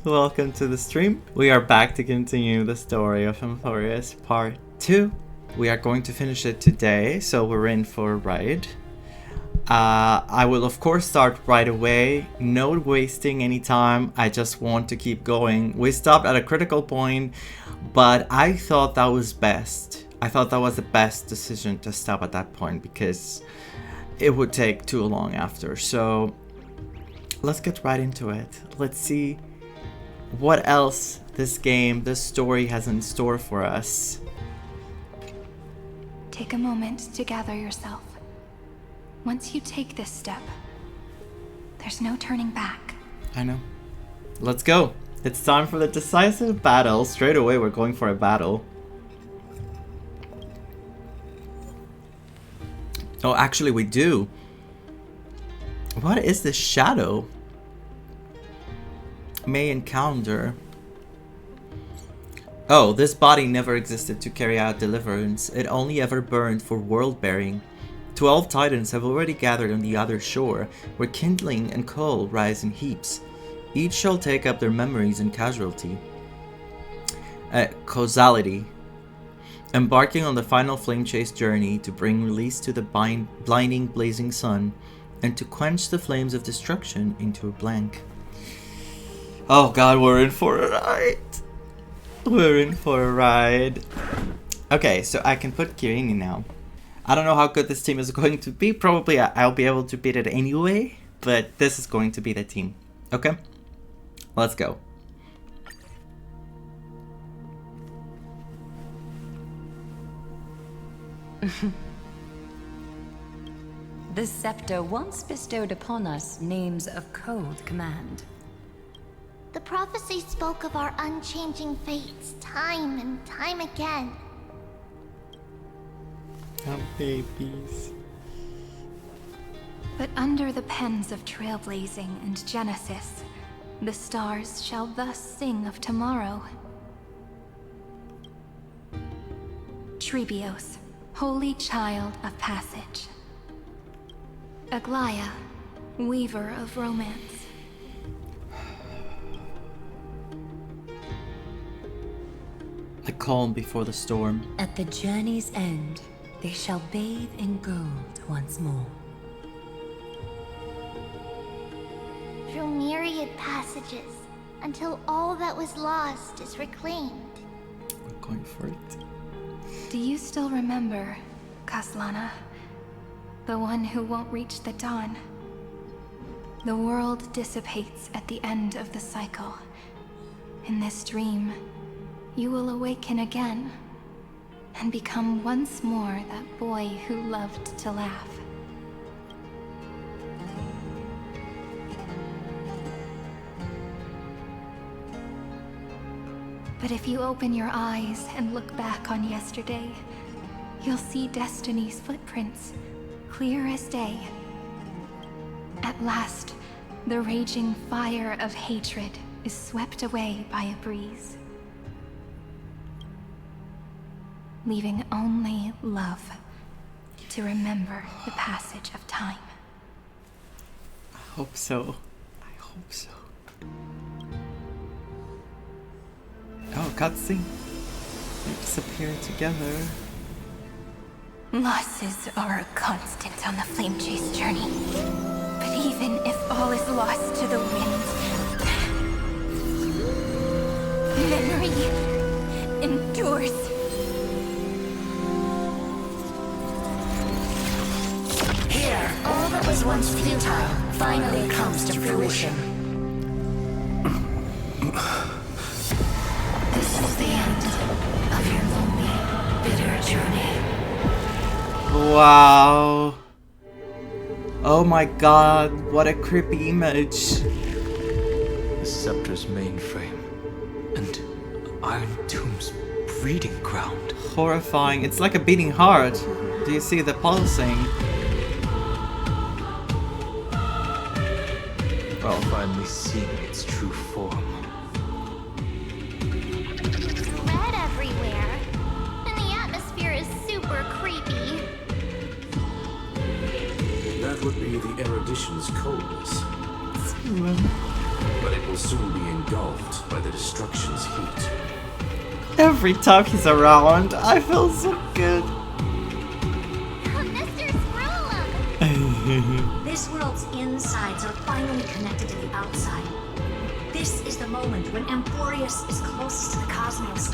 Welcome to the stream. We are back to continue the story of Amphoreus part 2. We are going to finish it today, so we're in for a ride. I will of course start right away, no wasting any time. I just want to keep going. We stopped at a critical point, but I thought that was best. I thought that was the best decision to stop at that point because it would take too long after. So let's get right into it. Let's see what else this story has in store for us. Take a moment to gather yourself. Once you take this step, there's no turning back. I know. Let's go. It's time for the decisive battle. Straight away we're going for a battle. Oh, actually we do. What is this shadow? May encounter. Oh, this body never existed to carry out deliverance. It only ever burned for world-bearing. 12 titans have already gathered on the other shore, where kindling and coal rise in heaps. Each shall take up their memories and causality. Causality. Embarking on the final flame chase journey to bring release to the blinding blazing sun, and to quench the flames of destruction into a blank. Oh god, we're in for a ride. We're in for a ride. Okay, so I can put Kirini now. I don't know how good this team is going to be. Probably I'll be able to beat it anyway, but this is going to be the team. Okay? Let's go. The scepter once bestowed upon us names of cold command. The prophecy spoke of our unchanging fates time and time again. Oh, babies. But under the pens of Trailblazing and Genesis, the stars shall thus sing of tomorrow. Trebios, holy child of passage. Aglaia, weaver of romance. The calm before the storm. At the journey's end, they shall bathe in gold once more. Through myriad passages, until all that was lost is reclaimed. We're going for it. Do you still remember, Kaslana? The one who won't reach the dawn. The world dissipates at the end of the cycle. In this dream, you will awaken again, and become once more that boy who loved to laugh. But if you open your eyes and look back on yesterday, you'll see destiny's footprints, clear as day. At last, the raging fire of hatred is swept away by a breeze, leaving only love to remember the passage of time. I hope so. I hope so. Oh, cutscene. They disappear together. Losses are a constant on the flame chase journey. But even if all is lost to the wind, memory endures. Here, all that was once futile finally comes to fruition. This is the end of your lonely, bitter journey. Wow. Oh my god, what a creepy image. The scepter's mainframe and Iron Tomb's breeding ground. Horrifying. It's like a beating heart. Do you see the pulsing? Well, finally seeing its true form. Red everywhere, and the atmosphere is super creepy. That would be the erudition's coldness. But it will soon be engulfed by the destruction's heat. Every time he's around, I feel so good. Mr. Scrollum! This world's insides are finally connected to the outside. This is the moment when Amphoreus is closest to the cosmos.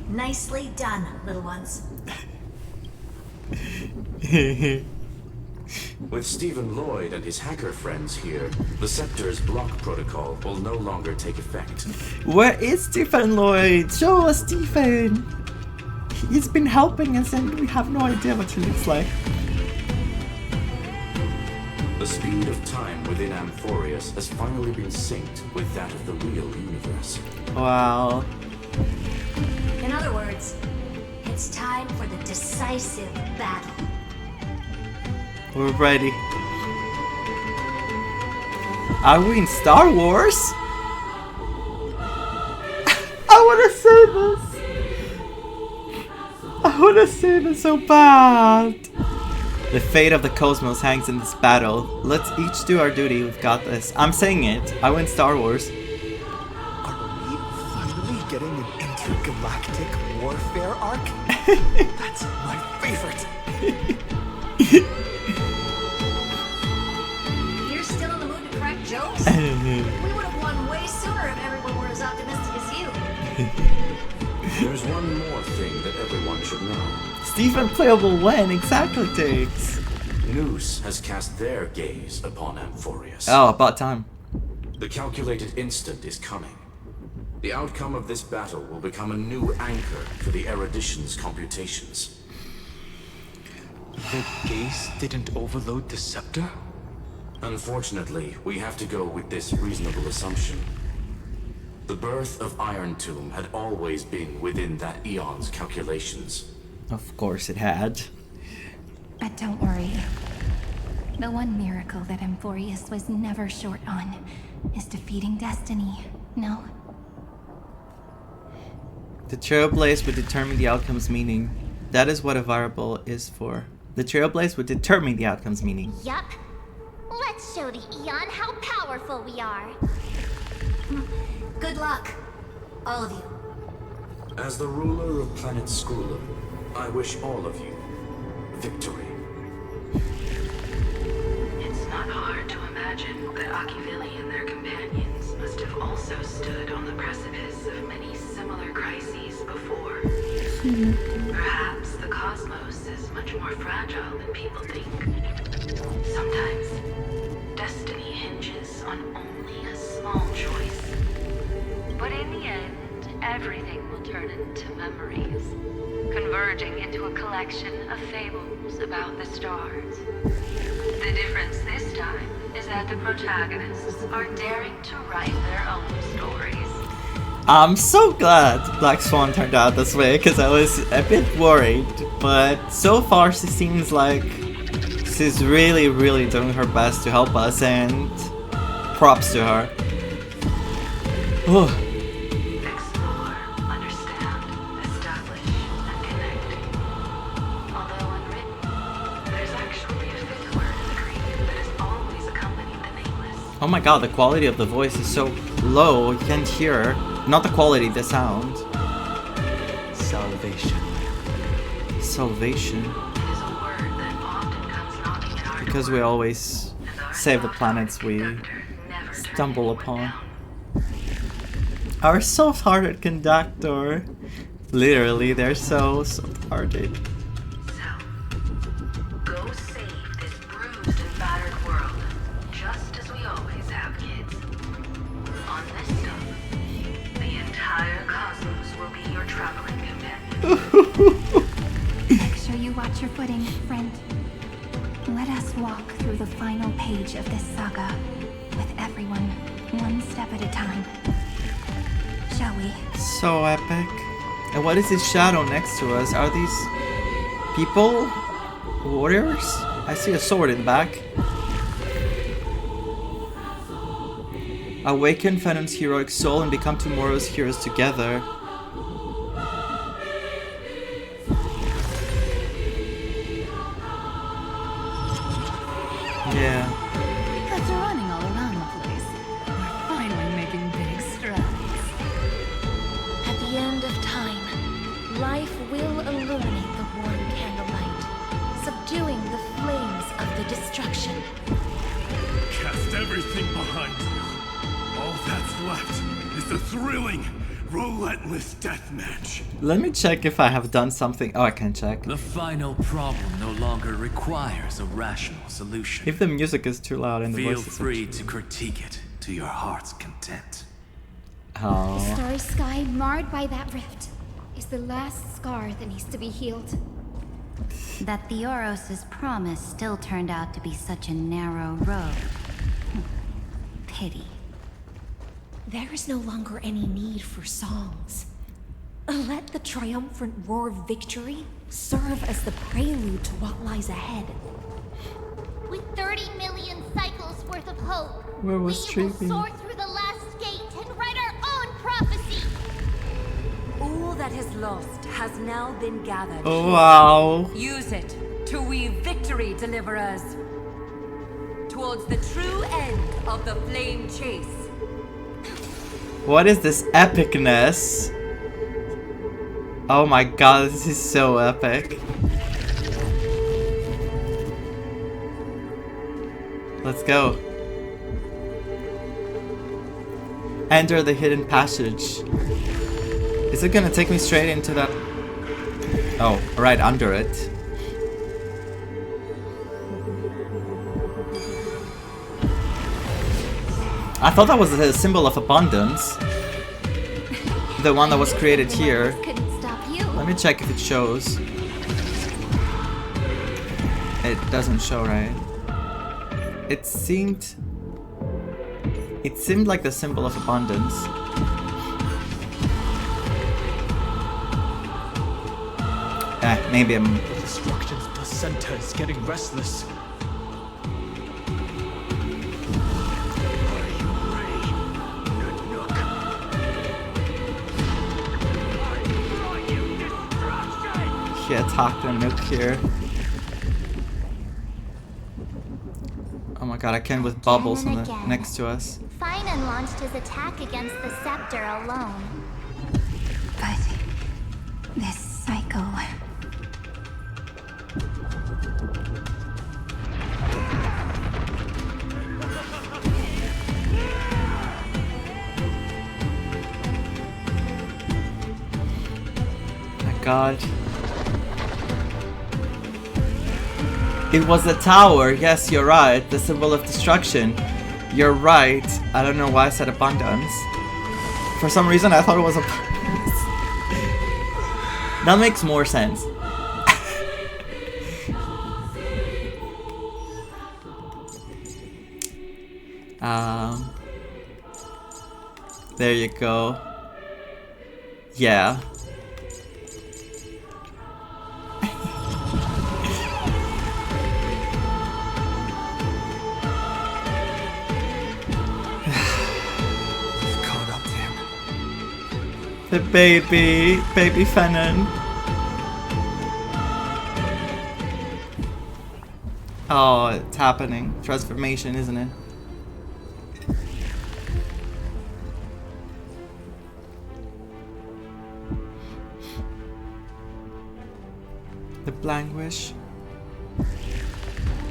Nicely done, little ones. With Stephen Lloyd and his hacker friends here, the Scepter's block protocol will no longer take effect. Where is Stephen Lloyd? Show us Stephen! He's been helping us and we have no idea what he looks like. The speed of time within Amphoreus has finally been synced with that of the real universe. Wow. In other words, it's time for the decisive battle. We're ready. Are we in Star Wars? I wanna say this. I wanna say this so bad. The fate of the cosmos hangs in this battle. Let's each do our duty. We've got this. I'm saying it. I win Star Wars. Are we finally getting an intergalactic warfare arc? That's my favorite. You're still in the mood to crack jokes? We would have won way sooner if everyone were as optimistic as you. There's one more thing that everyone should know. Stephen playable when exactly takes. Noose has cast their gaze upon Amphoreus. Oh, about time. The calculated instant is coming. The outcome of this battle will become a new anchor for the erudition's computations. The gaze didn't overload the scepter? Unfortunately, we have to go with this reasonable assumption. The birth of Iron Tomb had always been within that eon's calculations. Of course it had. But don't worry. The one miracle that Amphoreus was never short on is defeating destiny, no? The trailblaze would determine the outcome's meaning. That is what a variable is for. The trailblaze would determine the outcome's meaning. Yup. Let's show the Eon how powerful we are. Good luck, all of you. As the ruler of planet Skrulum, I wish all of you victory. It's not hard to imagine that Akivili and their companions must have also stood on the precipice of many similar crises before. Perhaps the cosmos is much more fragile than people think. Sometimes, destiny hinges on only a small choice. But in the end, everything will turn into memories, converging into a collection of fables about the stars. The difference this time is that the protagonists are daring to write their own stories. I'm so glad Black Swan turned out this way because I was a bit worried, but so far she seems like she's really, really doing her best to help us, and props to her. Oh. Explore, understand, establish, and connect. Although unwritten, there's actually a fifth word in the creed that has always accompanied the nameless. Oh my god, the quality of the voice is so low, you can't hear. Not the quality, the sound. Salvation. Salvation. It is a word that often comes knocking at our Because we door, always and our save the soft planets we conductor never turned stumble anyone upon. down. Our soft-hearted conductor. Literally, they're so soft-hearted. So, go save this bruised and battered world, just as we always have, kids. On this stone, the entire cosmos will be your traveling companion. Make sure you watch your footing, friend. Let us walk through the final page of this saga, with everyone, one step at a time. Shall we? So epic. And what is this shadow next to us? Are these people? Warriors? I see a sword in the back. Awaken Phantom's heroic soul and become tomorrow's heroes together. Yeah. That's running all around the place. everything behind you. All that's left is a thrilling, relentless deathmatch. Let me check if I have done something. Oh, I can check. The final problem no longer requires a rational solution. If the music is too loud and the Feel voices free to critique it to your heart's content. Oh. The starry sky marred by that rift is the last scar that needs to be healed. That Theoros' promise still turned out to be such a narrow road. Pity. There is no longer any need for songs. Let the triumphant roar of victory serve as the prelude to what lies ahead. With 30 million cycles worth of hope, Where was we will Treepy? soar through the last gate and write our own prophecy. All that is lost has now been gathered. Oh, wow. Use it to weave victory, deliverers, towards the true end of the flame chase. What is this epicness? Oh my god, this is so epic. Let's go. Enter the hidden passage. Is it gonna take me straight into that? Oh, right under it. I thought that was a symbol of abundance. The one that was created here. Couldn't stop you. Let me check if it shows. It doesn't show, right? It seemed like the symbol of abundance. Maybe I'm... The destruction's placenta is getting restless. He attacked the Nook here. Oh my god, I can with bubbles on the, next to us. Finan launched his attack against the scepter alone. But this cycle... My god. It was the tower. Yes, you're right. The symbol of destruction. You're right. I don't know why I said abundance. For some reason, I thought it was abundance. That makes more sense. There you go. Yeah. The baby Fanon. Oh, it's happening. Transformation, isn't it? The blank wish.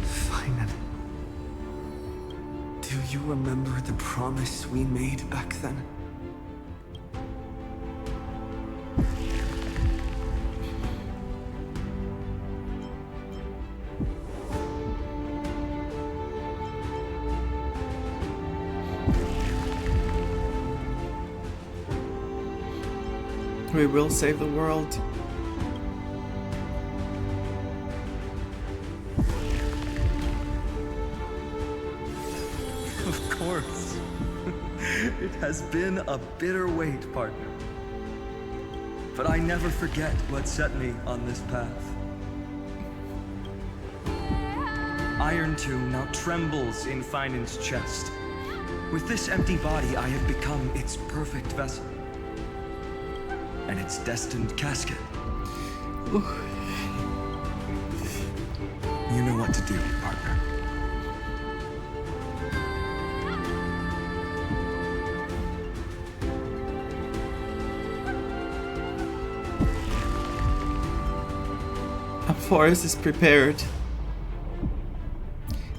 Finan. Do you remember the promise we made back then? We will save the world. Of course. It has been a bitter wait, partner. But I never forget what set me on this path. Iron Tomb now trembles in Finan's chest. With this empty body, I have become its perfect vessel. And its destined casket. Ooh. You know what to do, partner. Amphoreus is prepared.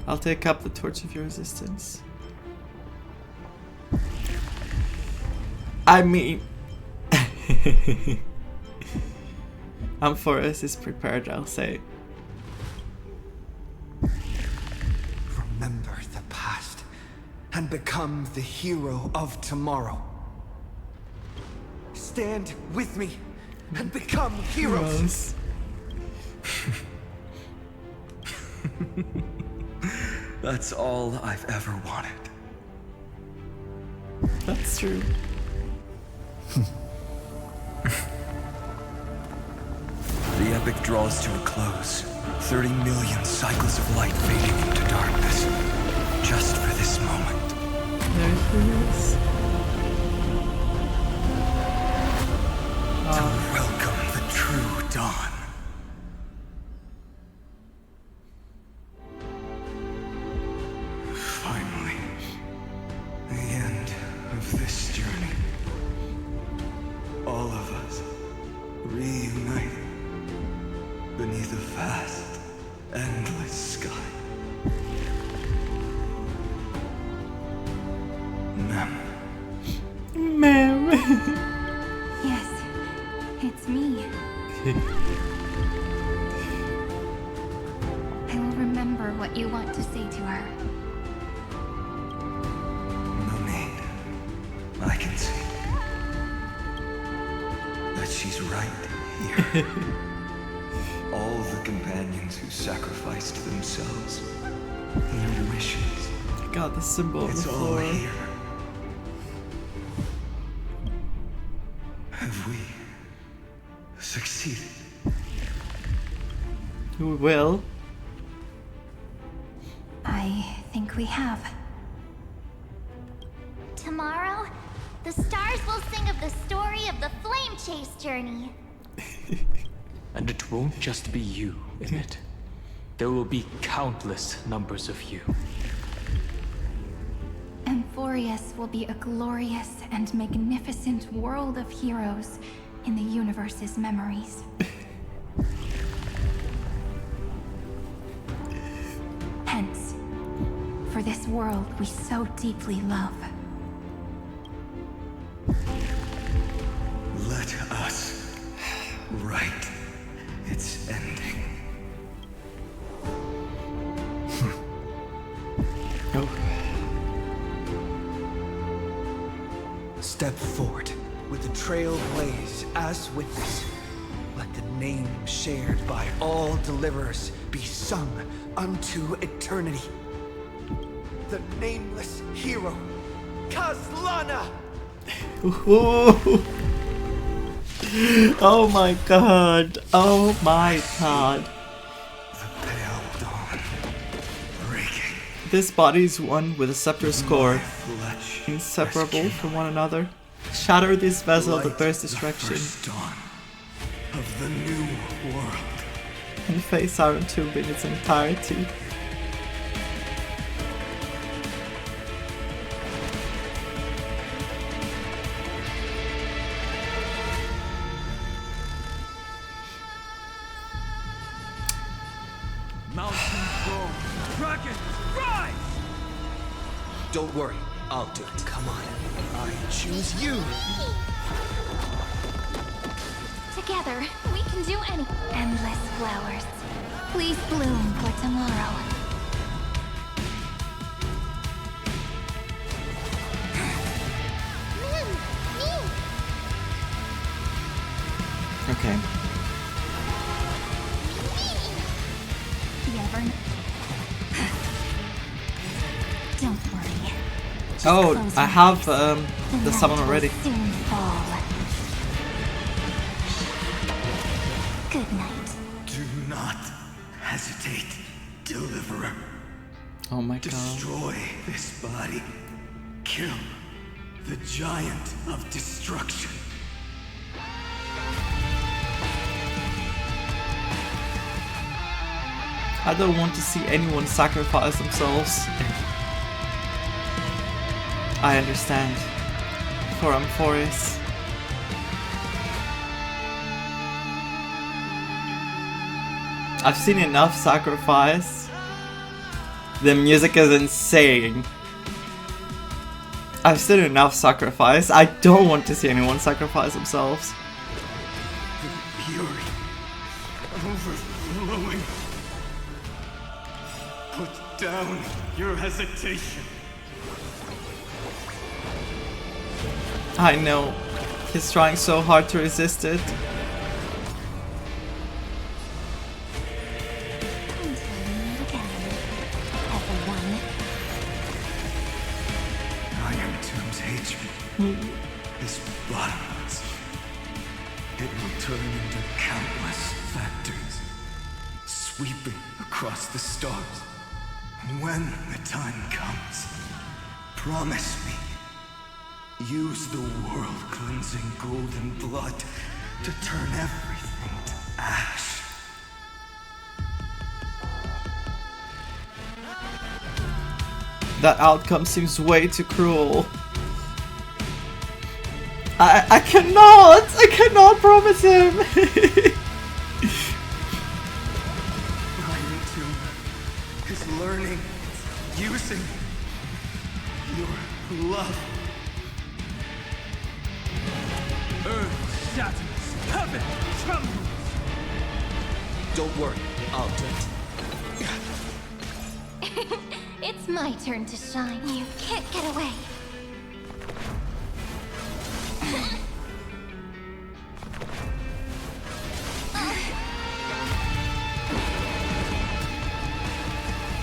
I'll take up the torch of your resistance. I mean... Amphoreus is prepared, I'll say. Remember the past and become the hero of tomorrow. Stand with me and become heroes. That's all I've ever wanted. That's true. The epic draws to a close. 30 million cycles of light fading into darkness. Just for this moment. There it is. To welcome the true dawn. Finally, the end of this journey. All of us reunited beneath a vast, endless sky. Ma'am. Yes, it's me. I will remember what you want to say to her. No need. I can see that she's right here. All the companions who sacrificed themselves, their wishes. God, the symbol on the all floor. here. Have we succeeded? We will. I think we have. Tomorrow, the stars will sing of the story of the flame chase journey. And it won't just be you in it. There will be countless numbers of you. Amphoreus will be a glorious and magnificent world of heroes in the universe's memories. Hence, for this world we so deeply love. Let us write its ending. Oh. Step forward with the trailblaze as witness. Let the name shared by all deliverers be sung unto eternity. The nameless hero, Kaslana! Oh my god. Oh my god. The pale dawn breaking. This body is one with a scepter's core, Flesh inseparable from one another. Shatter this vessel that light bears the destruction, first dawn of the new world. and face Iron Tomb in its entirety. Mountain throne, dragon, rise! Don't worry, I'll do it. Come on, I choose you. Together, we can do any endless flowers. Please bloom for tomorrow. Okay. You ever Don't worry. Just Oh, close I your have eyes. the night summon will already. soon fall. Good night. Do not hesitate, deliverer. Oh my god. Destroy this body. Kill the giant of destruction. I don't want to see anyone sacrifice themselves. I understand. For Amphoreus. I've seen enough sacrifice. The music is insane. I've seen enough sacrifice. I don't want to see anyone sacrifice themselves. The fury overflowing. Put down your hesitation. I know. He's trying so hard to resist it. Iron Tomb's hatred is bottomless. It will turn into countless factors, sweeping across the stars. When the time comes, promise me, use the world-cleansing golden blood to turn everything to ash. That outcome seems way too cruel. I cannot promise him. Iron Tomb is learning, using your love. Earth shatters, heaven trembles. Don't worry, I'll do it. It's my turn to shine. You can't get away.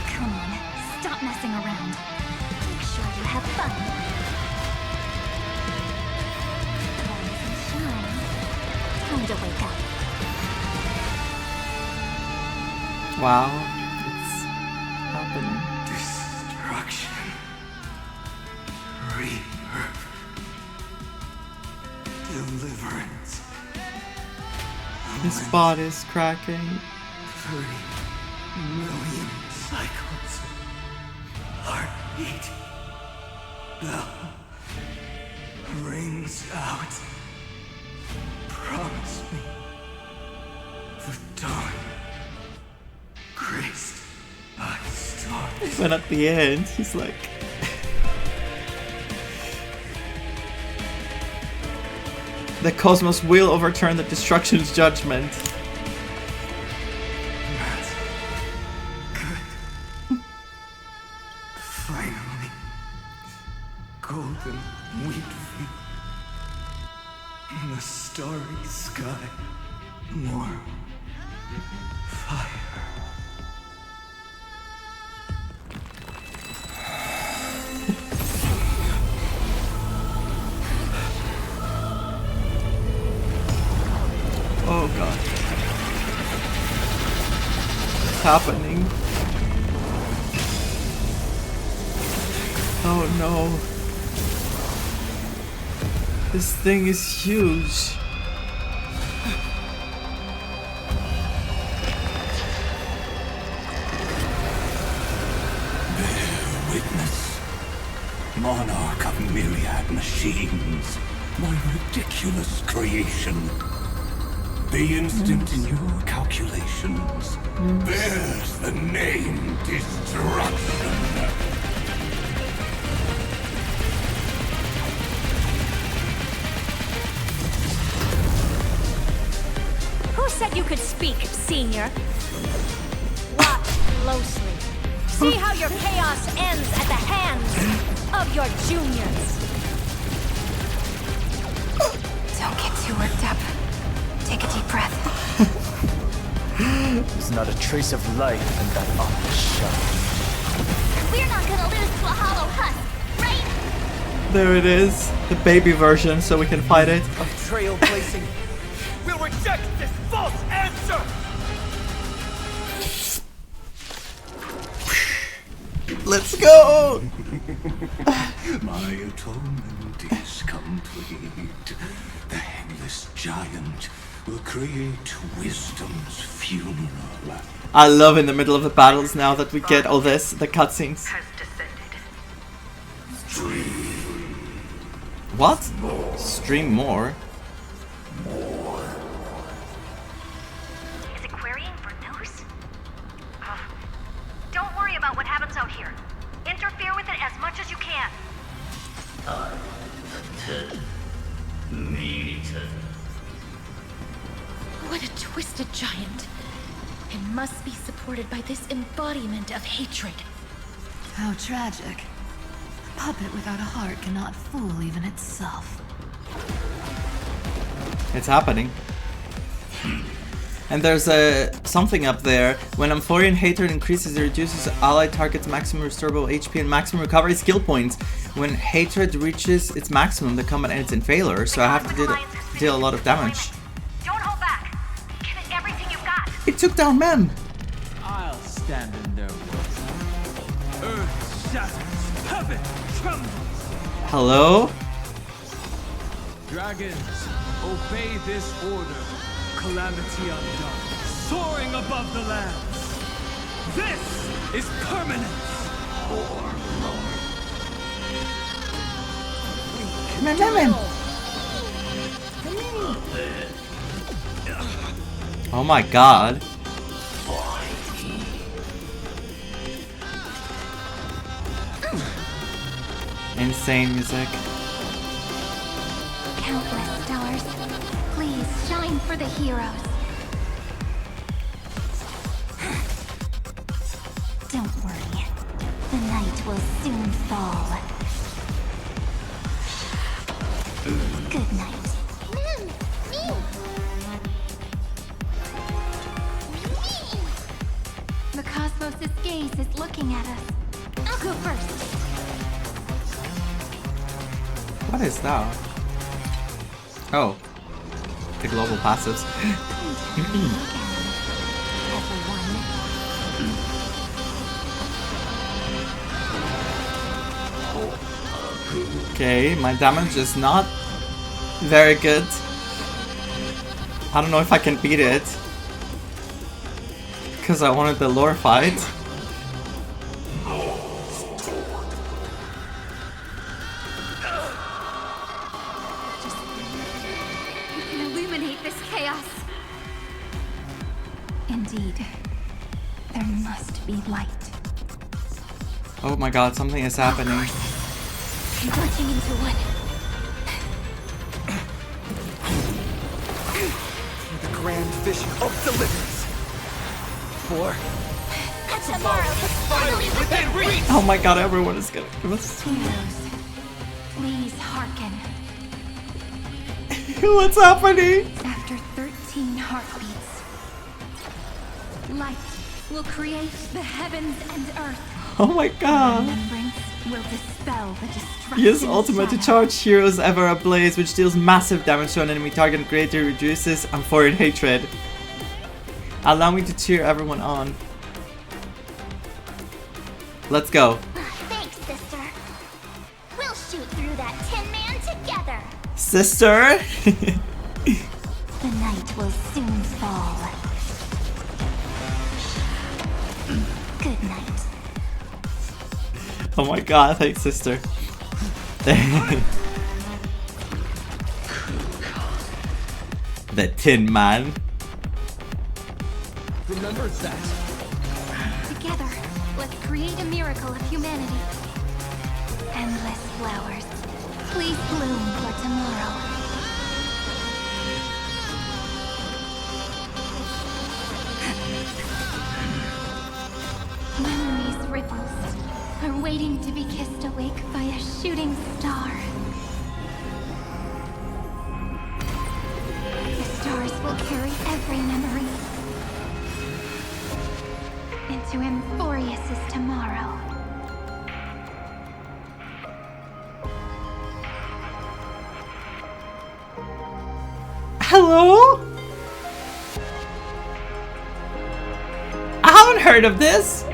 Come on, stop messing around. Make sure you have fun. Rise and shine. Time to wake up. Wow, it's happening. Destruction. Rebirth. Deliverance. His body's cracking. 30 million cycles. Heartbeat. Bell rings out. Promise me the dawn graced by stars. But at the end, he's like... The cosmos will overturn the destruction's judgment. That's good. Finally. Golden wheat field. In the starry sky. More fire. Oh god. What's happening? Oh no. This thing is huge. Bear witness, monarch of myriad machines, my ridiculous creation. The instant in your calculations bears the name Destruction. Who said you could speak, Senior? Watch closely. See how your chaos ends at the hands of your juniors. Don't get too worked up. Take a deep breath. There's not a trace of life in that ominous shell. We're not gonna lose to a hollow husk, right? There it is. The baby version, so we can fight it. Of trailblazing. We'll reject this false answer! Let's go! My atonement is complete. The headless giant will create wisdom's funeral. I love in the middle of the battles now that we get all this, the cutscenes. What? Stream more? Is it querying for news? Don't worry about what happens out here. Interfere with it as much as you can. What a twisted giant. It must be supported by this embodiment of hatred. How tragic. A puppet without a heart cannot fool even itself. It's happening. And there's something up there. When Amphorean hatred increases, it reduces allied targets' maximum restorable HP and maximum recovery skill points. When hatred reaches its maximum, the combat ends in failure, so I have to deal a lot of damage. Don't hold back. Give it everything you've got. It took down men. I'll stand in their way. Earth shatters, heaven trembles. Hello? Dragons, obey this order. Calamity undone, soaring above the lands. This is permanence. Oh my god. Insane music. Countless stars, please shine for the heroes. Don't worry, the night will soon fall. Good night. The cosmos' gaze is looking at us. I'll go first. What is that? Oh. The global passives. Okay, my damage is not very good. I don't know if I can beat it. Because I wanted the lore fight. You can illuminate this chaos. Indeed, there must be light. Oh my god, something is happening. I'm glitching into one. The grand vision of deliverance. For tomorrow is finally within reach. Oh my god, everyone is gonna give us. Heroes, please hearken. What's happening? After 13 heartbeats, light will create the heavens and earth. Oh my god. Remembrance will dispel the destruction. Use ultimate to charge heroes ever ablaze, which deals massive damage to an enemy target and greatly reduces Amphorean hatred. Allow me to cheer everyone on. Let's go. Thanks, sister. We'll shoot through that Tin Man together. Sister? The night will soon fall. Good night. Oh my god, thanks, sister. The Tin Man. Remember that. Together, let's create a miracle of humanity. Endless flowers, please bloom for tomorrow. Memories ripples are waiting to be kissed awake by a shooting star. The stars will carry every memory into Amphoreus' tomorrow. Hello? I haven't heard of this.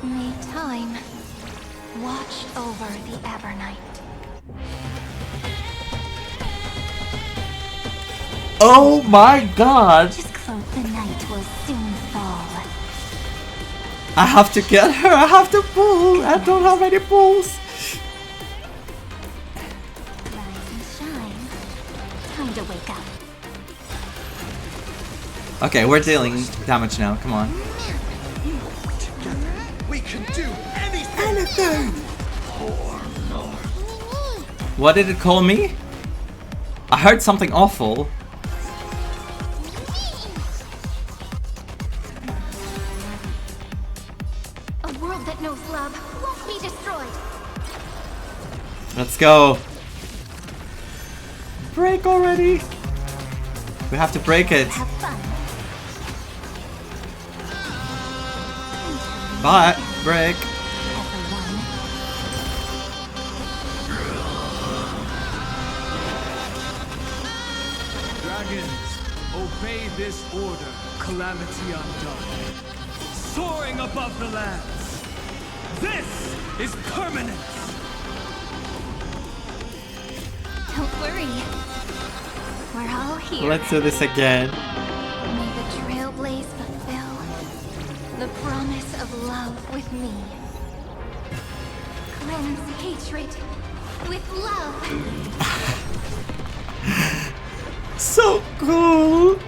May time watch over the Evernight. Oh my god. Just close, the night will soon fall. I have to get her. I have to pull. I don't have any pulls. Rise and shine. Time to wake up. Okay, we're dealing damage now. Come on. Together, we can do anything. What did it call me? I heard something awful. A world that knows love won't be destroyed. Let's go. Break already. We have to break it. Have fun. But break. Dragons, obey this order. Calamity undone. Soaring above the lands. This is permanence. Don't worry. We're all here. Let's do this again. May the trailblaze fulfill the promise of love with me. Cleanse hatred with love. So cool.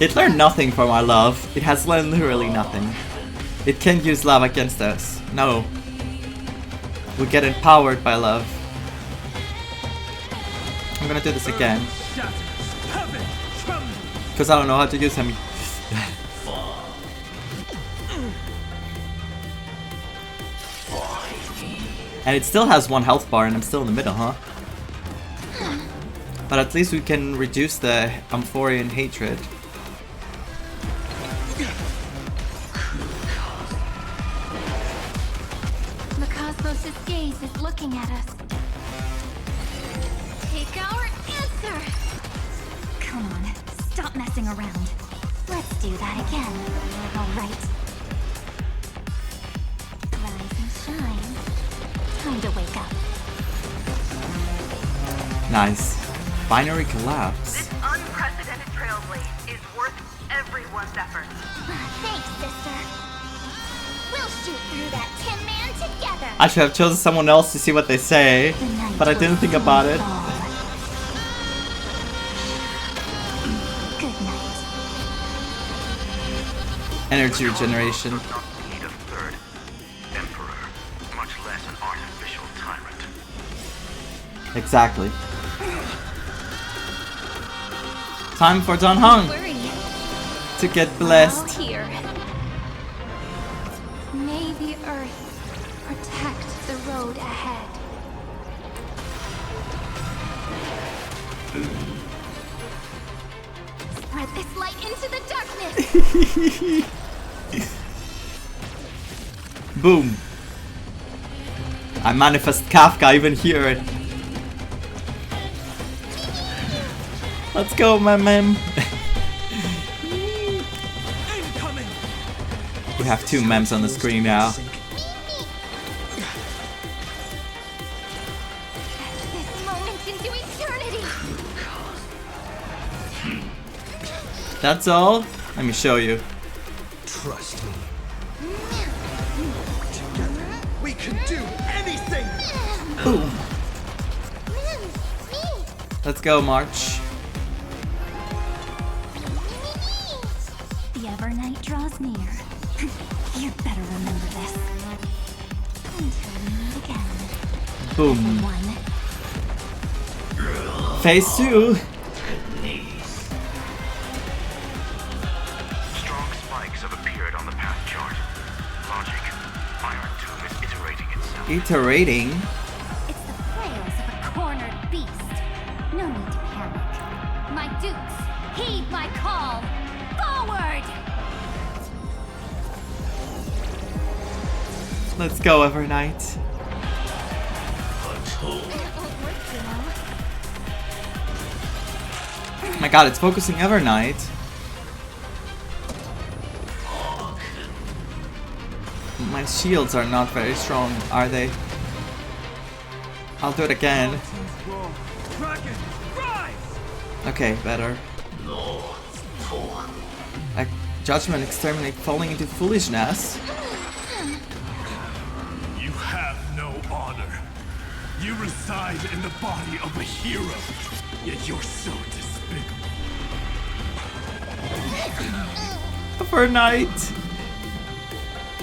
It learned nothing from our love. It has learned literally nothing. It can't use love against us. No. We get empowered by love. I'm gonna do this again. Because I don't know how to use him. And it still has 1 health bar and I'm still in the middle, huh? But at least we can reduce the Amphorean hatred. The cosmos' gaze is looking at us. Take our answer. Come on, stop messing around. Let's do that again. All right. Rise and shine. Time to wake up. Nice. Binary collapse. This unprecedented trailblaze is worth everyone's effort. Thanks, sister. We'll shoot through that Tin Man together. I should have chosen someone else to see what they say, but I didn't think about it. Good night. Energy regeneration. Need a third emperor, much less an artificial tyrant. Exactly. Time for Don Hung to get blessed. Here. May the earth protect the road ahead. Spread this light into the darkness. Boom. I manifest Kafka, even hear it. Let's go, my mem. We have 2 memes on the screen now. This moment into eternity. That's all? Let me show you. Trust me. Together, we can do anything. Boom. Let's go, March. The Evernight draws near. You'd better remember this. Until we meet again. Boom. One. Phase 2. Strong spikes have appeared on the path chart. Logic. Iron Tomb is iterating itself. Iterating? It's the frails of a cornered beast. No need to panic. My dukes, heed my call. Forward! Let's go, Evernight. Oh my god, it's focusing Evernight. My shields are not very strong, are they? I'll do it again. Okay, better. Like, judgment, exterminate, falling into foolishness. You have no honor. You reside in the body of a hero. Yet you're so despicable. Evernight!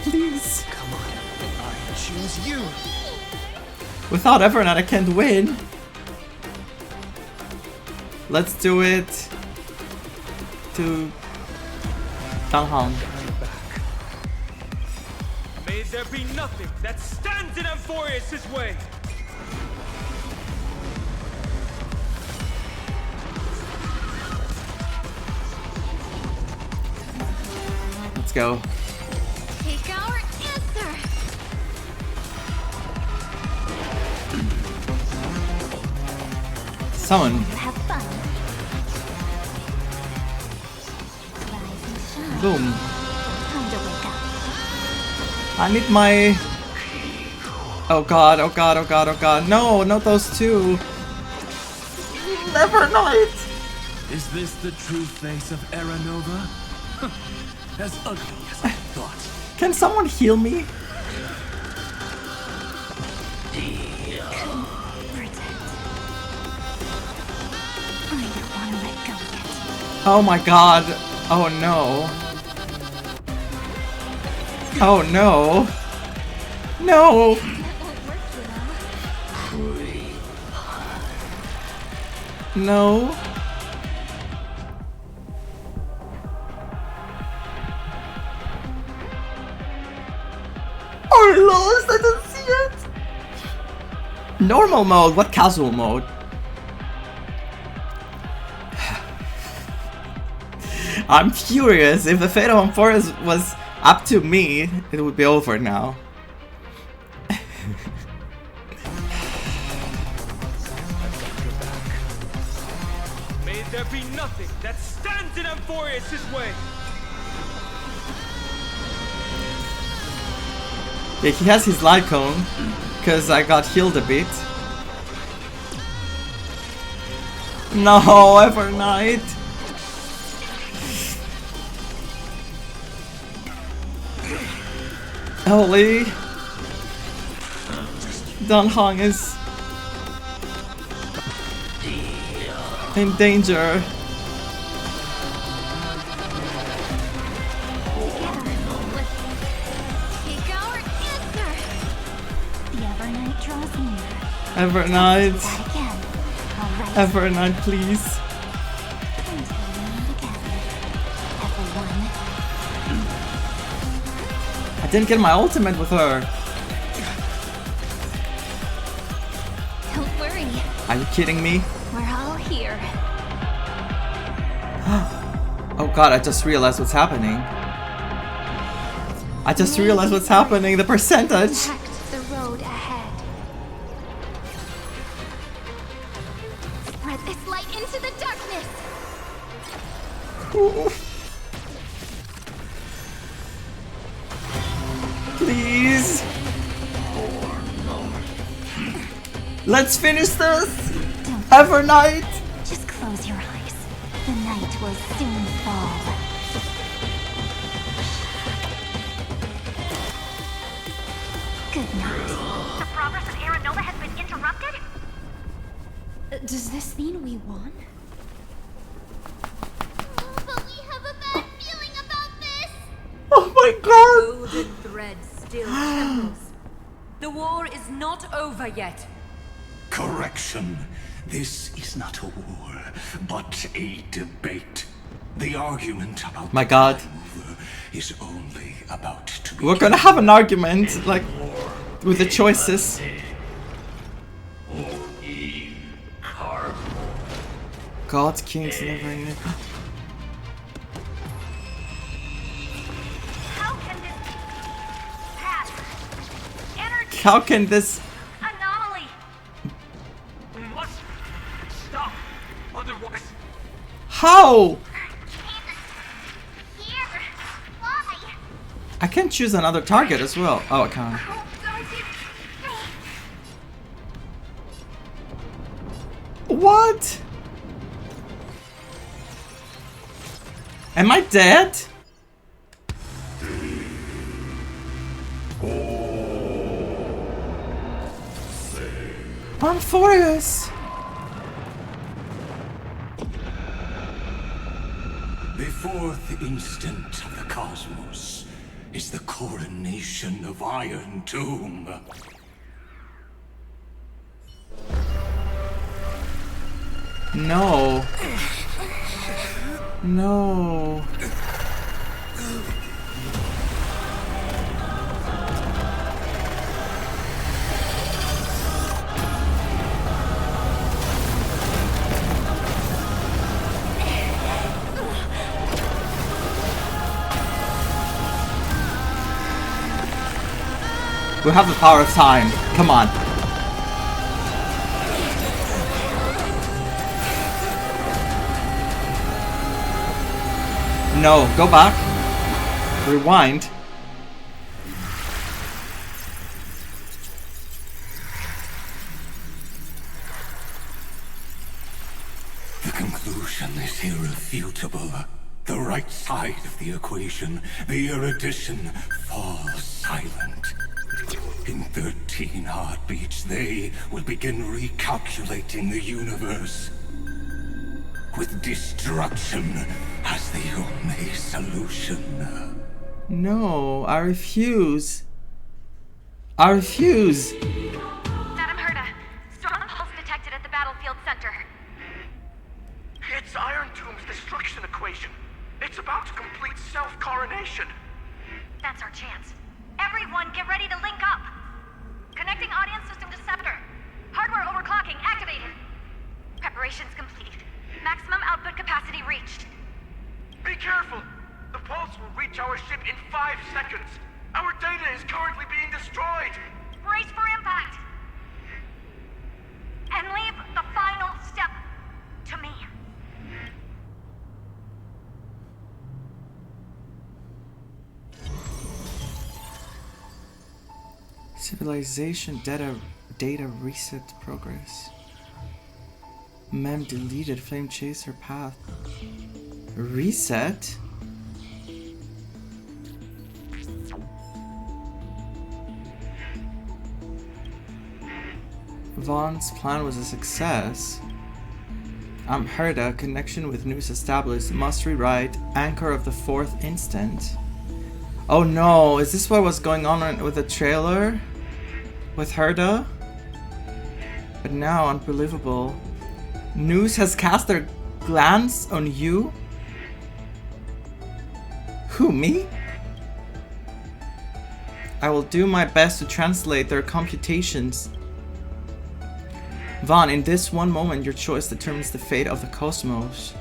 Please. Come on, I choose you. Without Evernight, I can't win. Let's do it to Danghang. May there be nothing that stands in Amphoreus' way. Let's go. Take our answer. Summon. Have fun. Boom. Time to wake up. I need my... Oh god, oh god, oh god, oh god. No, not those two. Evernight! Is this the true face of Aranova? As ugly as I thought. Can someone heal me? Oh my god. Oh no. Oh no. No. No. I lost. I didn't see it. Normal mode. What casual mode? I'm furious. If the fate of Amphoreus was up to me, it would be over now. May there be nothing that stands in Amphoreus' way. Yeah, he has his light cone, because I got healed a bit. No, Evernight! Holy! Danghang is in danger. Evernight. Evernight, please. I didn't get my ultimate with her. Don't worry. Are you kidding me? We're all here. Oh god, I just realized what's happening. I just realized what's happening. The percentage. Protect the road ahead. Spread this light into the darkness. Ooh. Please. Let's finish this. Evernight. Just close your eyes. The night will soon fall. Good night. The progress of Aranova has been interrupted? Does this mean we won? But we have a bad feeling about this. Oh my god. Golden thread still trembles. The war is not over yet. Correction. This is not a war, but a debate. The argument about my god. Is only about to We're gonna have an argument, like, with the choices. God's kings never knew. How can this anomaly? We must stop, otherwise. How? I can choose another target as well. Oh, I can't. What? Am I dead? Amphoreus! The fourth instant of the cosmos is the coronation of Iron Tomb. No. No. We have the power of time. Come on. No, go back. Rewind. The conclusion is irrefutable. The right side of the equation, the erudition, falls silent. In 13 heartbeats, they will begin recalculating the universe. With destruction as the only solution. No, I refuse. I refuse. Madam Herda, strong pulse detected at the battlefield center. It's Iron Tomb's destruction equation. It's about to complete self-coronation. That's our chance. Everyone, get ready to link up. Connecting audience system to scepter. Hardware overclocking activated. Preparations complete. Maximum output capacity reached. Be careful! The pulse will reach our ship in 5 seconds. Our data is currently being destroyed. Brace for impact. And leave the final step to me. Civilization data reset progress. Mem deleted flame chaser path. Reset? Vaughn's plan was a success. Herda, connection with news established, must rewrite anchor of the fourth instant. Oh no, is this what was going on with the trailer? With Herda? But now, unbelievable. News has cast their glance on you? Who, me? I will do my best to translate their computations. Vaughn, in this one moment, your choice determines the fate of the cosmos.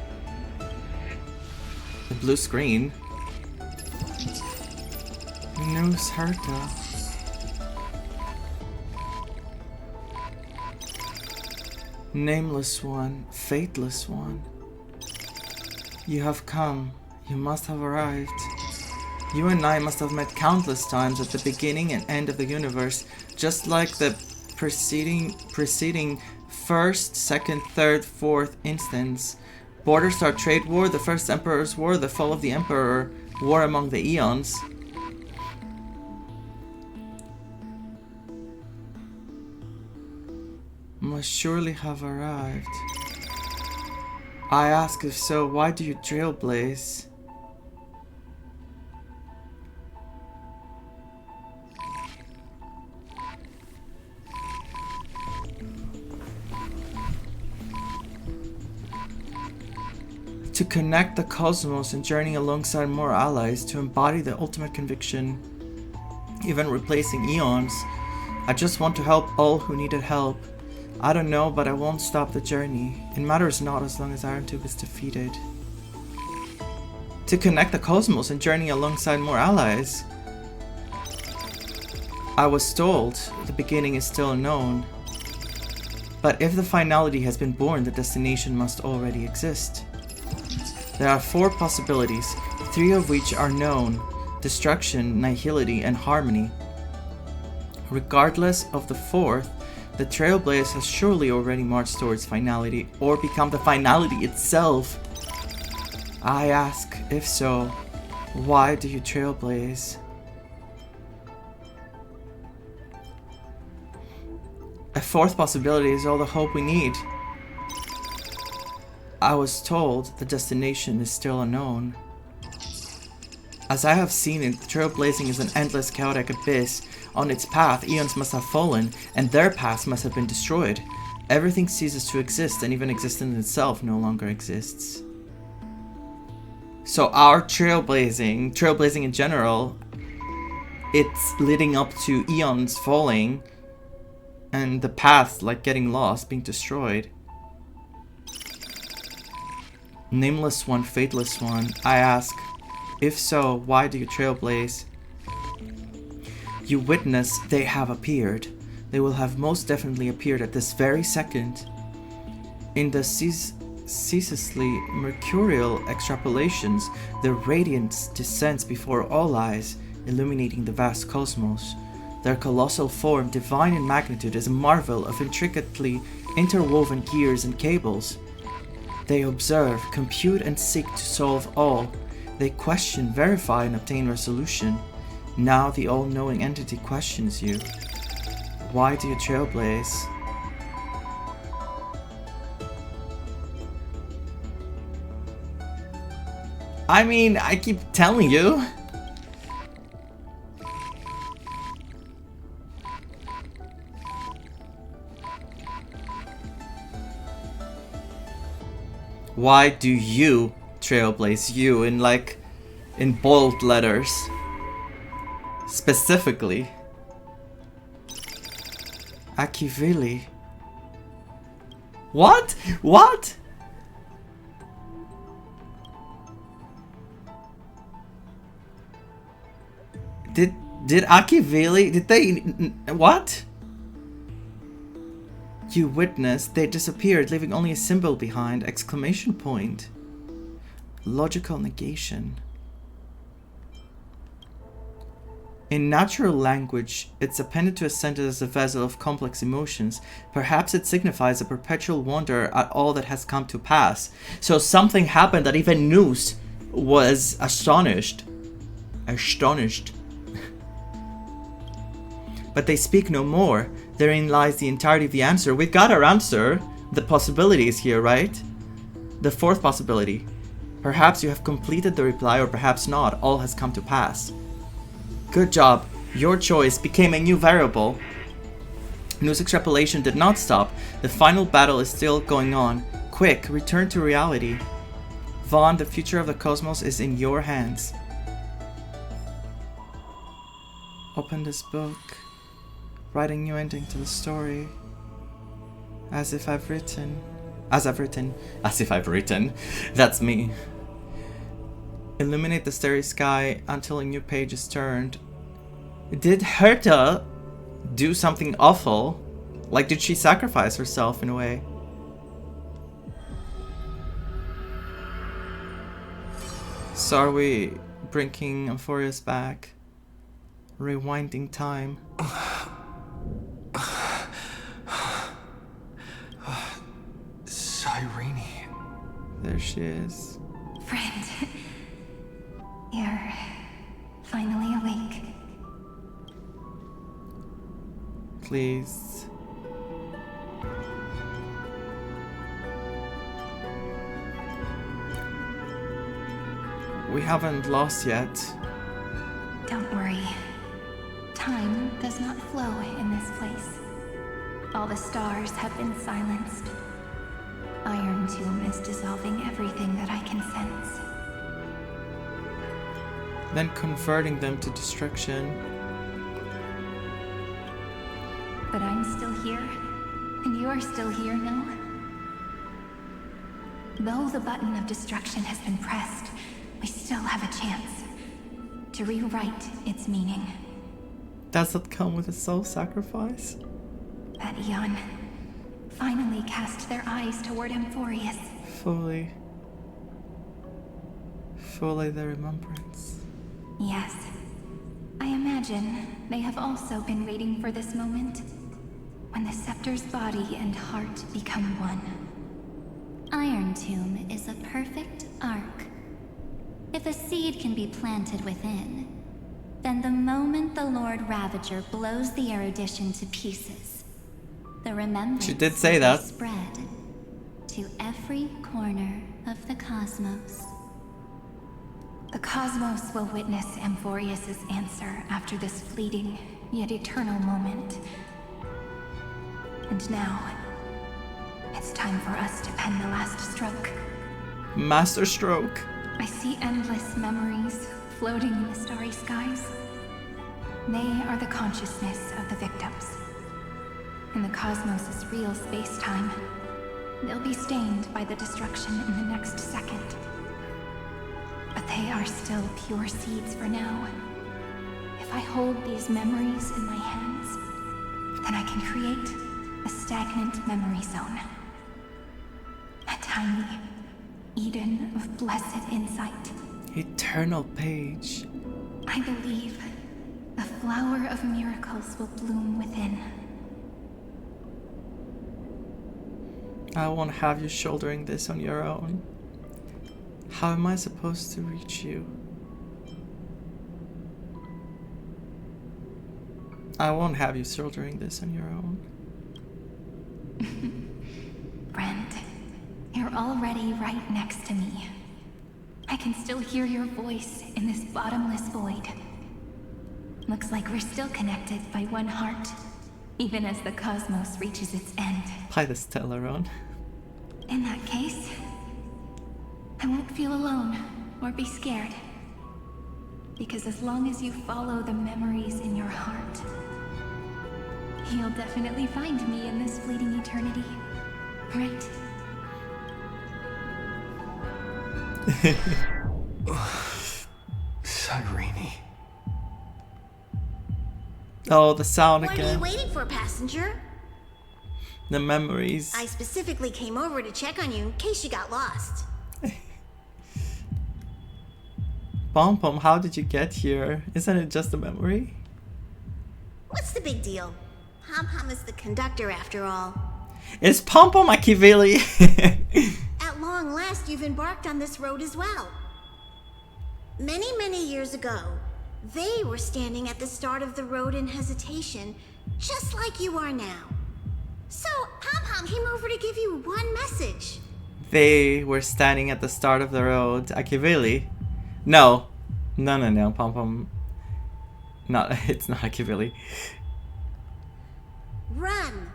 The blue screen. News Herda. Nameless one, fateless one. You have come. You must have arrived. You and I must have met countless times at the beginning and end of the universe, just like the preceding first, second, third, fourth instance. Border Star Trade War, the First Emperor's War, the Fall of the Emperor, War among the Eons. Must surely have arrived. I ask, if so, why do you trailblaze? To connect the cosmos and journey alongside more allies, to embody the ultimate conviction, even replacing eons. I just want to help all who needed help. I don't know, but I won't stop the journey. It matters not as long as Iron Tube is defeated. To connect the cosmos and journey alongside more allies. I was told the beginning is still unknown. But if the finality has been born, the destination must already exist. There are 4 possibilities, 3 of which are known: destruction, nihility, and harmony. Regardless of the 4th, the Trailblaze has surely already marched towards finality, or become the finality itself. I ask, if so, why do you Trailblaze? A 4th possibility is all the hope we need. I was told the destination is still unknown. As I have seen it, trailblazing is an endless chaotic abyss. On its path, eons must have fallen, and their paths must have been destroyed. Everything ceases to exist, and even existence itself no longer exists. So our trailblazing in general, it's leading up to eons falling, and the paths, like getting lost, being destroyed. Nameless one, fateless one, I ask, if so, why do you trailblaze? You witness they have appeared. They will have most definitely appeared at this very second. In the ceaselessly mercurial extrapolations, the radiance descends before all eyes, illuminating the vast cosmos. Their colossal form, divine in magnitude, is a marvel of intricately interwoven gears and cables. They observe, compute, and seek to solve all. They question, verify, and obtain resolution. Now the all-knowing entity questions you. Why do you trailblaze? I mean, I keep telling you. Why do you trailblaze? You in bold letters. Specifically. Akivili. What? What? Did Akivili, did they, what? You witnessed they disappeared, leaving only a symbol behind, exclamation point. Logical negation. In natural language, it's appended to a sentence as a vessel of complex emotions. Perhaps it signifies a perpetual wonder at all that has come to pass. So something happened that even Nous was astonished. Astonished. But they speak no more. Therein lies the entirety of the answer. We got our answer. The possibility is here, right? The fourth possibility. Perhaps you have completed the reply, or perhaps not. All has come to pass. Good job. Your choice became a new variable. News extrapolation did not stop. The final battle is still going on. Quick, return to reality. Vaughn, the future of the cosmos is in your hands. Open this book. Write a new ending to the story. As if I've written. As if I've written. That's me. Illuminate the starry sky until a new page is turned. Did Herta do something awful? Like, did she sacrifice herself in a way? So are we bringing Amphoreus back? Rewinding time. Cyrene. There she is. Friend. You're finally awake. Please. We haven't lost yet. Don't worry. Time does not flow in this place. All the stars have been silenced. Iron Tomb is dissolving everything that I can sense. Then converting them to destruction. But I'm still here, and you're still here, no? Though the button of destruction has been pressed, we still have a chance to rewrite its meaning. Does that come with a soul sacrifice? That eon finally cast their eyes toward Amphoreus. Fully their remembrance. Yes. I imagine they have also been waiting for this moment, when the scepter's body and heart become one. Iron Tomb is a perfect arc. If a seed can be planted within, then the moment the Lord Ravager blows the erudition to pieces, the remembrance she did say that. spread. to every corner of the cosmos. The cosmos will witness Amphoreus' answer after this fleeting, yet eternal moment. And now, it's time for us to pen the last stroke. Master stroke. I see endless memories floating in the starry skies. They are the consciousness of the victims. In the cosmos' real space-time, they'll be stained by the destruction in the next second. But they are still pure seeds for now. If I hold these memories in my hands, then I can create a stagnant memory zone. A tiny Eden of blessed insight. Eternal page. I believe a flower of miracles will bloom within. I won't have you shouldering this on your own. How am I supposed to reach you? I won't have you shouldering this on your own. Friend, you're already right next to me. I can still hear your voice in this bottomless void. Looks like we're still connected by one heart, even as the cosmos reaches its end. By the Stellaron. In that case, I won't feel alone or be scared. Because as long as you follow the memories in your heart, you'll definitely find me in this fleeting eternity, right? Cyrene. Oh, the sound What are you again. waiting for, passenger? The memories. I specifically came over to check on you in case you got lost. Pom Pom, how did you get here? Isn't it just a memory? What's the big deal? Pom Pom is the conductor after all. Is Pom Pom Machiavelli? At long last, you've embarked on this road as well. Many, many years ago, they were standing at the start of the road in hesitation, just like you are now. So, Pom Pom came over to give you one message. They were standing at the start of the road. Machiavelli? No. No. Pom Pom. No, it's not Machiavelli. Run.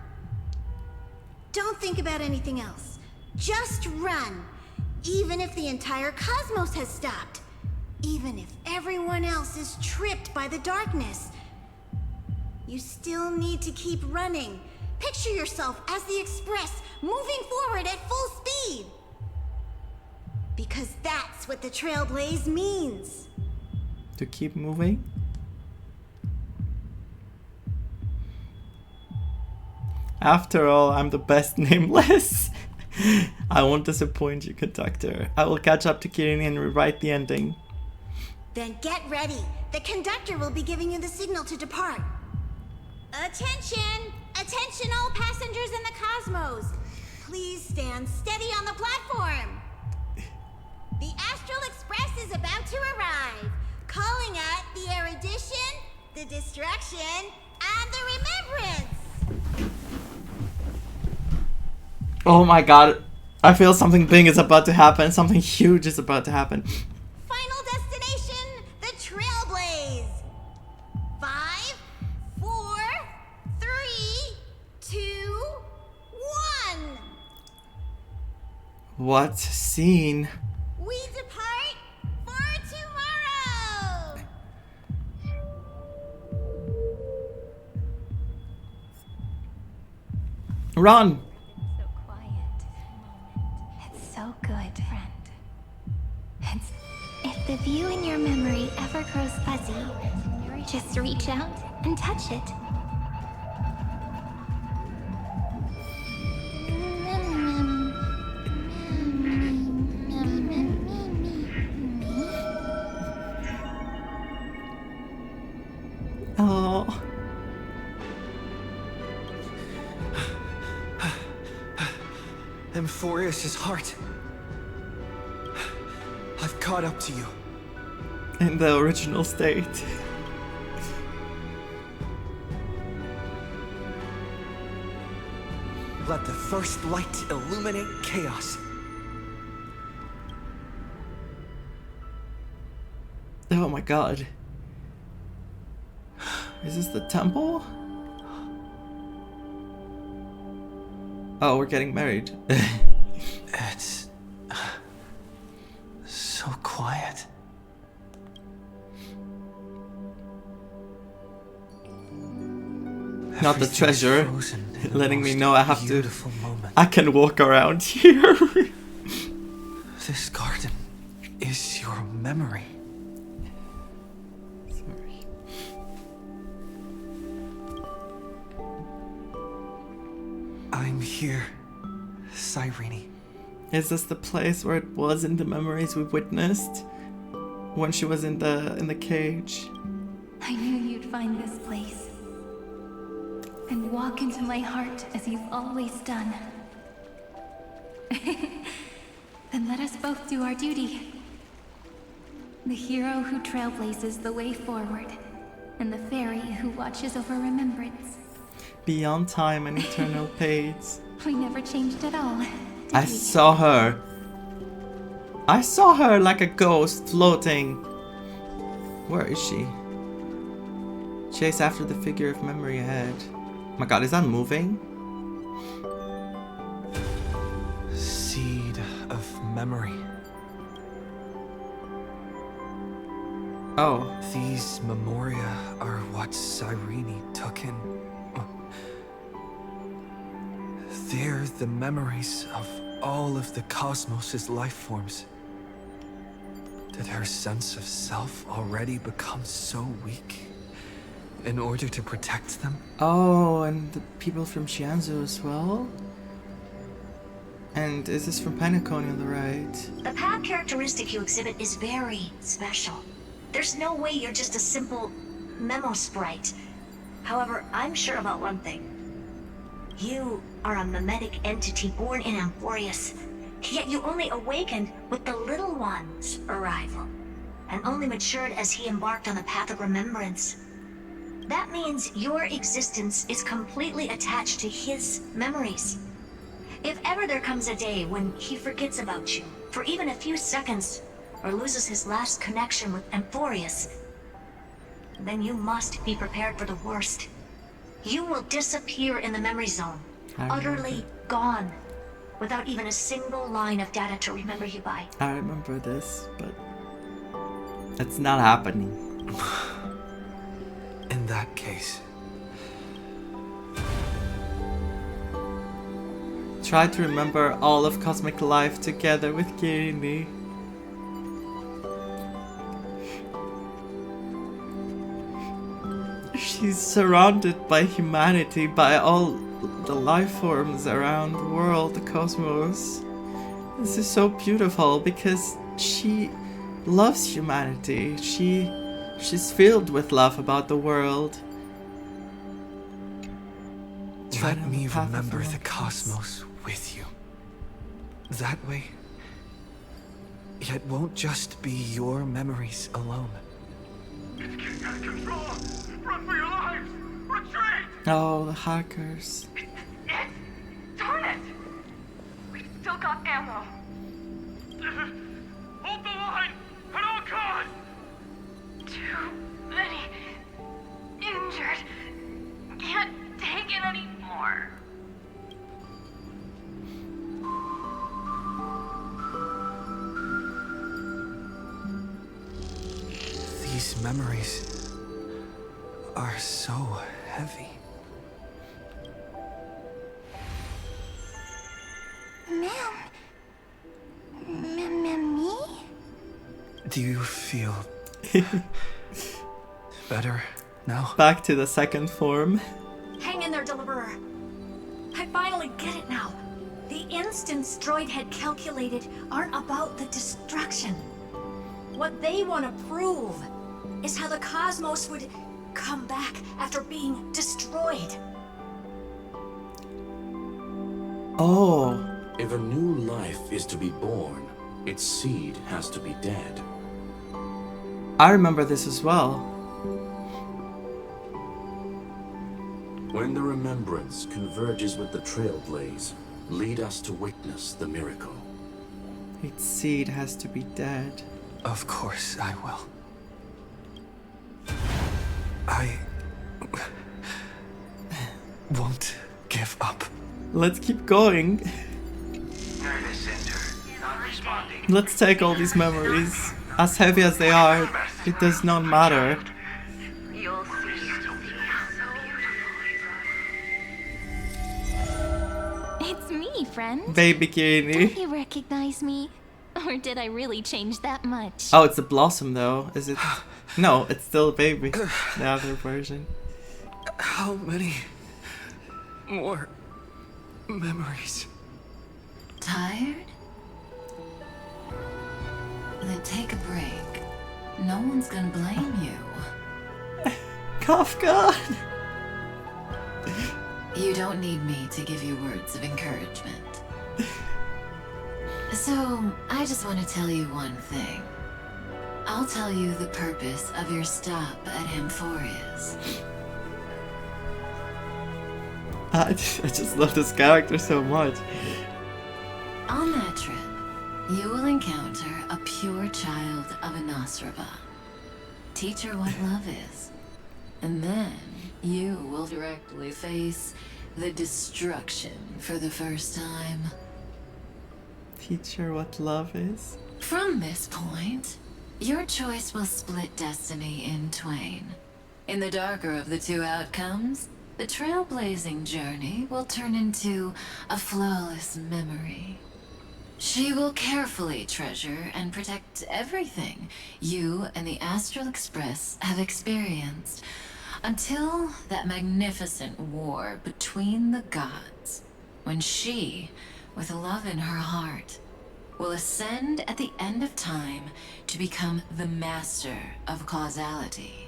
Don't think about anything else. Just run. Even if the entire cosmos has stopped. Even if everyone else is tripped by the darkness. You still need to keep running. Picture yourself as the Express, moving forward at full speed. Because that's what the Trailblaze means. To keep moving? After all, I'm the best nameless. I won't disappoint you, conductor. I will catch up to Kirin and rewrite the ending. Then get ready. The conductor will be giving you the signal to depart. Attention! Attention all passengers in the cosmos! Please stand steady on the platform. The Astral Express is about to arrive. Calling at the erudition, the distraction, and the remembrance. Oh my god. I feel something big is about to happen. Something huge is about to happen. Final destination, the Trailblaze. 5, 4, 3, 2, 1. What scene? We depart for tomorrow. Run! So good, friend. If the view in your memory ever grows fuzzy, just reach out and touch it. Oh. Amphoreus' heart. I've caught up to you. In the original state. Let the first light illuminate chaos. Oh my god. Is this the temple? Oh, we're getting married. It's so quiet. Not the treasure, letting me know I have to. Moment. I can walk around here. This garden is your memory. Sorry. I'm here, Cyrene. Is this the place where it was in the memories we witnessed when she was in the cage? I knew you'd find this place and walk into my heart as you've always done. Then let us both do our duty. The hero who trailblazes the way forward, and the fairy who watches over remembrance. Beyond time and eternal paths. We never changed at all, did I we? saw her. I saw her like a ghost floating. Where is she? Chase after the figure of memory ahead. Oh my god, is that moving? Seed of memory. Oh. These memoria are what Cyrene took in. They're the memories of all of the cosmos' life forms. Did her sense of self already become so weak in order to protect them? Oh, and the people from Xianzhou as well? And is this from Penacony on the right? The path characteristic you exhibit is very special. There's no way you're just a simple memo sprite. However, I'm sure about one thing. You are a mimetic entity born in Amphoreus, yet you only awakened with the Little One's arrival, and only matured as he embarked on the path of remembrance. That means your existence is completely attached to his memories. If ever there comes a day when he forgets about you, for even a few seconds, or loses his last connection with Amphoreus, then you must be prepared for the worst. You will disappear in the memory zone, utterly gone, without even a single line of data to remember you by. I remember this, but it's not happening. In that case, try to remember all of cosmic life together with Kirini. She's surrounded by humanity, by all the life forms around the world, the cosmos. This is so beautiful because she loves humanity. She's filled with love about the world. let me remember the cosmos with you. That way, it won't just be your memories alone. It's getting out of control! Run for your lives! Retreat! Oh, the hackers. Darn it! We've still got ammo. Hold the line! At all costs! Too many injured. Can't take it anymore. These memories are so heavy. Me? Do you feel better now? Back to the second form. Hang in there, Deliverer. I finally get it now. The instants Droid had calculated aren't about the destruction. What they want to prove is how the cosmos would come back after being destroyed. Oh. If a new life is to be born, its seed has to be dead. I remember this as well. When the remembrance converges with the trailblaze, lead us to witness the miracle. Its seed has to be dead. Of course I will. I won't give up. Let's keep going. Nervous center, not responding. Let's take all these memories. As heavy as they are, it does not matter. You'll see. It's me, friend. Baby Bikini. Don't you recognize me? Or did I really change that much? Oh, it's a blossom though, is it? No, it's still a baby. The other version. How many more memories? Tired? Then take a break. No one's gonna blame you. Kafka! You don't need me to give you words of encouragement. So, I just want to tell you one thing. I'll tell you the purpose of your stop at Amphoreus. I just love this character so much. On that trip, you will encounter a pure child of Anasraba. Teach her what love is. And then you will directly face the destruction for the first time. Teach her what love is. From this point, your choice will split destiny in twain. In the darker of the two outcomes, the trailblazing journey will turn into a flawless memory. She will carefully treasure and protect everything you and the Astral Express have experienced until that magnificent war between the gods, when she, with love in her heart, will ascend at the end of time to become the master of causality.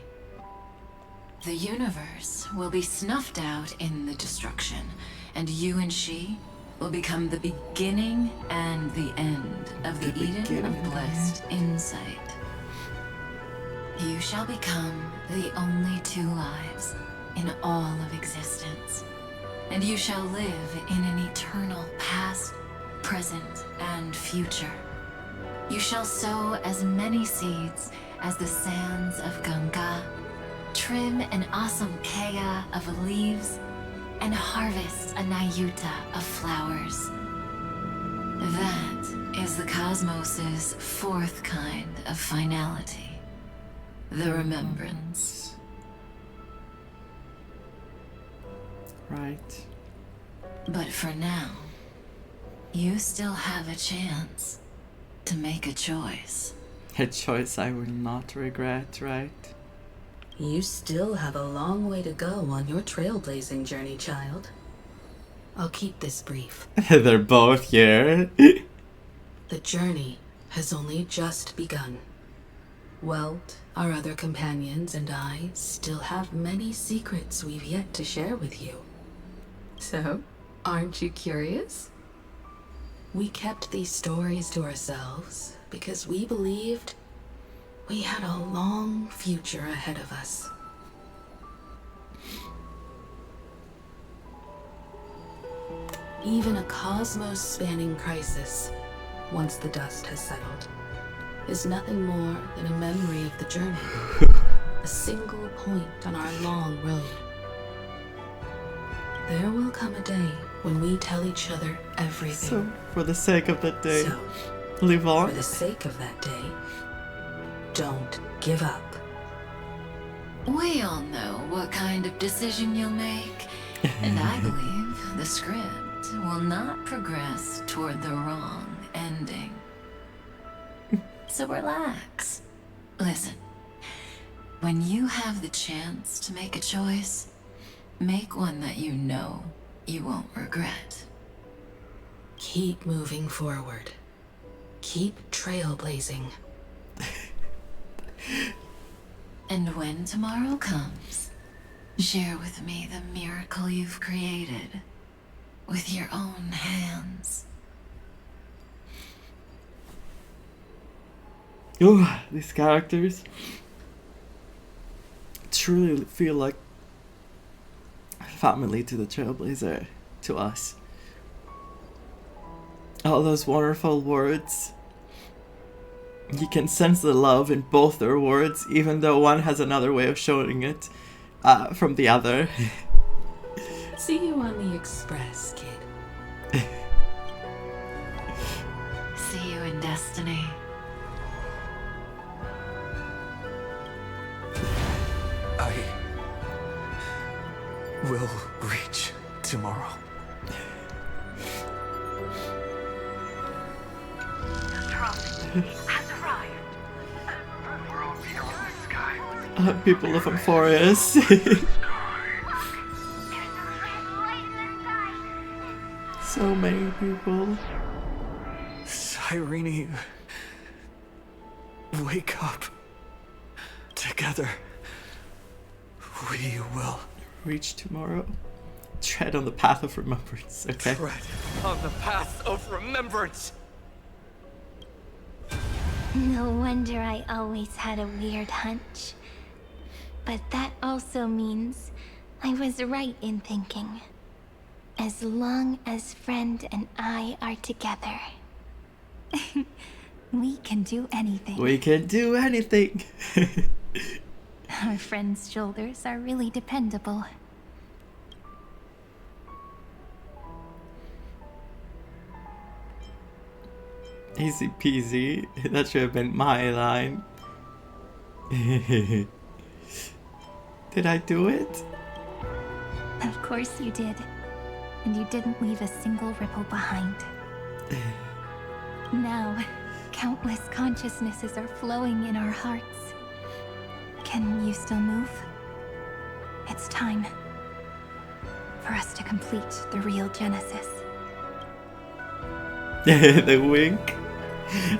The universe will be snuffed out in the destruction, and you and she will become the beginning and the end of the Eden of blessed insight. You shall become the only two lives in all of existence, and you shall live in an eternal past, present, and future. You shall sow as many seeds as the sands of Ganga, trim an awesome kea of leaves, and harvest a nayuta of flowers. That is the cosmos's fourth kind of finality, the remembrance. Right. But for now, you still have a chance to make a choice. A choice I will not regret, right? You still have a long way to go on your trailblazing journey, child. I'll keep this brief. They're both here. The journey has only just begun. Welt, our other companions, and I still have many secrets we've yet to share with you. So, aren't you curious? We kept these stories to ourselves because we believed we had a long future ahead of us. Even a cosmos-spanning crisis, once the dust has settled, is nothing more than a memory of the journey. A single point on our long road. There will come a day when we tell each other everything. So, for the sake of that day, So, live on. for the sake of that day, don't give up. We all know what kind of decision you'll make, and I believe the script will not progress toward the wrong ending. So relax. Listen, when you have the chance to make a choice, make one that you know you won't regret. Keep moving forward. Keep trailblazing. And when tomorrow comes, share with me the miracle you've created with your own hands. Oh, these characters truly feel like family to the Trailblazer, to us. All those wonderful words. You can sense the love in both their words, even though one has another way of showing it from the other. See you on the express, kid. See you in destiny. I will reach tomorrow. Has arrived. We're all here on the sky. People of Amphoreus. So many people. Cyrene, wake up. Together, we will reach tomorrow. Tread on the path of remembrance, okay? Tread on the path of remembrance. No wonder I always had a weird hunch. But that also means I was right in thinking. As long as Friend and I are together, we can do anything. We can do anything. Our friend's shoulders are really dependable. Easy peasy. That should have been my line. Did I do it? Of course you did. And you didn't leave a single ripple behind. Now, countless consciousnesses are flowing in our hearts. Can you still move? It's time for us to complete the real Genesis. The wink.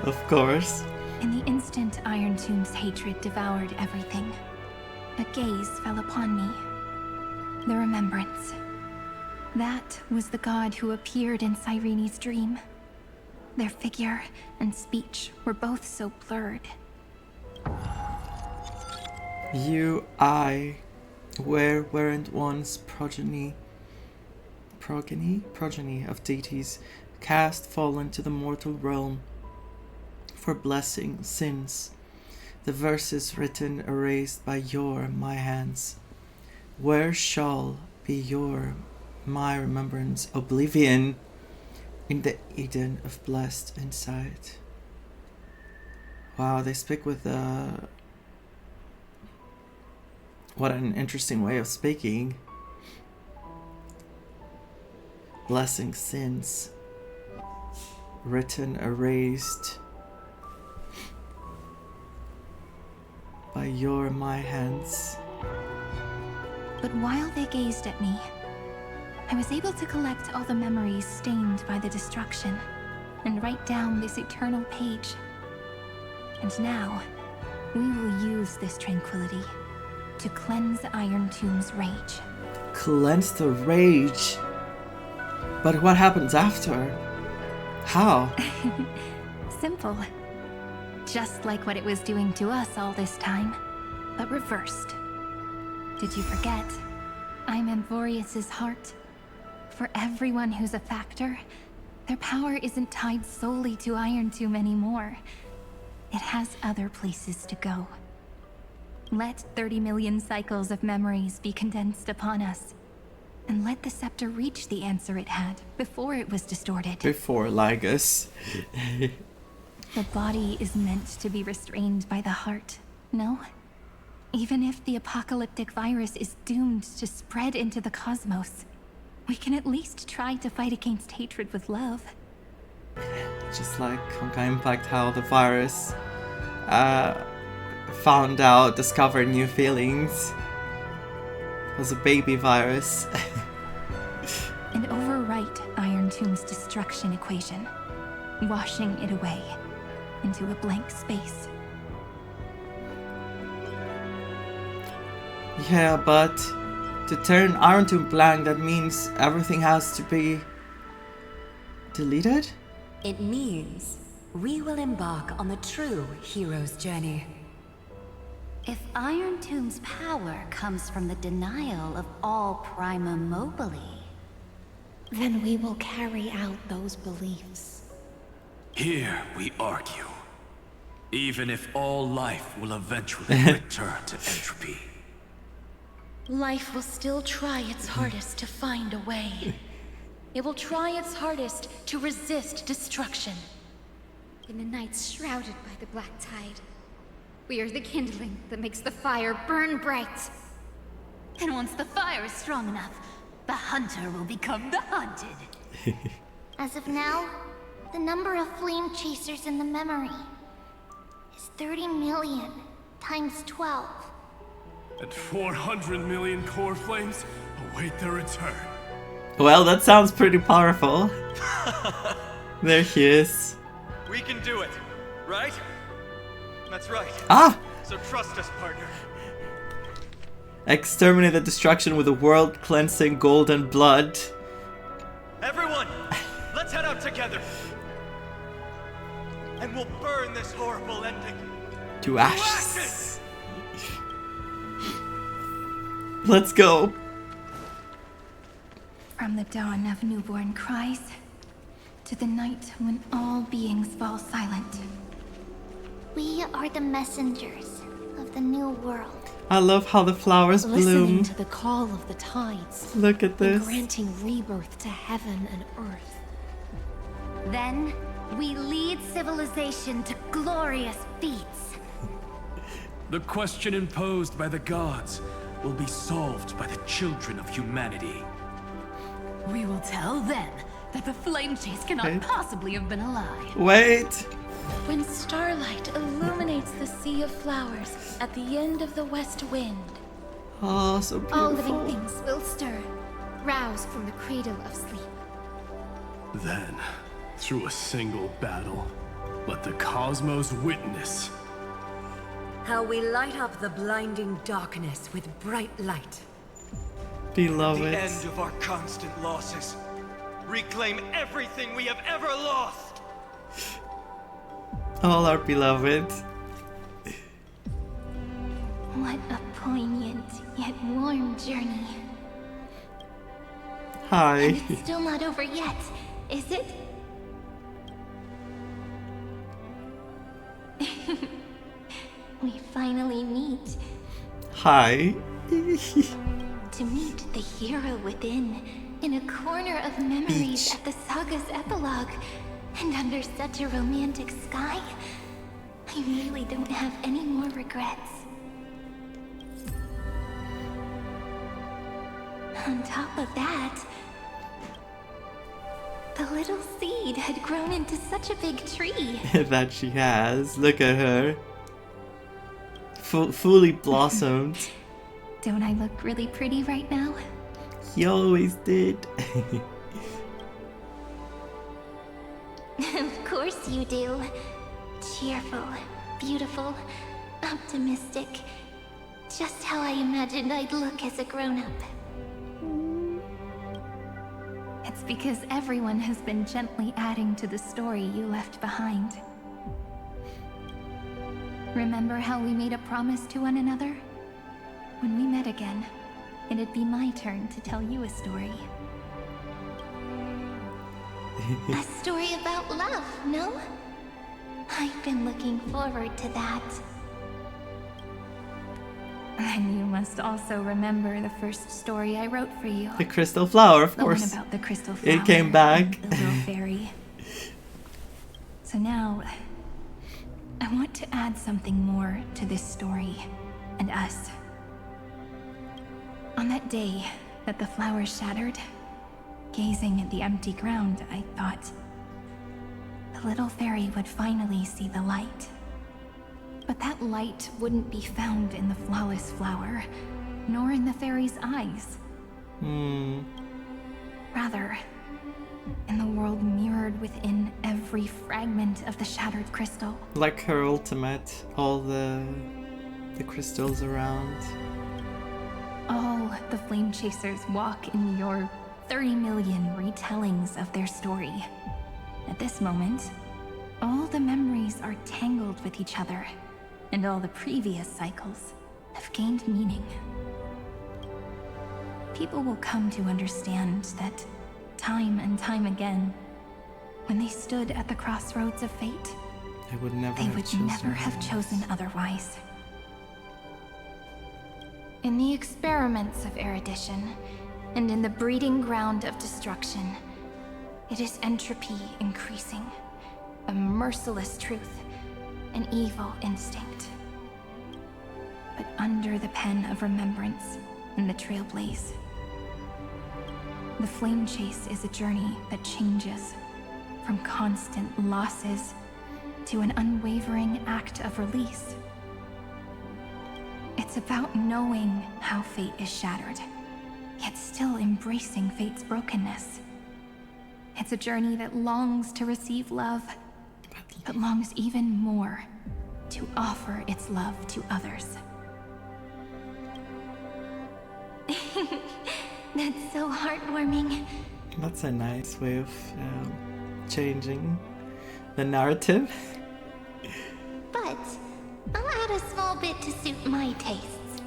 Of course. In the instant Iron Tomb's hatred devoured everything, a gaze fell upon me. The remembrance. That was the god who appeared in Cyrene's dream. Their figure and speech were both so blurred. You, I, weren't once progeny of deities, cast fallen to the mortal realm. For blessing sins, the verses written erased by my hands. Where shall be my remembrance, oblivion, in the Eden of blessed insight? Wow, they speak with what an interesting way of speaking. Blessing sins, written erased by my hands. But while they gazed at me, I was able to collect all the memories stained by the destruction and write down this eternal page. And now, we will use this tranquility to cleanse Iron Tomb's rage. Cleanse the rage? But what happens after? How? Simple. Just like what it was doing to us all this time, but reversed. Did you forget? I'm Amphoreus' heart. For everyone who's a factor, their power isn't tied solely to Iron Tomb anymore. It has other places to go. Let 30 million cycles of memories be condensed upon us. And let the scepter reach the answer it had before it was distorted. Before Ligus. The body is meant to be restrained by the heart, no? Even if the apocalyptic virus is doomed to spread into the cosmos, we can at least try to fight against hatred with love. Just like Honkai Impact, how the virus discovered new feelings. It was a baby virus. And overwrite Iron Tomb's destruction equation, washing it away into a blank space. Yeah, but to turn Iron Tomb blank, that means everything has to be deleted? It means we will embark on the true hero's journey. If Iron Tomb's power comes from the denial of all Prima Mobile, then we will carry out those beliefs. Here we argue. Even if all life will eventually return to entropy. Life will still try its hardest to find a way. It will try its hardest to resist destruction. In the nights shrouded by the black tide, we are the kindling that makes the fire burn bright. And once the fire is strong enough, the hunter will become the hunted. As of now, the number of flame chasers in the memory is 30 million times 12. And 400 million core flames await their return. Well, that sounds pretty powerful. There he is. We can do it, right? That's right. Ah! So trust us, partner. Exterminate the destruction with a world-cleansing golden blood. Everyone, let's head out together. And we'll burn this horrible ending. To ashes. Let's go. From the dawn of newborn cries to the night when all beings fall silent. We are the messengers of the new world. I love how the flowers bloom. Listening to the call of the tides. Look at this. And granting rebirth to heaven and earth. Then we lead civilization to glorious feats. The question imposed by the gods will be solved by the children of humanity. We will tell them that the flame chase cannot possibly have been a lie. Wait. When starlight illuminates the sea of flowers at the end of the west wind. Oh, so beautiful. All living things will stir, rouse from the cradle of sleep. Then, through a single battle, let the cosmos witness how we light up the blinding darkness with bright light. Beloved. The end of our constant losses. Reclaim everything we have ever lost. All our beloved. What a poignant yet warm journey. Hi. And it's still not over yet, is it? We finally meet. Hi. To meet the hero within, in a corner of memories at the saga's epilogue, and under such a romantic sky, I really don't have any more regrets. On top of that, the little seed had grown into such a big tree. That she has. Look at her. Fully blossomed. Don't I look really pretty right now? He always did. Of course you do. Cheerful, beautiful, optimistic. Just how I imagined I'd look as a grown-up. It's because everyone has been gently adding to the story you left behind. Remember how we made a promise to one another? When we met again, it'd be my turn to tell you a story. A story about love, no? I've been looking forward to that. And you must also remember the first story I wrote for you. The crystal flower, of course. The one about the crystal flower. It came back. The little fairy. So now, I want to add something more to this story and us. On that day that the flowers shattered, gazing at the empty ground, I thought the little fairy would finally see the light. But that light wouldn't be found in the flawless flower, nor in the fairy's eyes. Rather, in the world mirrored within every fragment of the shattered crystal. Like her ultimate, all the crystals around. All the flame chasers walk in your 30 million retellings of their story. At this moment, all the memories are tangled with each other, and all the previous cycles have gained meaning. People will come to understand that time and time again, when they stood at the crossroads of fate, they would never have chosen otherwise. In the experiments of erudition, and in the breeding ground of destruction, it is entropy increasing, a merciless truth, an evil instinct. But under the pen of remembrance and the trailblaze, the flame chase is a journey that changes from constant losses to an unwavering act of release. It's about knowing how fate is shattered, yet still embracing fate's brokenness. It's a journey that longs to receive love, but longs even more to offer its love to others. That's so heartwarming. That's a nice way of changing the narrative. But I'll add a small bit to suit my tastes.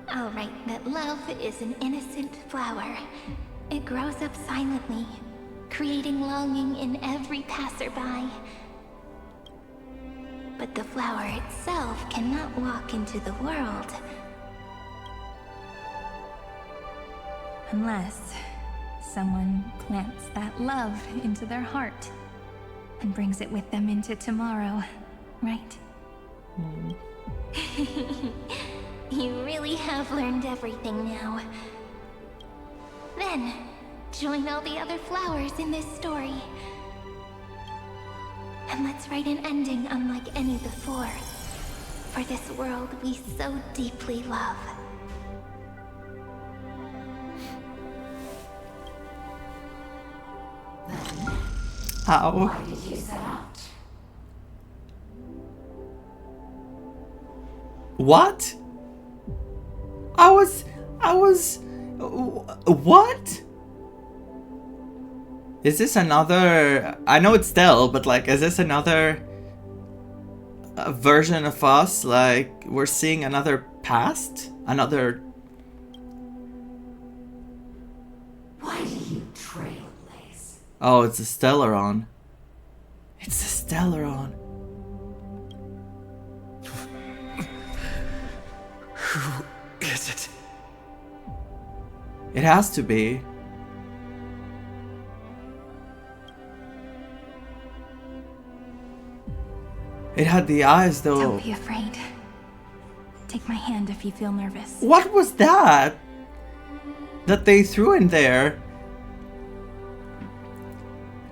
I'll write that love is an innocent flower. It grows up silently, creating longing in every passerby. But the flower itself cannot walk into the world. Unless someone plants that love into their heart and brings it with them into tomorrow, right? You really have learned everything now. Then, join all the other flowers in this story. And let's write an ending unlike any before, for this world we so deeply love. How? Why did you set out? What? I was what? Is this another, I know it's Del, but like, is this another version of us? Like, we're seeing another past? Another... Why do you trailblaze? Oh, it's a Stellaron. It's a Stellaron. Who is it? It has to be. It had the eyes, though. Don't be afraid. Take my hand if you feel nervous. What was that? That they threw in there?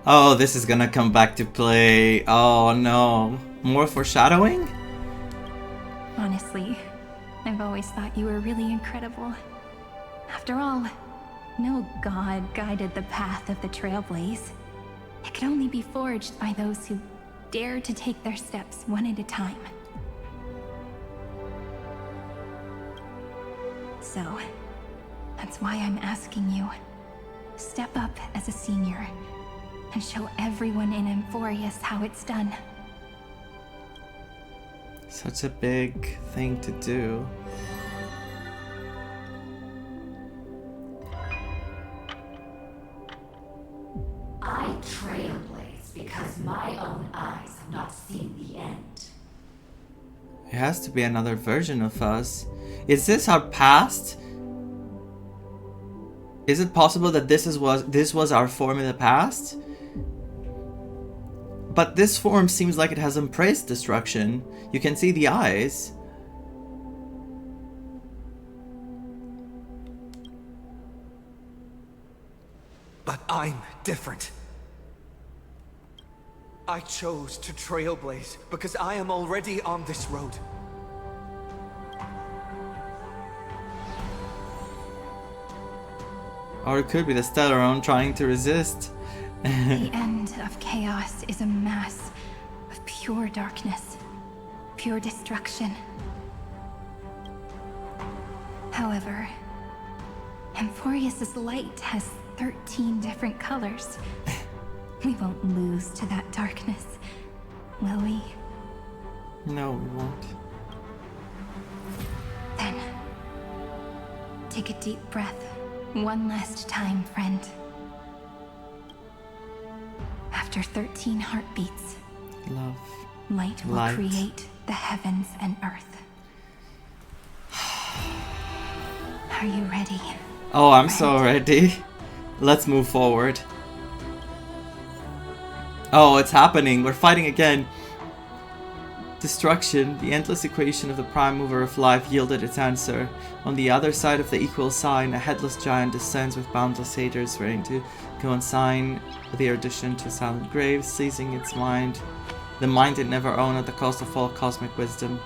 Oh, this is gonna come back to play. Oh no. More foreshadowing? Honestly, I've always thought you were really incredible. After all, no god guided the path of the Trailblaze. It could only be forged by those who dare to take their steps one at a time. So, that's why I'm asking you. Step up as a senior and show everyone in Amphoreus how it's done. Such a big thing to do. I trailblaze because my own eyes have not seen the end. It has to be another version of us. Is this our past? Is it possible that this was our form in the past? But this form seems like it has embraced destruction. You can see the eyes. But I'm different. I chose to trailblaze because I am already on this road. Or it could be the Stellaron trying to resist. The end of chaos is a mass of pure darkness, pure destruction. However, Amphoreus' light has 13 different colors. We won't lose to that darkness, will we? No, we won't. Then, take a deep breath. One last time, friend. After 13 heartbeats, love, light will create the heavens and earth. Are you ready? Oh, I'm so ready. Let's move forward. Oh, it's happening. We're fighting again. Destruction, the endless equation of the prime mover of life, yielded its answer. On the other side of the equal sign, a headless giant descends with boundless haters, ready to consign the erudition to silent graves, seizing its mind, the mind it never owned at the cost of all cosmic wisdom.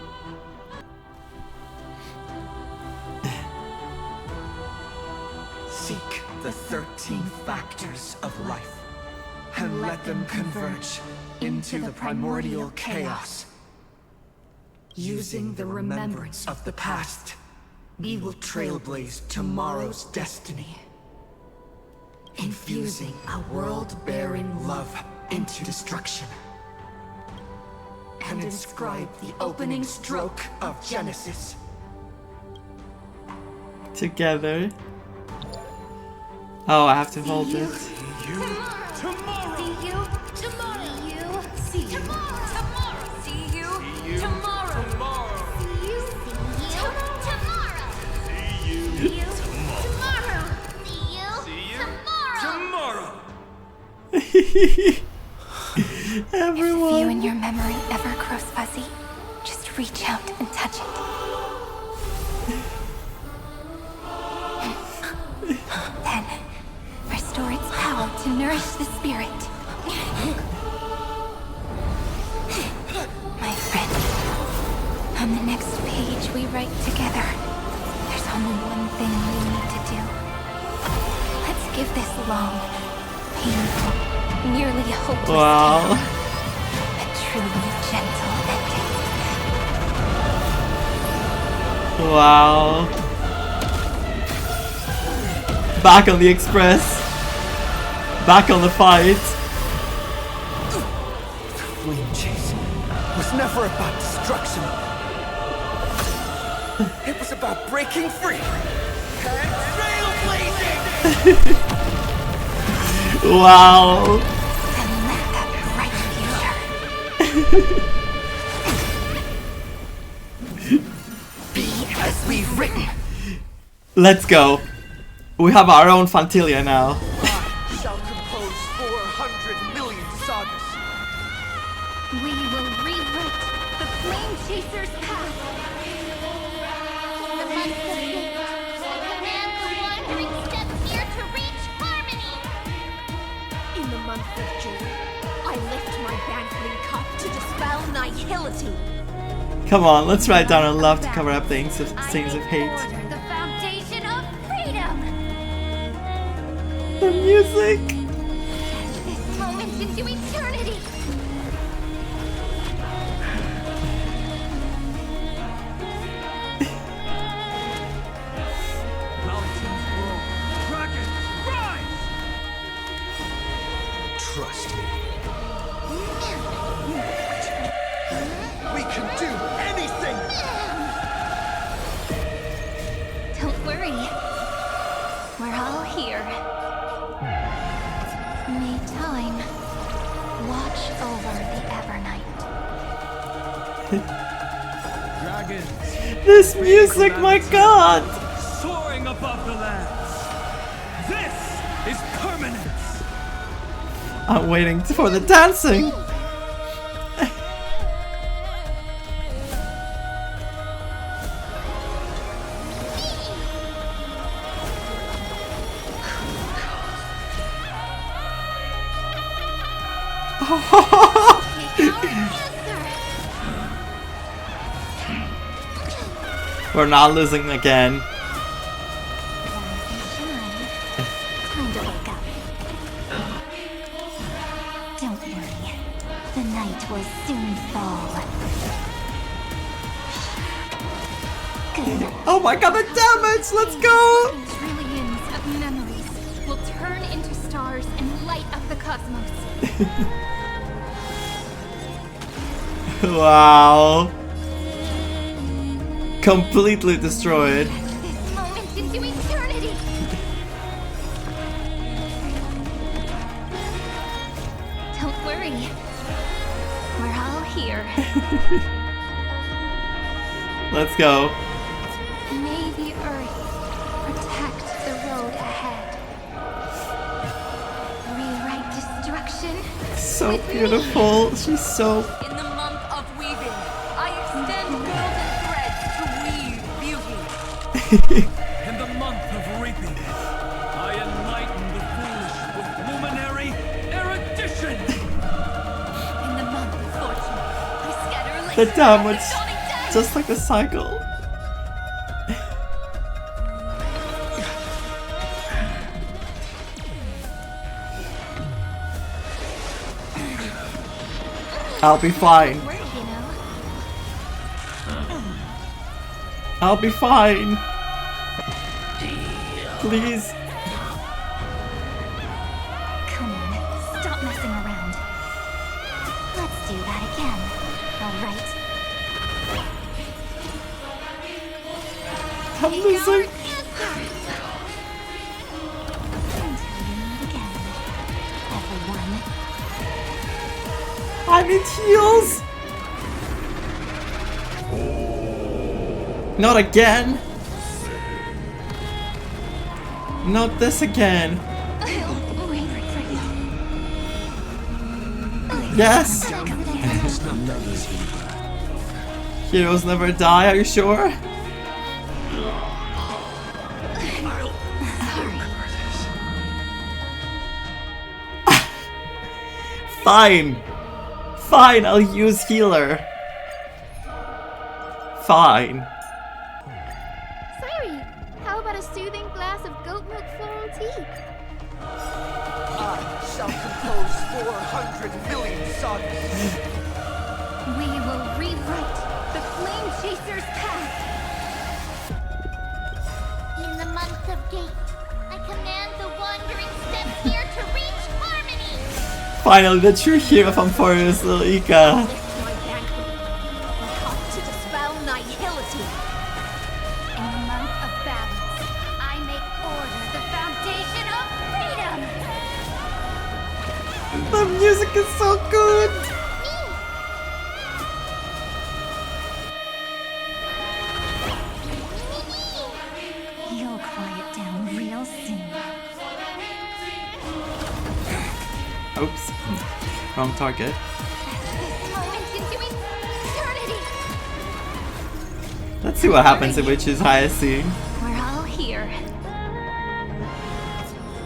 Seek the 13 factors of life, and let them converge into the primordial chaos. Using the remembrance of the past, we will trailblaze tomorrow's destiny. Infusing a world-bearing love into destruction. And inscribe the opening stroke of Genesis. Together. Oh, I have to hold it. See you tomorrow. See you tomorrow. See you tomorrow. See you tomorrow. See you tomorrow. See you tomorrow. See you tomorrow. Everyone. If a view in your memory ever grows fuzzy, just reach out and touch it. Then, restore its power to nourish the spirit. My friend, on the next page we write together, there's only one thing we need to do. Let's give this long, painful, nearly hopeless tale a truly gentle ending. Wow. Back on the express. Back on the fight. Flame chase was never about destruction. It was about breaking free and trailblazing. Wow. And let that bright future be as we've written. Let's go. We have our own Fantilia now. I shall compose 400 million sagas. We will rewrite the Flame Chaser's path. The months of fate will command the wandering steps near to reach harmony. In the month of June, I lift my banqueting cup to dispel nihility. Come on, let's write down our love to cover up things of hate. The foundation of freedom. The music. This moment into eternity. Mountains roll, dragons rise. Trust me. We can do anything! Don't worry. We're all here. May time watch over the Evernight. Dragons. This music, my god! Soaring above the lands. This is permanence. I'm waiting for the dancing. We're not losing again. Time to wake up. Don't worry. The night will soon fall. Good night. Oh my god, the damage! Let's go! Trillions of memories will turn into stars and light up the cosmos. Wow. Completely destroyed. This moment into eternity. Don't worry. We're all here. Let's go. May the earth protect the road ahead. Rewrite destruction. So beautiful. She's so... In the month of weaving, I extend golden threads to weave beauty. In the month of reaping, I enlighten the foolish with luminary erudition. In the month of fortune, I scatter The light damage. throughout the dawning day. Just like the cycle. I'll be fine. Word, you know. I'll be fine. Please. Come on, stop messing around. Let's do that again. All right. I'm losing. I need heals. Not again. Not this again. Yes. Heroes never die, are you sure? Fine. Fine, I'll use healer. Fine. Sorry, how about a soothing glass of goat milk floral tea? I shall compose 400 million sagas. We will rewrite the Flame Chaser's path. In the month of Gate, I command the wandering steps here to reach harmony. Finally, the true hero of Amphoreus, little Ika. My banquet will come to dispel nihility. In the month of balance, I make order the foundation of freedom. The music is so good. You'll quiet down real soon. Oops. Wrong target. Moment into eternity. Let's see what happens if we choose Hyacinth. We're all here.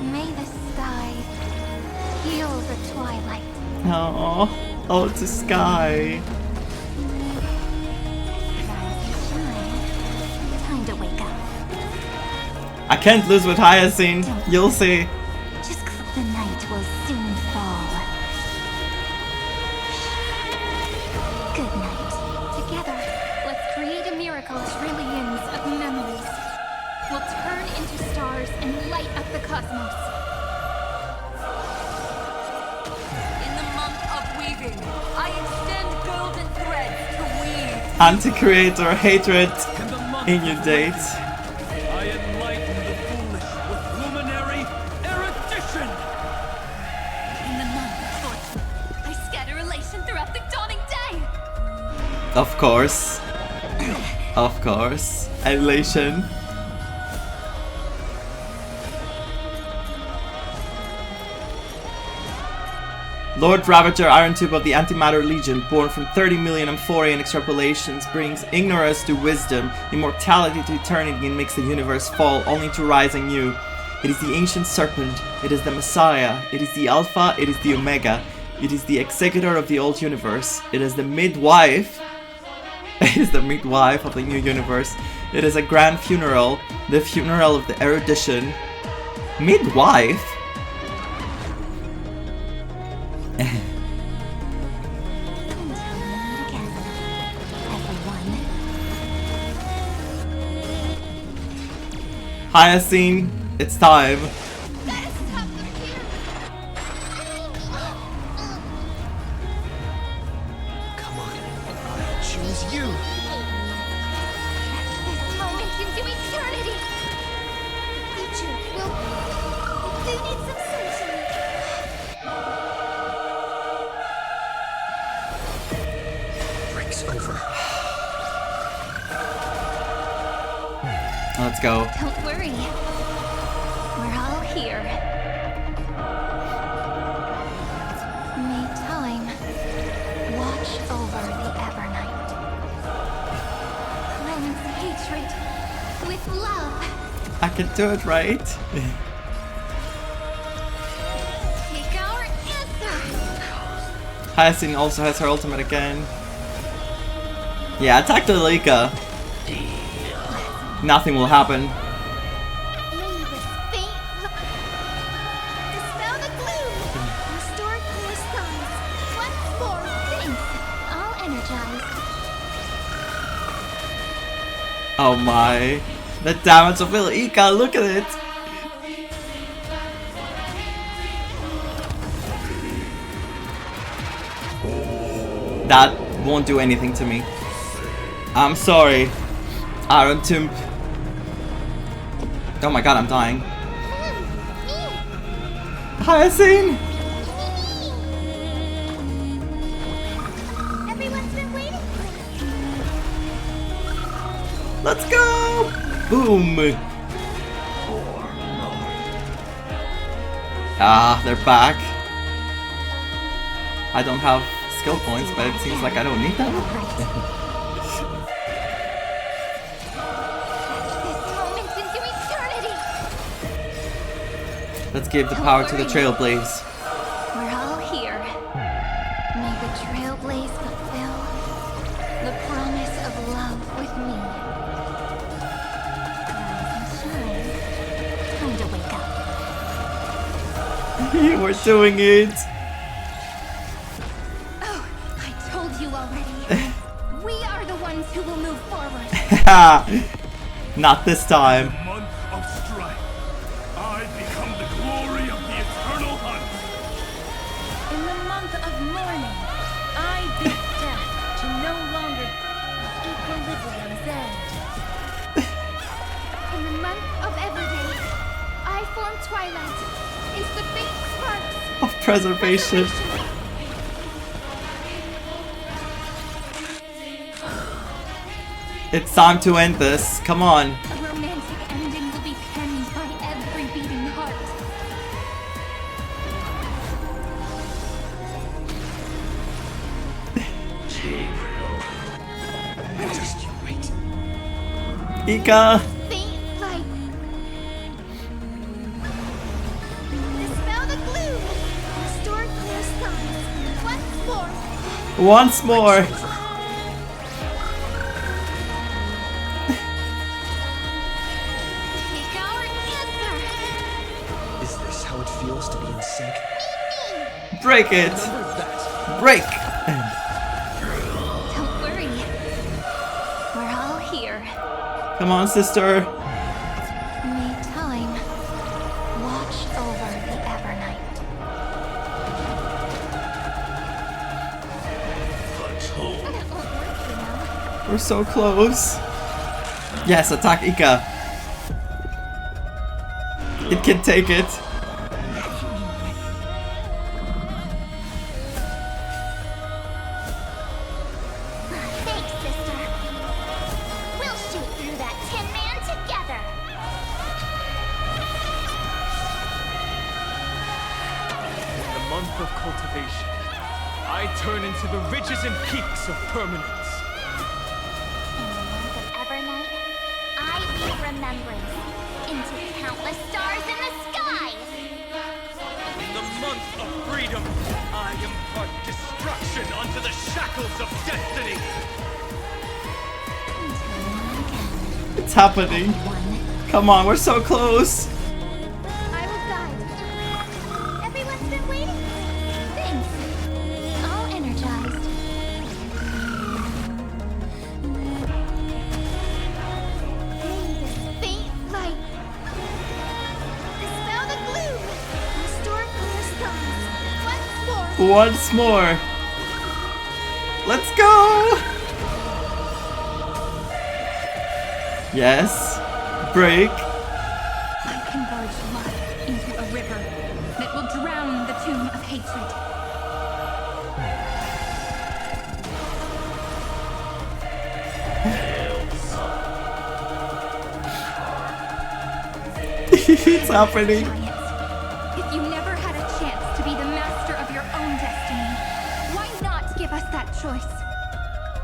May the sky heal the twilight. Oh, oh, it's a sky. Time to wake up. I can't lose with Hyacinth. You'll see. Just the night will soon fall. Good night. Together, let's create a miracle trillions of memories. We'll turn into stars and light up the cosmos. In the month of weaving, I extend golden threads to weave. Anti-creator hatred in your date. I enlighten the foolish with luminary erudition. In the month of fortune, I scatter elation throughout the dawning day. Of course. Of course. Elation. Lord Ravager, Iron Tube of the Antimatter Legion, born from 30 million Amphorean extrapolations, brings ignorance to wisdom, immortality to eternity, and makes the universe fall, only to rise anew. It is the ancient serpent, it is the Messiah, it is the Alpha, it is the Omega, it is the executor of the old universe, it is the midwife, it is the midwife of the new universe, it is a grand funeral, the funeral of the erudition. Midwife? Hyacinth, it's time. Come on, choose you. This moment into eternity. Nature will... They need some sunshine. Breaks over. Let's go. Don't worry. We're all here. May time watch over the Evernight. Cleanse hatred with love. I can do it, right? Take our answer. Hyacinth also has her ultimate again. Yeah, attack the Leica. Nothing will happen. May this faint dispel the gloom. Restore clear skies. Once more. Thanks. All energized. Oh my. The damage of Ilika, look at it. That won't do anything to me. I'm sorry. Iron Tomb. Oh my god, I'm dying. Hyacinth! Everyone's been waiting for you. Let's go! Boom! Ah, they're back. I don't have skill points, but it seems like I don't need them. Let's give the power to the Trailblaze. We're all here. May the Trailblaze fulfill the promise of love with me. Rise and shine. Time to wake up. We're doing it! Oh, I told you already. We are the ones who will move forward. Not this time. Month of strife. I become the glory of the eternal hunt. In the month of mourning, I beat death to no longer equilibrium's end. In the month of Everday, I form twilight into the faint sparks Of preservation. It's time to end this. Come on. A romantic ending will be penned by every beating heart. Just you wait. Ika! faint light. Dispel the gloom. Restore clear skies. Once more. Once more! Take our answer. Is this how it feels to be in sync? Break it! Remember that. Break! Don't worry. We're all here. Come on, sister. May time watch over the Evernight. That won't work, you know. We're so close. Yes, attack Ika. It can take it. Thanks, sister. We'll shoot through that Tin Man together. In the month of cultivation, I turn into the ridges and peaks of permanence. In the month of Evernight, I weave remembrance into countless stars in the sky. In the month of freedom, I impart destruction unto the shackles of destiny. It's happening. Come on, we're so close. I will guide. Everyone's been waiting. Thanks. All energized. May this faint light dispel the gloom. Restore clear skies. Once more. Once more. Let's go! Yes. Break. I converge love into a river that will drown the tomb of hatred. It's happening. If you never had a chance to be the master of your own destiny, why not give us that choice?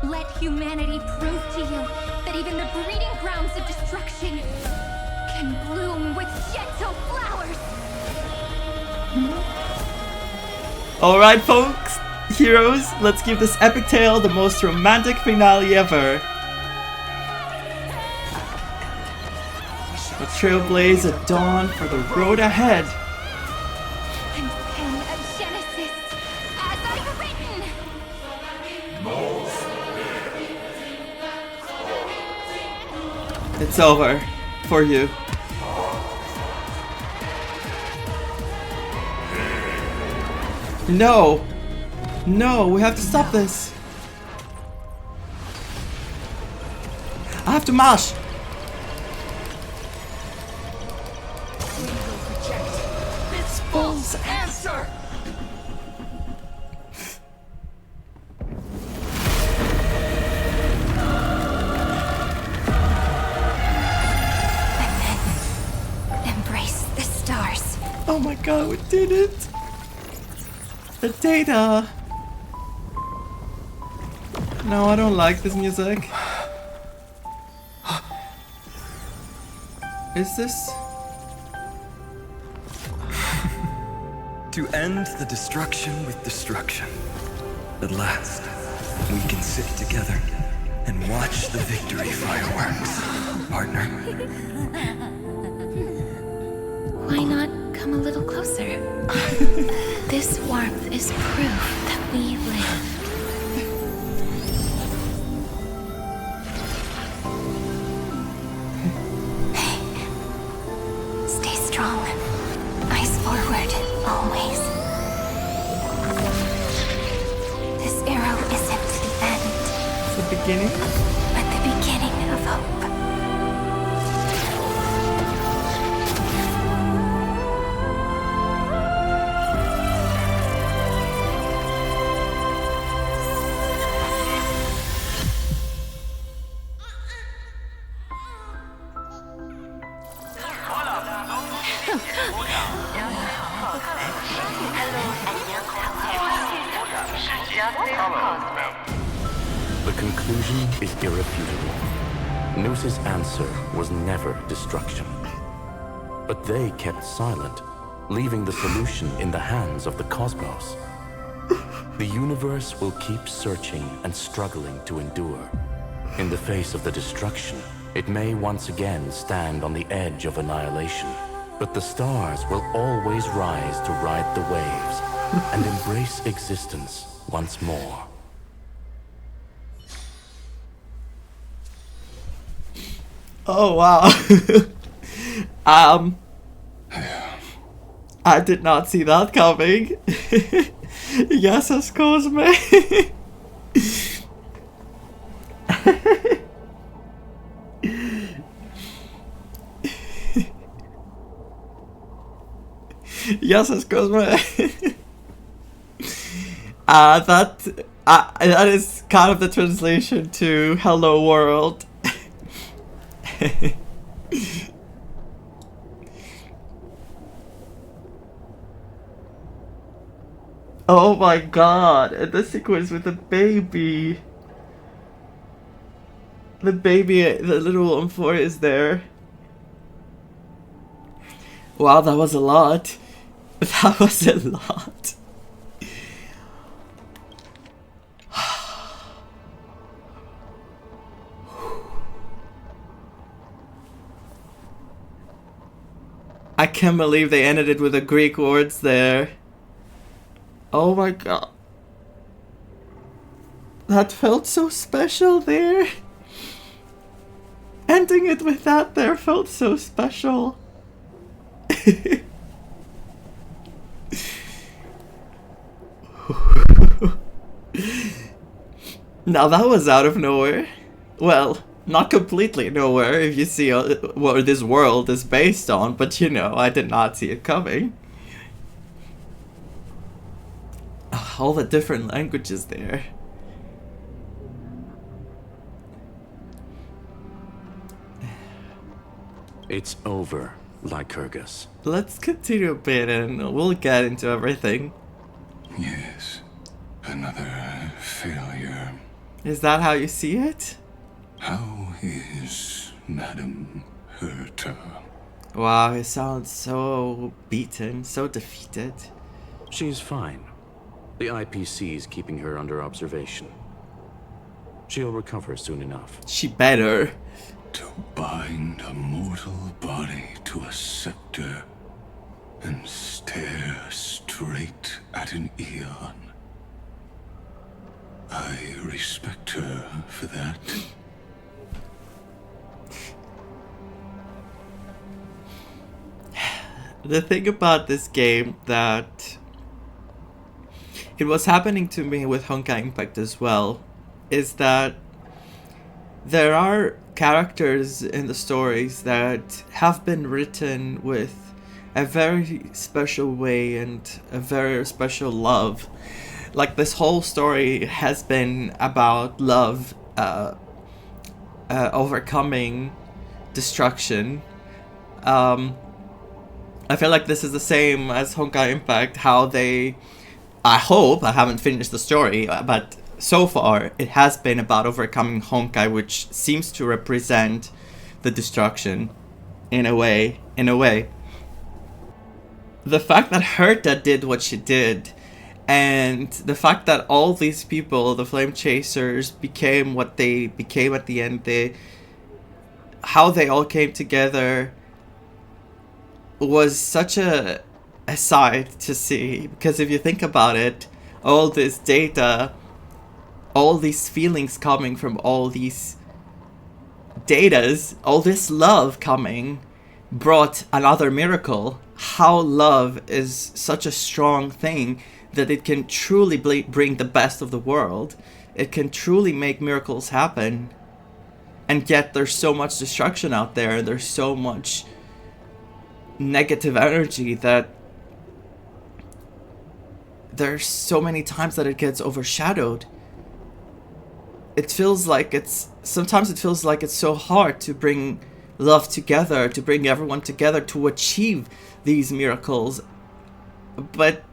Let humanity prove to you that even the breeding grounds of destruction can bloom with gentle flowers. Alright folks, heroes, let's give this epic tale the most romantic finale ever. A trailblaze at dawn for the road ahead. And pen a Genesis as I've written. It's over for you. No! No, we have to stop this. I have to mash! This false answer! Embrace the stars. Oh my god, we did it! The data! No, I don't like this music. Is this? To end the destruction with destruction. At last, we can sit together and watch the victory fireworks, partner. Why not come a little closer? This warmth is proof that we live. Hey, stay strong. Eyes forward, always. This arrow isn't the end. It's the beginning? But the beginning of hope. The conclusion is irrefutable. Noos's answer was never destruction. But they kept silent, leaving the solution in the hands of the cosmos. The universe will keep searching and struggling to endure. In the face of the destruction, it may once again stand on the edge of annihilation. But the stars will always rise to ride the waves and embrace existence once more. Oh wow. I did not see that coming. Yes, Cosme. Yes, Cosme. That is kind of the translation to "Hello World." Oh my god, and the sequence with the baby. The baby, the little Amphoreus is there. Wow, that was a lot. That was a lot. I can't believe they ended it with the Greek words there. Oh my god. That felt so special there. Ending it with that there felt so special. Now that was out of nowhere. Well, Not completely nowhere if you see what this world is based on, but you know, I did not see it coming. All the different languages there. It's over, Lycurgus. Let's continue a bit and we'll get into everything. Yes, another failure. Is that how you see it? How is Madame Herta? Wow, he sounds so beaten, so defeated. She's fine. The IPC's keeping her under observation. She'll recover soon enough. She better. To bind a mortal body to a scepter and stare straight at an eon. I respect her for that. The thing about this game that it was happening to me with Honkai Impact as well is that there are characters in the stories that have been written with a very special way and a very special love. Like this whole story has been about love overcoming destruction. I feel like this is the same as Honkai Impact, how they... I hope, I haven't finished the story, but so far it has been about overcoming Honkai, which seems to represent the destruction in a way. The fact that Herta did what she did, and the fact that all these people, the Flame Chasers, became what they became at the end, how they all came together was such a sight to see. Because if you think about it, all this data, all these feelings coming from all these datas, all this love coming, brought another miracle. How love is such a strong thing that it can truly bring the best of the world. It can truly make miracles happen. And yet there's so much destruction out there. There's so much negative energy that there's so many times that it gets overshadowed. Sometimes it feels like it's so hard to bring love together, to bring everyone together to achieve these miracles. But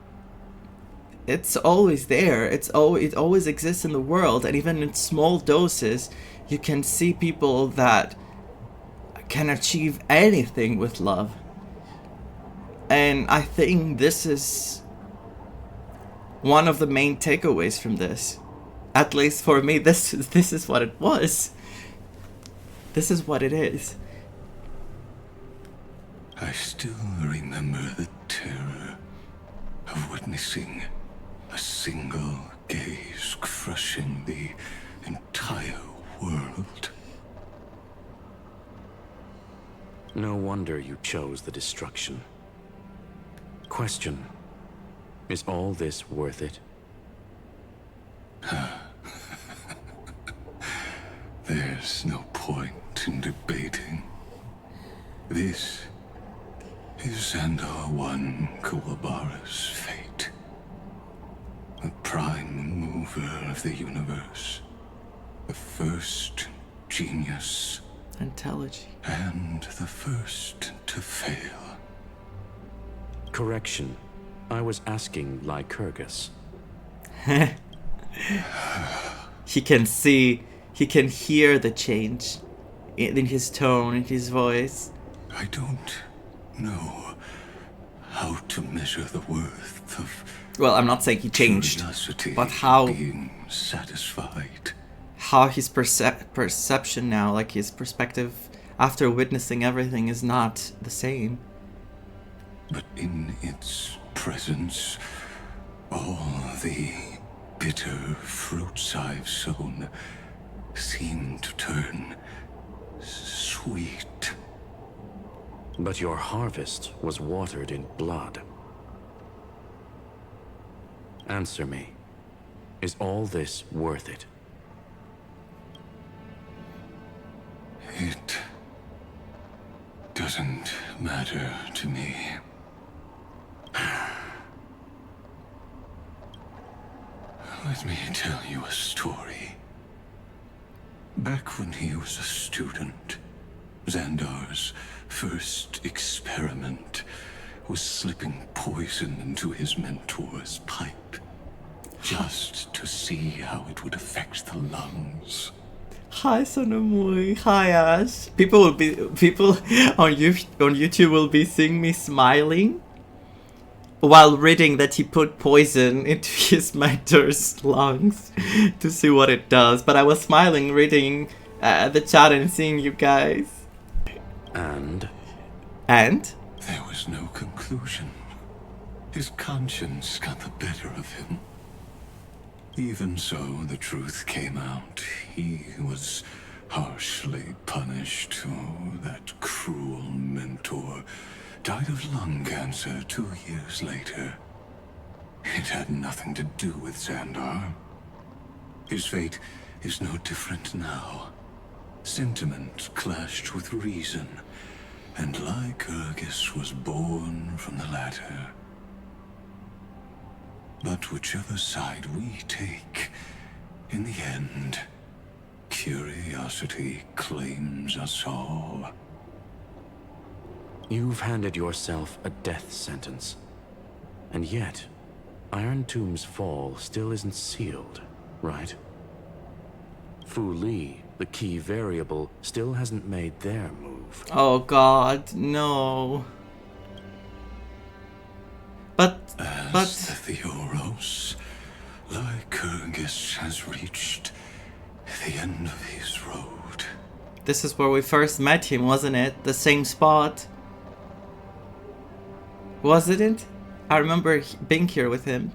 it's always there. It always exists in the world, and even in small doses, you can see people that can achieve anything with love. And I think this is one of the main takeaways from this. At least for me, this is what it was. This is what it is. I still remember the terror of witnessing a single gaze crushing the entire world. No wonder you chose the destruction. Question: is all this worth it? There's no point in debating. This is Xandar One Kuwabara's fate. The prime mover of the universe. The first genius. Intelligent. And the first to fail. Correction. I was asking Lycurgus. He can see, he can hear the change in his tone, in his voice. I don't know how to measure the worth of... Well, I'm not saying he changed, but how... being satisfied. How his perception now, like his perspective after witnessing everything, is not the same. But in its presence, all the bitter fruits I've sown seem to turn sweet. But your harvest was watered in blood. Answer me. Is all this worth it? doesn't matter to me. Let me tell you a story. Back when he was a student, Xandar's first experiment was slipping poison into his mentor's pipe, just to see how it would affect the lungs. Hi Sonomui, hi Ash. People on YouTube will be seeing me smiling while reading that he put poison into his mentor's lungs to see what it does. But I was smiling reading the chat and seeing you guys. And? There was no conclusion. His conscience got the better of him. Even so, the truth came out. He was harshly punished. Oh, that cruel mentor died of lung cancer 2 years later. It had nothing to do with Xandar. His fate is no different now. Sentiment clashed with reason, and Lycurgus was born from the latter. But whichever side we take, in the end, curiosity claims us all. You've handed yourself a death sentence. And yet, Iron Tomb's fall still isn't sealed, right? Fu Li, the key variable, still hasn't made their move. Oh god, no. But the Theoros, Lycurgus has reached the end of his road. This is where we first met him, wasn't it? The same spot. Wasn't it? I remember being here with him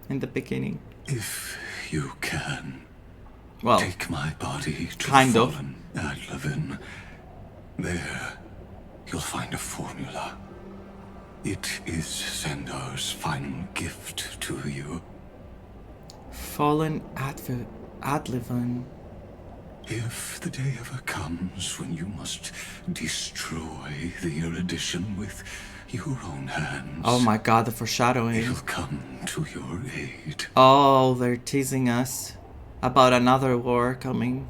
in the beginning. If you can, well, take my body to kind the of. fallen Adlevin. There, you'll find a formula. It is Xandar's final gift to you. Fallen Adlevin. If the day ever comes when you must destroy the erudition with your own hands. Oh my god, the foreshadowing. It'll come to your aid. Oh, they're teasing us about another war coming.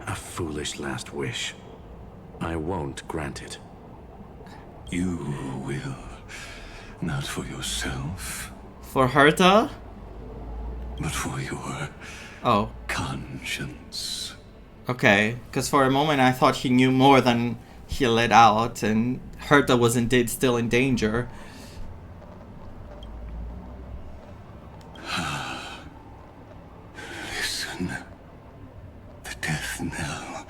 A foolish last wish. I won't grant it. You will. Not for yourself. For Herta? But for your conscience. Okay, because for a moment I thought he knew more than he let out, and Herta was indeed still in danger. Listen. The death knell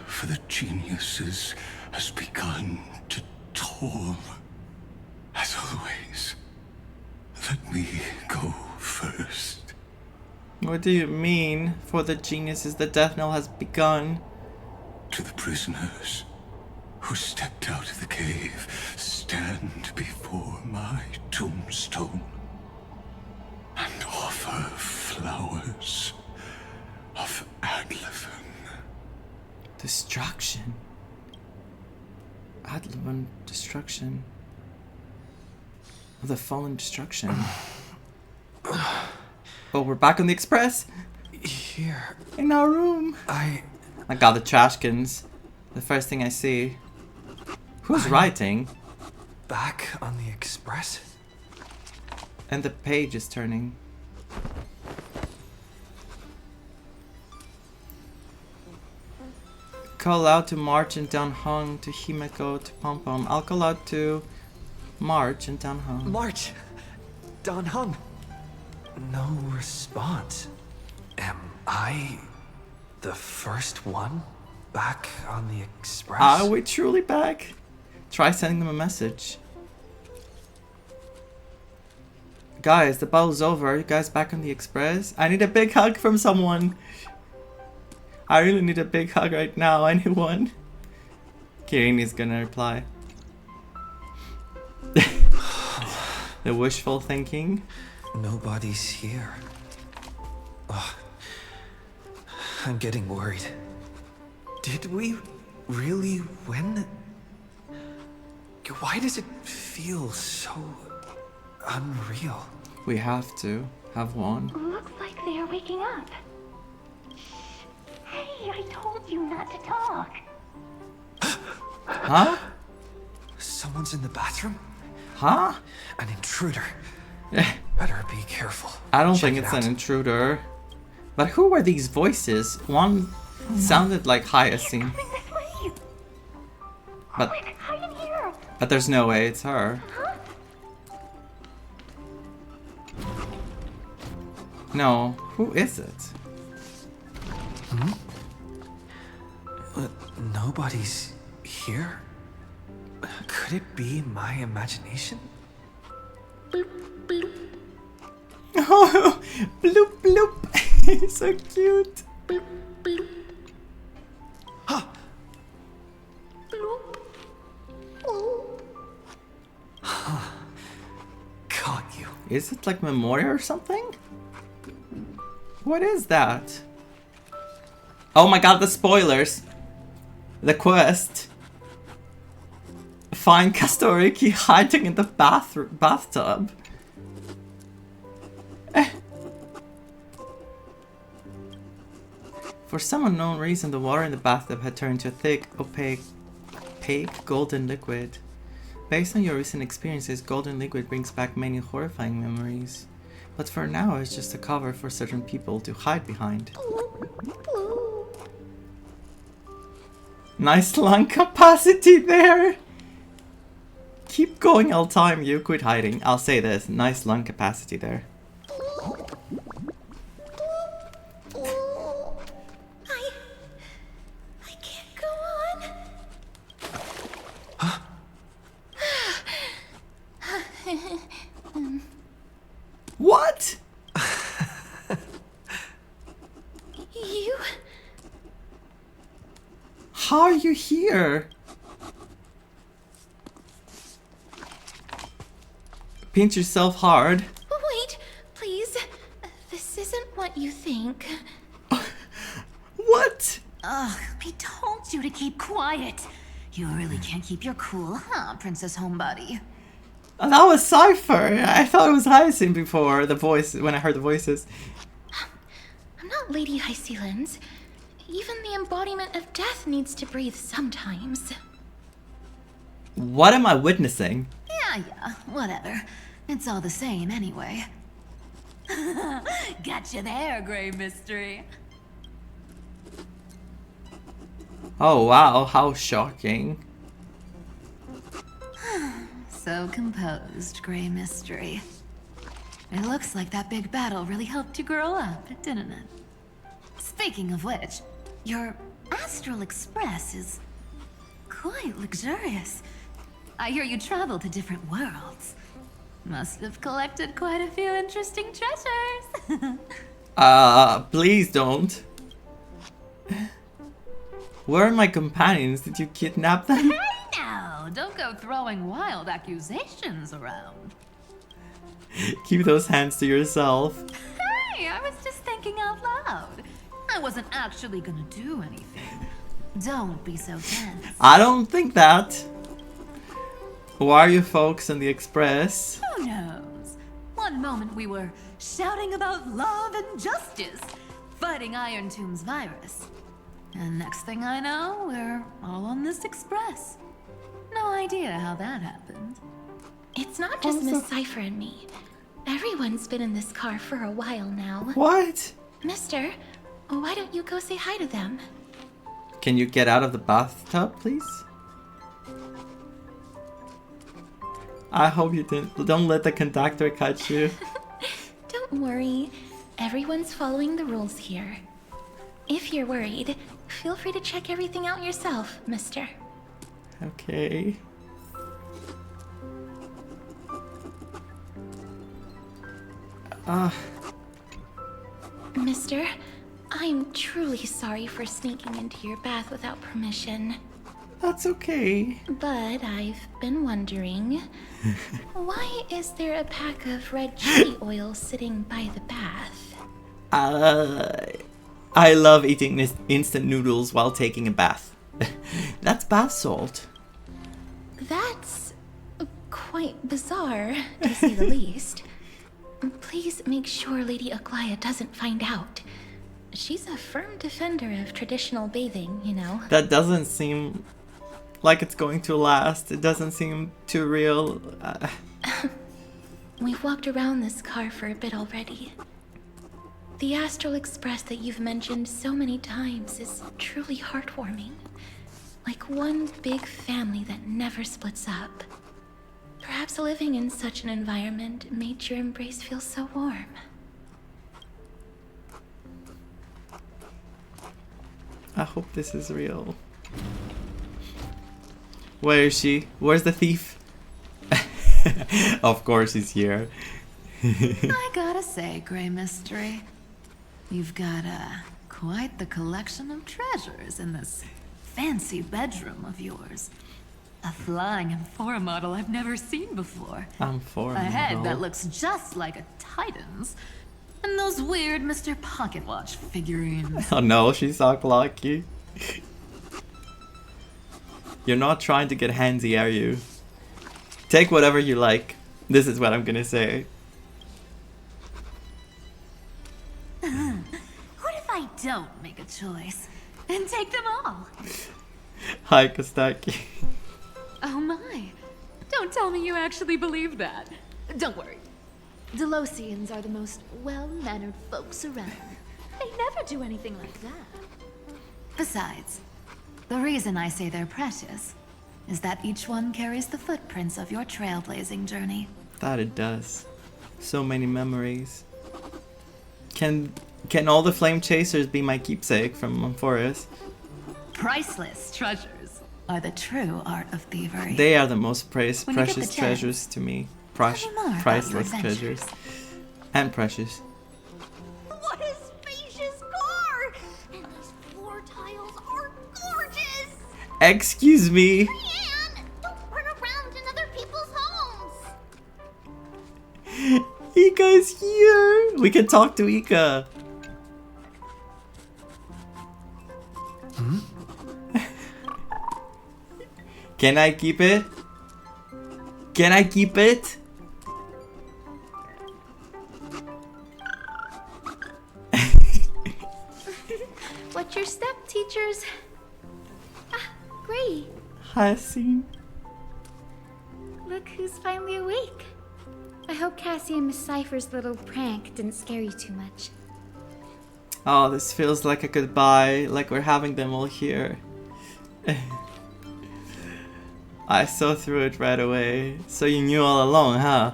for the geniuses has begun to toll. As always, let me go first. What do you mean? For the geniuses, the death knell has begun. To the prisoners who stepped out of the cave, stand before my tombstone and offer flowers of Adlevin. Destruction. Adlevin destruction. The fallen destruction. Oh, we're back on the express. Here. In our room. I got the trash cans. The first thing I see. Who's writing? Back on the express? And the page is turning. Call out to March and Dan Hong, to Himeko, to Pom Pom. I'll call out to March and Dan Hong. March! Dan Hong! No response. Am I the first one back on the express? Are we truly back? Try sending them a message. Guys, the battle's over. Are you guys back on the express? I need a big hug from someone. I really need a big hug right now. Anyone? Kirin is gonna reply. The wishful thinking. Nobody's here. Oh, I'm getting worried. Did we really when? Why does it feel so unreal? We have to have one. Looks like they are waking up. Hey, I told you not to talk. Huh? Someone's in the bathroom? Huh? An intruder. Better be careful. I don't Check think it it's out. an intruder. But who were these voices? One sounded like Hyacinth. But there's no way it's her. No, who is it? Hmm? Nobody's here? Could it be my imagination? Oh, bloop bloop. So cute. Huh. Caught you. Is it like Memoria or something? What is that? Oh my god, the spoilers. The quest. Find Kastoriki hiding in the bathtub. For some unknown reason, the water in the bathtub had turned to a thick, opaque golden liquid. Based on your recent experiences, golden liquid brings back many horrifying memories. But for now, it's just a cover for certain people to hide behind. Nice lung capacity there! Keep going, I'll time you. Quit hiding. I'll say this. Nice lung capacity there. I can't go on. What? You? How are you here? Pinch yourself hard. Wait, please. This isn't what you think. What? Ugh, I told you to keep quiet. You really can't keep your cool, huh, Princess Homebody? Oh, that was Cypher. I thought it was Hyacinth before the voice, when I heard the voices. I'm not Lady Hysealens. Even the embodiment of death needs to breathe sometimes. What am I witnessing? Yeah, whatever. It's all the same anyway. Gotcha there, Grey Mystery. Oh wow, how shocking. So composed, Grey Mystery. It looks like that big battle really helped you grow up, didn't it? Speaking of which, your Astral Express is quite luxurious. I hear you travel to different worlds. Must have collected quite a few interesting treasures. Please don't. Where are my companions? Did you kidnap them? Hey now, don't go throwing wild accusations around. Keep those hands to yourself. Hey, I was just thinking out loud. I wasn't actually gonna do anything. Don't be so tense. I don't think that. Why are you folks in the Express? Who knows? One moment we were shouting about love and justice, fighting Iron Tomb's virus. And next thing I know, we're all on this Express. No idea how that happened. It's not just Miss Cypher and me. Everyone's been in this car for a while now. What? Mister, why don't you go say hi to them? Can you get out of the bathtub, please? I hope you don't let the conductor catch you. Don't worry. Everyone's following the rules here. If you're worried, feel free to check everything out yourself, mister. Okay. Mister, I'm truly sorry for sneaking into your bath without permission. That's okay. But I've been wondering, why is there a pack of red chili oil sitting by the bath? I love eating instant noodles while taking a bath. That's bath salt. That's quite bizarre, to say the least. Please make sure Lady Aglaya doesn't find out. She's a firm defender of traditional bathing, you know. That doesn't seem like it's going to last. It doesn't seem too real. We've walked around this car for a bit already. The Astral Express that you've mentioned so many times is truly heartwarming. Like one big family that never splits up. Perhaps living in such an environment made your embrace feel so warm. I hope this is real. Where is she? Where's the thief? Of course he's here. I gotta say, Grey Mystery, you've got quite the collection of treasures in this fancy bedroom of yours. A flying Amphora model I've never seen before. Amphora A head model. that looks just like a Titan's. And those weird Mr. Pocket Watch figurines. Oh no, she's so lucky. You're not trying to get handsy, are you? Take whatever you like. This is what I'm gonna say. What if I don't make a choice and take them all? Hi, Kostaki. Oh my. Don't tell me you actually believe that. Don't worry. Delosians are the most well-mannered folks around. They never do anything like that. Besides, the reason I say they're precious is that each one carries the footprints of your trailblazing journey. That it does. So many memories. Can all the flame chasers be my keepsake from Amphoreus? Priceless treasures are the true art of thievery. They are the most When you get the precious chance, treasures to me. more about your Priceless adventures. treasures. And precious. What a spacious car! And these floor tiles are gorgeous! Excuse me. Man, don't run around in other people's homes! Ika is here. We can talk to Ika. Can I keep it? Can I keep it? What's your step, teachers? Ah, great. Hi, scene. Look who's finally awake. I hope Cassie and Miss Cypher's little prank didn't scare you too much. Oh, this feels like a goodbye, like we're having them all here. I saw through it right away. So you knew all along, huh?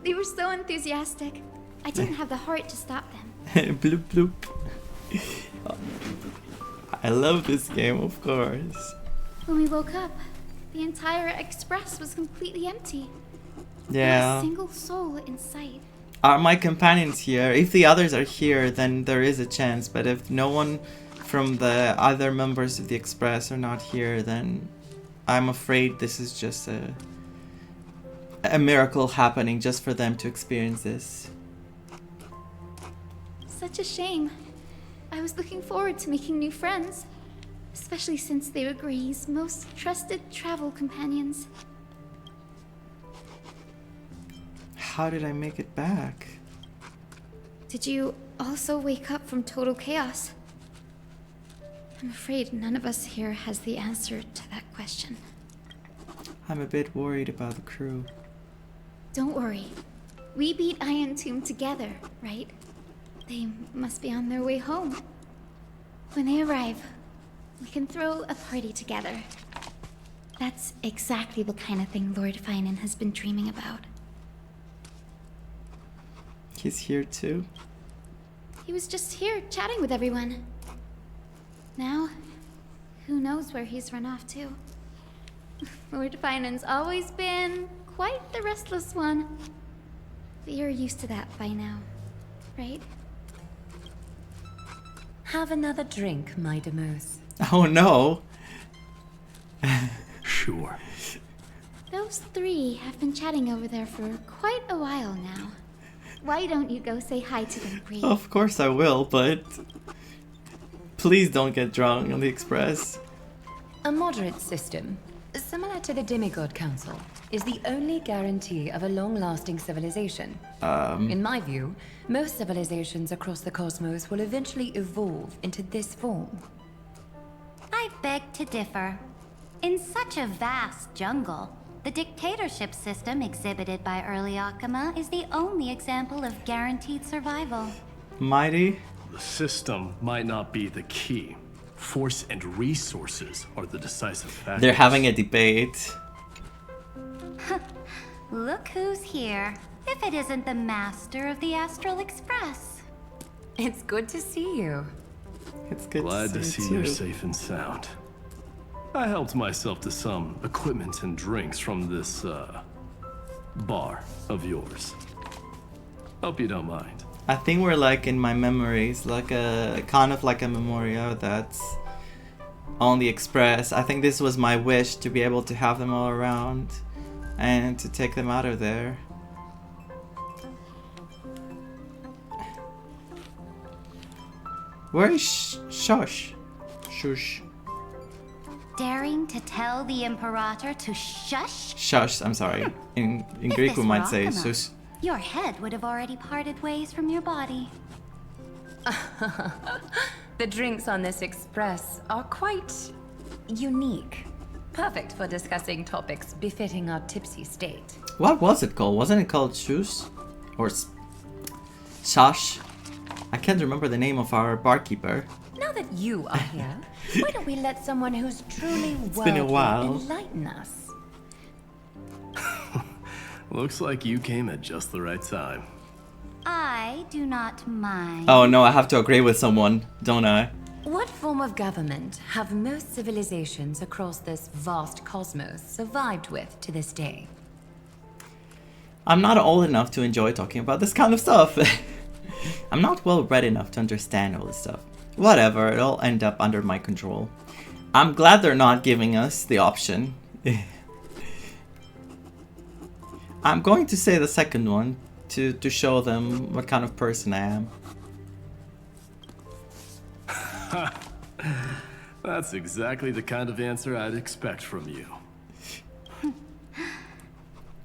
They were so enthusiastic. I didn't have the heart to stop them. Bloop bloop. I love this game, of course. When we woke up, the entire express was completely empty. Yeah. Not a single soul in sight. Are my companions here? If the others are here, then there is a chance. But if no one from the other members of the Express are not here, then I'm afraid this is just a miracle happening just for them to experience this. Such a shame. I was looking forward to making new friends, especially since they were Gray's most trusted travel companions. How did I make it back? Did you also wake up from total chaos? I'm afraid none of us here has the answer to that question. I'm a bit worried about the crew. Don't worry. We beat Iron Tomb together, right? They must be on their way home. When they arrive, we can throw a party together. That's exactly the kind of thing Lord Finan has been dreaming about. He's here too? He was just here chatting with everyone. Now, who knows where he's run off to? Lord Finan's always been quite the restless one. But you're used to that by now, right? Have another drink, my Demus. Oh no! Sure. Those three have been chatting over there for quite a while now. Why don't you go say hi to them, Bree? Of course I will, but Please don't get drunk on the Express. A moderate system, similar to the Demigod Council, is the only guarantee of a long-lasting civilization. In my view, most civilizations across the cosmos will eventually evolve into this form. I beg to differ. In such a vast jungle, the dictatorship system exhibited by early Akama is the only example of guaranteed survival. Mighty? The system might not be the key. Force and resources are the decisive factors. They're having a debate. Look who's here. If it isn't the master of the Astral Express. It's good to see you. It's good Glad to see you're safe and sound. I helped myself to some equipment and drinks from this, bar of yours. Hope you don't mind. I think we're like in my memories, like a kind of like a memorial that's on the Express. I think this was my wish, to be able to have them all around and to take them out of there. Where is Shush? Shush. Daring to tell the Imperator to shush? Shush, I'm sorry. In Greek we might say shush. Your head would have already parted ways from your body. The drinks on this express are quite unique. Perfect for discussing topics befitting our tipsy state. What was it called? Wasn't it called Shush? Or Shush? I can't remember the name of our barkeeper. Now that you are here, why don't we let someone who's truly been a while. worldly enlighten us? Looks like you came at just the right time. I do not mind. Oh no, I have to agree with someone, don't I? What form of government have most civilizations across this vast cosmos survived with to this day? I'm not old enough to enjoy talking about this kind of stuff. I'm not well read enough to understand all this stuff. Whatever, it'll end up under my control. I'm glad they're not giving us the option. I'm going to say the second one to show them what kind of person I am. That's exactly the kind of answer I'd expect from you.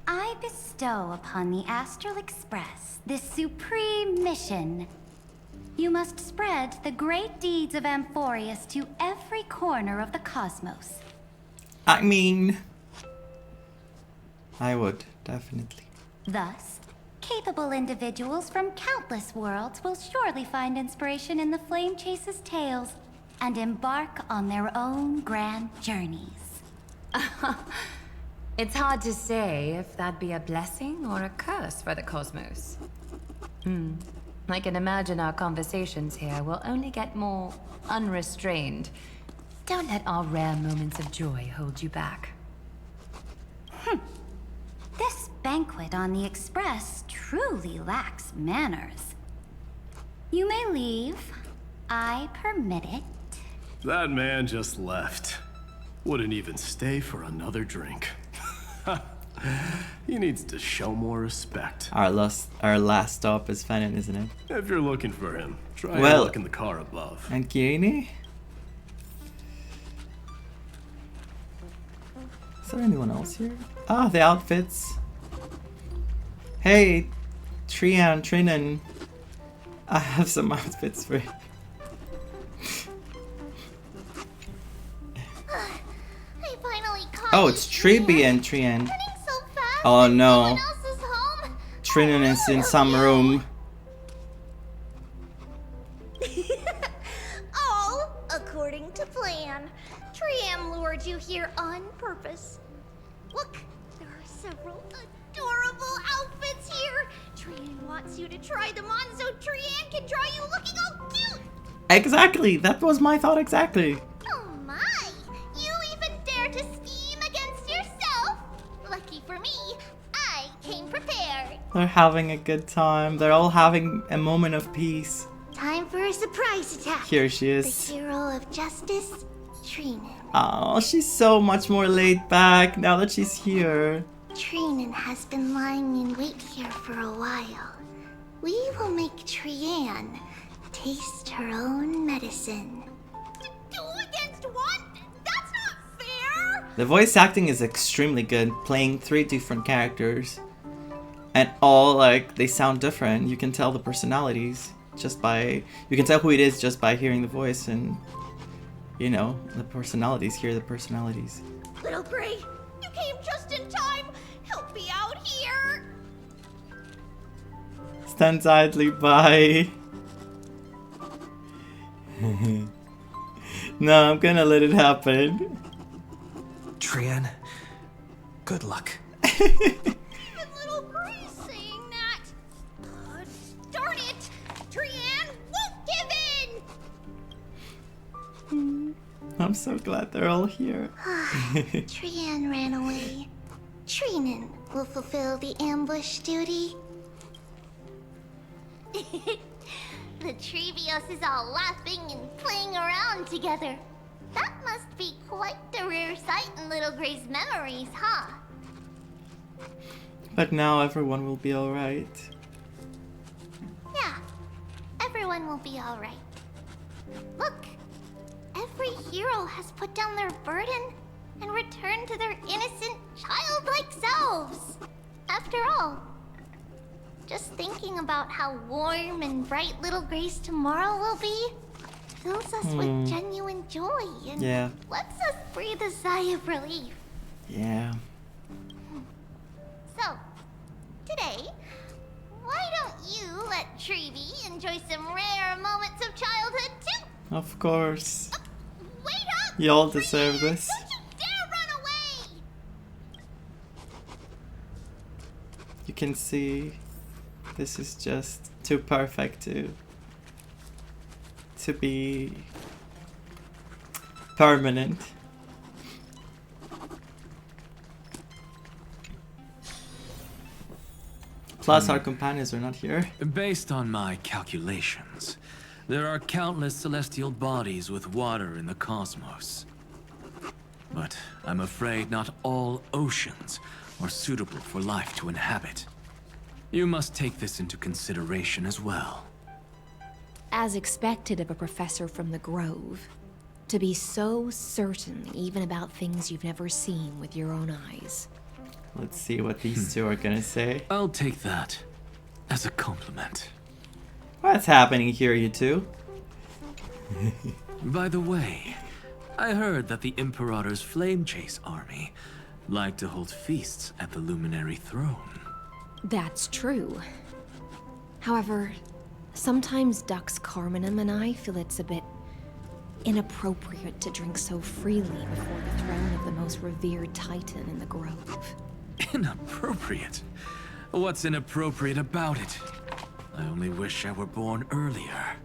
I bestow upon the Astral Express this supreme mission. You must spread the great deeds of Amphoreus to every corner of the cosmos. I mean, I would, definitely. Thus, capable individuals from countless worlds will surely find inspiration in the Flame Chase's tales and embark on their own grand journeys. It's hard to say if that'd be a blessing or a curse for the cosmos. I can imagine our conversations here will only get more unrestrained. Don't let our rare moments of joy hold you back. This banquet on the Express truly lacks manners. You may leave. I permit it. That man just left. Wouldn't even stay for another drink. He needs to show more respect. Our last stop is Fennon, isn't it? If you're looking for him, try and look in the car above. And Kieni? Is there anyone else here? Ah, the outfits. Hey, Trinan. I have some outfits for you. I finally caught Oh, it's Tribi and Trian. Oh no. Trinan is in some room. All according to plan. Triam lured you here on purpose. Look, there are several adorable outfits here. Trian wants you to try them on so Trian can draw you looking all cute. Exactly, that was my thought exactly. Oh my, you even dare to scheme against yourself? Lucky for me, I came prepared. They're having a good time. They're all having a moment of peace. Time for a surprise attack. Here she is. The hero of justice, Trinan. Oh, she's so much more laid back now that she's here. Trinan has been lying in wait here for a while. We will make Trian taste her own medicine. The voice acting is extremely good, playing 3 different characters. And all, like, they sound different. You can tell the personalities just by... You can tell who it is just by hearing the voice and, you know, the personalities. Hear the personalities. Little Gray, you came just in time. Help me out here. Stand idly by. No, I'm gonna let it happen. Trian, good luck. Little Gray's saying that. Darn it! Trian won't give in! I'm so glad they're all here. Trian ran away. Trinan will fulfill the ambush duty. The Trevios is all laughing and playing around together. That must be quite the rare sight in Little Gray's memories, huh? But now everyone will be alright. Yeah, everyone will be alright. Look, every hero has put down their burden and returned to their innocent, childlike selves. After all, just thinking about how warm and bright Little Gray's tomorrow will be fills us with genuine joy and lets us breathe a sigh of relief. Yeah. So, today, why don't you let Trevi enjoy some rare moments of childhood too? Of course. Wait up! You all deserve this. Don't you dare run away! You can see this is just too perfect to be permanent. Plus our companions are not here. Based on my calculations, there are countless celestial bodies with water in the cosmos. But I'm afraid not all oceans are suitable for life to inhabit. You must take this into consideration as well. As expected of a professor from the Grove, to be so certain even about things you've never seen with your own eyes. Let's see what these two are gonna say. I'll take that as a compliment. What's happening here, you two? By the way, I heard that the Imperator's Flame Chase army like to hold feasts at the Luminary Throne. That's true. However, sometimes Dux Carminum and I feel it's a bit inappropriate to drink so freely before the throne of the most revered Titan in the Grove. Inappropriate? What's inappropriate about it? I only wish I were born earlier.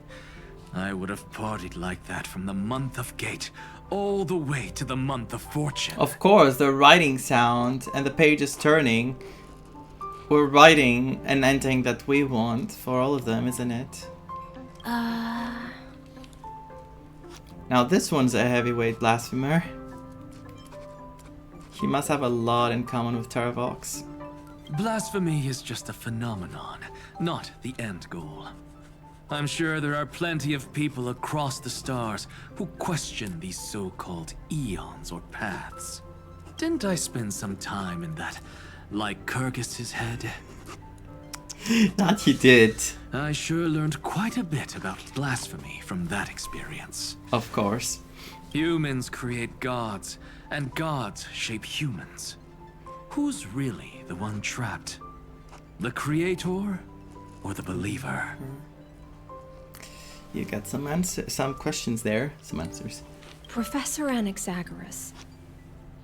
I would have partied like that from the month of Gate all the way to the month of Fortune. Of course, the writing sound and the pages turning. We're writing an ending that we want for all of them, isn't it? Now this one's a heavyweight blasphemer. He must have a lot in common with Tarvox. Blasphemy is just a phenomenon, not the end goal. I'm sure there are plenty of people across the stars who question these so-called eons or paths. Didn't I spend some time in that Lycurgus's head? That you did. I sure learned quite a bit about blasphemy from that experience. Of course. Humans create gods, and gods shape humans. Who's really the one trapped? The creator or the believer? You got some questions there, some answers. Professor Anaxagoras,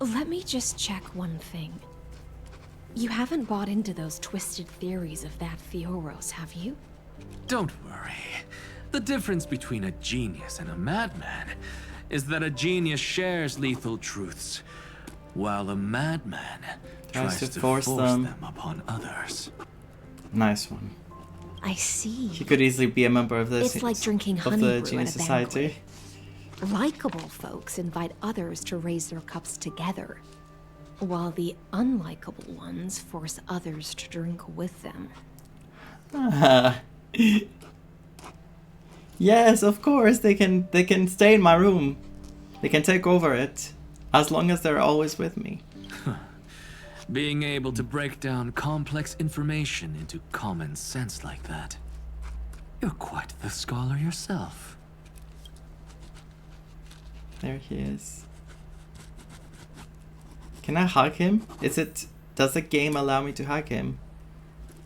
let me just check one thing. You haven't bought into those twisted theories of that Theoros, have you? Don't worry. The difference between a genius and a madman is that a genius shares lethal truths, while a madman tries to force them upon others. Nice one. I see. He could easily be a member of the It's like drinking honey brew Genius at a Society. Likeable folks invite others to raise their cups together, while the unlikable ones force others to drink with them. Yes, of course they can stay in my room. They can take over it. As long as they're always with me. Being able to break down complex information into common sense like that. You're quite the scholar yourself. There he is. Can I hug him? Does the game allow me to hug him?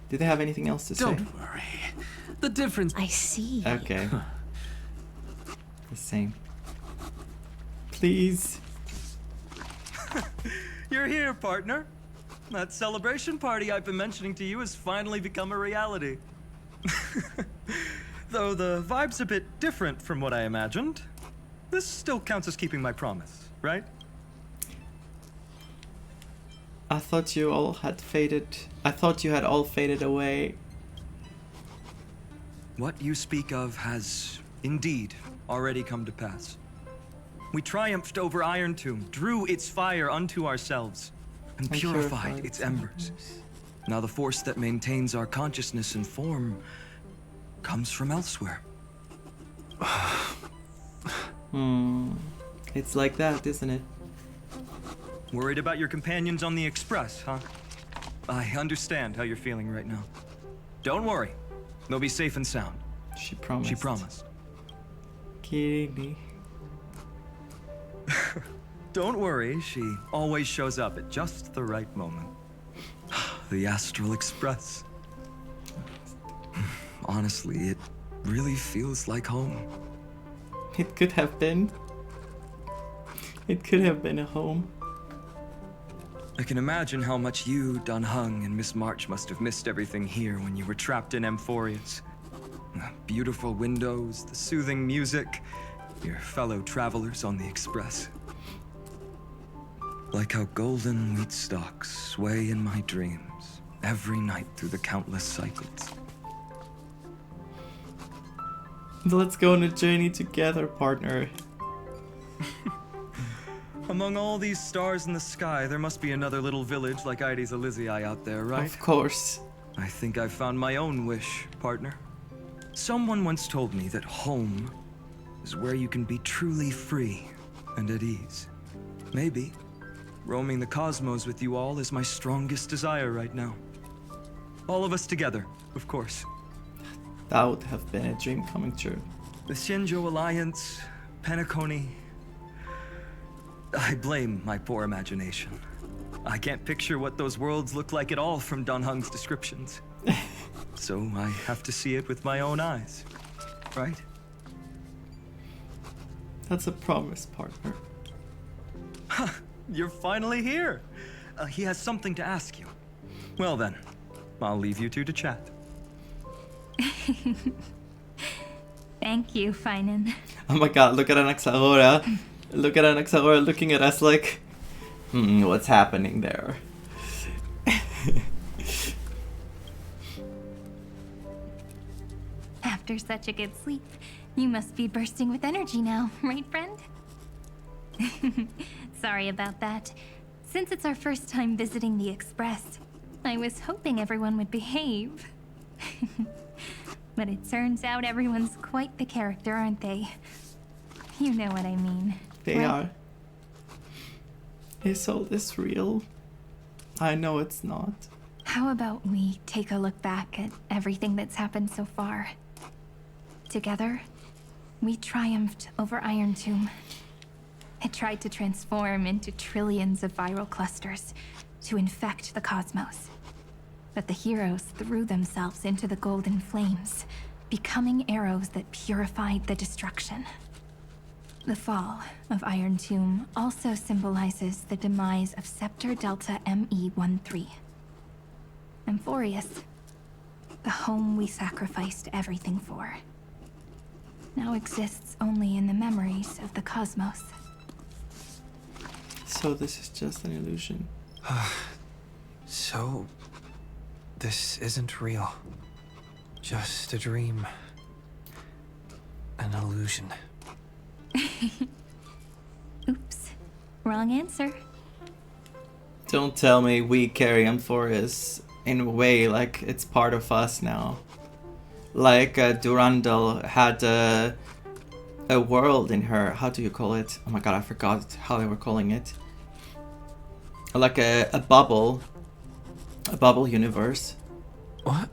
Do they have anything else to say? Don't worry. The difference... I see. Okay. The same. Please. You're here, partner. That celebration party I've been mentioning to you has finally become a reality. Though the vibe's a bit different from what I imagined. This still counts as keeping my promise, right? I thought you all had faded. I thought you had all faded away. What you speak of has indeed already come to pass. We triumphed over Iron Tomb, drew its fire unto ourselves, and purified its embers. Now the force that maintains our consciousness and form comes from elsewhere. It's like that, isn't it? Worried about your companions on the Express, huh? I understand how you're feeling right now. Don't worry. They'll be safe and sound. She promised. She promised. Kitty. Don't worry, she always shows up at just the right moment. The Astral Express. Honestly, it really feels like home. It could have been. It could have been a home. I can imagine how much you, Dan Heng, and Miss March must have missed everything here when you were trapped in Amphoreus. The beautiful windows, the soothing music, your fellow travelers on the Express. Like how golden wheat stalks sway in my dreams every night through the countless cycles. Let's go on a journey together, partner. Among all these stars in the sky, there must be another little village like Ides Elysiae out there, right? Of course. I think I've found my own wish, partner. Someone once told me that home is where you can be truly free and at ease. Maybe roaming the cosmos with you all is my strongest desire right now. All of us together, of course. That would have been a dream coming true. The Shinjo Alliance, Penacony. I blame my poor imagination. I can't picture what those worlds look like at all from Dan Heng's descriptions. So I have to see it with my own eyes, right? That's a promise, partner. You're finally here. He has something to ask you. Well then, I'll leave you two to chat. Thank you, Finan. Oh my god, look at Anaxagora. Look at Anaxagora looking at us like, what's happening there? After such a good sleep, you must be bursting with energy now, right, friend? Sorry about that. Since it's our first time visiting the Express, I was hoping everyone would behave. But it turns out everyone's quite the character, aren't they? You know what I mean. They right? are. Is all this real? I know it's not. How about we take a look back at everything that's happened so far? Together, we triumphed over Iron Tomb. It tried to transform into trillions of viral clusters to infect the cosmos. But the heroes threw themselves into the golden flames, becoming arrows that purified the destruction. The fall of Iron Tomb also symbolizes the demise of Scepter Delta ME-13. Amphoreus, the home we sacrificed everything for, now exists only in the memories of the cosmos. So this is just an illusion. So, this isn't real. Just a dream. An illusion. Oops. Wrong answer. Don't tell me we carry Amphoreus in a way like it's part of us now. Like Durandal had a world in her. How do you call it? Oh my god, I forgot how they were calling it. Like a bubble universe. What?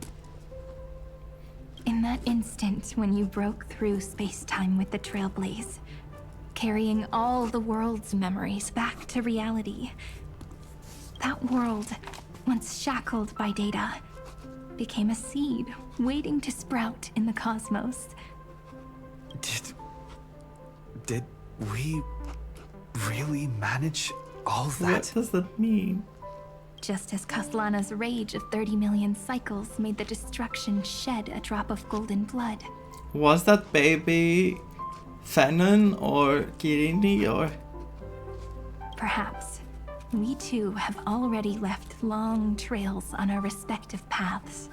In that instant when you broke through space-time with the Trailblaze, carrying all the world's memories back to reality, that world, once shackled by data, became a seed waiting to sprout in the cosmos. Did we really manage all that? What does that mean? Just as Kaslana's rage of 30 million cycles made the destruction shed a drop of golden blood. Was that baby Fennon or Kirini or? Perhaps. We too have already left long trails on our respective paths.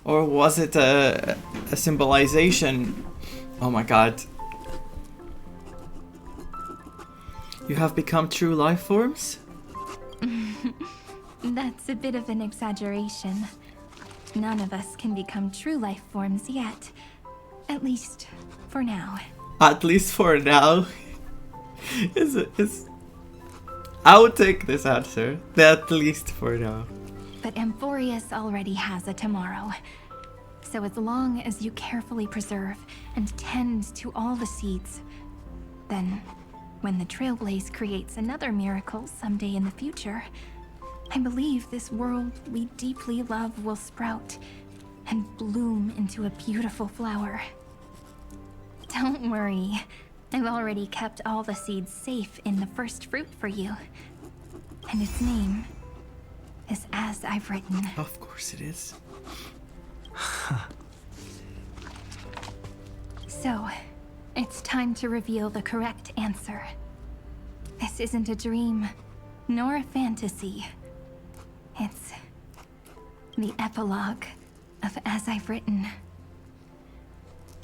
Or was it a symbolization? Oh my god. You have become true life forms? That's a bit of an exaggeration. None of us can become true life forms yet. At least, for now. At least for now? I would take this answer. At least for now. But Amphoreus already has a tomorrow. So as long as you carefully preserve and tend to all the seeds, then when the Trailblaze creates another miracle someday in the future, I believe this world we deeply love will sprout and bloom into a beautiful flower. Don't worry, I've already kept all the seeds safe in the first fruit for you. And its name is As I've Written. Of course it is. So, it's time to reveal the correct answer. This isn't a dream, nor a fantasy. It's the epilogue of As I've Written.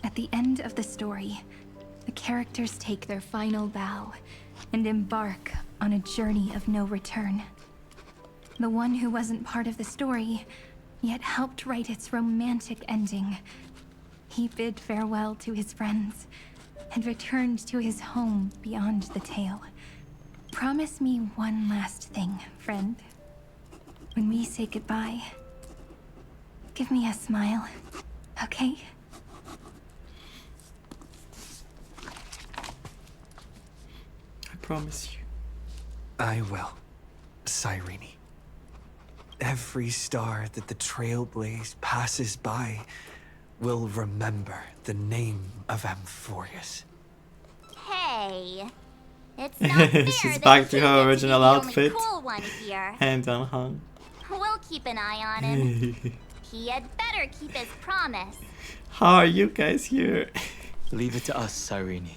At the end of the story, the characters take their final bow and embark on a journey of no return. The one who wasn't part of the story, yet helped write its romantic ending. He bid farewell to his friends and returned to his home beyond the tale. Promise me one last thing, friend. When we say goodbye, give me a smile, okay? I promise you. I will, Cyrene. Every star that the Trailblaze passes by will remember the name of Amphoreus. Hey, it's not fair. She's back to her original outfit. Cool one here. Hands on hung. We'll keep an eye on him. He had better keep his promise. How are you guys here? Leave it to us, Cyrene.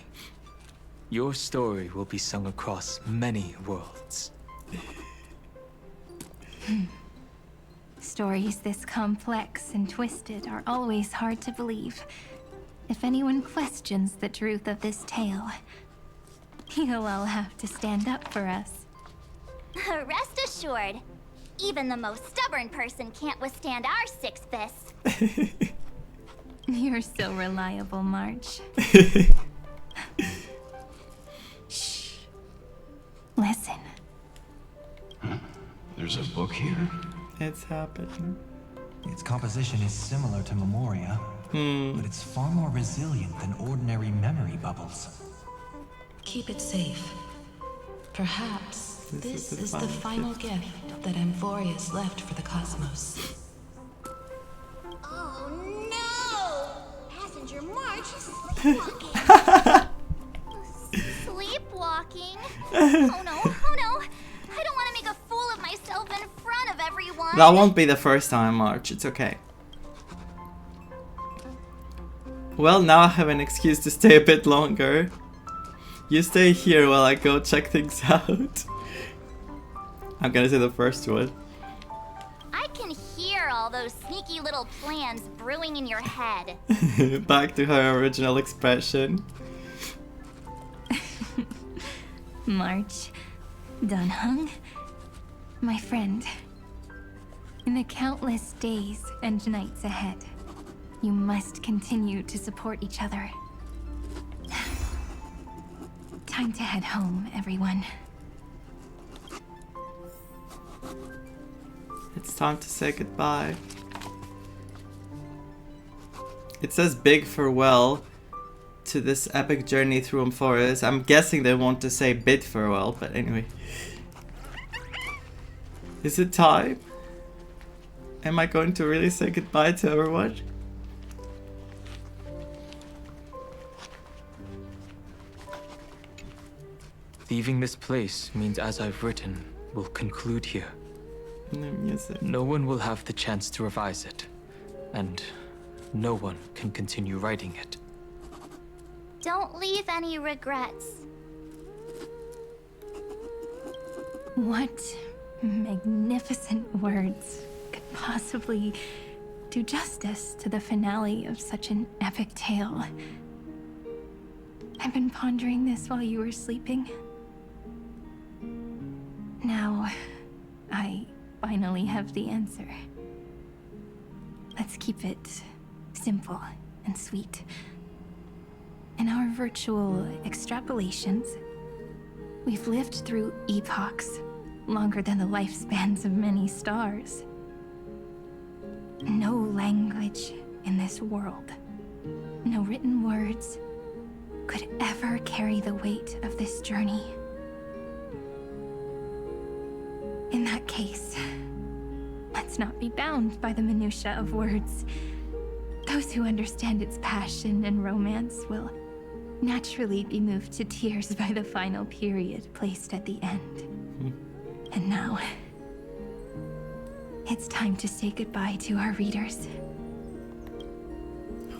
Your story will be sung across many worlds. Stories this complex and twisted are always hard to believe. If anyone questions the truth of this tale, you'll all have to stand up for us. Rest assured, even the most stubborn person can't withstand our six fists. You're so reliable, March. Shh. Listen. There's a book here? It's happening. Its composition is similar to Memoria, but it's far more resilient than ordinary memory bubbles. Keep it safe. Perhaps this is the final gift that Amphoreus left for the cosmos. Oh no! Passenger March is sleepwalking. Sleepwalking? Oh no, oh no! I don't want to make a fool of myself in front of everyone. That won't be the first time, March. It's okay. Well, now I have an excuse to stay a bit longer. You stay here while I go check things out. I'm gonna say the first one. I can hear all those sneaky little plans brewing in your head. Back to her original expression. March. Dunhung, my friend, in the countless days and nights ahead, you must continue to support each other. time to head home, everyone. It's time to say goodbye. It says big farewell to this epic journey through Amphoreus. I'm guessing they want to say bid farewell, but anyway. Is it time? Am I going to really say goodbye to everyone? Leaving this place means, as I've written, will conclude here. No one will have the chance to revise it, and no one can continue writing it. Don't leave any regrets. What magnificent words could possibly do justice to the finale of such an epic tale? I've been pondering this while you were sleeping. Now, I finally have the answer. Let's keep it simple and sweet. In our virtual extrapolations, we've lived through epochs longer than the lifespans of many stars. No language in this world, no written words, could ever carry the weight of this journey. In that case, let's not be bound by the minutiae of words. Those who understand its passion and romance will naturally be moved to tears by the final period placed at the end. And now, it's time to say goodbye to our readers.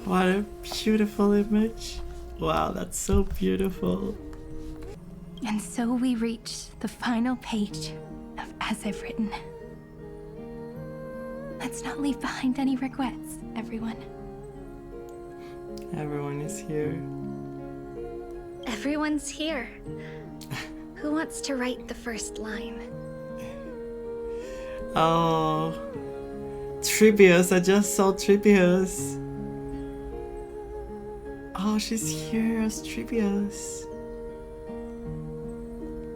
What a beautiful image. Wow, that's so beautiful. And so we reach the final page of As I've Written. Let's not leave behind any regrets, everyone. Everyone is here. Everyone's here. Who wants to write the first line? Oh, Tribius, I just saw Tribius. Oh, she's here as Tribius.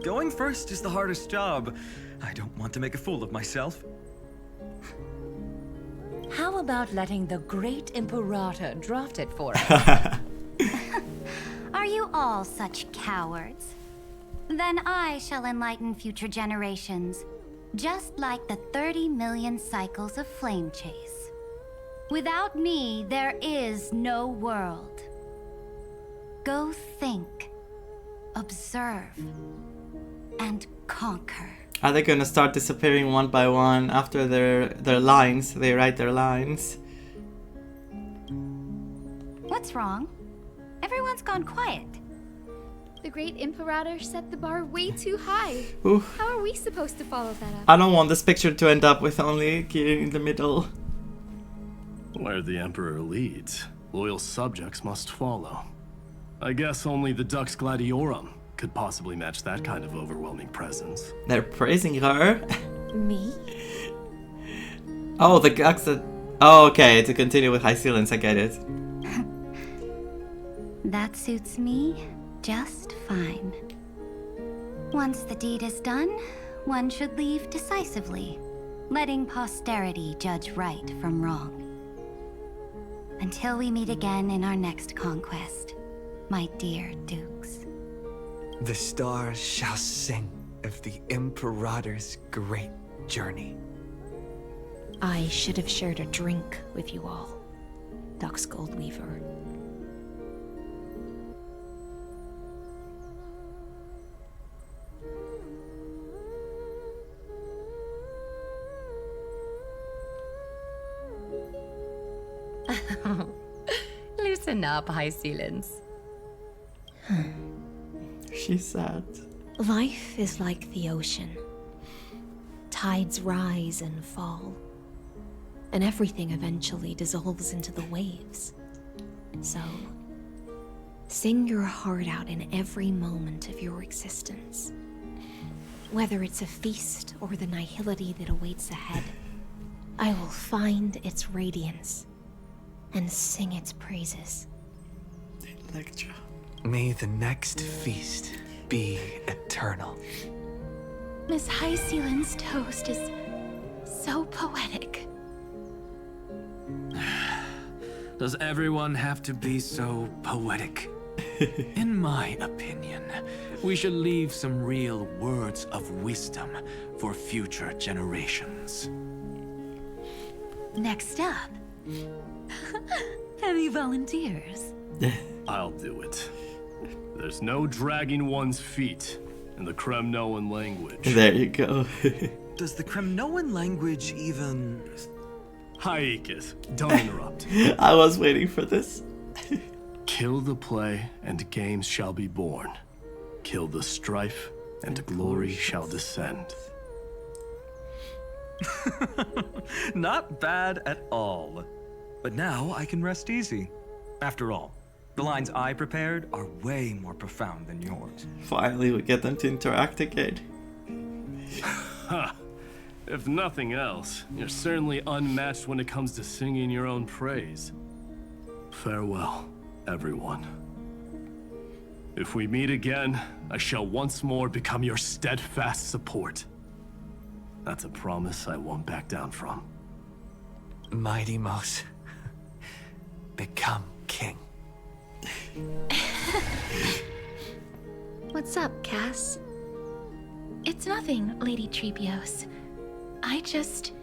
Going first is the hardest job. I don't want to make a fool of myself. How about letting the great Imperator draft it for us? Are you all such cowards? Then I shall enlighten future generations, just like the 30 million cycles of flame chase. Without me, there is no world. Go think, observe, and conquer. Are they gonna start disappearing one by one after their lines? They write their lines. What's wrong? Everyone's gone quiet. The great Imperator set the bar way too high. Oof. How are we supposed to follow that up? I don't want this picture to end up with only Kirin in the middle. Where the Emperor leads, loyal subjects must follow. I guess only the Dux Gladiorum could possibly match that kind of overwhelming presence. They're praising her. Me? Oh, the Dux that... Oh, okay, to continue with High Sealants, I get it. That suits me just fine. Once the deed is done, one should leave decisively, letting posterity judge right from wrong. Until we meet again in our next conquest, my dear dukes. The stars shall sing of the Imperator's great journey. I should have shared a drink with you all, Dux Goldweaver. Loosen up, High Sealants. She's sad. Life is like the ocean. Tides rise and fall, and everything eventually dissolves into the waves. So, sing your heart out in every moment of your existence. Whether it's a feast or the nihility that awaits ahead, I will find its radiance and sing its praises. Electra. May the next feast be eternal. Miss High Sealand's toast is so poetic. Does everyone have to be so poetic? In my opinion, we should leave some real words of wisdom for future generations. Next up, any volunteers? I'll do it. There's no dragging one's feet in the Kremnoan language. There you go. Does the Kremnoan language even... Haikis, don't interrupt. I was waiting for this. Kill the play, and games shall be born. Kill the strife, and glory shall descend. Not bad at all. But now I can rest easy. After all, the lines I prepared are way more profound than yours. Finally, we get them to interact again. Ha! If nothing else, you're certainly unmatched when it comes to singing your own praise. Farewell, everyone. If we meet again, I shall once more become your steadfast support. That's a promise I won't back down from. Mighty Mouse, become king. What's up, Cass? It's nothing, Lady Trebios. I just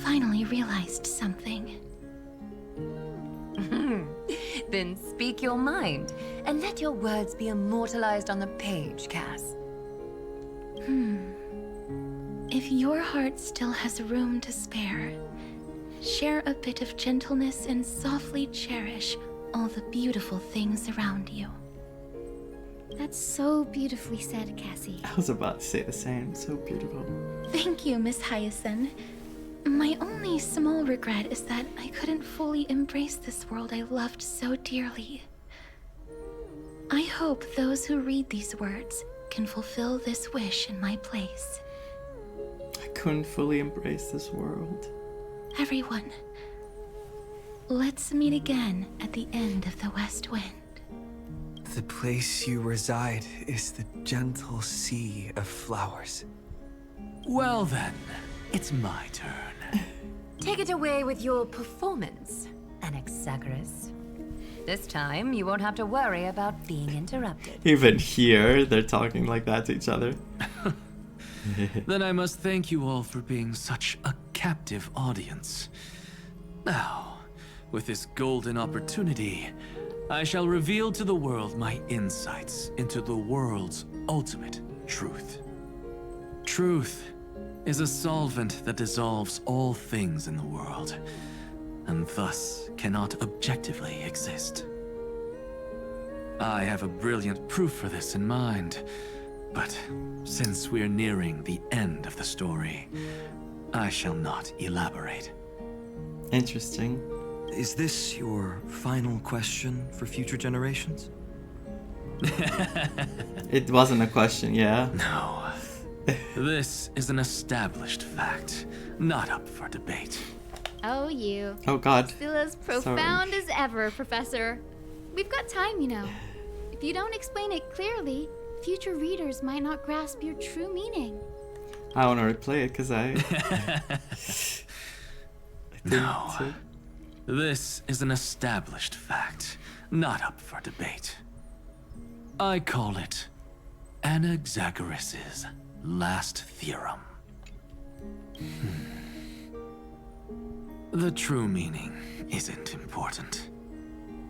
finally realized something. Then speak your mind, and let your words be immortalized on the page, Cass. If your heart still has room to spare, share a bit of gentleness and softly cherish all the beautiful things around you. That's so beautifully said, Cassie. I was about to say the same. So beautiful. Thank you, Miss Hyacinth. My only small regret is that I couldn't fully embrace this world I loved so dearly. I hope those who read these words can fulfill this wish in my place. I couldn't fully embrace this world. Everyone, let's meet again at the end of the West Wind. The place you reside is the gentle sea of flowers. Well then, it's my turn. Take it away with your performance, Anaxagoras. This time, you won't have to worry about being interrupted. Even here, they're talking like that to each other. Then I must thank you all for being such a captive audience. Now, with this golden opportunity, I shall reveal to the world my insights into the world's ultimate truth. Truth is a solvent that dissolves all things in the world, and thus cannot objectively exist. I have a brilliant proof for this in mind, but since we're nearing the end of the story, I shall not elaborate. Interesting. Is this your final question for future generations? It wasn't a question, yeah? No. This is an established fact, not up for debate. Oh, you. Oh, God. Still as profound as ever, Professor. We've got time, you know. If you don't explain it clearly, future readers might not grasp your true meaning. I want to replay it because I No. This is an established fact, not up for debate. I call it Anaxagoras' last theorem. The true meaning isn't important.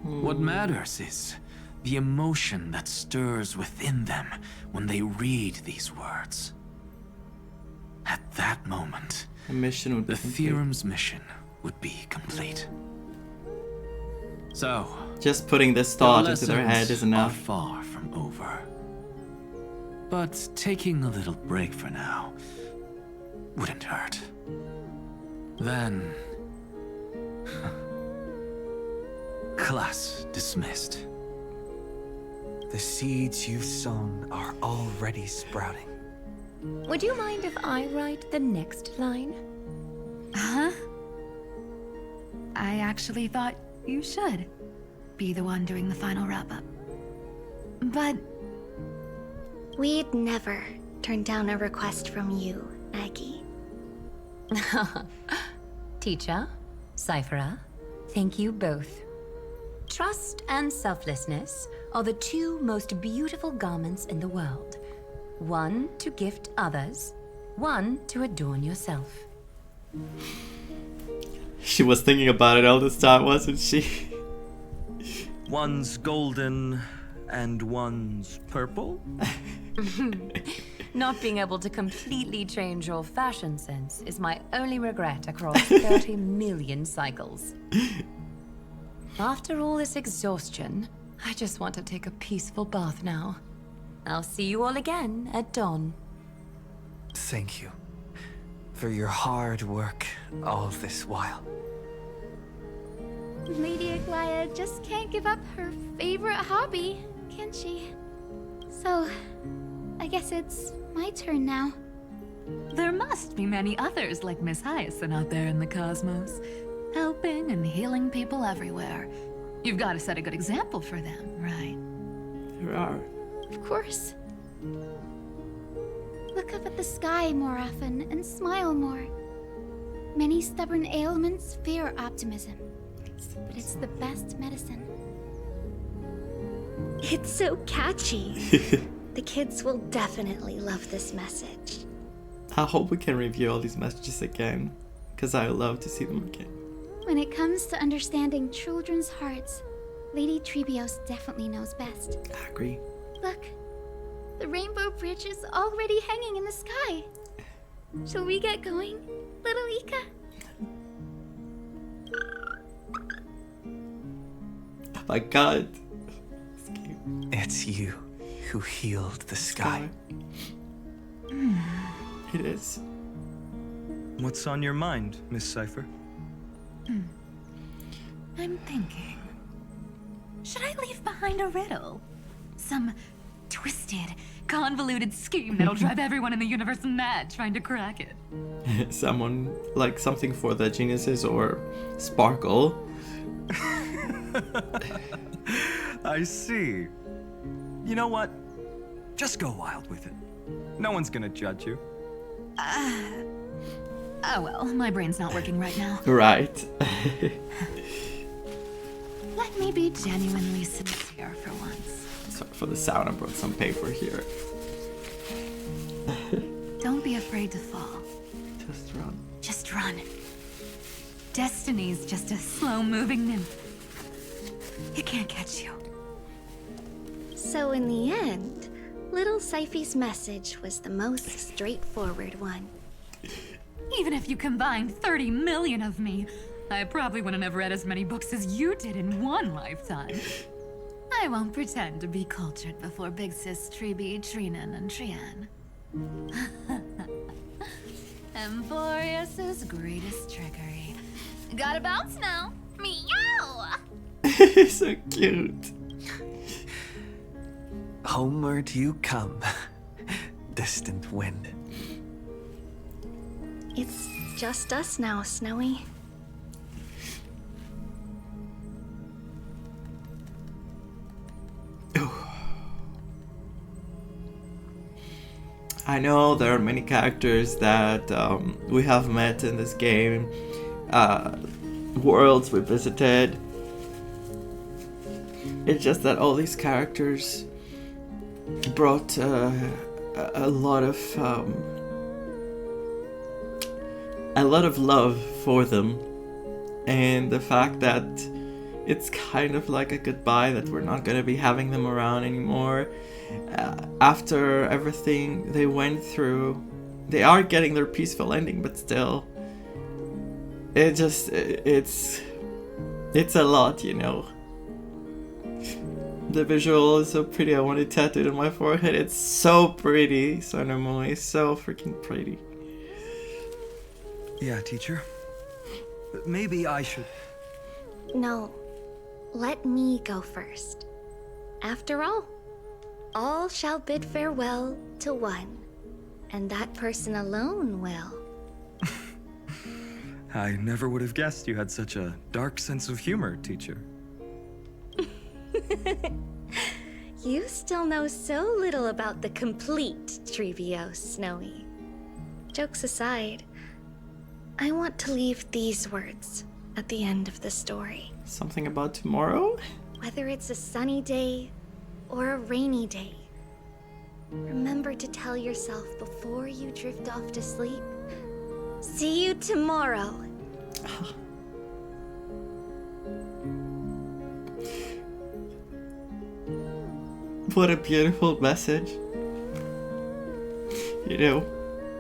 What matters is the emotion that stirs within them when they read these words. At that moment, the theorem's mission would be complete. So, just putting this thought into their head is enough. Are far from over. But taking a little break for now wouldn't hurt. Then, class dismissed. The seeds you've sown are already sprouting. Would you mind if I write the next line? Huh? I actually thought you should be the one doing the final wrap-up. But We'd never turn down a request from you, Aggie. Teacher, Cyphera, thank you both. Trust and selflessness are the two most beautiful garments in the world. One to gift others, one to adorn yourself. She was thinking about it all this time, wasn't she? One's golden and one's purple? Not being able to completely change your fashion sense is my only regret across 30 million cycles. After all this exhaustion, I just want to take a peaceful bath now. I'll see you all again at dawn. Thank you for your hard work all this while. Lady Aglaia just can't give up her favorite hobby, can she? So, I guess it's my turn now. There must be many others like Miss Hyacinth out there in the cosmos, helping and healing people everywhere. You've got to set a good example for them, right? There are. Of course. Look up at the sky more often and smile more. Many stubborn ailments fear optimism, but it's the best medicine. It's so catchy. The kids will definitely love this message. I hope we can review all these messages again, because I would love to see them again. When it comes to understanding children's hearts, Lady Trebios definitely knows best. I agree. Look, the rainbow bridge is already hanging in the sky. Shall we get going, little Ika? Oh my god. It's you who healed the sky. It is. What's on your mind, Miss Cypher? I'm thinking. Should I leave behind a riddle? Some twisted, convoluted scheme that'll drive everyone in the universe mad trying to crack it. Someone, like something for the geniuses or Sparkle. I see. You know what? Just go wild with it. No one's gonna judge you. Oh well, my brain's not working right now. Right. Let me be genuinely sincere for once. Sorry for the sound, I brought some paper here. Don't be afraid to fall. Just run. Just run. Destiny's just a slow-moving nymph. It can't catch you. So in the end, little Cyphy's message was the most straightforward one. Even if you combined 30 million of me, I probably wouldn't have read as many books as you did in one lifetime. I won't pretend to be cultured before Big Sis Treeby, Trinan, and Trian. Amphoreus' greatest trickery. Gotta bounce now. Meow! So cute. Homeward you come, distant wind. It's just us now, Snowy. I know there are many characters that we have met in this game, worlds we visited. It's just that all these characters brought a lot of love for them, and the fact that it's kind of like a goodbye, that we're not going to be having them around anymore. After everything they went through, they are getting their peaceful ending, but still, it's a lot, you know. The visual is so pretty. I want it tattooed on my forehead. It's so pretty, Sonomoi. So freaking pretty. Yeah, teacher. Maybe I should... No. Let me go first. After all shall bid farewell to one, and that person alone will. I never would have guessed you had such a dark sense of humor, teacher. You still know so little about the complete Trivio, Snowy. Jokes aside, I want to leave these words at the end of the story. Something about tomorrow? Whether it's a sunny day or a rainy day, remember to tell yourself before you drift off to sleep, see you tomorrow. What a beautiful message. You know,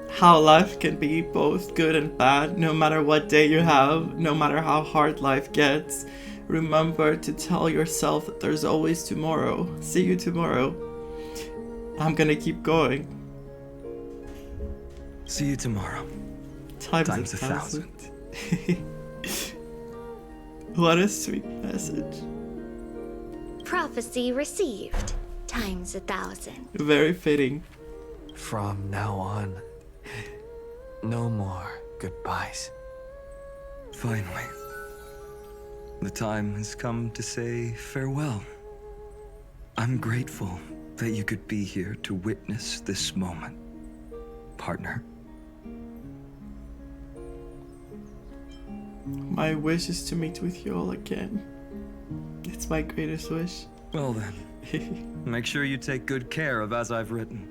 how life can be both good and bad, no matter what day you have, no matter how hard life gets. Remember to tell yourself that there's always tomorrow. See you tomorrow. I'm gonna keep going. See you tomorrow. Times 1,000. What a sweet message. Prophecy received, times 1,000. Very fitting. From now on, no more goodbyes. Finally. The time has come to say farewell. I'm grateful that you could be here to witness this moment, partner. My wish is to meet with you all again. It's my greatest wish. Well then, make sure you take good care of as I've written.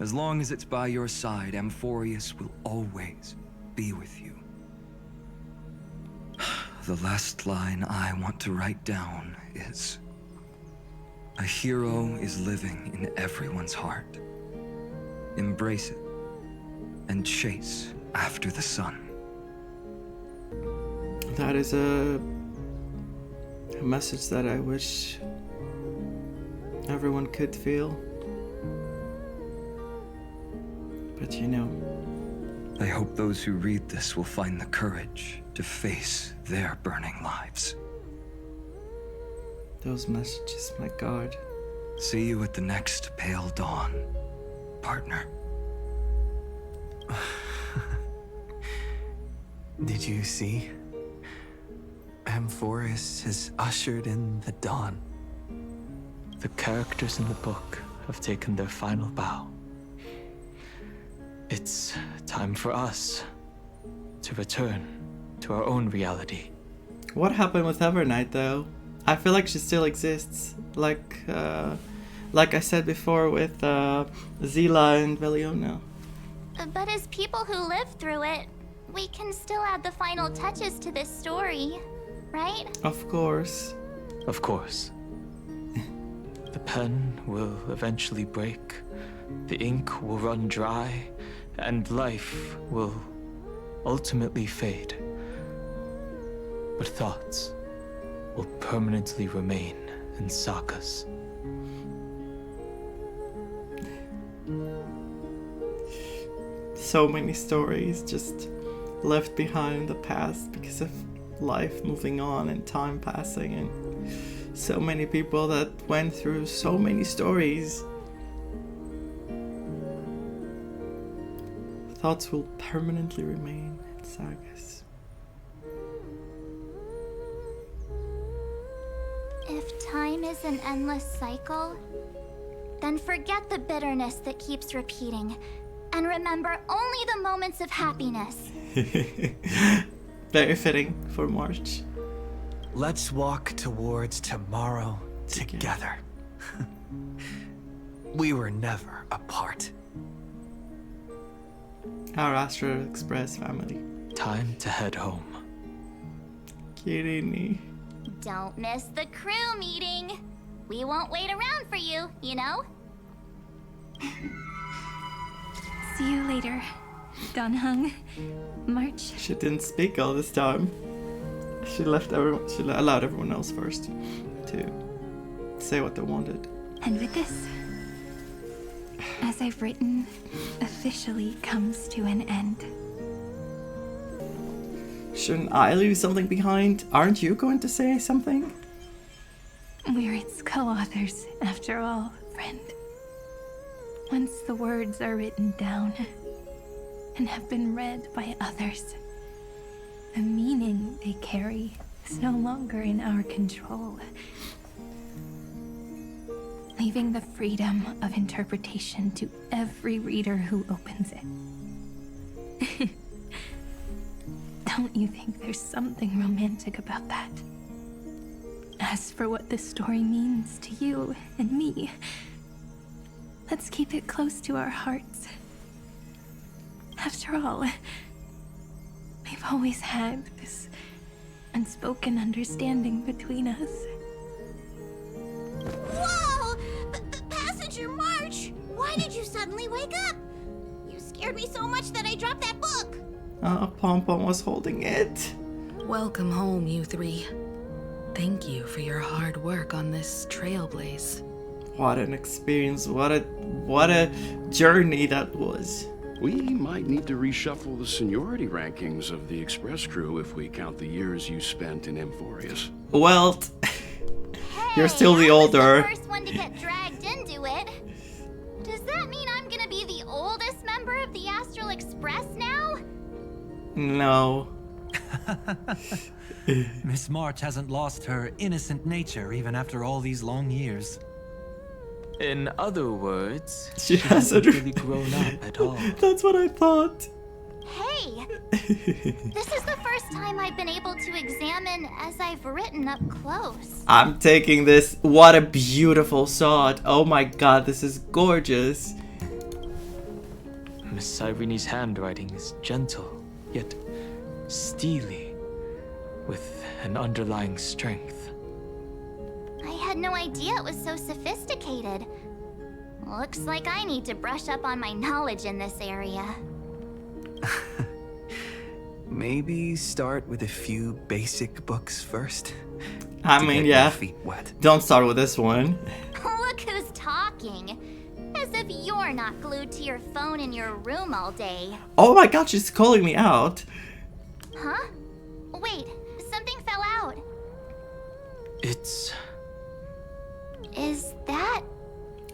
As long as it's by your side, Amphoreus will always be with you. The last line I want to write down is, a hero is living in everyone's heart. Embrace it and chase after the sun. That is a message that I wish everyone could feel. But you know, I hope those who read this will find the courage to face their burning lives. Those messages, my God. See you at the next pale dawn, partner. Did you see? Amphoreus has ushered in the dawn. The characters in the book have taken their final bow. It's time for us to return to our own reality. What happened with Evernight, though? I feel like she still exists. Like I said before with Zila and Veliona. But as people who lived through it, we can still add the final touches to this story, right? Of course. Of course. The pen will eventually break, the ink will run dry, and life will ultimately fade. But thoughts will permanently remain in sagas. So many stories just left behind in the past because of life moving on and time passing, and so many people that went through so many stories. Thoughts will permanently remain in sagas. If time is an endless cycle, then forget the bitterness that keeps repeating, and remember only the moments of happiness. Very fitting for March. Let's walk towards tomorrow together. We were never apart. Our Astral Express family. Time to head home. Kirini. Don't miss the crew meeting. We won't wait around for you, you know? See you later, Donhung. March. She didn't speak all this time. She left everyone. She allowed everyone else first to say what they wanted. And with this, as I've written, officially comes to an end. Shouldn't I leave something behind? Aren't you going to say something? We're its co-authors, after all, friend. Once the words are written down and have been read by others, the meaning they carry is no longer in our control. leaving the freedom of interpretation to every reader who opens it. Don't you think there's something romantic about that? As for what this story means to you and me, let's keep it close to our hearts. After all, we've always had this unspoken understanding between us. Whoa! Passenger March! Why did you suddenly wake up? You scared me so much that I dropped that book. Pom Pom was holding it. Welcome home, you three. Thank you for your hard work on this trailblaze. What an experience, what a journey that was. We might need to reshuffle the seniority rankings of the Express crew if we count the years you spent in Amphoreus. Well, you're still the older. I was the first one to get dragged into it. Does that mean I'm gonna be the oldest member of the Astral Express now? No. Miss March hasn't lost her innocent nature even after all these long years. In other words, she hasn't really grown up at all. That's what I thought. Hey! This is the first time I've been able to examine as I've written up close. I'm taking this. What a beautiful sword. Oh my god, this is gorgeous. Miss Irene's handwriting is gentle, yet steely, with an underlying strength. I had no idea it was so sophisticated. Looks like I need to brush up on my knowledge in this area. Maybe start with a few basic books first. I mean, yeah. Feet wet. Don't start with this one. Look who's talking. As if you're not glued to your phone in your room all day. Oh my god, she's calling me out. Huh? Wait, something fell out. It's... Is that...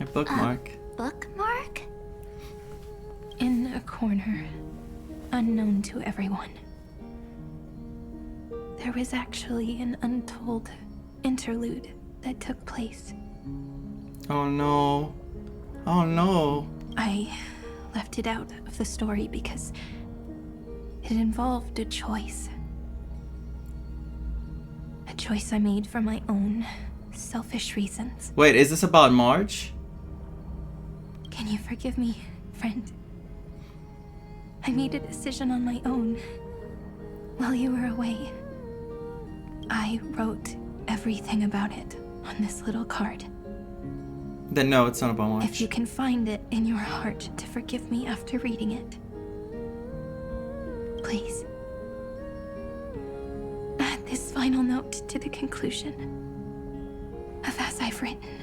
a bookmark. Bookmark? In a corner, unknown to everyone, there was actually an untold interlude that took place. Oh no. Oh no. I left it out of the story because it involved a choice. A choice I made for my own selfish reasons. Wait, is this about March? Can you forgive me, friend? I made a decision on my own while you were away. I wrote everything about it on this little card. Then no, it's not about March. If you can find it in your heart to forgive me after reading it, please. Add this final note to the conclusion of As I've Written.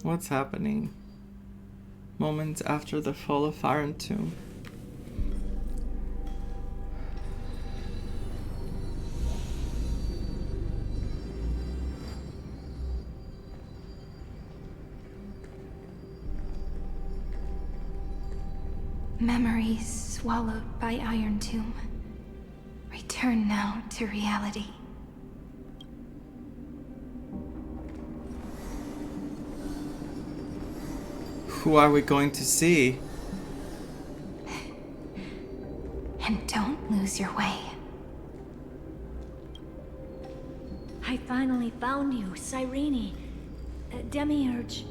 What's happening? Moments after the fall of Iron Tomb. Memories swallowed by Iron Tomb. Return now to reality. Who are we going to see? And don't lose your way. I finally found you, Cyrene. Demiurge.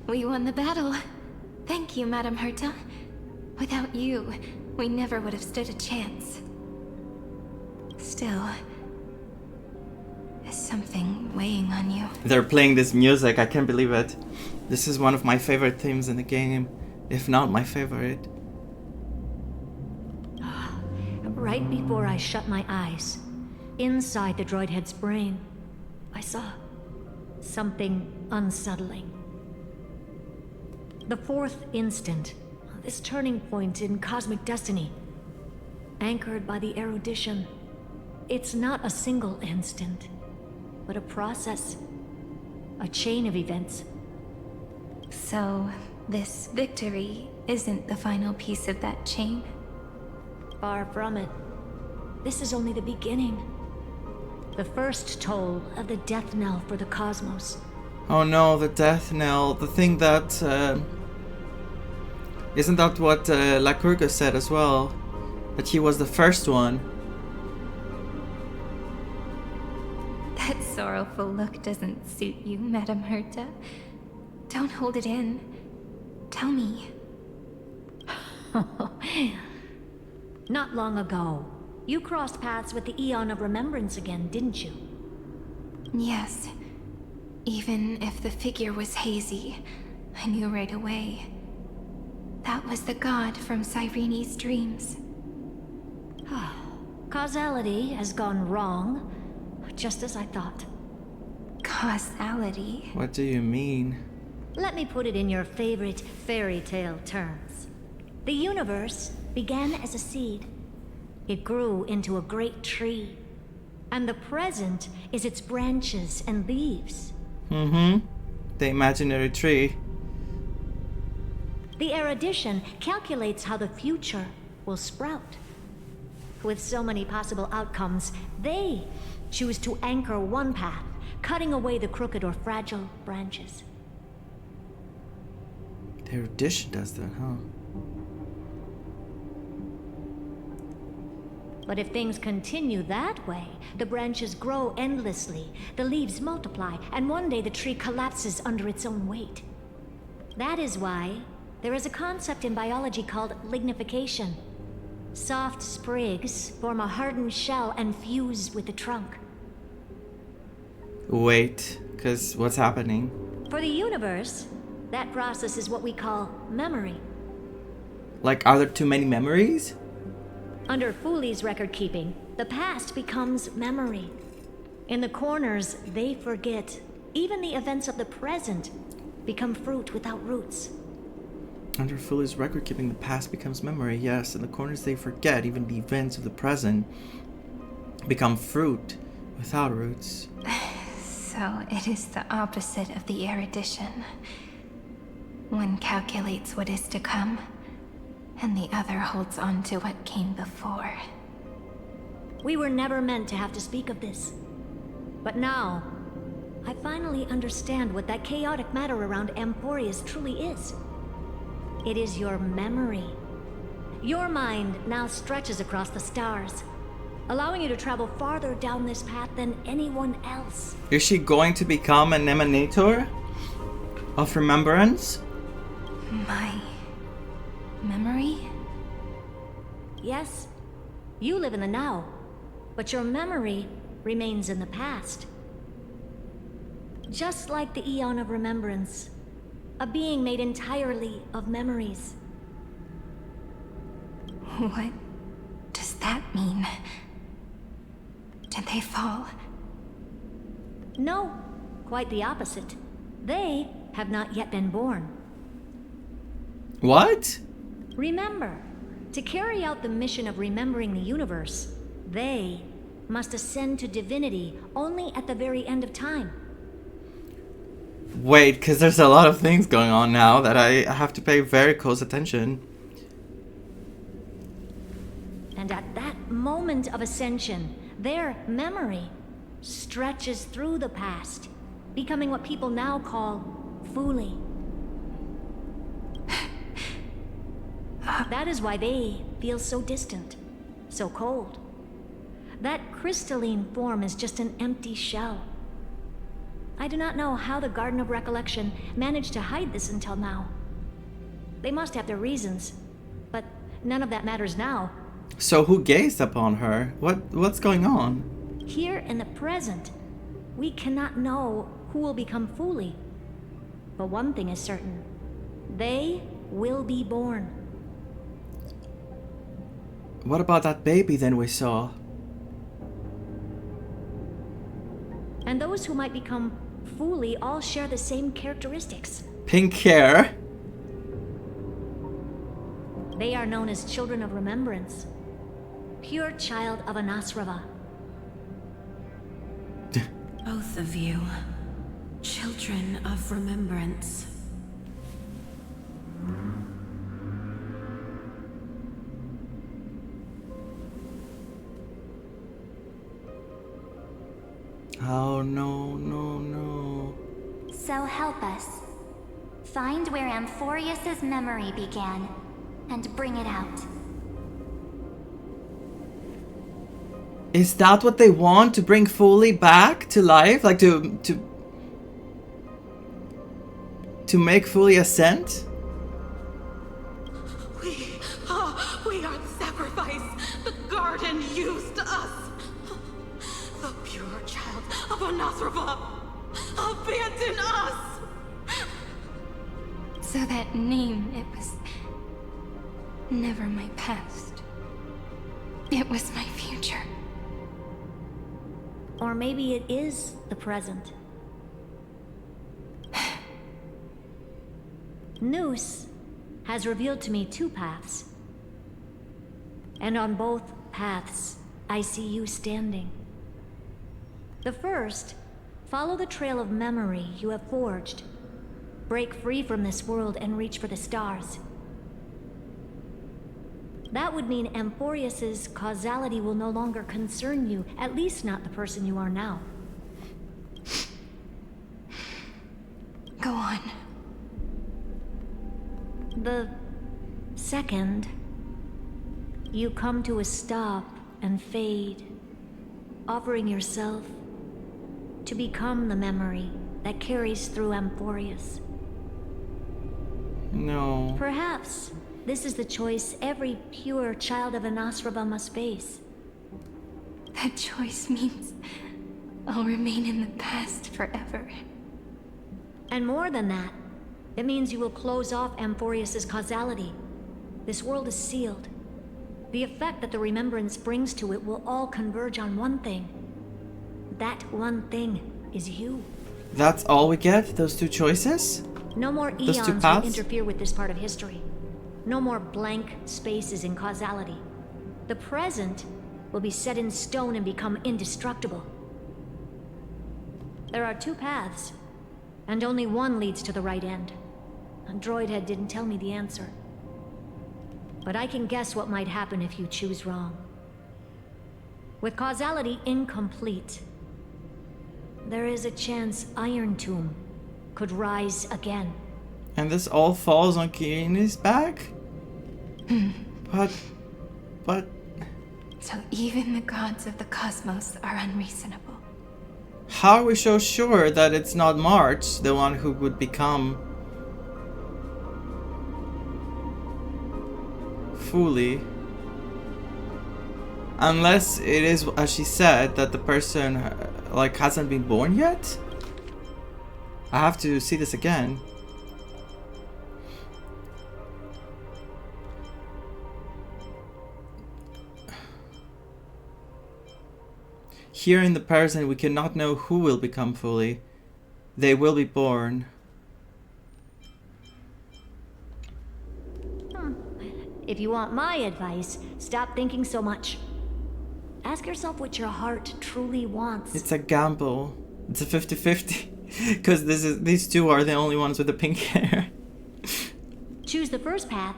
We won the battle. Thank you, Madame Herta. Without you, we never would have stood a chance. Still, there's something weighing on you. They're playing this music, I can't believe it. This is one of my favorite themes in the game, if not my favorite. Right before I shut my eyes, inside the droid head's brain, I saw something unsettling. The fourth instant, this turning point in cosmic destiny, anchored by the erudition. It's not a single instant, but a process, a chain of events. So, this victory isn't the final piece of that chain? Far from it. This is only the beginning. The first toll of the death knell for the cosmos. Oh no, the death knell. The thing that... isn't that what Lycurgus said as well? That he was the first one. That sorrowful look doesn't suit you, Madame Herta. Don't hold it in. Tell me. Not long ago, you crossed paths with the Eon of Remembrance again, didn't you? Yes. Even if the figure was hazy, I knew right away. That was the god from Cyrene's dreams. Causality has gone wrong, just as I thought. Causality? What do you mean? Let me put it in your favorite fairy tale terms. The universe began as a seed. It grew into a great tree. And the present is its branches and leaves. Mm-hmm. The imaginary tree. The erudition calculates how the future will sprout. With so many possible outcomes, they choose to anchor one path, cutting away the crooked or fragile branches. The erudition does that, huh? But if things continue that way, the branches grow endlessly, the leaves multiply, and one day the tree collapses under its own weight. That is why there is a concept in biology called lignification. Soft sprigs form a hardened shell and fuse with the trunk. Wait, because what's happening? For the universe, that process is what we call memory. Like, are there too many memories? Under Fooley's record keeping, the past becomes memory. In the corners, they forget. Even the events of the present become fruit without roots. Under Fooley's record keeping, the past becomes memory, yes. In the corners they forget. Even the events of the present become fruit without roots. So it is the opposite of the erudition. One calculates what is to come, and the other holds on to what came before. We were never meant to have to speak of this. But now, I finally understand what that chaotic matter around Amphoreus truly is. It is your memory. Your mind now stretches across the stars, allowing you to travel farther down this path than anyone else. Is she going to become an emanator of remembrance? My memory? Yes, you live in the now, but your memory remains in the past. Just like the Eon of Remembrance, a being made entirely of memories. What does that mean? Did they fall? No, quite the opposite. They have not yet been born. What? Remember, to carry out the mission of remembering the universe, they must ascend to divinity only at the very end of time. Wait, because there's a lot of things going on now that I have to pay very close attention. And at that moment of ascension, their memory stretches through the past, becoming what people now call Fooley. That is why they feel so distant, so cold. That crystalline form is just an empty shell. I do not know how the Garden of Recollection managed to hide this until now. They must have their reasons, but none of that matters now. So who gazed upon her? What's going on? Here in the present, we cannot know who will become Fooley. But one thing is certain. They will be born. What about that baby then we saw? And those who might become Fooley all share the same characteristics. Pink hair. They are known as Children of Remembrance. Pure child of Anasrava. Both of you. Children of Remembrance. Oh no, no, no. So help us. Find where Amphoreus' memory began, and bring it out. Is that what they want? To bring Foley back to life? Like to make Foley ascend? We are the sacrifice the garden used us. The pure child of Anathrava abandoned us. So that name, it was never my past. It was my future. Or maybe it is the present. Noose has revealed to me two paths. And on both paths, I see you standing. The first, follow the trail of memory you have forged. Break free from this world and reach for the stars. That would mean Amphoreus' causality will no longer concern you, at least not the person you are now. Go on. The second, you come to a stop and fade, offering yourself to become the memory that carries through Amphoreus. No. Perhaps this is the choice every pure child of Anathrava must face. That choice means I'll remain in the past forever. And more than that, it means you will close off Amphoreus' causality. This world is sealed. The effect that the remembrance brings to it will all converge on one thing. That one thing is you. That's all we get? Those two choices? No more Those two eons will paths? interfere with this part of history. No more blank spaces in causality. The present will be set in stone and become indestructible. There are two paths, and only one leads to the right end. Droidhead didn't tell me the answer. But I can guess what might happen if you choose wrong. With causality incomplete, there is a chance Iron Tomb could rise again. And this all falls on Kirini's back? But... So even the gods of the cosmos are unreasonable. How are we so sure that it's not March, the one who would become... Fully? Unless it is, as she said, that the person, like, hasn't been born yet? I have to see this again. Here in the present, we cannot know who will become fully. They will be born. If you want my advice, stop thinking so much. Ask yourself what your heart truly wants. It's a gamble. It's a 50-50. Because these two are the only ones with the pink hair. Choose the first path,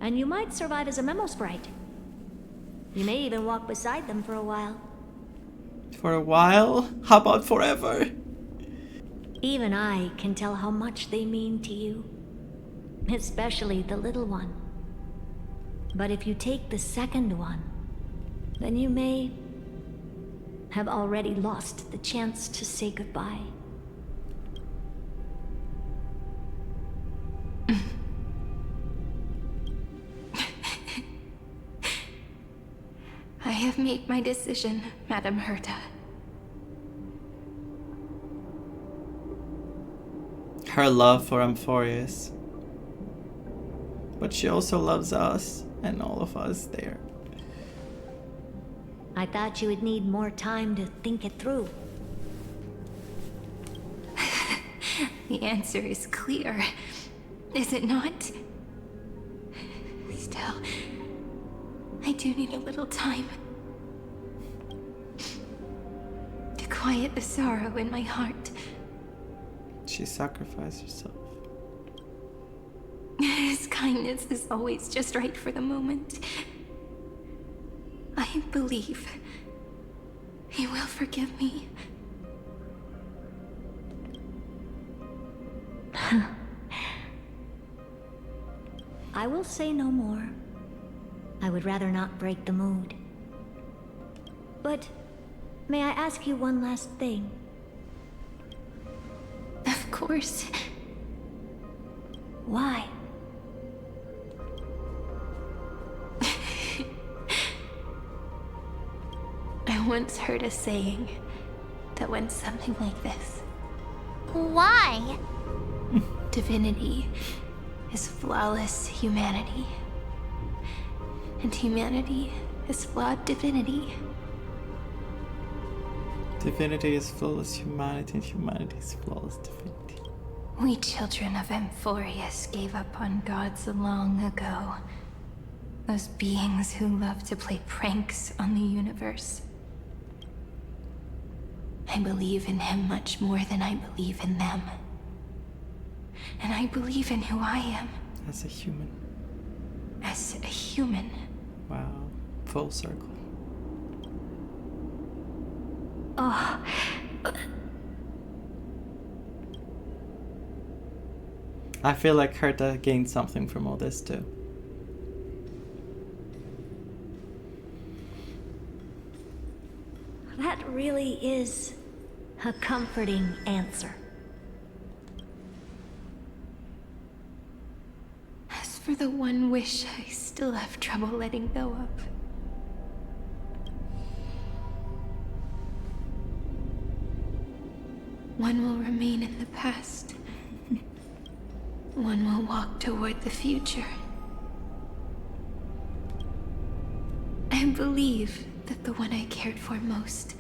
and you might survive as a memo sprite. You may even walk beside them for a while. For a while? How about forever? Even I can tell how much they mean to you. Especially the little one. But if you take the second one, then you may have already lost the chance to say goodbye. I have made my decision, Madam Herta. Her love for Amphoreus. But she also loves us, and all of us there. I thought you would need more time to think it through. The answer is clear, is it not? Still, I do need a little time to quiet the sorrow in my heart. She sacrificed herself. His kindness is always just right for the moment. I believe he will forgive me I will say no more. I would rather not break the mood. But may I ask you one last thing? Of course. Why? I once heard a saying that went something like this. Why? Divinity is flawless humanity, and humanity is flawed divinity. Divinity is flawless humanity, and humanity is flawless divinity. We children of Amphoreus gave up on gods long ago. Those beings who love to play pranks on the universe. I believe in him much more than I believe in them. And I believe in who I am. As a human. As a human. Wow. Full circle. Oh. I feel like Herta gained something from all this too. That really is a comforting answer. As for the one wish I still have trouble letting go of. One will remain in the past. One will walk toward the future. I believe that the one I cared for most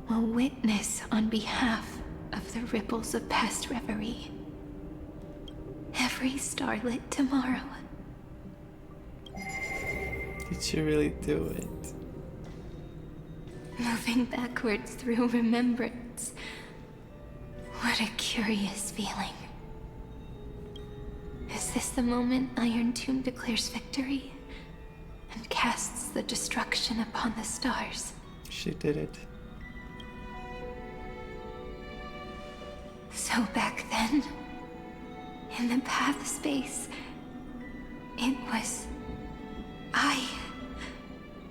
will witness on behalf of the ripples of past reverie. Every starlit tomorrow. Did she really do it? Moving backwards through remembrance. What a curious feeling. Is this the moment Iron Tomb declares victory and casts the destruction upon the stars? She did it. So back then, in the path space, it was I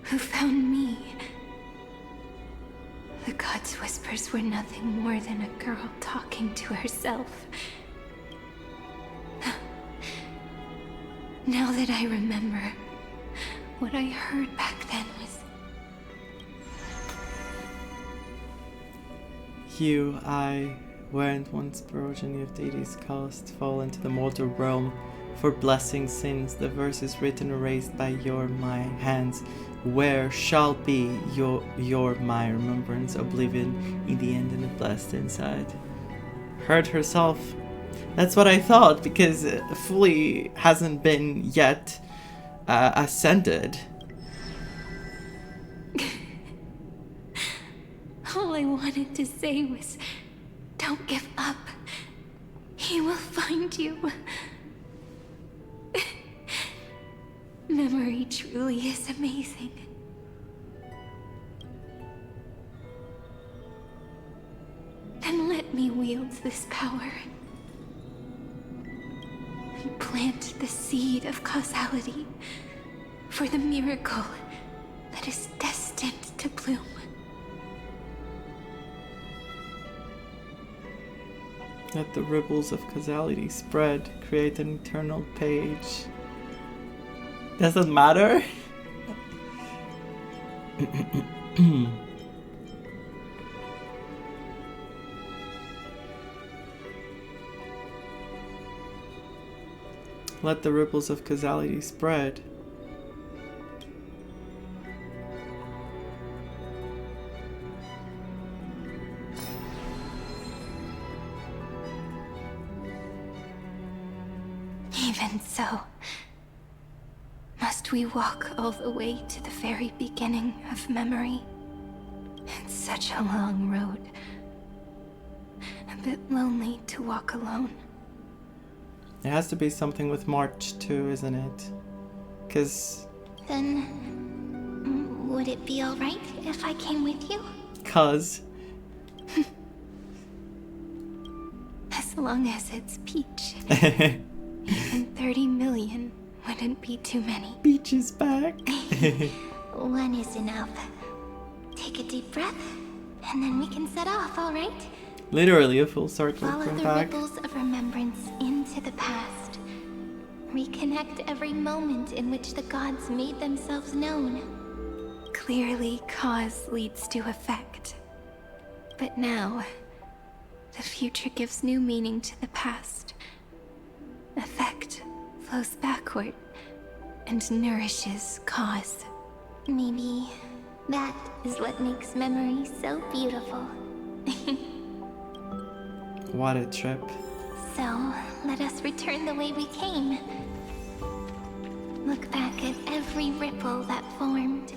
who found me. The gods' whispers were nothing more than a girl talking to herself. Now that I remember, what I heard back then was... You, I, weren't once progeny of deities cast, fall into the mortal realm. For blessing sins, the verses written erased by my hands. Where shall be my remembrance, oblivion in the end and a blessed inside. Heard herself. That's what I thought, because fully hasn't been yet ascended. All I wanted to say was, don't give up. He will find you. Memory truly is amazing. Then let me wield this power and plant the seed of causality for the miracle that is destined to bloom. Let the ripples of causality spread, create an eternal page. Doesn't matter? Let the ripples of causality spread. Even so, must we walk all the way to the very beginning of memory? It's such a long road. A bit lonely to walk alone. It has to be something with March too, isn't it? 'Cause... Then... would it be alright if I came with you? 'Cause... As long as it's Peach. Even 30 million wouldn't be too many. Peach is back. One is enough. Take a deep breath, and then we can set off, alright? Literally a full circle. Follow Come the back. ripples of remembrance into the past. Reconnect every moment in which the gods made themselves known. Clearly, cause leads to effect. But now, the future gives new meaning to the past. Effect flows backward and nourishes cause. Maybe that is what makes memory so beautiful. What a trip. So, let us return the way we came. Look back at every ripple that formed.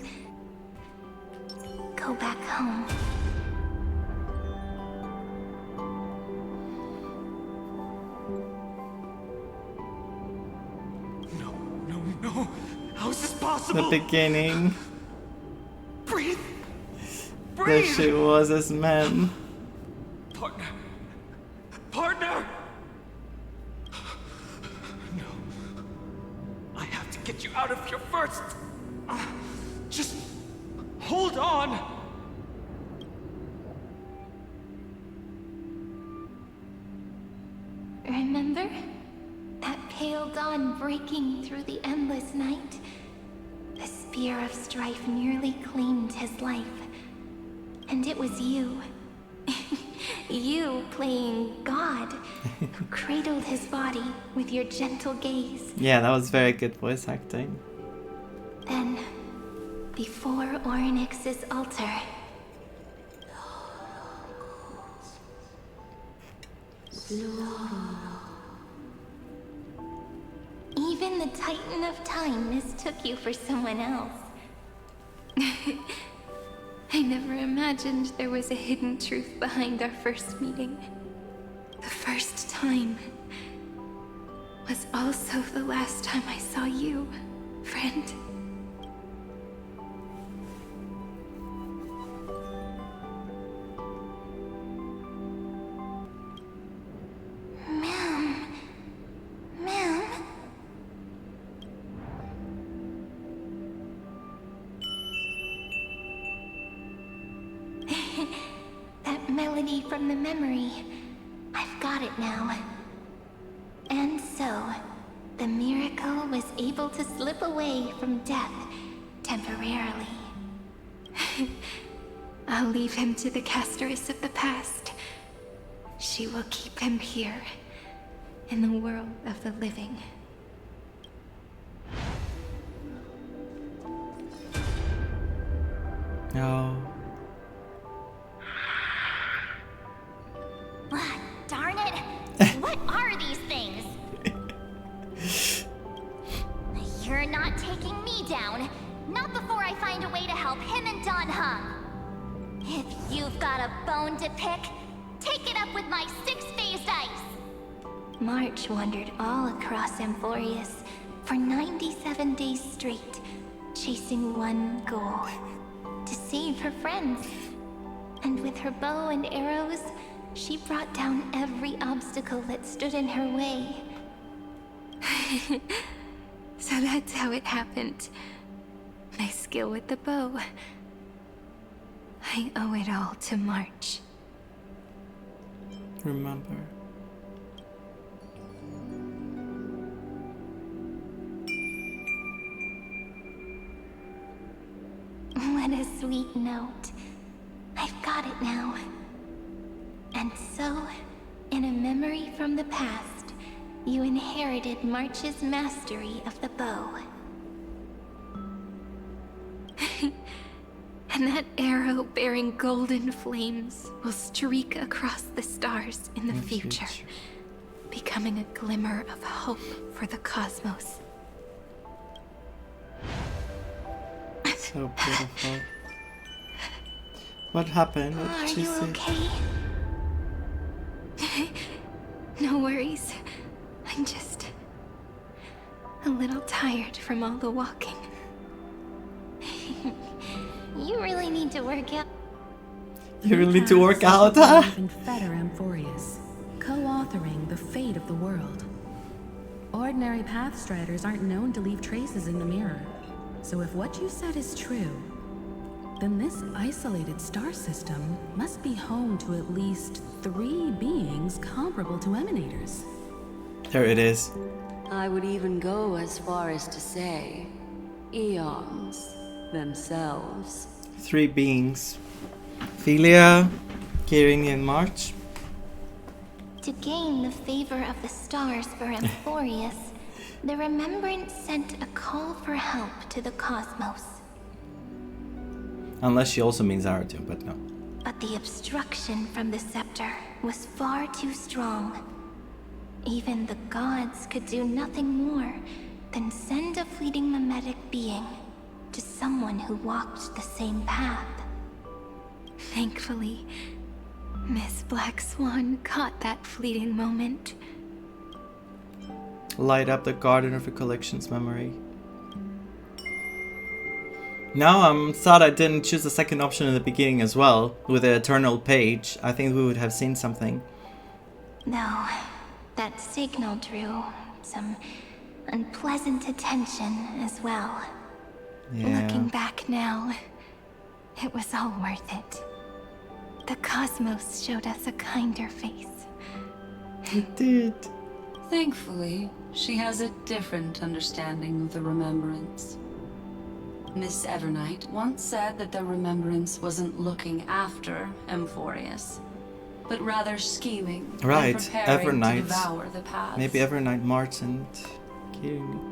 Go back home. No. How is this possible? The beginning. Breathe. There she was as men. Partner! No. I have to get you out of here first. Just hold on. Remember? That pale dawn breaking through the endless night? The spear of strife nearly claimed his life. And it was you. You playing God, who cradled his body with your gentle gaze. Yeah, that was very good voice acting. Then, before Orynyx's altar, even the Titan of Time mistook you for someone else. I never imagined there was a hidden truth behind our first meeting. The first time was also the last time I saw you, friend. Ma'am? That melody from the memory. I've got it now. And so, the miracle was able to slip away from death temporarily. I'll leave him to the casteress of the past. She will keep him here, in the world of the living. No. Darn it! What are these things? You're not taking me down. Not before I find a way to help him and Danha. If you've got a bone to pick, take it up with my six-phased ice. March wandered all across Amphoreus for 97 days straight, chasing one goal: to save her friends. And with her bow and arrows, she brought down every obstacle that stood in her way. So that's how it happened. My skill with the bow. I owe it all to March. Remember. What a sweet note. I've got it now. And so, in a memory from the past, you inherited March's mastery of the bow. And that arrow bearing golden flames will streak across the stars in the future, becoming a glimmer of hope for the cosmos. So beautiful. What happened? What Are did she you say? okay? No worries. I'm just a little tired from all the walking. You really need to work out. You really need to work out, huh? Even fetter Amphoreus. co-authoring the fate of the world. Ordinary Pathstriders aren't known to leave traces in the mirror. So if what you said is true, then this isolated star system must be home to at least 3 beings comparable to Emanators. There it is. I would even go as far as to say, eons themselves. 3 beings. Philia, Kirin, and March. To gain the favor of the stars for Amphoreus, the Remembrance sent a call for help to the cosmos. Unless she also means Aratun, but no. But the obstruction from the scepter was far too strong. Even the gods could do nothing more than send a fleeting mimetic being to someone who walked the same path. Thankfully, Miss Black Swan caught that fleeting moment. Light up the Garden of Recollections memory. Now I'm sad I didn't choose the second option in the beginning as well, with the Eternal page. I think we would have seen something. No, that signal drew some unpleasant attention as well. Yeah. Looking back now, it was all worth it. The cosmos showed us a kinder face. It did. Thankfully, she has a different understanding of the Remembrance. Miss Evernight once said that the Remembrance wasn't looking after Amphoreus, but rather scheming Right, and preparing to Evernight. devour the paths. Maybe Evernight, March, and Kirin.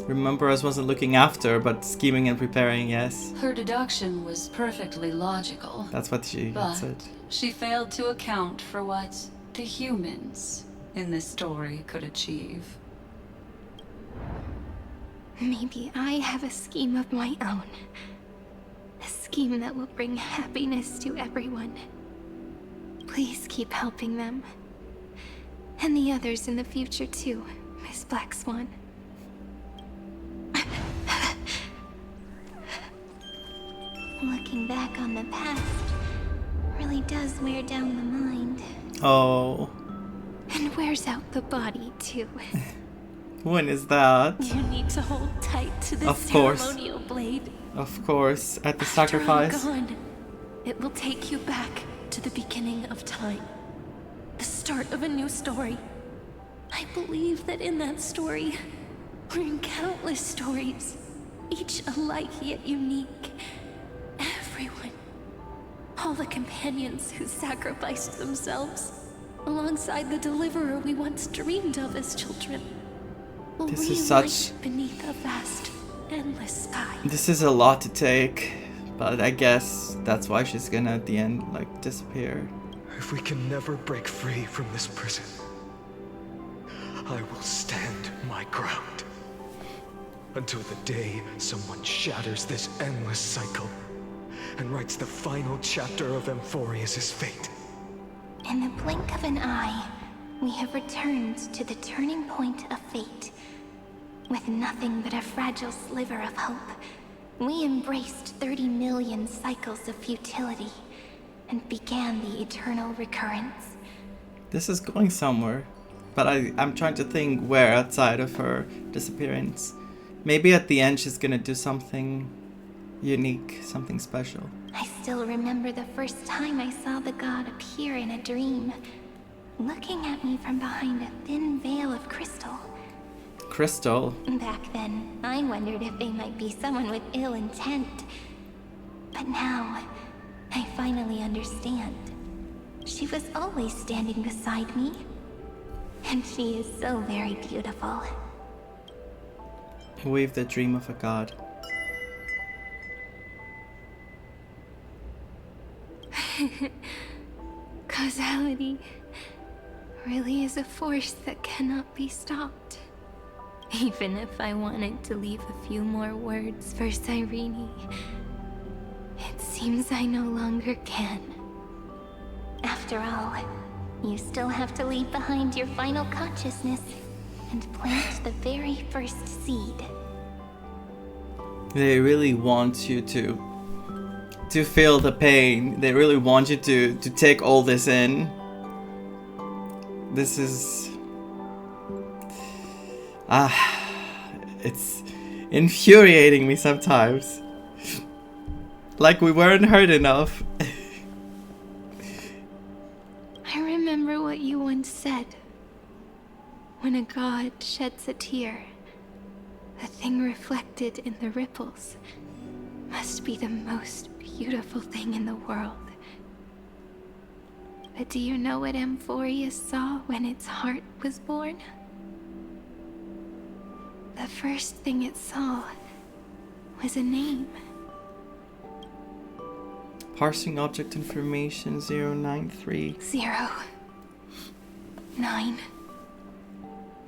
Remember, I wasn't looking after, but scheming and preparing, yes. Her deduction was perfectly logical. That's what she But said. she failed to account for what the humans in this story could achieve. Maybe I have a scheme of my own. A scheme that will bring happiness to everyone. Please keep helping them. And the others in the future too, Miss Black Swan. Looking back on the past really does wear down the mind. Oh. And wears out the body too. When is that? You need to hold tight to this Of course. ceremonial blade. Of course, at the After sacrifice. I'm gone, it will take you back to the beginning of time. The start of a new story. I believe that in that story, or in countless stories, each alike yet unique, everyone, all the companions who sacrificed themselves, alongside the deliverer we once dreamed of as children, will This is reunite such- beneath a vast, endless sky. This is a lot to take, but I guess that's why she's gonna at the end, like, disappear. If we can never break free from this prison, I will stand my ground. Until the day someone shatters this endless cycle and writes the final chapter of Amphoreus' fate. In the blink of an eye, we have returned to the turning point of fate. With nothing but a fragile sliver of hope, we embraced 30 million cycles of futility and began the eternal recurrence. This is going somewhere, but I'm trying to think where outside of her disappearance. Maybe at the end she's gonna do something unique, something special. I still remember the first time I saw the god appear in a dream, looking at me from behind a thin veil of crystal. Crystal. Back then, I wondered if they might be someone with ill intent. But now, I finally understand. She was always standing beside me. And she is so very beautiful. Weave the dream of a god. Causality really is a force that cannot be stopped. Even if I wanted to leave a few more words for Cyrene, it seems I no longer can. After all, you still have to leave behind your final consciousness and plant the very first seed. They really want you to to feel the pain. They really want you to take all this in. This is... it's infuriating me sometimes. Like we weren't hurt enough. I remember what you once said. When a god sheds a tear, the thing reflected in the ripples must be the most beautiful thing in the world. But do you know what Amphoreus saw when its heart was born? The first thing it saw was a name. Parsing object information 093. 0, 9,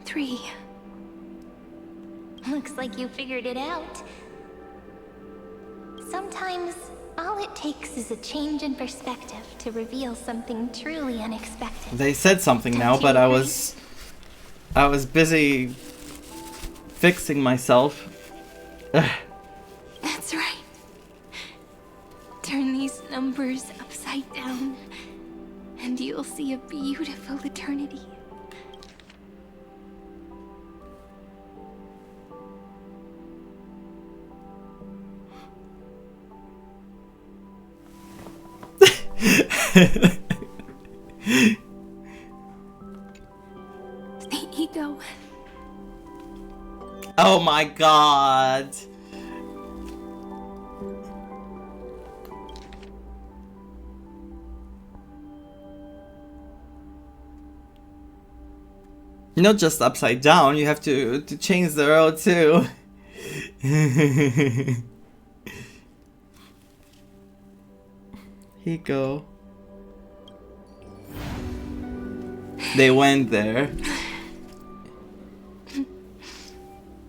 3. Looks like you figured it out. Sometimes, all it takes is a change in perspective to reveal something truly unexpected. They said something now, but I was busy fixing myself. That's right. Turn these numbers upside down, and you'll see a beautiful eternity. The ego. Oh my god. Not just upside down, you have to change the road too. Here you go. They went there.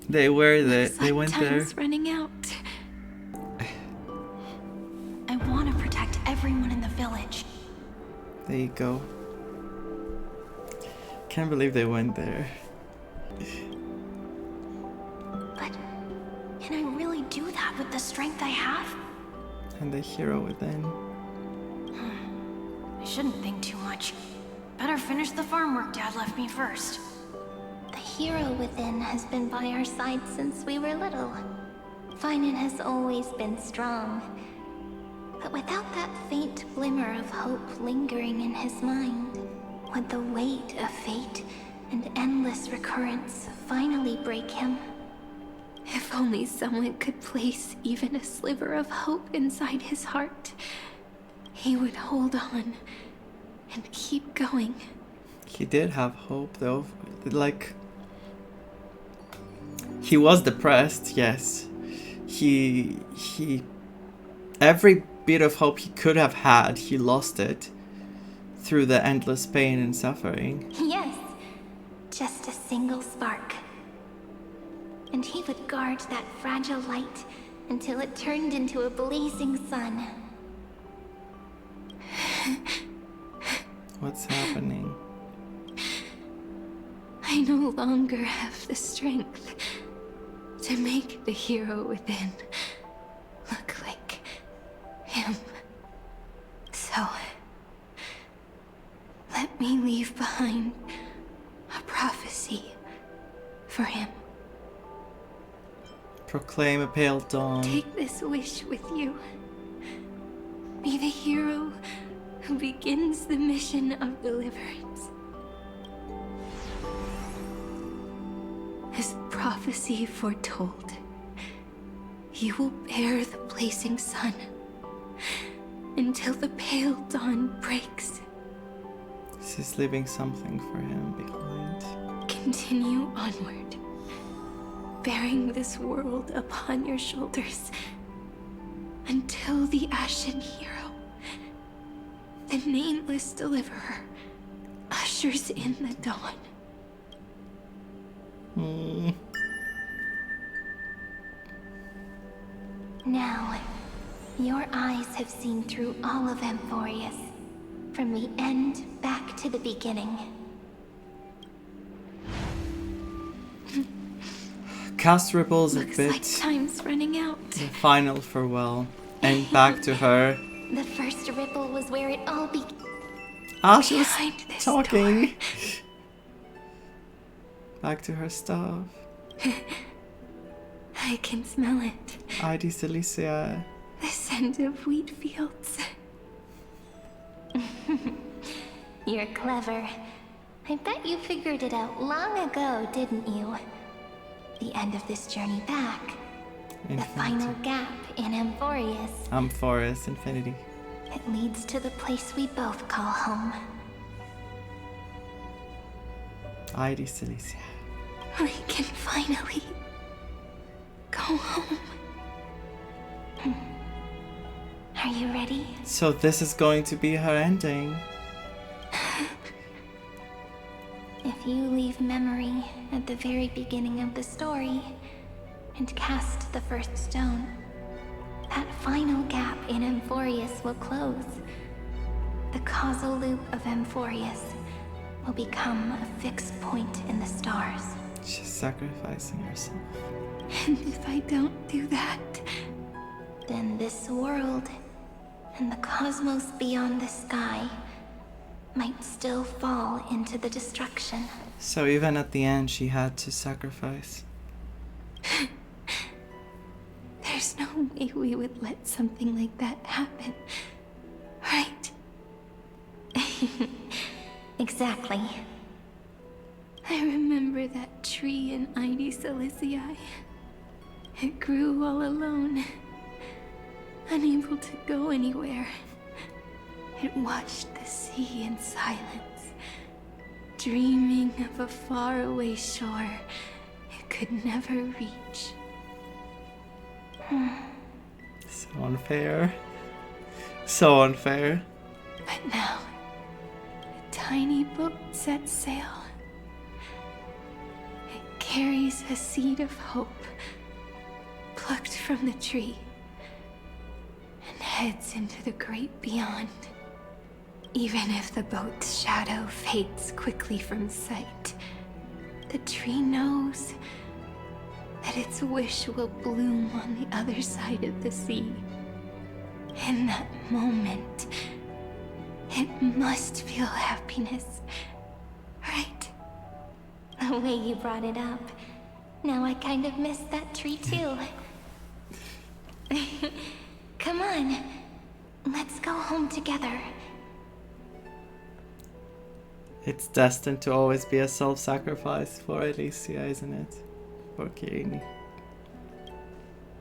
They were there. They went there. Time's running out. I want to protect everyone in the village. There you go. Can't believe they went there. But can I really do that with the strength I have? And the hero within. I shouldn't think too much. Better finish the farm work Dad left me first. The hero within has been by our side since we were little. Finan has always been strong. But without that faint glimmer of hope lingering in his mind, would the weight of fate and endless recurrence finally break him? If only someone could place even a sliver of hope inside his heart, he would hold on and keep going. He did have hope though. Like, he was depressed, yes. He every bit of hope he could have had, he lost it through the endless pain and suffering. Yes, just a single spark. And he would guard that fragile light until it turned into a blazing sun. What's happening? I no longer have the strength to make the hero within look like him. So, let me leave behind a prophecy for him. Proclaim a pale dawn. Take this wish with you. Be the hero who begins the mission of deliverance. As prophecy foretold, you will bear the blazing sun until the pale dawn breaks. This is leaving something for him behind. Continue onward, bearing this world upon your shoulders until the Ashen Hero, the nameless deliverer, ushers in the dawn. Now, your eyes have seen through all of Amphoreus, from the end back to the beginning. Cast ripples a Looks bit. like time's running out. The final farewell. And back to her. The first ripple was where it all began. Ah, she was talking. Back to her stuff. I can smell it. ID Cilicia. The scent of wheat fields. You're clever. I bet you figured it out long ago, didn't you? The end of this journey back. The final gap in Amphoreus. Amphoreus, infinity. It leads to the place we both call home. ID Cilicia. We can finally go home. Are you ready? So this is going to be her ending. If you leave memory at the very beginning of the story and cast the first stone, that final gap in Amphoreus will close. The causal loop of Amphoreus will become a fixed point in the stars. She's sacrificing herself. And if I don't do that, then this world and the cosmos beyond the sky might still fall into the destruction. So even at the end, she had to sacrifice. There's no way we would let something like that happen, right? Exactly. I remember that tree in ID Cilicia. It grew all alone, unable to go anywhere. It watched the sea in silence, dreaming of a faraway shore it could never reach. So unfair. So unfair. But now, a tiny boat sets sail. It carries a seed of hope, plucked from the tree, and heads into the great beyond. Even if the boat's shadow fades quickly from sight, the tree knows that its wish will bloom on the other side of the sea. In that moment, it must feel happiness, right? The way you brought it up, now I kind of miss that tree too. Come on, let's go home together. It's destined to always be a self-sacrifice for Alicia, isn't it? For Kirini.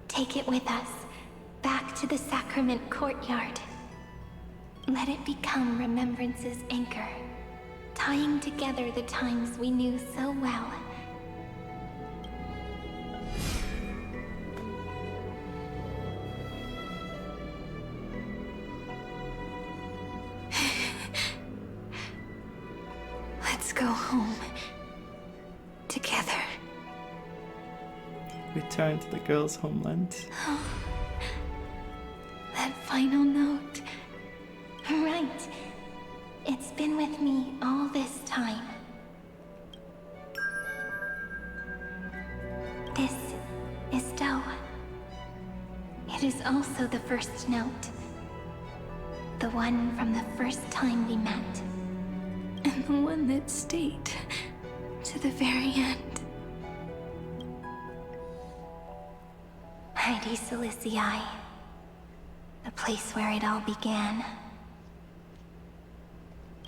Take it with us, back to the sacrament courtyard. Let it become Remembrance's anchor, tying together the times we knew so well. Let's go home together. Return to the girl's homeland. Oh, that final note. Right. It's been with me all this time. This is Doe. It is also the first note. The one from the first time we met. And the one that stayed to the very end. ID Cilicia, the place where it all began.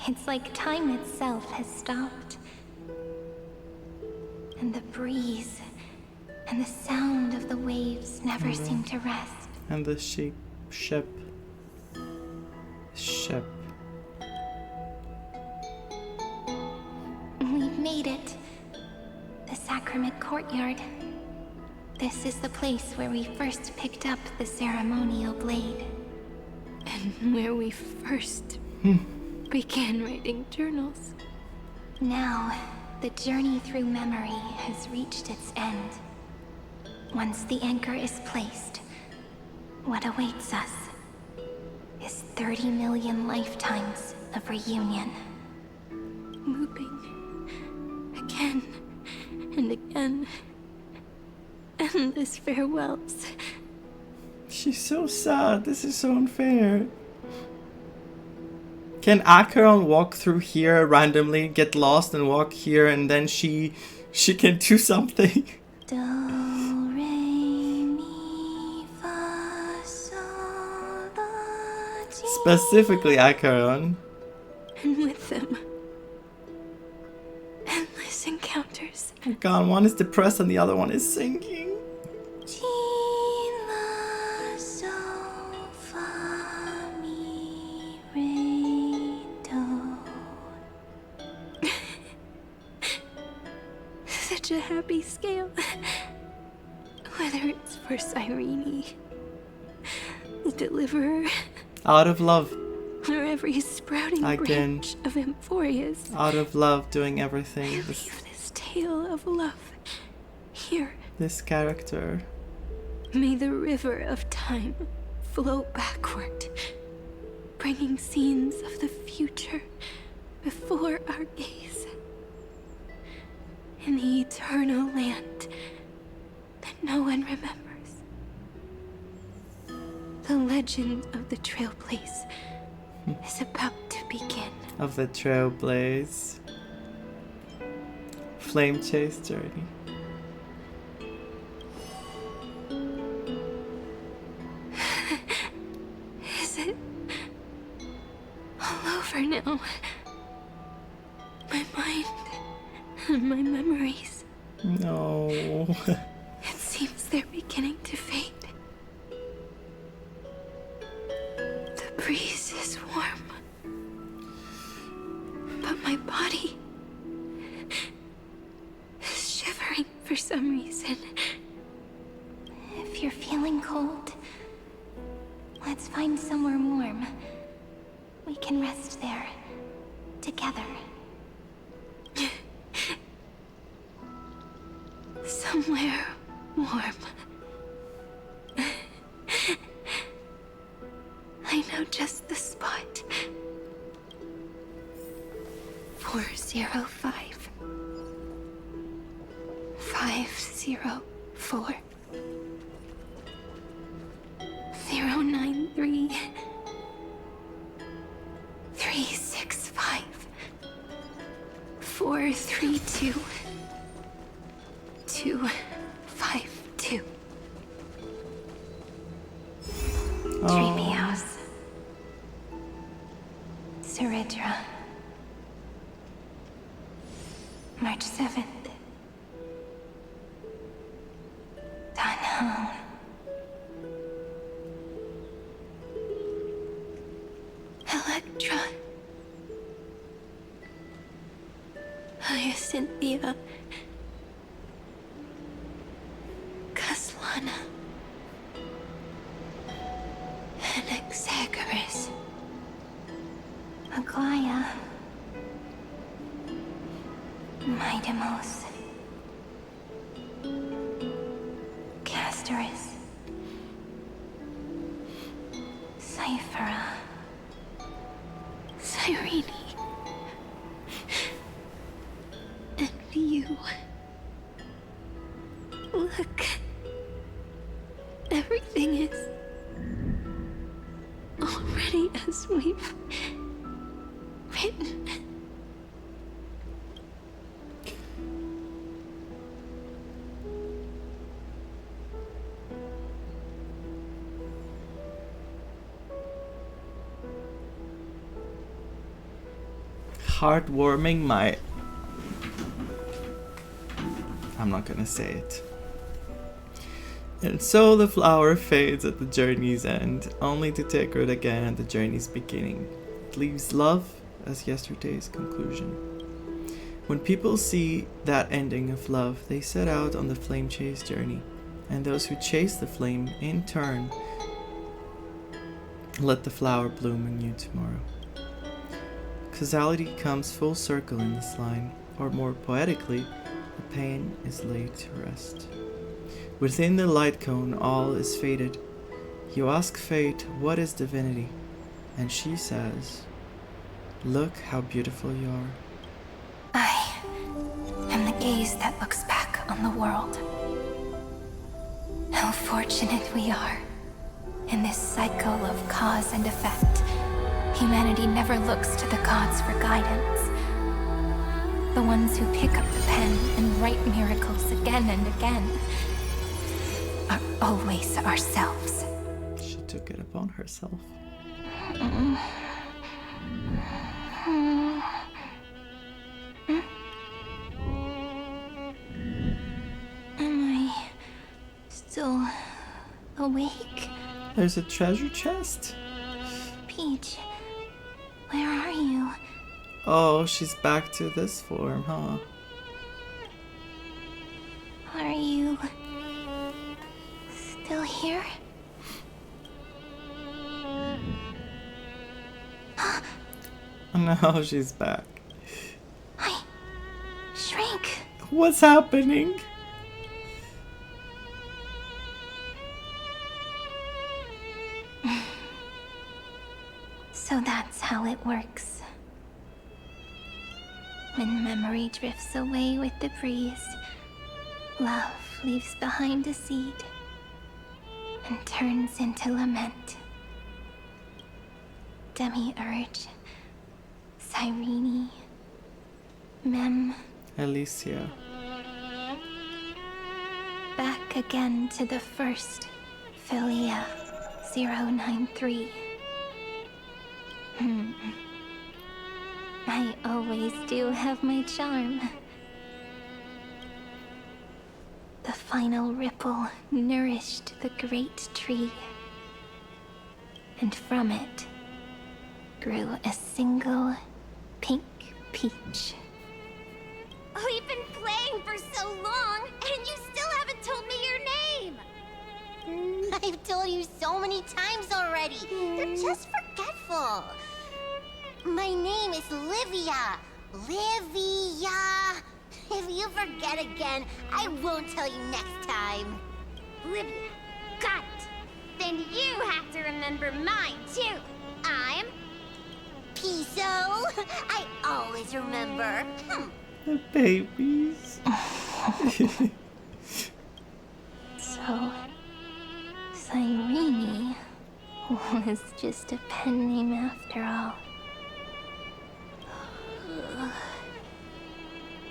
It's like time itself has stopped. And the breeze and the sound of the waves never seem to rest. And the ship. We've made it. The sacrament courtyard. This is the place where we first picked up the ceremonial blade. And where we first began writing journals. Now, the journey through memory has reached its end. Once the anchor is placed, what awaits us is 30 million lifetimes of reunion. Looping. Again and again. Endless farewells. She's so sad. This is so unfair. Can Acheron walk through here randomly, get lost and walk here, and then she can do something? Do, re, mi, fa, sol, la, ti. Specifically Acheron. And with them, endless encounters. Oh god, one is depressed and the other one is singing. Such a happy scale. Whether it's for Cyrene, the Deliverer, Out of love. or every sprouting Again. branch of Amphoreus. Out of love, doing everything. Leave this tale of love here. This character. May the river of time flow backward, bringing scenes of the future before our gaze. In the eternal land that no one remembers. The legend of the Trailblaze is about to begin. Of the Trailblaze. Flame Chase Journey. Is it all over now? My mind and my memories. No. It seems they're beginning to fade. The breeze is warm, but my body is shivering for some reason. If you're feeling cold, let's find somewhere warm. We can rest there, together. Somewhere warm. I know just the spot. 405. 504. 093. 365. 432. 252. Dreamy House. Seridra. March 7th. Danhong. Electra. Hyacinthia. Kaslana. Anaxagoras. Aglaya. Midemos. Castorus. Cyphera. Cyrene. And you. Look. Everything is already as we've written. Heartwarming, my... I'm not gonna say it. And so the flower fades at the journey's end, only to take root again at the journey's beginning. It leaves love as yesterday's conclusion. When people see that ending of love, they set out on the flame chase journey, and those who chase the flame, in turn, let the flower bloom anew tomorrow. Causality comes full circle in this line, or more poetically, the pain is laid to rest. Within the light cone all is faded. You ask fate, what is divinity? And she says, look how beautiful you are. I am the gaze that looks back on the world. How fortunate we are In this cycle of cause and effect, humanity never looks to the gods for guidance. The ones who pick up the pen and write miracles again and again are always ourselves. She took it upon herself. Am I still awake? There's a treasure chest? Peach, where are you? Oh, she's back to this form, huh? Are you still here? No, she's back. I shrank. What's happening? So that's how it works. When memory drifts away with the breeze, love leaves behind a seed and turns into lament. Demiurge, Cyrene, Mem. Alicia. Back again to the first, Philia 093. I always do have my charm. The final ripple nourished the great tree, and from it grew a single pink peach. We've been playing for so long, and you still haven't told me your name! I've told you so many times already. You're just forgetful. My name is Livia. Livia. If you forget again, I won't tell you next time. Livia. Got it. Then you have to remember mine, too. I'm Piso. I always remember. The babies. So, Cyrene was just a pen name after all.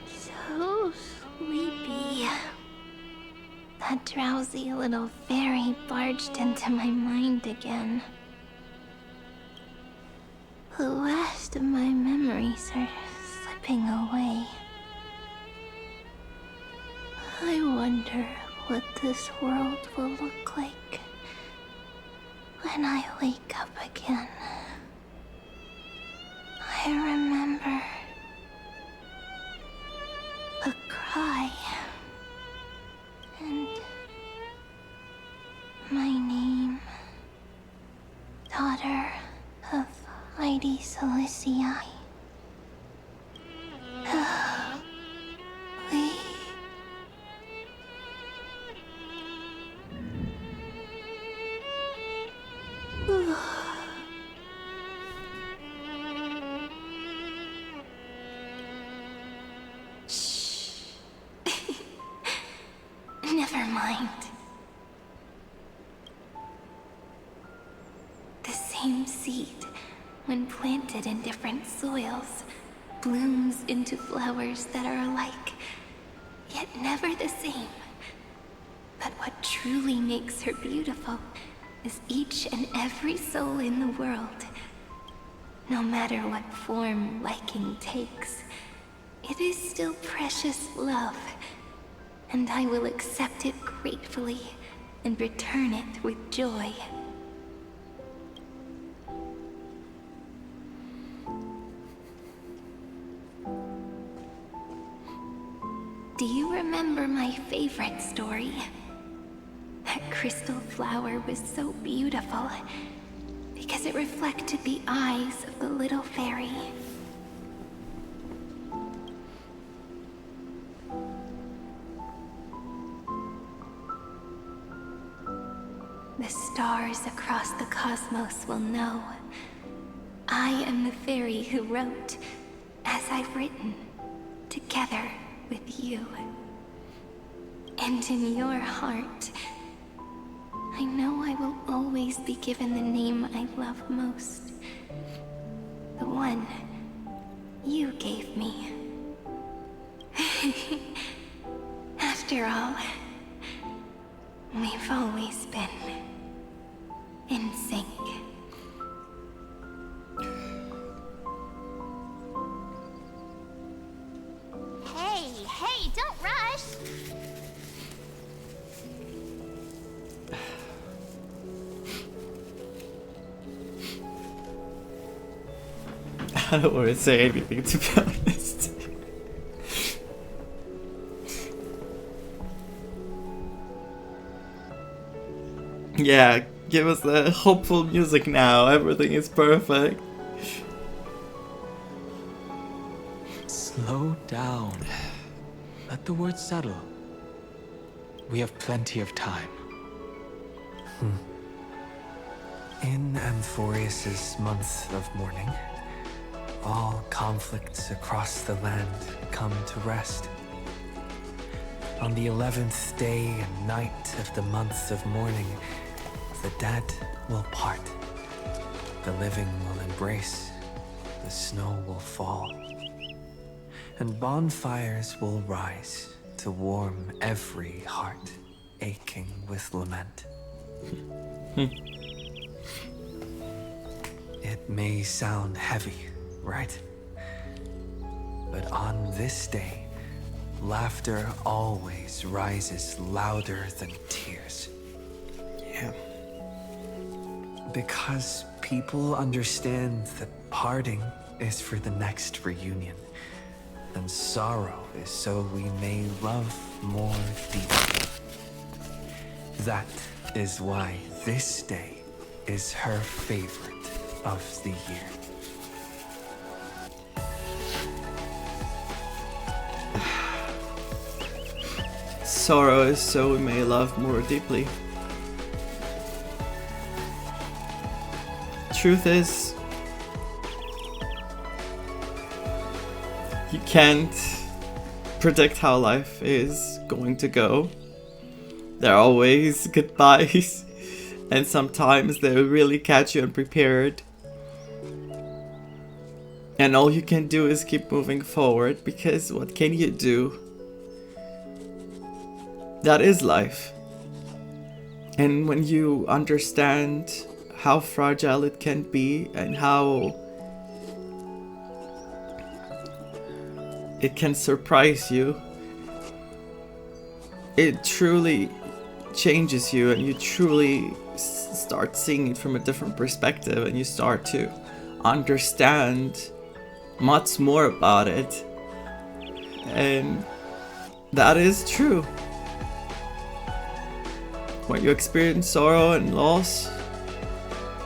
So sleepy. That drowsy little fairy barged into my mind again. The last of my memories are slipping away. I wonder what this world will look like when I wake up again. I remember a cry and my name, daughter of Lady Celestii. Never mind. The same seed, when planted in different soils, blooms into flowers that are alike, yet never the same. But what truly makes her beautiful is each and every soul in the world. No matter what form liking takes, it is still precious love, and I will accept it gratefully and return it with joy. Do you remember my favorite story? That crystal flower was so beautiful because it reflected the eyes of the little fairy. The stars across the cosmos will know I am the fairy who wrote, as I've written, together with you. And in your heart, I know I will always be given the name I love most. The one you gave me. After all, we've always been in sync. Hey, don't rush! I don't want to say anything, to be honest. Yeah, give us the hopeful music now. Everything is perfect. Slow down. Let the words settle. We have plenty of time. In Amphoreus' month of mourning, all conflicts across the land come to rest. On the 11th day and night of the month of mourning, the dead will part. The living will embrace. The snow will fall. And bonfires will rise to warm every heart aching with lament. It may sound heavy, right? But on this day, laughter always rises louder than tears. Yeah. Because people understand that parting is for the next reunion, and sorrow is so we may love more deeply. That is why this day is her favorite of the year. Sorrow is so we may love more deeply. Truth is, you can't predict how life is going to go. There are always goodbyes, and sometimes they really catch you unprepared. And all you can do is keep moving forward, because what can you do? That is life. And when you understand how fragile it can be and how it can surprise you, it truly changes you, and you truly start seeing it from a different perspective, and you start to understand much more about it. And that is true. When you experience sorrow and loss,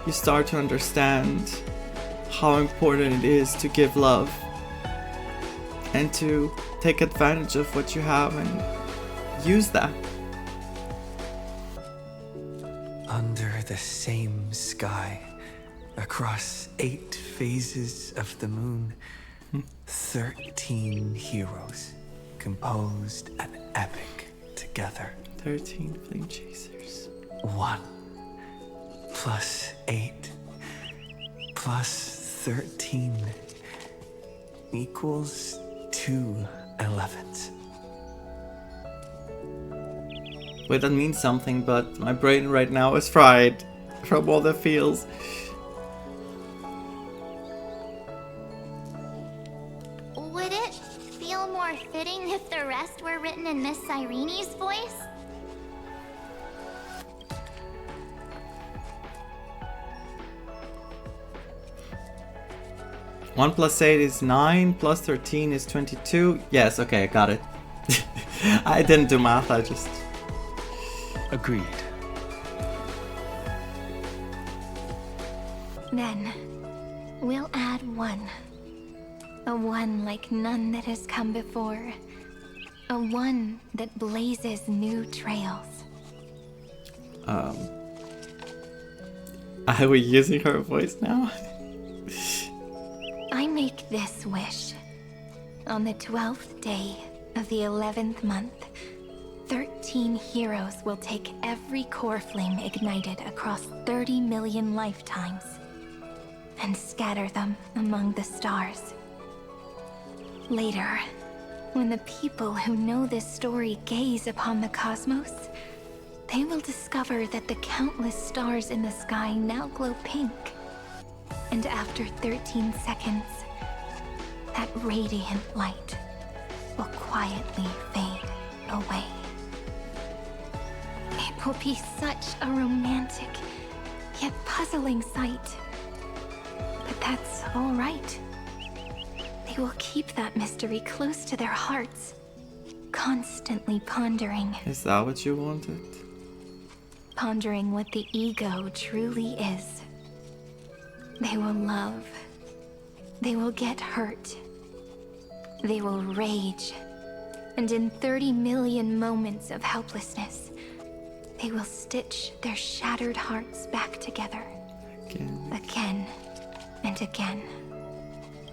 you start to understand how important it is to give love and to take advantage of what you have and use that. Under the same sky, across 8 phases of the moon, 13 heroes composed an epic together. 13 flame chasers. 1 plus 8 plus 13 equals 2 11s. Wait, that means something, but my brain right now is fried from all the feels. Would it feel more fitting if the rest were written in Miss Irene's voice? One plus 8 is 9, plus 13 is 22. Yes, okay, I got it. I didn't do math, I just... Agreed. Then, we'll add 1. A 1 like none that has come before. A 1 that blazes new trails. Are we using her voice now? I make this wish. On the 12th day of the 11th month, 13 13 heroes will take every core flame ignited across 30 million lifetimes and scatter them among the stars. Later, when the people who know this story gaze upon the cosmos, they will discover that the countless stars in the sky now glow pink. And after 13 seconds, that radiant light will quietly fade away. It will be such a romantic, yet puzzling sight. But that's all right. They will keep that mystery close to their hearts, constantly pondering. Is that what you wanted? Pondering what the ego truly is. They will love. They will get hurt. They will rage. And in 30 million moments of helplessness, they will stitch their shattered hearts back together. Again and again.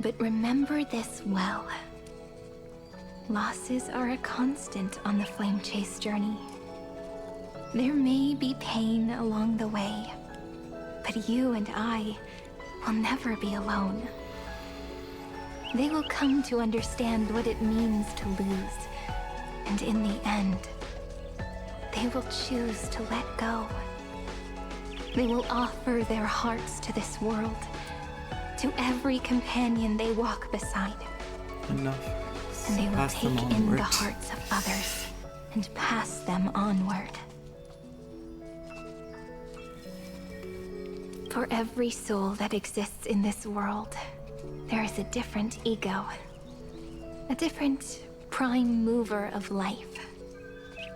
But remember this well. Losses are a constant on the flame chase journey. There may be pain along the way, but you and I will never be alone. They will come to understand what it means to lose, and in the end, they will choose to let go. They will offer their hearts to this world, to every companion they walk beside. Enough. And they will Pass them take in onward. the hearts of others and pass them onward. For every soul that exists in this world, there is a different ego, a different prime mover of life.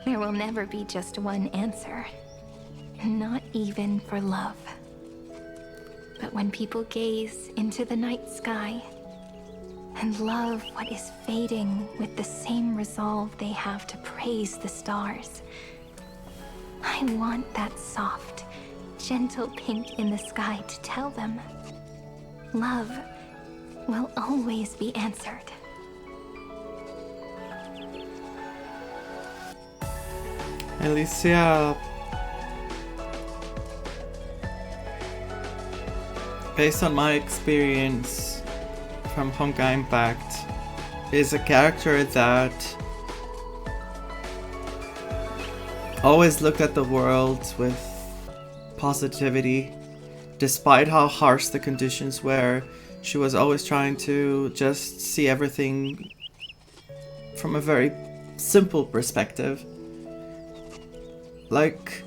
There will never be just one answer, not even for love. But when people gaze into the night sky and love what is fading with the same resolve they have to praise the stars, I want that soft, gentle pink in the sky to tell them love will always be answered. Alicia, based on my experience from Honkai Impact, is a character that always looked at the world with positivity, despite how harsh the conditions were. She was always trying to just see everything from a very simple perspective. Like,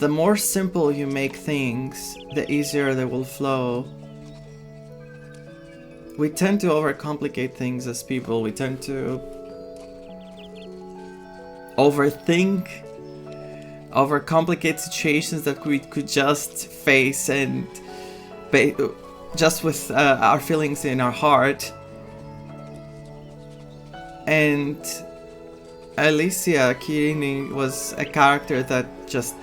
the more simple you make things, the easier they will flow. We tend to overcomplicate things as people. We tend to overcomplicate situations that we could just face and just with our feelings in our heart. And Alicia Kirini was a character that just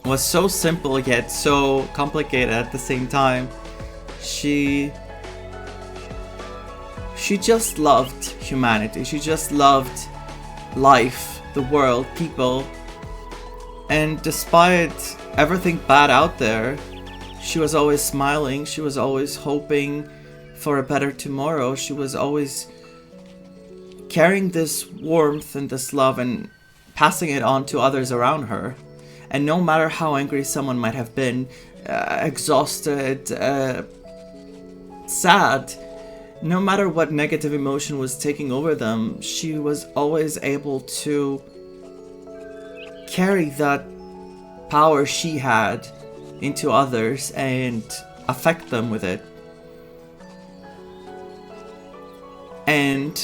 was so simple yet so complicated at the same time. She just loved humanity. She just loved life, the world, people. And despite everything bad out there, she was always smiling. She was always hoping for a better tomorrow. She was always carrying this warmth and this love and passing it on to others around her. And no matter how angry someone might have been, exhausted, sad, no matter what negative emotion was taking over them, she was always able to carry that power she had into others and affect them with it. And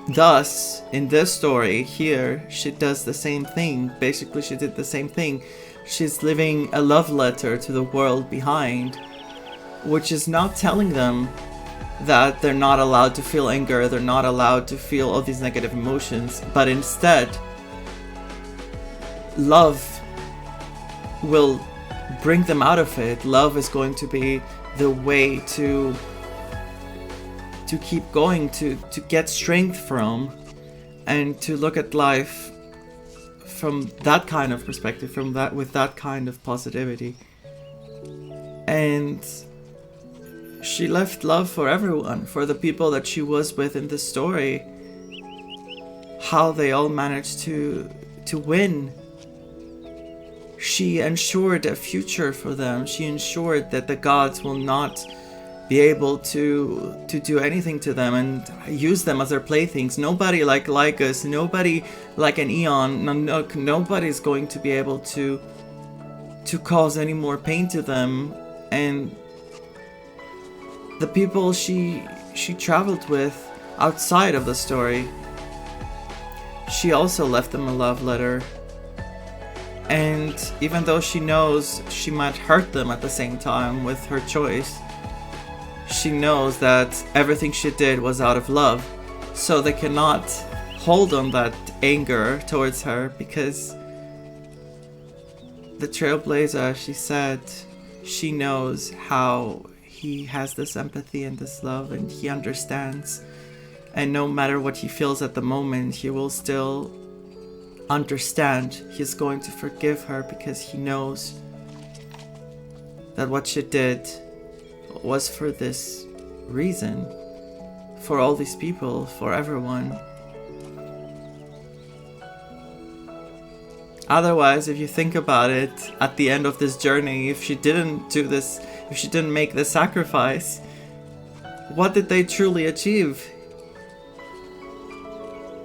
thus, in this story here, she does the same thing. Basically, she did the same thing. She's living a love letter to the world behind, which is not telling them that they're not allowed to feel anger, they're not allowed to feel all these negative emotions, but instead, love will bring them out of it. Love is going to be the way to keep going, to get strength from, and to look at life from that kind of perspective, with that kind of positivity. And she left love for everyone, for the people that she was with in the story. How they all managed to win. She ensured a future for them. She ensured that the gods will not be able to do anything to them and use them as their playthings. Nobody like us, nobody like an Eon, nobody's going to be able to cause any more pain to them. And the people she traveled with outside of the story, she also left them a love letter. And even though she knows she might hurt them at the same time with her choice, she knows that everything she did was out of love. So they cannot hold on that anger towards her, because the Trailblazer, she said, she knows how he has this empathy and this love, and he understands. And no matter what he feels at the moment, he will still understand. He's going to forgive her, because he knows that what she did was for this reason, for all these people, for everyone. Otherwise, if you think about it, at the end of this journey, if she didn't do this, if she didn't make this sacrifice, what did they truly achieve?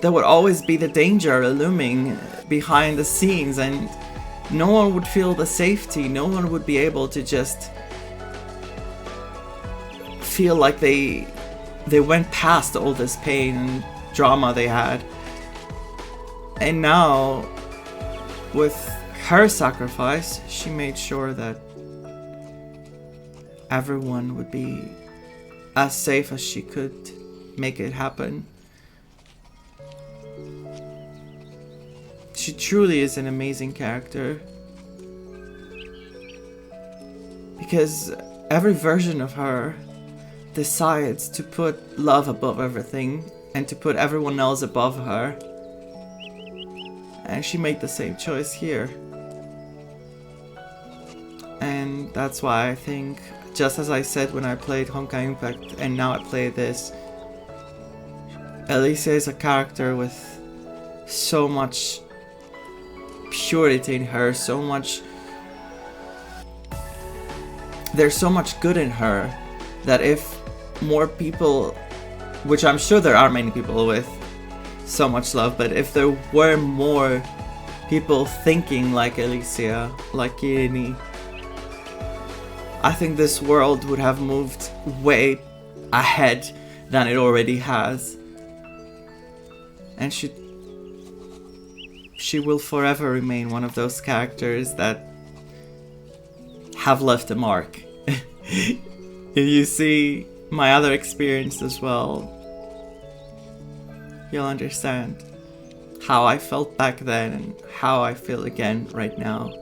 There would always be the danger looming behind the scenes, and no one would feel the safety. No one would be able to just feel like they went past all this pain and drama they had. And now, with her sacrifice, she made sure that everyone would be as safe as she could make it happen. She truly is an amazing character, because every version of her decides to put love above everything and to put everyone else above her. And she made the same choice here. And that's why I think, just as I said when I played Honkai Impact and now I play this, Alicia is a character with so much purity in her, so much... There's so much good in her that if more people, which I'm sure there are many people with so much love, but if there were more people thinking like Alicia, like Kirini, I think this world would have moved way ahead than it already has. And she will forever remain one of those characters that have left a mark. If you see my other experience as well, you'll understand how I felt back then and how I feel again right now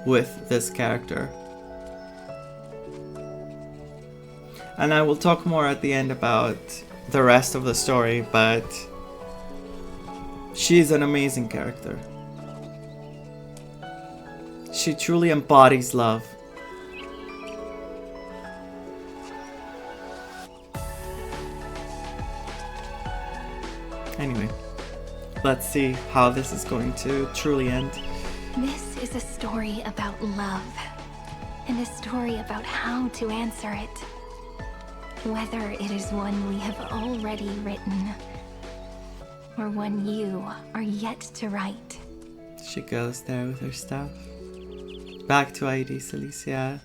with this character. And I will talk more at the end about the rest of the story, but she's an amazing character. She truly embodies love. Anyway, let's see how this is going to truly end. This is a story about love, and a story about how to answer it. Whether it is one we have already written, or one you are yet to write. She goes there with her staff. Back to Aedes, Alicia.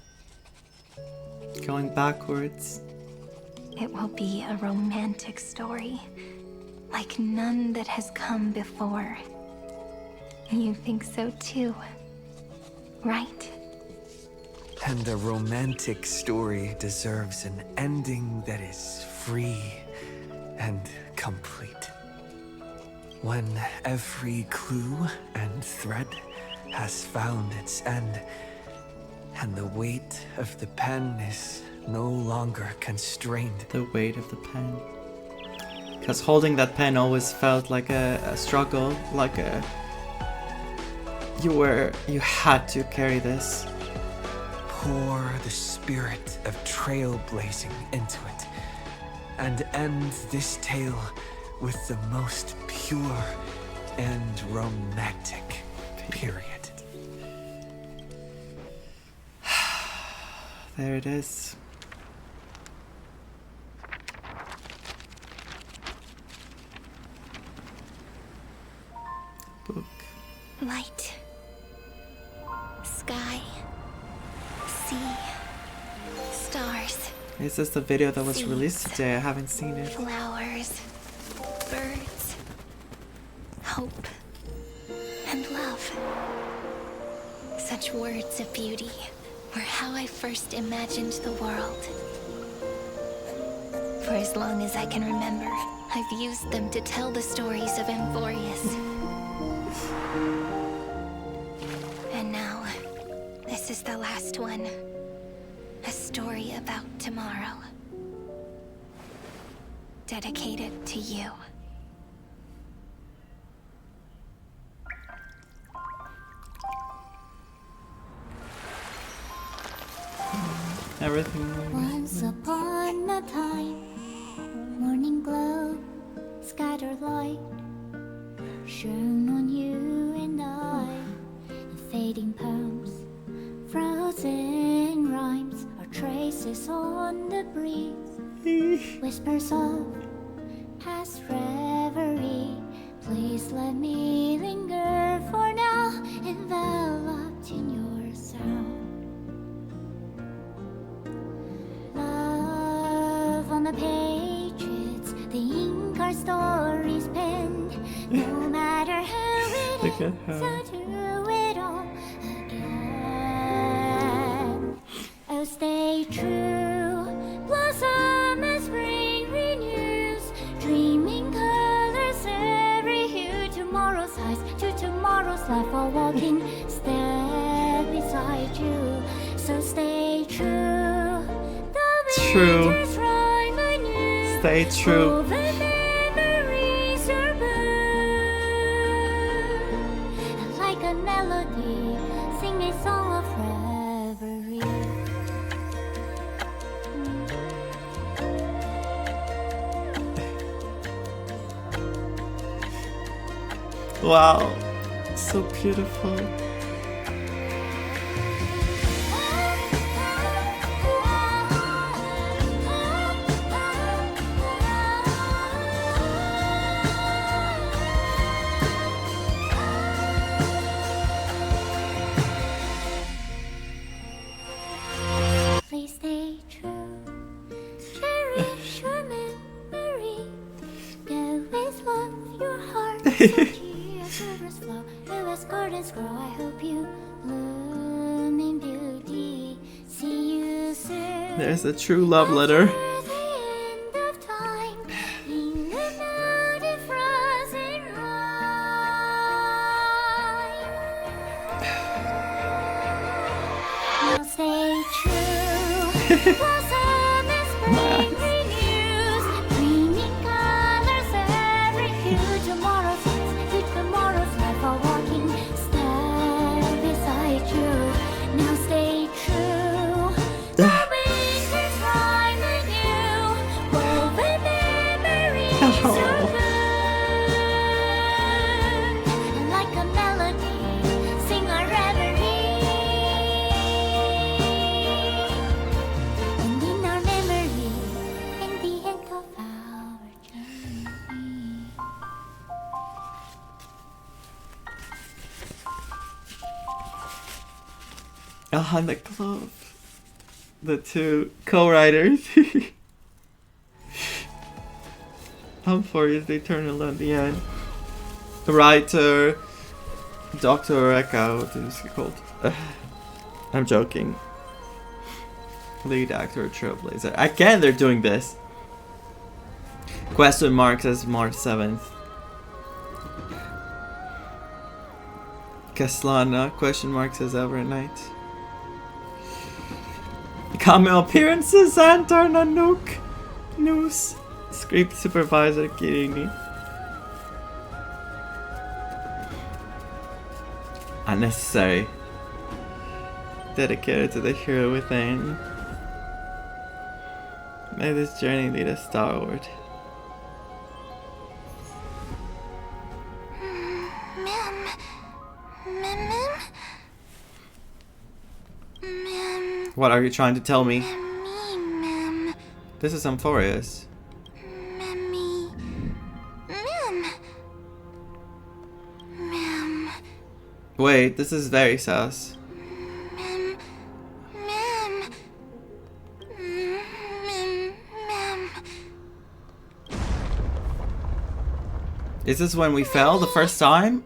Going backwards. It will be a romantic story, like none that has come before. You think so too, right? And a romantic story deserves an ending that is free and complete. When every clue and thread has found its end, and the weight of the pen is no longer constrained. The weight of the pen. Because holding that pen always felt like a struggle, like You had to carry this. Pour the spirit of trailblazing into it, and end this tale with the most pure and romantic period. There it is. Book. Light. Sky. Sea. Stars. Is this the video that was released today? I haven't seen it. Flowers. Birds. Hope. And love. Such words of beauty were how I first imagined the world. For as long as I can remember, I've used them to tell the stories of Amphoreus. And now, this is the last one. A story about tomorrow. Dedicated to you. Everything. Once upon a time, morning glow, scattered light, shone on you and I. The fading poems, frozen rhymes, are traces on the breeze. Whispers of past reverie. Please let me linger for now, enveloped in your sound. On the pages, the ink our stories penned. No matter how it ends, I'll do it all again. Oh, stay true, blossom as spring renews, dreaming colors every hue. Tomorrow's eyes to tomorrow's life, while walking step beside you. So stay true. True. Stay true. Like a melody, sing a song of reverie. Wow, so beautiful. Please stay true. Cherish your memory. Go with love, your heart. As rivers flow, as gardens grow. I hope you bloom in beauty. See you soon. There's a true love letter. Stay true. Blossom as spring renews, dreaming colors every hue. Tomorrow's eyes to tomorrow's life, while walking step beside you. Now stay true. The winter's rhyme and you, woven memories are good. Like a melody, sing our reverie. And the glove. The two co-writers. Amphoreus, the Eternal at the end. The writer, Dr. Eureka, what is he called? I'm joking. Lead actor, Trailblazer. Again, they're doing this. Question mark says March 7th. Kaslana, question mark says Everett Night. Cameo appearances, Antar Nanook. News. Script supervisor, Kirini. Unnecessary. Dedicated to the hero within. May this journey lead us starward. What are you trying to tell me? This is Amphoreus. Wait, this is very sus. Is this when we fell the first time?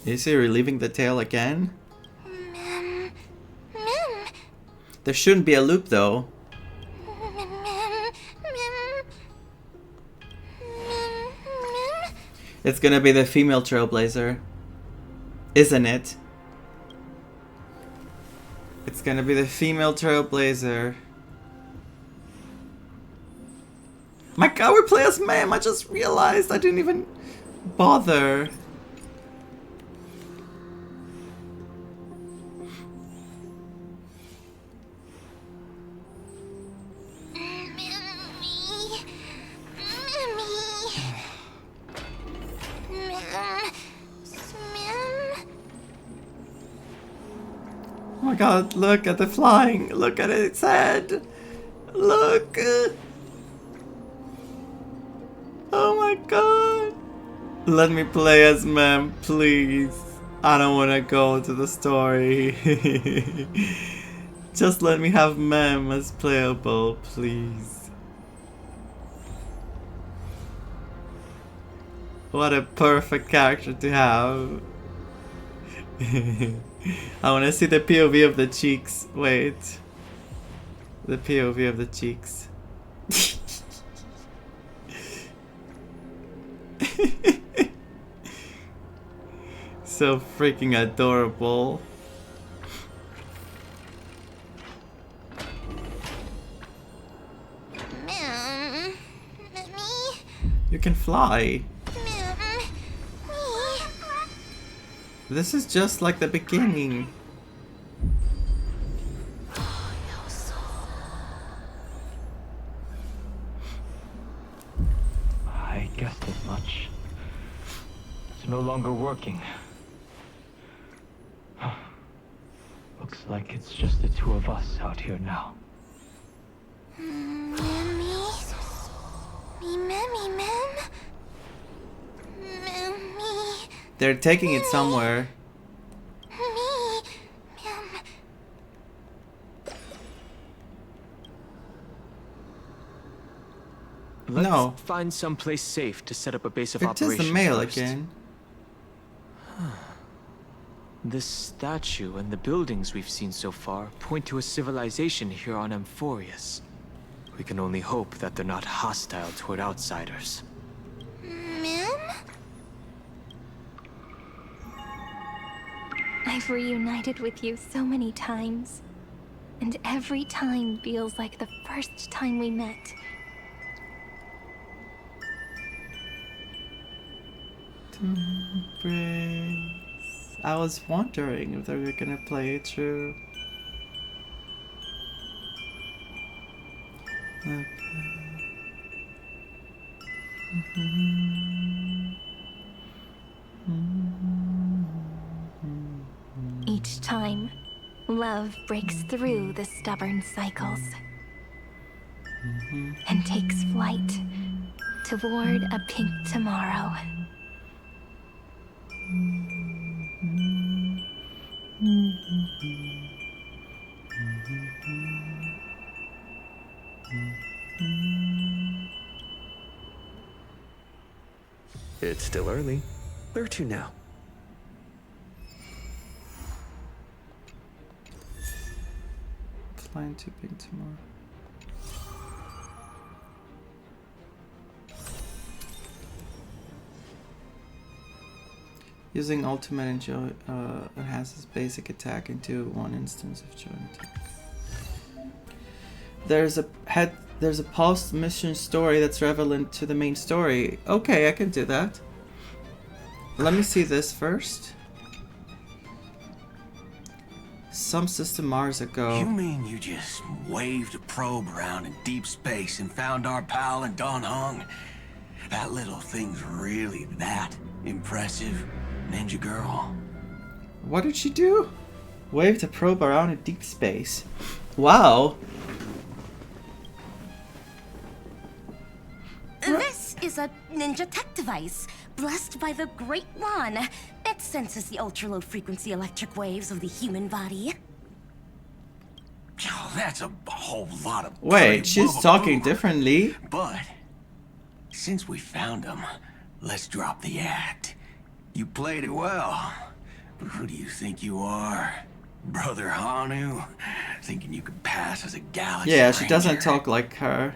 Is he reliving the tale again? There shouldn't be a loop though. It's gonna be the female trailblazer, isn't it? It's gonna be the female trailblazer. My god, we play as ma'am. I just realized I didn't even bother. Oh my god, look at the flying. Look at its head. Look. Oh my god. Let me play as Mem, please. I don't want to go to the story. Just let me have Mem as playable, please. What a perfect character to have. I want to see the POV of the cheeks. Wait. The POV of the cheeks. So freaking adorable. You can fly. This is just like the beginning. I guessed as much. It's no longer working. Looks like it's just the two of us out here now. They're taking it somewhere. Let's find someplace safe to set up a base of operations. It is the mail first. again. This statue and the buildings we've seen so far point to a civilization here on Amphoreus. We can only hope that they're not hostile toward outsiders. I've reunited with you so many times, and every time feels like the first time we met. I was wondering if they were gonna play it through. Okay. Each time, love breaks through the stubborn cycles and takes flight toward a pink tomorrow. It's still early. Where to now? Flying to pink tomorrow. Using ultimate enhances basic attack into one instance of joint attack. There's a post-mission story that's relevant to the main story. Okay, I can do that. Let me see this first. Some system Mars ago. You mean you just waved a probe around in deep space and found our pal and Don Hung? That little thing's really that impressive, ninja girl? What did she do? Waved a probe around in deep space. Wow. This is a ninja tech device, blessed by the Great One. It senses the ultra-low frequency electric waves of the human body. Oh, that's a whole lot of... Wait, she's talking differently. But, since we found him, let's drop the act. You played it well. But who do you think you are? Brother Hanu? Thinking you could pass as a galaxy Yeah, she ranger? doesn't talk like her.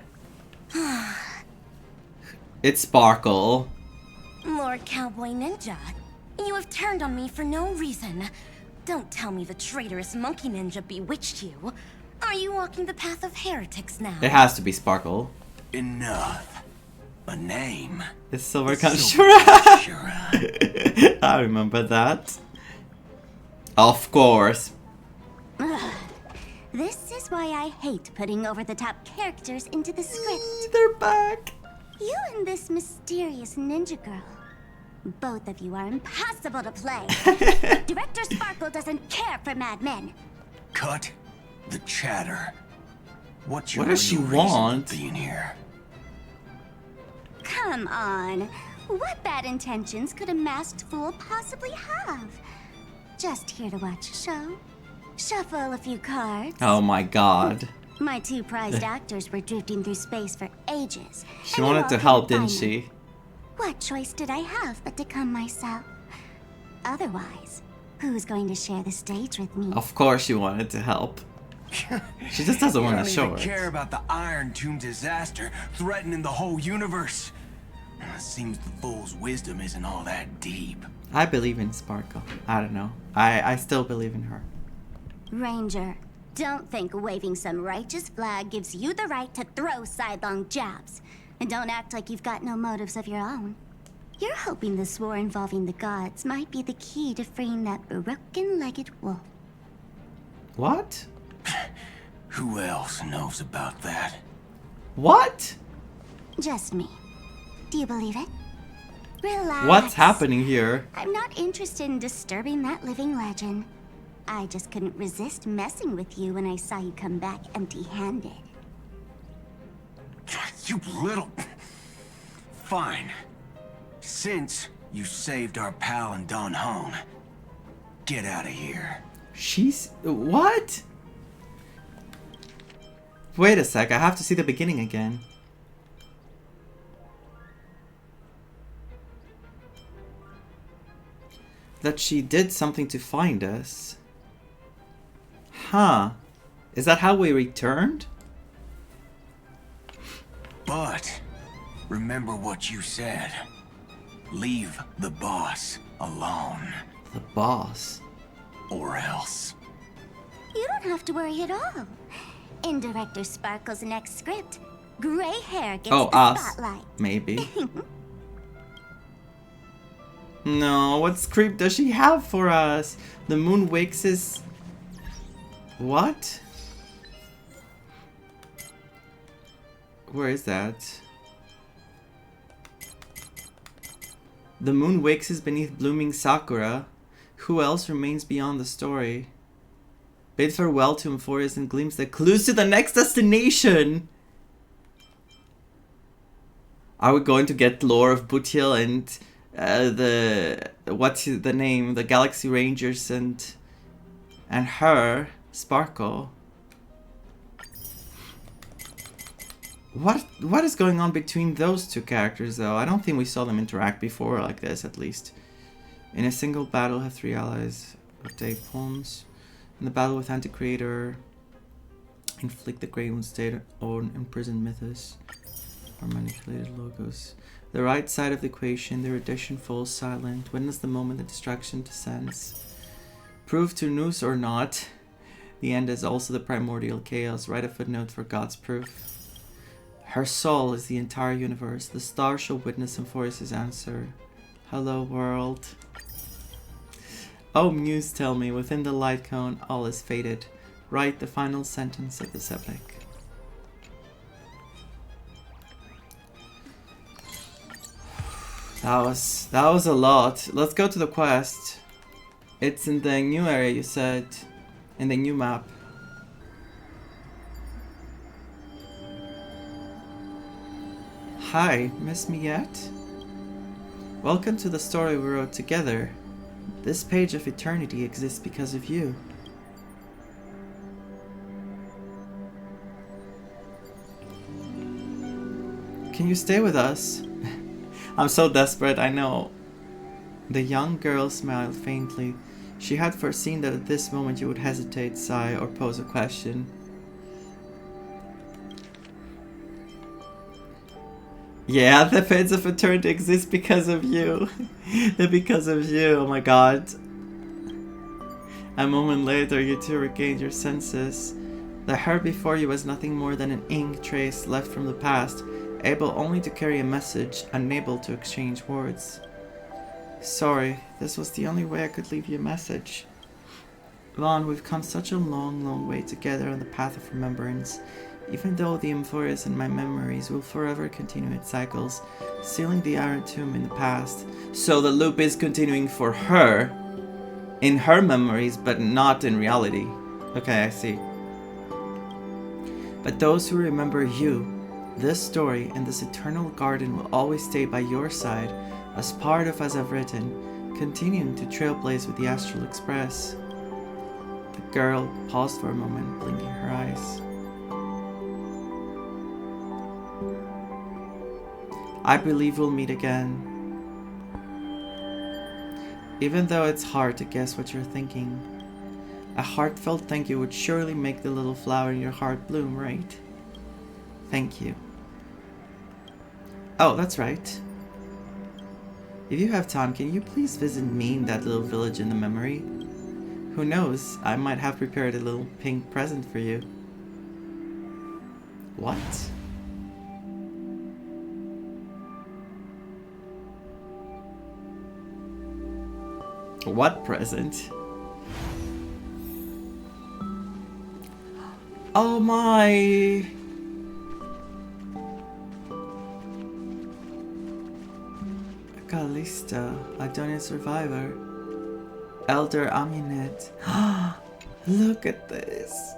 It's Sparkle. Lord Cowboy Ninja, you have turned on me for no reason. Don't tell me the traitorous monkey ninja bewitched you. Are you walking the path of heretics now? It has to be Sparkle. Enough. A name. It's Silver Shura. I remember that. Of course. Ugh. This is why I hate putting over-the-top characters into the script. They're back. You and this mysterious ninja girl. Both of you are impossible to play. Director Sparkle doesn't care for madmen. Cut the chatter. What does she want? Being here? Come on. What bad intentions could a masked fool possibly have? Just here to watch a show. Shuffle a few cards. Oh my god. My two prized actors were drifting through space for ages. She and you wanted all to help, couldn't didn't find them. she? What choice did I have but to come myself? Otherwise, who's going to share the stage with me? Of course she wanted to help. She just doesn't want to show You don't even it. care about the Iron Tomb disaster threatening the whole universe. Seems the fool's wisdom isn't all that deep. I believe in Sparkle. I don't know. I still believe in her. Ranger, don't think waving some righteous flag gives you the right to throw sidelong jabs. And don't act like you've got no motives of your own. You're hoping this war involving the gods might be the key to freeing that broken-legged wolf. What? Who else knows about that? What? Just me. Do you believe it? Relax. What's happening here? I'm not interested in disturbing that living legend. I just couldn't resist messing with you when I saw you come back empty-handed. You little... Fine. Since you saved our pal and Don Hong, get out of here. She's... What? Wait a sec, I have to see the beginning again. That she did something to find us. Huh. Is that how we returned? But remember what you said. Leave the boss alone. The boss? Or else. You don't have to worry at all. In Director Sparkle's next script, gray hair gets the us. spotlight. Maybe. No, what script does she have for us? The moon wakes is... What? Where is that? The moon wakes is beneath blooming sakura. Who else remains beyond the story? Bid farewell to Amphoreus and gleams the clues to the next destination! Are we going to get lore of Butiel and what's the name? The Galaxy Rangers and her, Sparkle. What is going on between those two characters though? I don't think we saw them interact before like this, at least. In a single battle, have 3 allies. Update poems. In the battle with Anti-Creator, inflict the Grey Moon State on imprisoned mythos or manipulated logos. The right side of the equation, their addition falls silent. Witness the moment the distraction descends. Proof to noose or not. The end is also the primordial chaos. Write a footnote for God's proof. Her soul is the entire universe. The stars shall witness Amphoreus' answer. Hello, world. Oh, muse, tell me, within the light cone, all is faded. Write the final sentence of this epic. That was a lot. Let's go to the quest. It's in the new area, you said. In the new map. Hi, miss me yet? Welcome to the story we wrote together. This page of eternity exists because of you. Can you stay with us? I'm so desperate, I know. The young girl smiled faintly. She had foreseen that at this moment you would hesitate, sigh, or pose a question. Yeah, the Fates of Eternity exist because of you. Because of you, oh my god. A moment later, you two regained your senses. The hair before you was nothing more than an ink trace left from the past, able only to carry a message, unable to exchange words. Sorry, this was the only way I could leave you a message. Vaughn, we've come such a long, long way together on the path of remembrance. Even though the Amphoreus in my memories will forever continue its cycles, sealing the Iron Tomb in the past. So the loop is continuing for her, in her memories, but not in reality. Okay, I see. But those who remember you, this story and this eternal garden will always stay by your side, as part of As I've Written, continuing to trailblaze with the Astral Express. The girl paused for a moment, blinking her eyes. I believe we'll meet again. Even though it's hard to guess what you're thinking, a heartfelt thank you would surely make the little flower in your heart bloom, right? Thank you. Oh, that's right. If you have time, can you please visit me in that little village in the memory? Who knows, I might have prepared a little pink present for you. What? What present? Oh my! Calista, Idonia survivor. Elder Amunet. Look at this.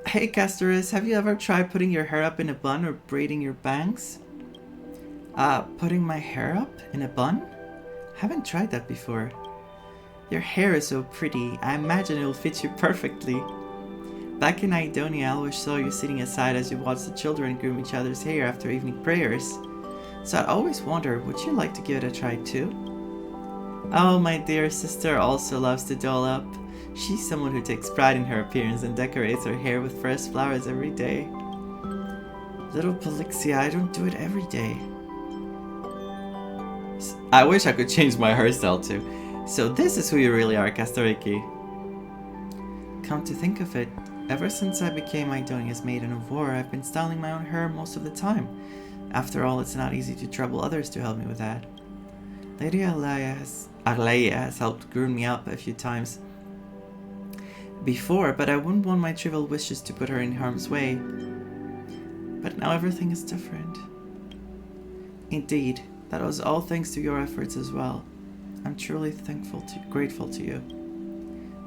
Hey Castorus, have you ever tried putting your hair up in a bun or braiding your bangs? Putting my hair up in a bun? Haven't tried that before. Your hair is so pretty, I imagine it will fit you perfectly. Back in Idonia, I always saw you sitting aside as you watched the children groom each other's hair after evening prayers. So I'd always wonder, would you like to give it a try too? Oh, my dear sister also loves to doll up. She's someone who takes pride in her appearance and decorates her hair with fresh flowers every day. Little Polixia, I don't do it every day. I wish I could change my hairstyle too. So this is who you really are, Castoriki. Come to think of it, ever since I became Idonia's maiden of war, I've been styling my own hair most of the time. After all, it's not easy to trouble others to help me with that. Lady Arleia has helped groom me up a few times before, but I wouldn't want my trivial wishes to put her in harm's way. But now everything is different. Indeed, that was all thanks to your efforts as well. I'm truly grateful to you.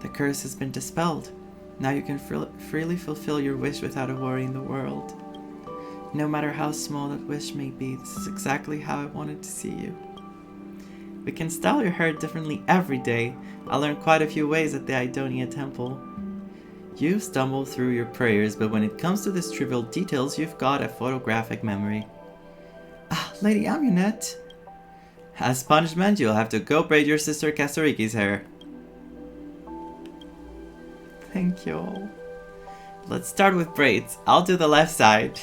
The curse has been dispelled. Now you can freely fulfill your wish without a worry in the world. No matter how small that wish may be, this is exactly how I wanted to see you. We can style your hair differently every day. I learned quite a few ways at the Idonia Temple. You stumble through your prayers, but when it comes to these trivial details, you've got a photographic memory. Lady Amunet. As punishment, you'll have to go braid your sister Castoriki's hair. Thank you all. Let's start with braids. I'll do the left side.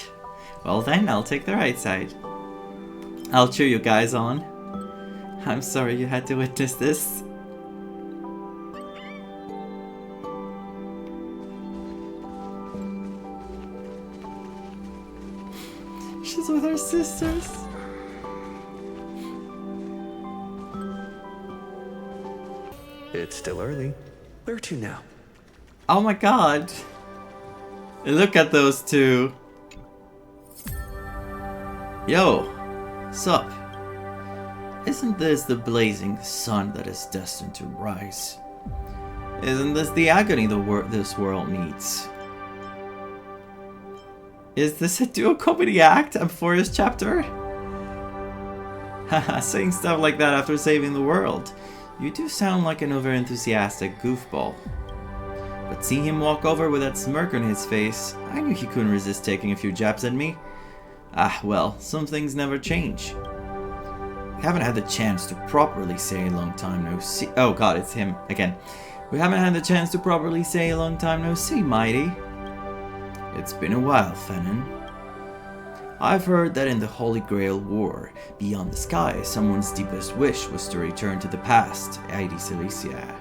Well then, I'll take the right side. I'll cheer you guys on. I'm sorry you had to witness this. She's with her sisters. It's still early. Where to now? Oh my god. Look at those two. Yo, sup? Isn't this the blazing sun that is destined to rise? Isn't this the agony this world needs? Is this a dual comedy act? Amphoreus chapter? Haha, saying stuff like that after saving the world. You do sound like an over-enthusiastic goofball. But seeing him walk over with that smirk on his face, I knew he couldn't resist taking a few jabs at me. Ah, well, some things never change. We haven't had the chance to properly say a long time no see. Oh god, it's him again. We haven't had the chance to properly say a long time no see, mighty. It's been a while, Fennon. I've heard that in the Holy Grail War, beyond the sky, someone's deepest wish was to return to the past, Aedi Cilicia.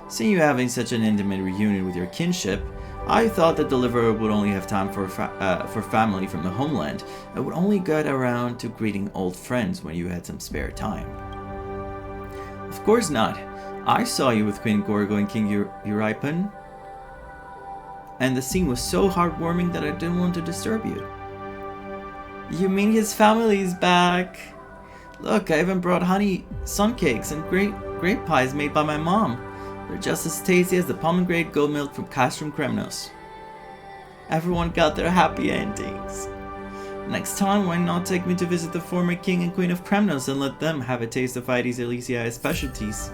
Seeing you having such an intimate reunion with your kinship, I thought the Deliverer would only have time for family from the homeland, and would only get around to greeting old friends when you had some spare time. Of course not. I saw you with Queen Gorgo and King Eurypon, and the scene was so heartwarming that I didn't want to disturb you. You mean his family's back? Look, I even brought honey sun cakes and grape pies made by my mom. They're just as tasty as the pomegranate goat milk from Castrum Kremnos. Everyone got their happy endings. Next time, why not take me to visit the former king and queen of Kremnos and let them have a taste of Aedi Cilicia's specialties?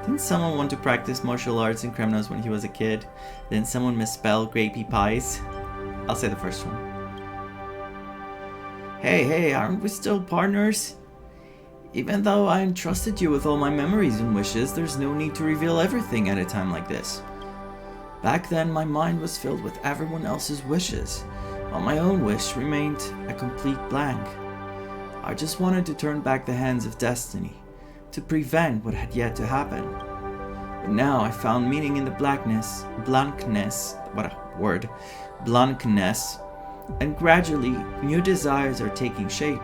Didn't someone want to practice martial arts in Kremnos when he was a kid? Didn't someone misspell grapey pies? I'll say the first one. Hey, aren't we still partners? Even though I entrusted you with all my memories and wishes, there's no need to reveal everything at a time like this. Back then, my mind was filled with everyone else's wishes, while my own wish remained a complete blank. I just wanted to turn back the hands of destiny, to prevent what had yet to happen. But now I found meaning in the blankness, and gradually new desires are taking shape.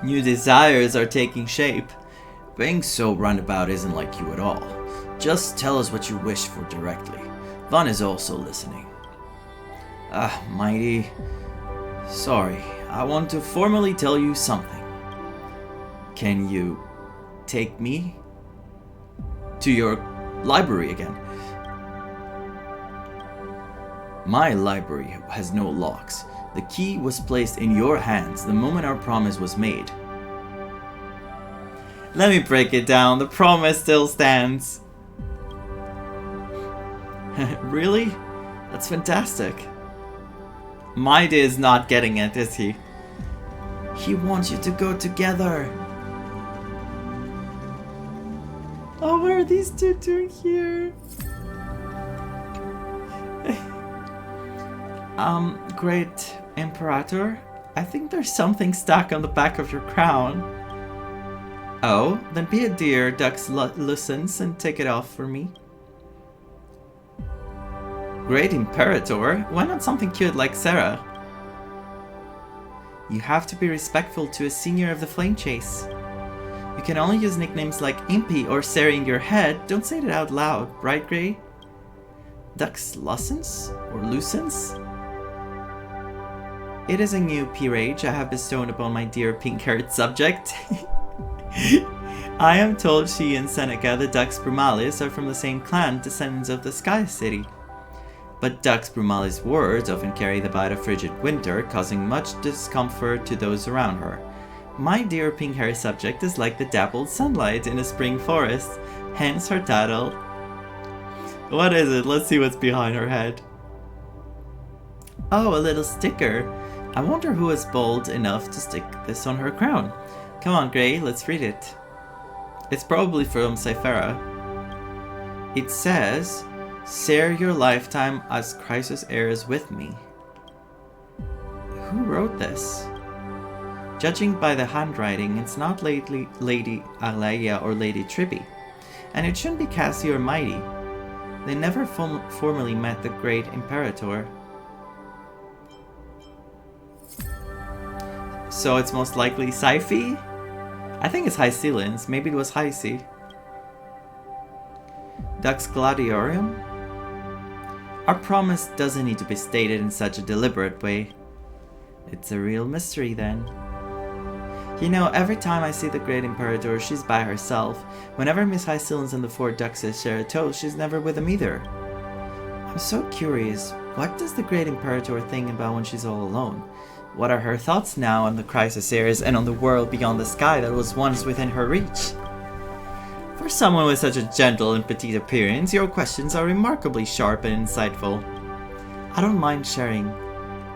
New desires are taking shape. Being so runabout isn't like you at all. Just tell us what you wish for directly. Vaughn is also listening. Mighty. Sorry, I want to formally tell you something. Can you take me to your library again? My library has no locks. The key was placed in your hands the moment our promise was made. Let me break it down. The promise still stands. Really? That's fantastic. Maide is not getting it, is he? He wants you to go together. Oh, what are these two doing here? Great Imperator, I think there's something stuck on the back of your crown. Oh, then be a dear, Dux Lucens, and take it off for me. Great Imperator? Why not something cute like Sarah? You have to be respectful to a senior of the Flame Chase. You can only use nicknames like Impy or Sarah in your head. Don't say it out loud, right, Grey? Dux Lucens? Or Lucens? It is a new peerage I have bestowed upon my dear pink-haired subject. I am told she and Seneca, the Dux Brumalis, are from the same clan, descendants of the Sky City. But Dux Brumalis' words often carry the bite of frigid winter, causing much discomfort to those around her. My dear pink-haired subject is like the dappled sunlight in a spring forest, hence her title. What is it? Let's see what's behind her head. Oh, a little sticker. I wonder who is bold enough to stick this on her crown. Come on, Grey, let's read it. It's probably from Cyphera. It says, share your lifetime as Chrysos heirs with me. Who wrote this? Judging by the handwriting, it's not Lady Alaya or Lady Tribby. And it shouldn't be Cassie or Mighty. They never formally met the Great Imperator. So it's most likely Syphi? I think it's High Sealens. Maybe it was High Sea. Dux Gladiorium? Our promise doesn't need to be stated in such a deliberate way. It's a real mystery then. You know, every time I see the Great Imperator, she's by herself. Whenever Miss High Sealens and the 4 Duxes share a toast, she's never with them either. I'm so curious, what does the Great Imperator think about when she's all alone? What are her thoughts now on the crisis areas and on the world beyond the sky that was once within her reach? For someone with such a gentle and petite appearance, your questions are remarkably sharp and insightful. I don't mind sharing.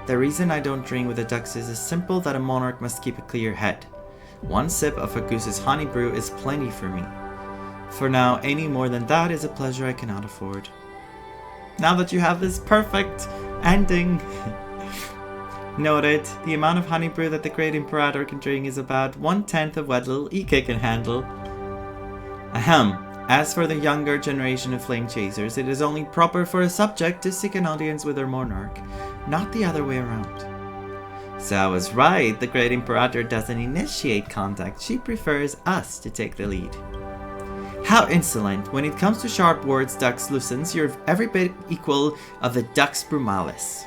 The reason I don't drink with the Duxes is simple that a monarch must keep a clear head. 1 sip of a goose's honey brew is plenty for me. For now, any more than that is a pleasure I cannot afford. Now that you have this perfect ending. Noted, the amount of honey brew that the Great Imperator can drink is about 1/10 of what little Ike can handle. Ahem. As for the younger generation of flame chasers, it is only proper for a subject to seek an audience with their monarch, not the other way around. So I was right, the Great Imperator doesn't initiate contact, she prefers us to take the lead. How insolent! When it comes to sharp words, Dux Lucens, you're every bit equal of the Dux Brumalis.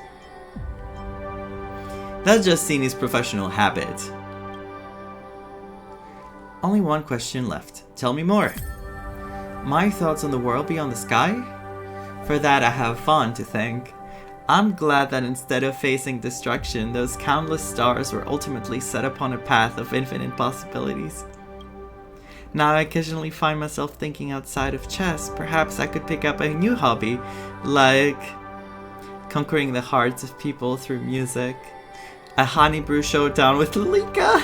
That's just seen his professional habit. Only one question left. Tell me more. My thoughts on the world beyond the sky? For that I have Fawn to thank. I'm glad that instead of facing destruction, those countless stars were ultimately set upon a path of infinite possibilities. Now I occasionally find myself thinking outside of chess. Perhaps I could pick up a new hobby, like conquering the hearts of people through music. A honey brew showdown with Lika.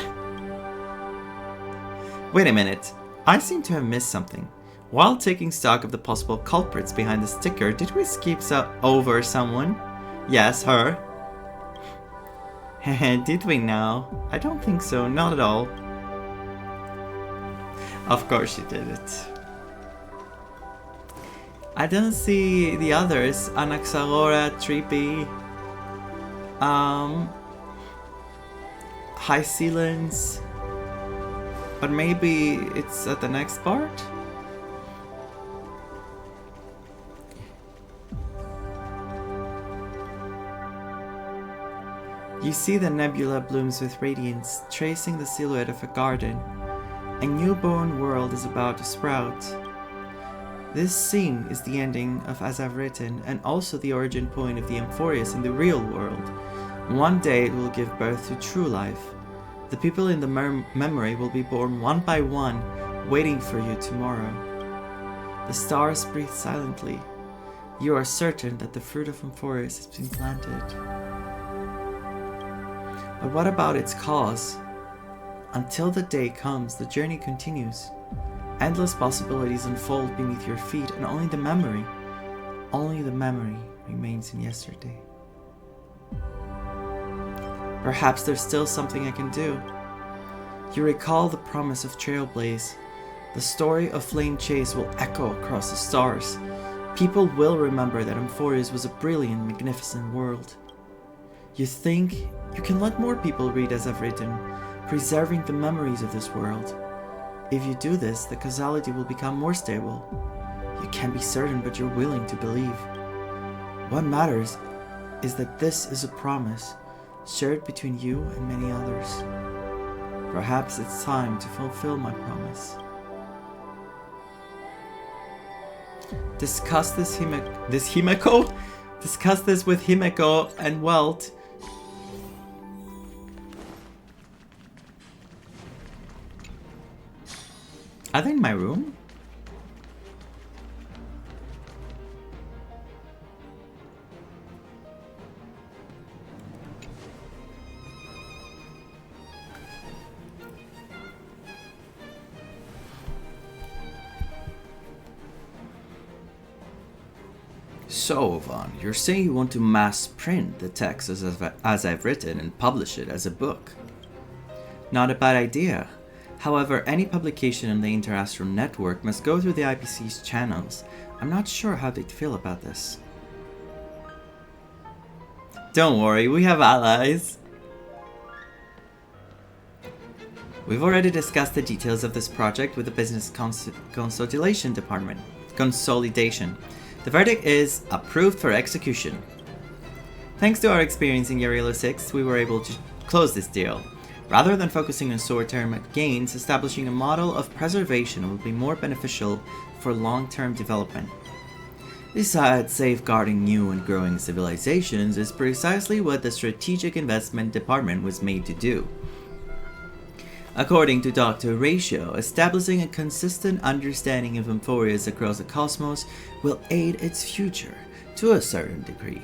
Wait a minute. I seem to have missed something. While taking stock of the possible culprits behind the sticker, did we skip over someone? Yes, her. Did we now? I don't think so, not at all. Of course you did it. I don't see the others. Anaxagora, Trippy, High Sealens. But maybe it's at the next part? You see the nebula blooms with radiance, tracing the silhouette of a garden. A newborn world is about to sprout. This scene is the ending of As I've Written, and also the origin point of the Amphoreus in the real world. One day it will give birth to true life. The people in the memory will be born one by one, waiting for you tomorrow. The stars breathe silently. You are certain that the fruit of Amphoreus has been planted. But what about its cause? Until the day comes, the journey continues. Endless possibilities unfold beneath your feet, and only the memory remains in yesterday. Perhaps there's still something I can do. You recall the promise of Trailblaze. The story of Flame Chase will echo across the stars. People will remember that Amphoreus was a brilliant, magnificent world. You think you can let more people read As I've Written, preserving the memories of this world. If you do this, the causality will become more stable. You can't be certain, but you're willing to believe. What matters is that this is a promise, shared between you and many others. Perhaps it's time to fulfill my promise. Discuss this with Himeko and Welt. Are they in my room? So, Vaughn, you're saying you want to mass print the text as I've written and publish it as a book. Not a bad idea. However, any publication on the Interastral Network must go through the IPC's channels. I'm not sure how they'd feel about this. Don't worry, we have allies. We've already discussed the details of this project with the business consolidation department. Consolidation. The verdict is approved for execution. Thanks to our experience in Yarilo 6, we were able to close this deal. Rather than focusing on short-term gains, establishing a model of preservation will be more beneficial for long-term development. Besides, safeguarding new and growing civilizations is precisely what the Strategic Investment Department was made to do. According to Dr. Ratio, establishing a consistent understanding of Amphoreus across the cosmos will aid its future to a certain degree.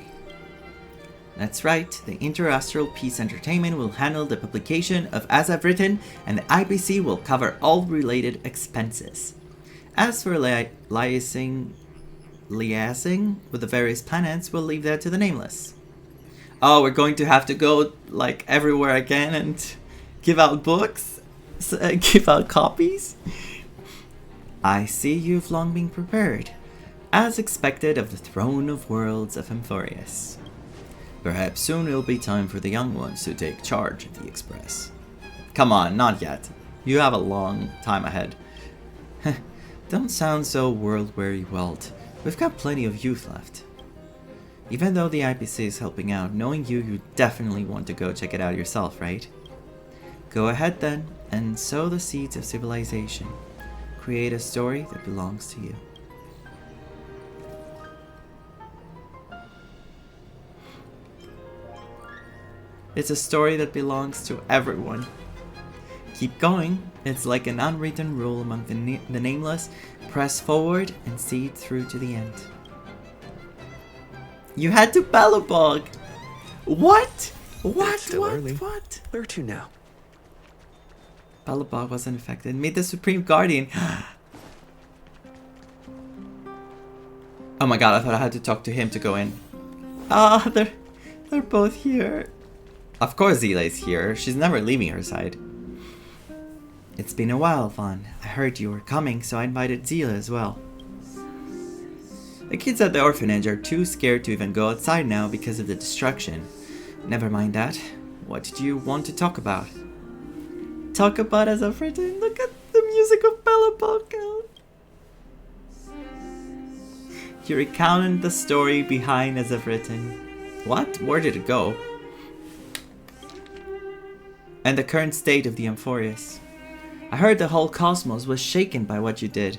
That's right, the Interastral Peace Entertainment will handle the publication of As I've Written, and the IPC will cover all related expenses. As for liaising with the various planets, we'll leave that to the nameless. Oh, we're going to have to go like everywhere again and give out books? Give out copies? I see you've long been prepared, as expected of the throne of worlds of Amphoreus. Perhaps soon it'll be time for the young ones to take charge of the Express. Come on, not yet. You have a long time ahead. Don't sound so world-weary, Walt. We've got plenty of youth left. Even though the IPC is helping out, knowing you definitely want to go check it out yourself, right? Go ahead then, and sow the seeds of civilization. Create a story that belongs to you. It's a story that belongs to everyone. Keep going. It's like an unwritten rule among the nameless. Press forward and see it through to the end. You had to Balabog! What? What? Still What? early. What? Where to now? Balabog wasn't affected. Meet the Supreme Guardian. Oh my god, I thought I had to talk to him to go in. Ah, they're both here. Of course Zila's here. She's never leaving her side. It's been a while, Vaughn. I heard you were coming, so I invited Zila as well. The kids at the orphanage are too scared to even go outside now because of the destruction. Never mind that. What did you want to talk about? Talk about As I've Written. Look at the music of Bella Bocca. You recounted the story behind As I've Written. What? Where did it go? And the current state of the Amphoreus. I heard the whole cosmos was shaken by what you did.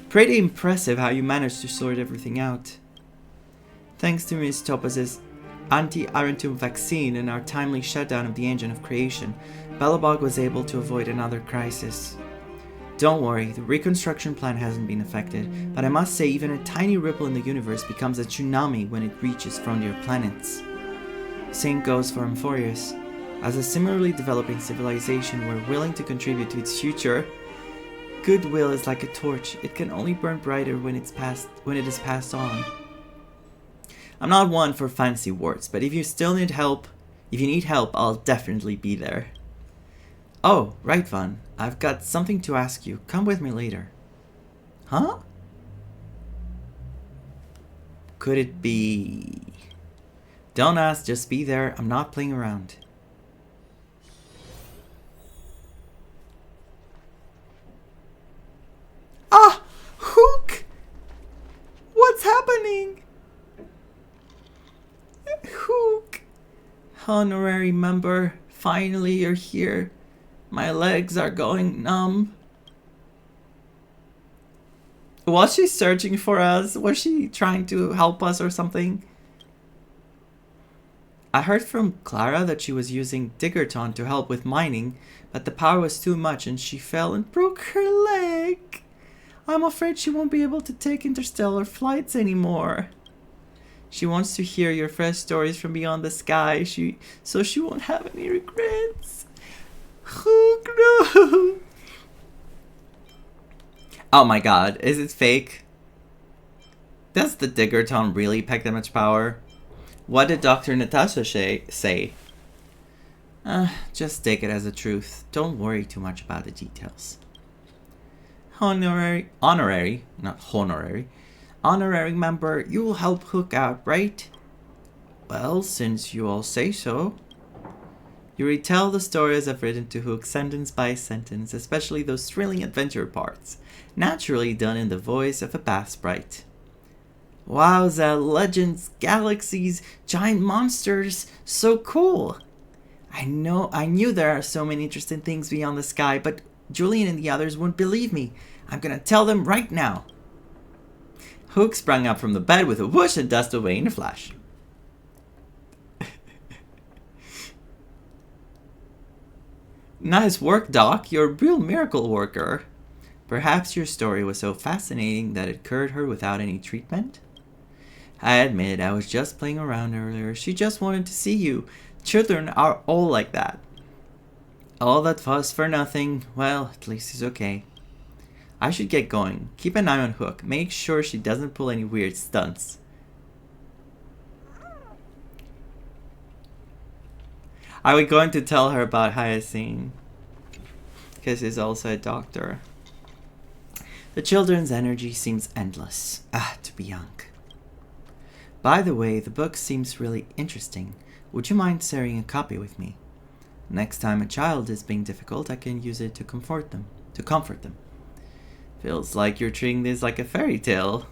Pretty impressive how you managed to sort everything out. Thanks to Miss Topaz's anti-Arentum vaccine and our timely shutdown of the engine of creation, Balabog was able to avoid another crisis. Don't worry, the reconstruction plan hasn't been affected, but I must say even a tiny ripple in the universe becomes a tsunami when it reaches frontier planets. Same goes for Amphoreus. As a similarly developing civilization, we're willing to contribute to its future. Goodwill is like a torch. It can only burn brighter when it is passed on. I'm not one for fancy words, but if you need help, I'll definitely be there. Oh, right, Vaughn. I've got something to ask you. Come with me later. Huh? Could it be... Don't ask, just be there. I'm not playing around. Ah! Hook! What's happening? Hook! Honorary member, finally you're here. My legs are going numb. Was she searching for us? Was she trying to help us or something? I heard from Clara that she was using Diggerton to help with mining, but the power was too much and she fell and broke her leg. I'm afraid she won't be able to take interstellar flights anymore. She wants to hear your fresh stories from beyond the sky, so she won't have any regrets. Oh no! Oh my god, is it fake? Does the Diggerton really pack that much power? What did Dr. Natasha say? Just take it as a truth. Don't worry too much about the details. Honorary member, you will help Hook out, right? Well, since you all say so. You retell the stories I've written to Hook sentence by sentence, especially those thrilling adventure parts, naturally done in the voice of a bath sprite. Wowza, legends, galaxies, giant monsters, so cool! I knew there are so many interesting things beyond the sky, but Julian and the others wouldn't believe me. I'm gonna tell them right now. Hook sprang up from the bed with a whoosh and dusted away in a flash. Nice work, Doc. You're a real miracle worker. Perhaps your story was so fascinating that it cured her without any treatment? I admit I was just playing around earlier. She just wanted to see you. Children are all like that. All that fuss for nothing. Well, at least it's okay. I should get going. Keep an eye on Hook. Make sure she doesn't pull any weird stunts. I was going to tell her about Hyacinth, because he's also a doctor. The children's energy seems endless. To be young. By the way, the book seems really interesting. Would you mind sharing a copy with me? Next time a child is being difficult, I can use it to comfort them. Feels like you're treating this like a fairy tale.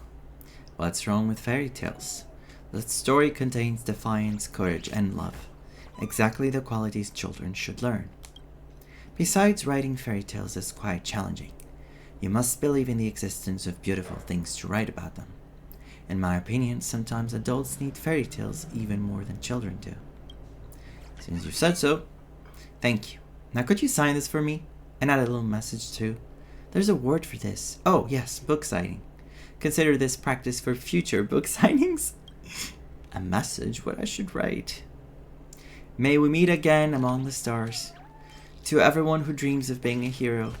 What's wrong with fairy tales? The story contains defiance, courage, and love. Exactly the qualities children should learn. Besides, writing fairy tales is quite challenging. You must believe in the existence of beautiful things to write about them. In my opinion, sometimes adults need fairy tales even more than children do. Since you said so, thank you. Now could you sign this for me? And add a little message too. There's a word for this. Oh yes, book signing. Consider this practice for future book signings. A message, what I should write. May we meet again among the stars. To everyone who dreams of being a hero.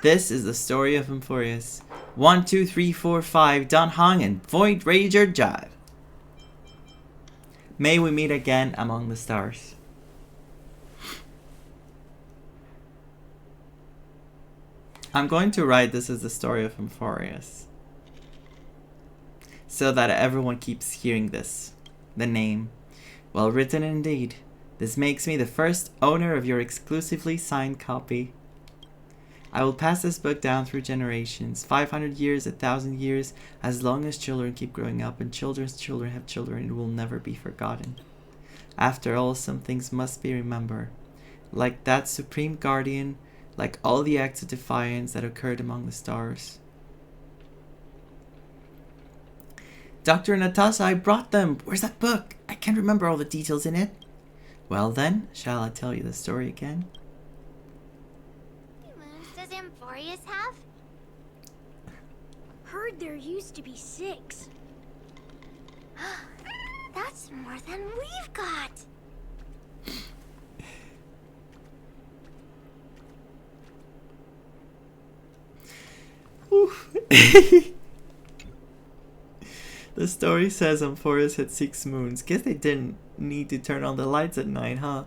This is the story of Amphoreus. 1, 2, 3, 4, 5, Dun Hong and Void Rager Jive. May we meet again among the stars. I'm going to write this as the story of Amphoreus, so that everyone keeps hearing this. The name. Well written indeed. This makes me the first owner of your exclusively signed copy. I will pass this book down through generations, 500 years, 1,000 years, as long as children keep growing up and children's children have children, it will never be forgotten. After all, some things must be remembered, like that supreme guardian, like all the acts of defiance that occurred among the stars. Dr. Natasha, I brought them! Where's that book? I can't remember all the details in it. Well then, shall I tell you the story again? How many moons does Amphoreus have? Heard there used to be 6. That's more than we've got. The story says Amphoreus had 6 moons. Guess they didn't need to turn on the lights at night, huh?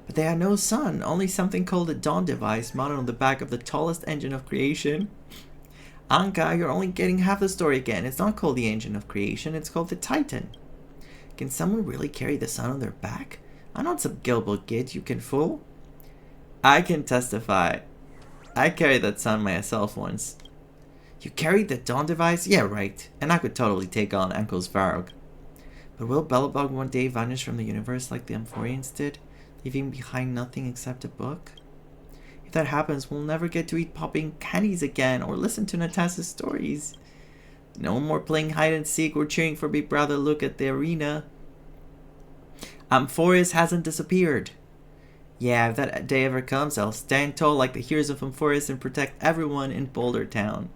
But they had no sun, only something called a dawn device mounted on the back of the tallest engine of creation. Honkai, you're only getting half the story again. It's not called the engine of creation, it's called the Titan. Can someone really carry the sun on their back? I'm not some gullible kid you can fool. I can testify. I carried that sun myself once. You carried the dawn device? Yeah, right. And I could totally take on Uncle's Varg. But will Belobog one day vanish from the universe like the Amphoreans did, leaving behind nothing except a book? If that happens, we'll never get to eat popping candies again or listen to Natasha's stories. No more playing hide and seek or cheering for Big Brother Look at the arena. Amphoreus hasn't disappeared. Yeah, if that day ever comes, I'll stand tall like the heroes of Amphoreus and protect everyone in Boulder Town.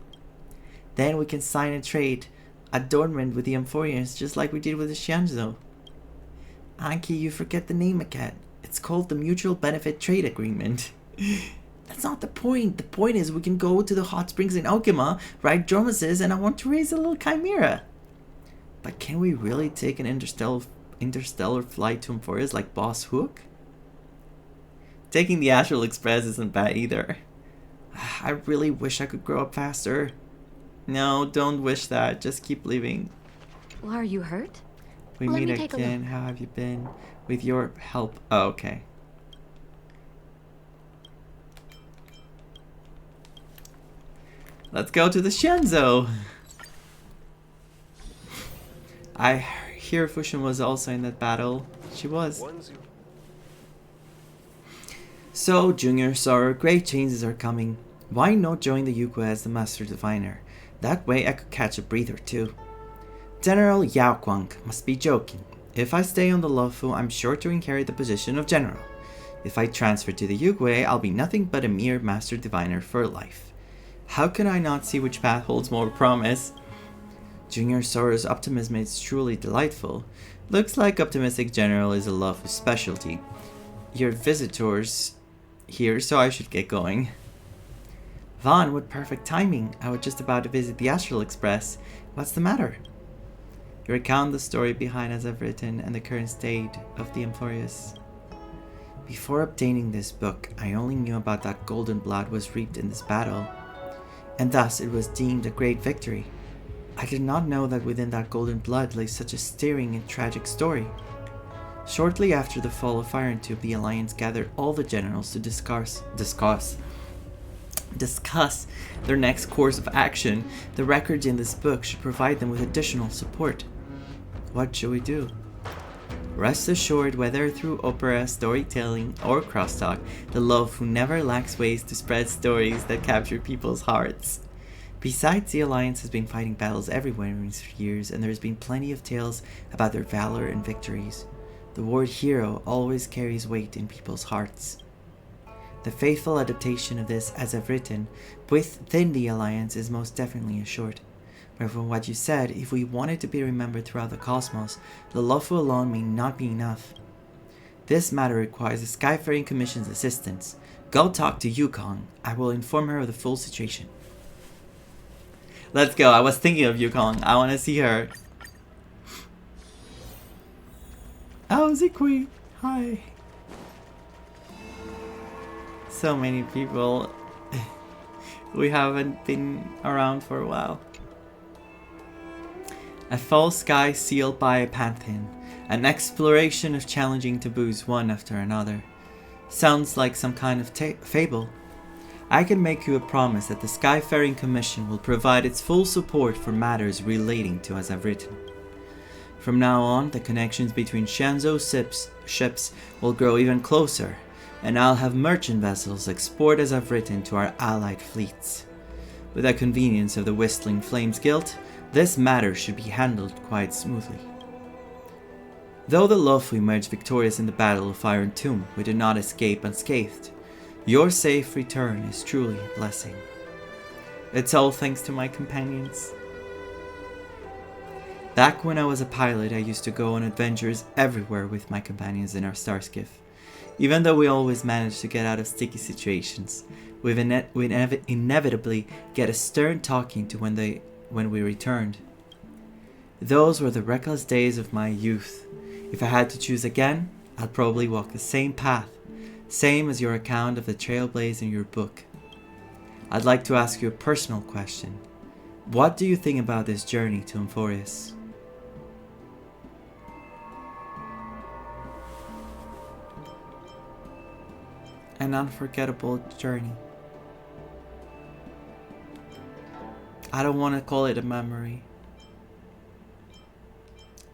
Then we can sign a trade adornment with the Amphoreans just like we did with the Xianzhou. Anki, you forget the name again. It's called the Mutual Benefit Trade Agreement. That's not the point. The point is we can go to the hot springs in Okima, ride dromedaries, and I want to raise a little chimera. But can we really take an interstellar flight to Amphoreus like Boss Hook? Taking the Astral Express isn't bad either. I really wish I could grow up faster. No, don't wish that. Just keep living. Well, are you hurt? We meet again. How have you been? With your help. Oh, okay. Let's go to the Shenzo. I hear Fushun was also in that battle. She was. So, Junior Sir, great changes are coming. Why not join the Yuko as the Master Diviner? That way I could catch a breather too. General Yao Guang must be joking. If I stay on the Luofu, I'm sure to inherit the position of General. If I transfer to the Yuko, I'll be nothing but a mere Master Diviner for life. How can I not see which path holds more promise? Junior Sora's optimism is truly delightful. Looks like optimistic General is a Luofu specialty. Your visitors here, so I should get going. Vaughn, what perfect timing. I was just about to visit the Astral Express. What's the matter? You recount the story behind as I've written and the current state of the Amphoreus. Before obtaining this book, I only knew about that golden blood was reaped in this battle, and thus it was deemed a great victory. I did not know that within that golden blood lay such a stirring and tragic story. Shortly after the fall of Iron Tube, the Alliance gathered all the generals to discuss their next course of action. The records in this book should provide them with additional support. What should we do? Rest assured, whether through opera, storytelling, or crosstalk, the Luofu never lacks ways to spread stories that capture people's hearts. Besides, the Alliance has been fighting battles everywhere in recent years, and there has been plenty of tales about their valor and victories. The word hero always carries weight in people's hearts. The faithful adaptation of this, as I've written, within the Alliance is most definitely assured. But from what you said, if we wanted to be remembered throughout the cosmos, the Luofu alone may not be enough. This matter requires the Skyfaring Commission's assistance. Go talk to Yukong. I will inform her of the full situation. Let's go. I was thinking of Yukong. I want to see her. Oh, Zikui. Hi. So many people. We haven't been around for a while. A false sky sealed by a pantheon. An exploration of challenging taboos one after another. Sounds like some kind of fable. I can make you a promise that the Skyfaring Commission will provide its full support for matters relating to as I've written. From now on, the connections between Shenzo ships will grow even closer, and I'll have merchant vessels export as I've written to our allied fleets. With the convenience of the Whistling Flames Guild, this matter should be handled quite smoothly. Though the Luofu emerged victorious in the Battle of Iron Tomb, we did not escape unscathed. Your safe return is truly a blessing. It's all thanks to my companions. Back when I was a pilot, I used to go on adventures everywhere with my companions in our starskiff. Even though we always managed to get out of sticky situations, we'd inevitably get a stern talking to when we returned. Those were the reckless days of my youth. If I had to choose again, I'd probably walk the same path, same as your account of the trailblaze in your book. I'd like to ask you a personal question. What do you think about this journey to Amphoreus? An unforgettable journey. I don't want to call it a memory,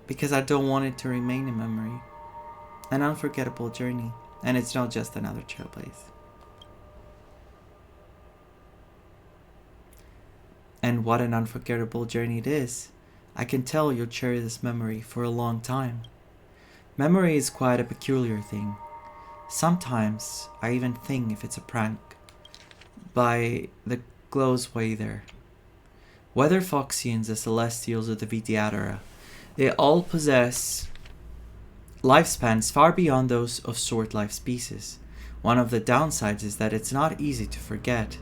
because I don't want it to remain a memory. An unforgettable journey, and it's not just another trailblaze. And what an unforgettable journey it is. I can tell you'll cherish this memory for a long time. Memory is quite a peculiar thing. Sometimes I even think if it's a prank by the glow's way there. Whether Foxians, the Celestials, or the Vidyadhara, they all possess lifespans far beyond those of sword-life species. One of the downsides is that it's not easy to forget.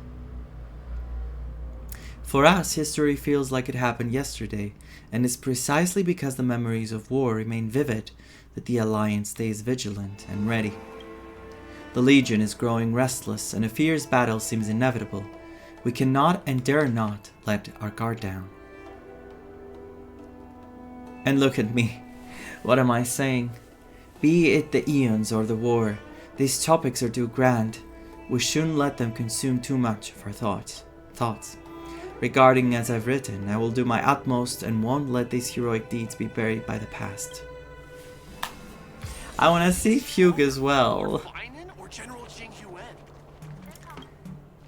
For us, history feels like it happened yesterday, and it's precisely because the memories of war remain vivid that the Alliance stays vigilant and ready. The Legion is growing restless, and a fierce battle seems inevitable. We cannot and dare not let our guard down. And look at me. What am I saying? Be it the eons or the war, these topics are too grand. We shouldn't let them consume too much of our thoughts. Regarding as I've written, I will do my utmost and won't let these heroic deeds be buried by the past. I want to see Fugue as well.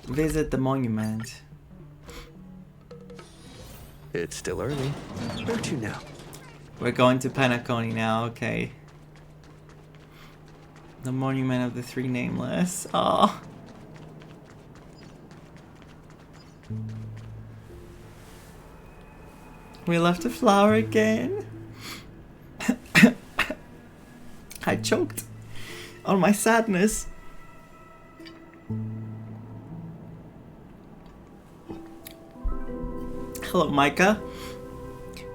Visit the monument. It's still early. Where to now? We're going to Penacony now, okay. The monument of the three nameless. Oh. We left a flower again. I choked on my sadness. Hello, Micah.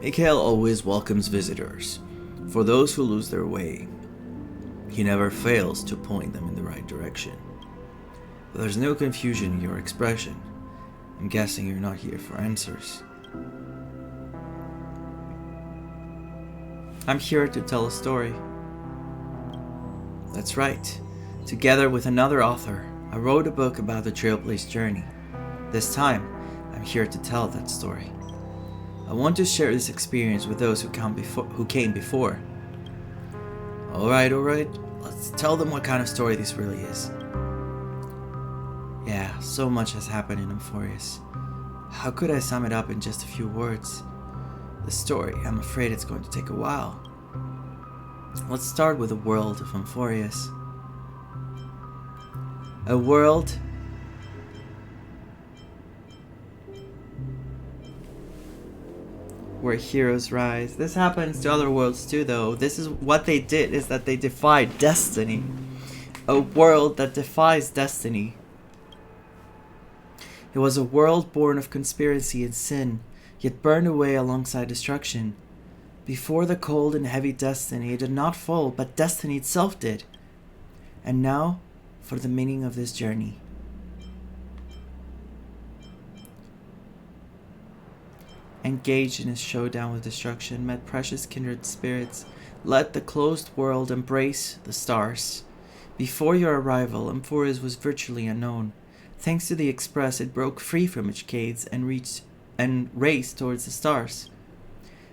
Mikhail always welcomes visitors. For those who lose their way, he never fails to point them in the right direction. But there's no confusion in your expression. I'm guessing you're not here for answers. I'm here to tell a story. That's right. Together with another author, I wrote a book about the Trailblaze journey. This time, I'm here to tell that story. I want to share this experience with those who came before. Alright, let's tell them what kind of story this really is. Yeah, so much has happened in Amphoreus. How could I sum it up in just a few words? The story, I'm afraid it's going to take a while. Let's start with the world of Amphoreus. A world where heroes rise. This happens to other worlds too, though. This is what they did, is that they defied destiny. A world that defies destiny. It was a world born of conspiracy and sin, yet burned away alongside destruction. Before the cold and heavy destiny, it did not fall, but destiny itself did. And now, for the meaning of this journey. Engaged in his showdown with destruction, met precious kindred spirits, let the closed world embrace the stars. Before your arrival, Amphoreus was virtually unknown. Thanks to the Express, it broke free from its caves and raced towards the stars.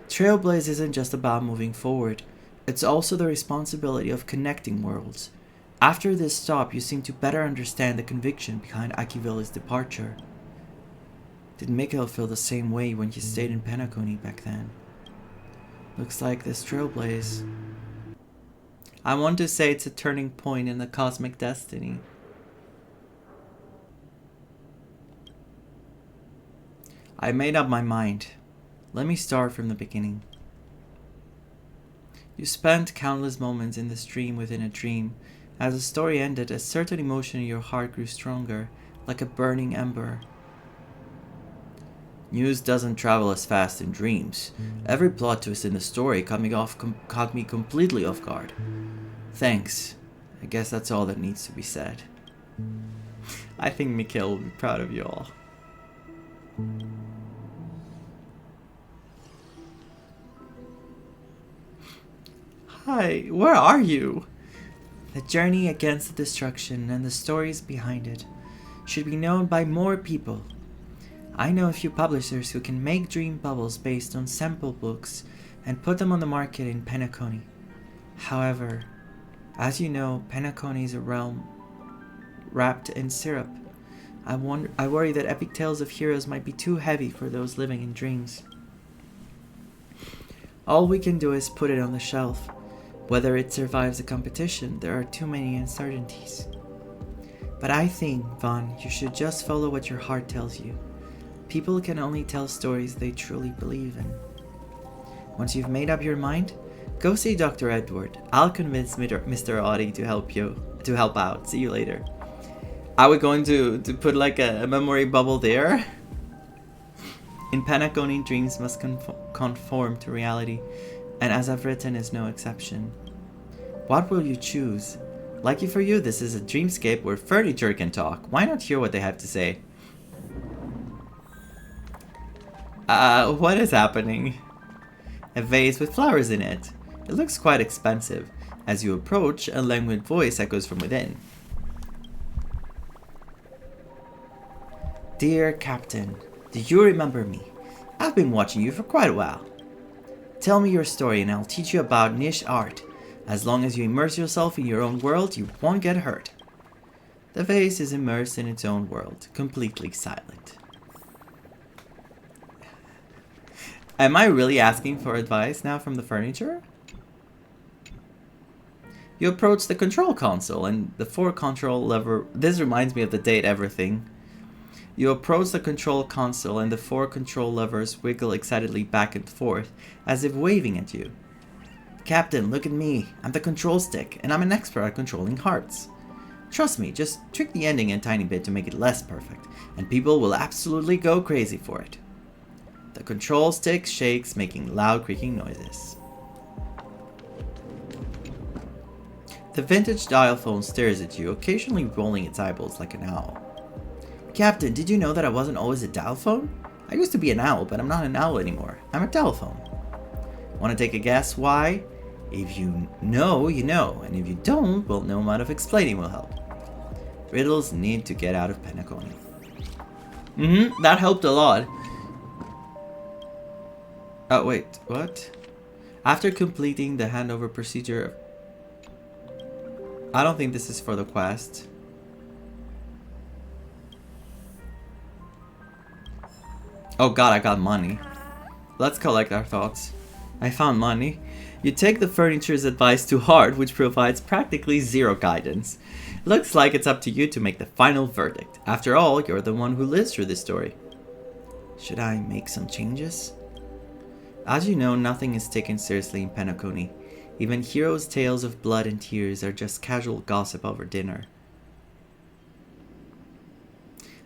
Trailblaze isn't just about moving forward, it's also the responsibility of connecting worlds. After this stop, you seem to better understand the conviction behind Akivilla's departure. Did Mikhail feel the same way when he stayed in Penacony back then? Looks like this Trailblaze. I want to say it's a turning point in the cosmic destiny. I made up my mind. Let me start from the beginning. You spent countless moments in this dream within a dream. As the story ended, a certain emotion in your heart grew stronger, like a burning ember. News doesn't travel as fast in dreams. Every plot twist in the story caught me completely off guard. Thanks. I guess that's all that needs to be said. I think Mikhail will be proud of you all. Hi, where are you? The journey against the destruction and the stories behind it should be known by more people. I know a few publishers who can make dream bubbles based on sample books and put them on the market in Penacony. However, as you know, Penacony is a realm wrapped in syrup. I worry that epic tales of heroes might be too heavy for those living in dreams. All we can do is put it on the shelf. Whether it survives the competition, there are too many uncertainties. But I think, Vaughn, you should just follow what your heart tells you. People can only tell stories they truly believe in. Once you've made up your mind, go see Dr. Edward. I'll convince Mr. Audie to help out. See you later. Are we going to put like a memory bubble there? In Penacony, dreams must conform to reality, and as I've written is no exception. What will you choose? Lucky for you, this is a dreamscape where furniture can talk. Why not hear what they have to say? What is happening? A vase with flowers in it. It looks quite expensive. As you approach, a languid voice echoes from within. Dear Captain, Do you remember me? I've been watching you for quite a while. Tell me your story and I'll teach you about niche art. As long as you immerse yourself in your own world, you won't get hurt. The vase is immersed in its own world, completely silent. Am I really asking for advice now from the furniture? You approach the control console and the 4 control lever. This reminds me of the date everything. You approach the control console and the 4 control levers wiggle excitedly back and forth as if waving at you. Captain, look at me. I'm the control stick and I'm an expert at controlling hearts. Trust me, just tweak the ending a tiny bit to make it less perfect and people will absolutely go crazy for it. The control stick shakes, making loud creaking noises. The vintage dial phone stares at you, occasionally rolling its eyeballs like an owl. Captain, did you know that I wasn't always a dial phone? I used to be an owl, but I'm not an owl anymore. I'm a telephone. Want to take a guess why? If you know, you know, and if you don't, well, no amount of explaining will help. Riddles need to get out of Penacony. That helped a lot. Oh, wait, what? After completing the handover procedure... I don't think this is for the quest. Oh god, I got money. Let's collect our thoughts. I found money. You take the furniture's advice to heart, which provides practically zero guidance. Looks like it's up to you to make the final verdict. After all, you're the one who lives through this story. Should I make some changes? As you know, nothing is taken seriously in Penacony. Even heroes' tales of blood and tears are just casual gossip over dinner.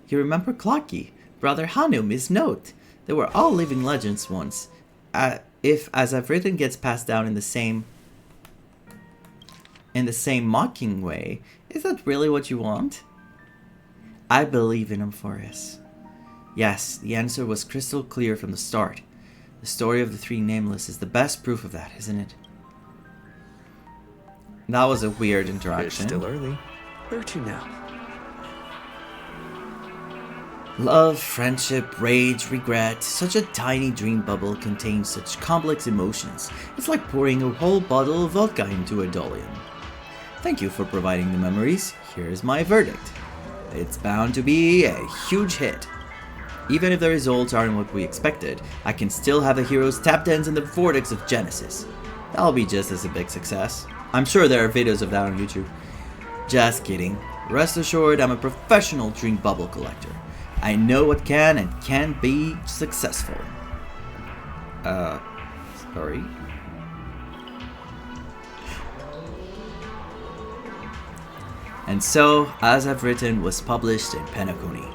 You remember Clocky, Brother Hanu, Miss Note? They were all living legends once. If, as I've written, gets passed down in the same mocking way, is that really what you want? I believe in Amphoreus. Yes, the answer was crystal clear from the start. The story of the 3 nameless is the best proof of that, isn't it? That was a weird interaction. It's still early. Where to now? Love, friendship, rage, regret. Such a tiny dream bubble contains such complex emotions. It's like pouring a whole bottle of vodka into a dolium. Thank you for providing the memories. Here's my verdict. It's bound to be a huge hit. Even if the results aren't what we expected, I can still have the heroes tap dance in the vortex of Genesis. That'll be just as a big success. I'm sure there are videos of that on YouTube. Just kidding. Rest assured, I'm a professional dream bubble collector. I know what can and can't be successful. Sorry. And so, As I've Written was published in Penacony.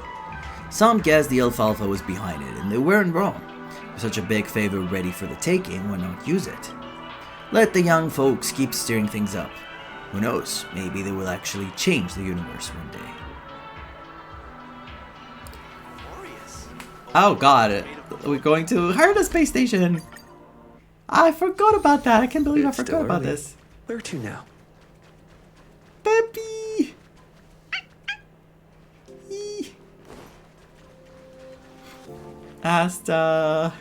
Some guessed the Alfalfa was behind it, and they weren't wrong. With such a big favor ready for the taking, why not use it? Let the young folks keep stirring things up. Who knows, maybe they will actually change the universe one day. Oh god, we're going to Herda Space Station! I forgot about that, I can't believe I forgot about this. Where to now? Peppy! Asta.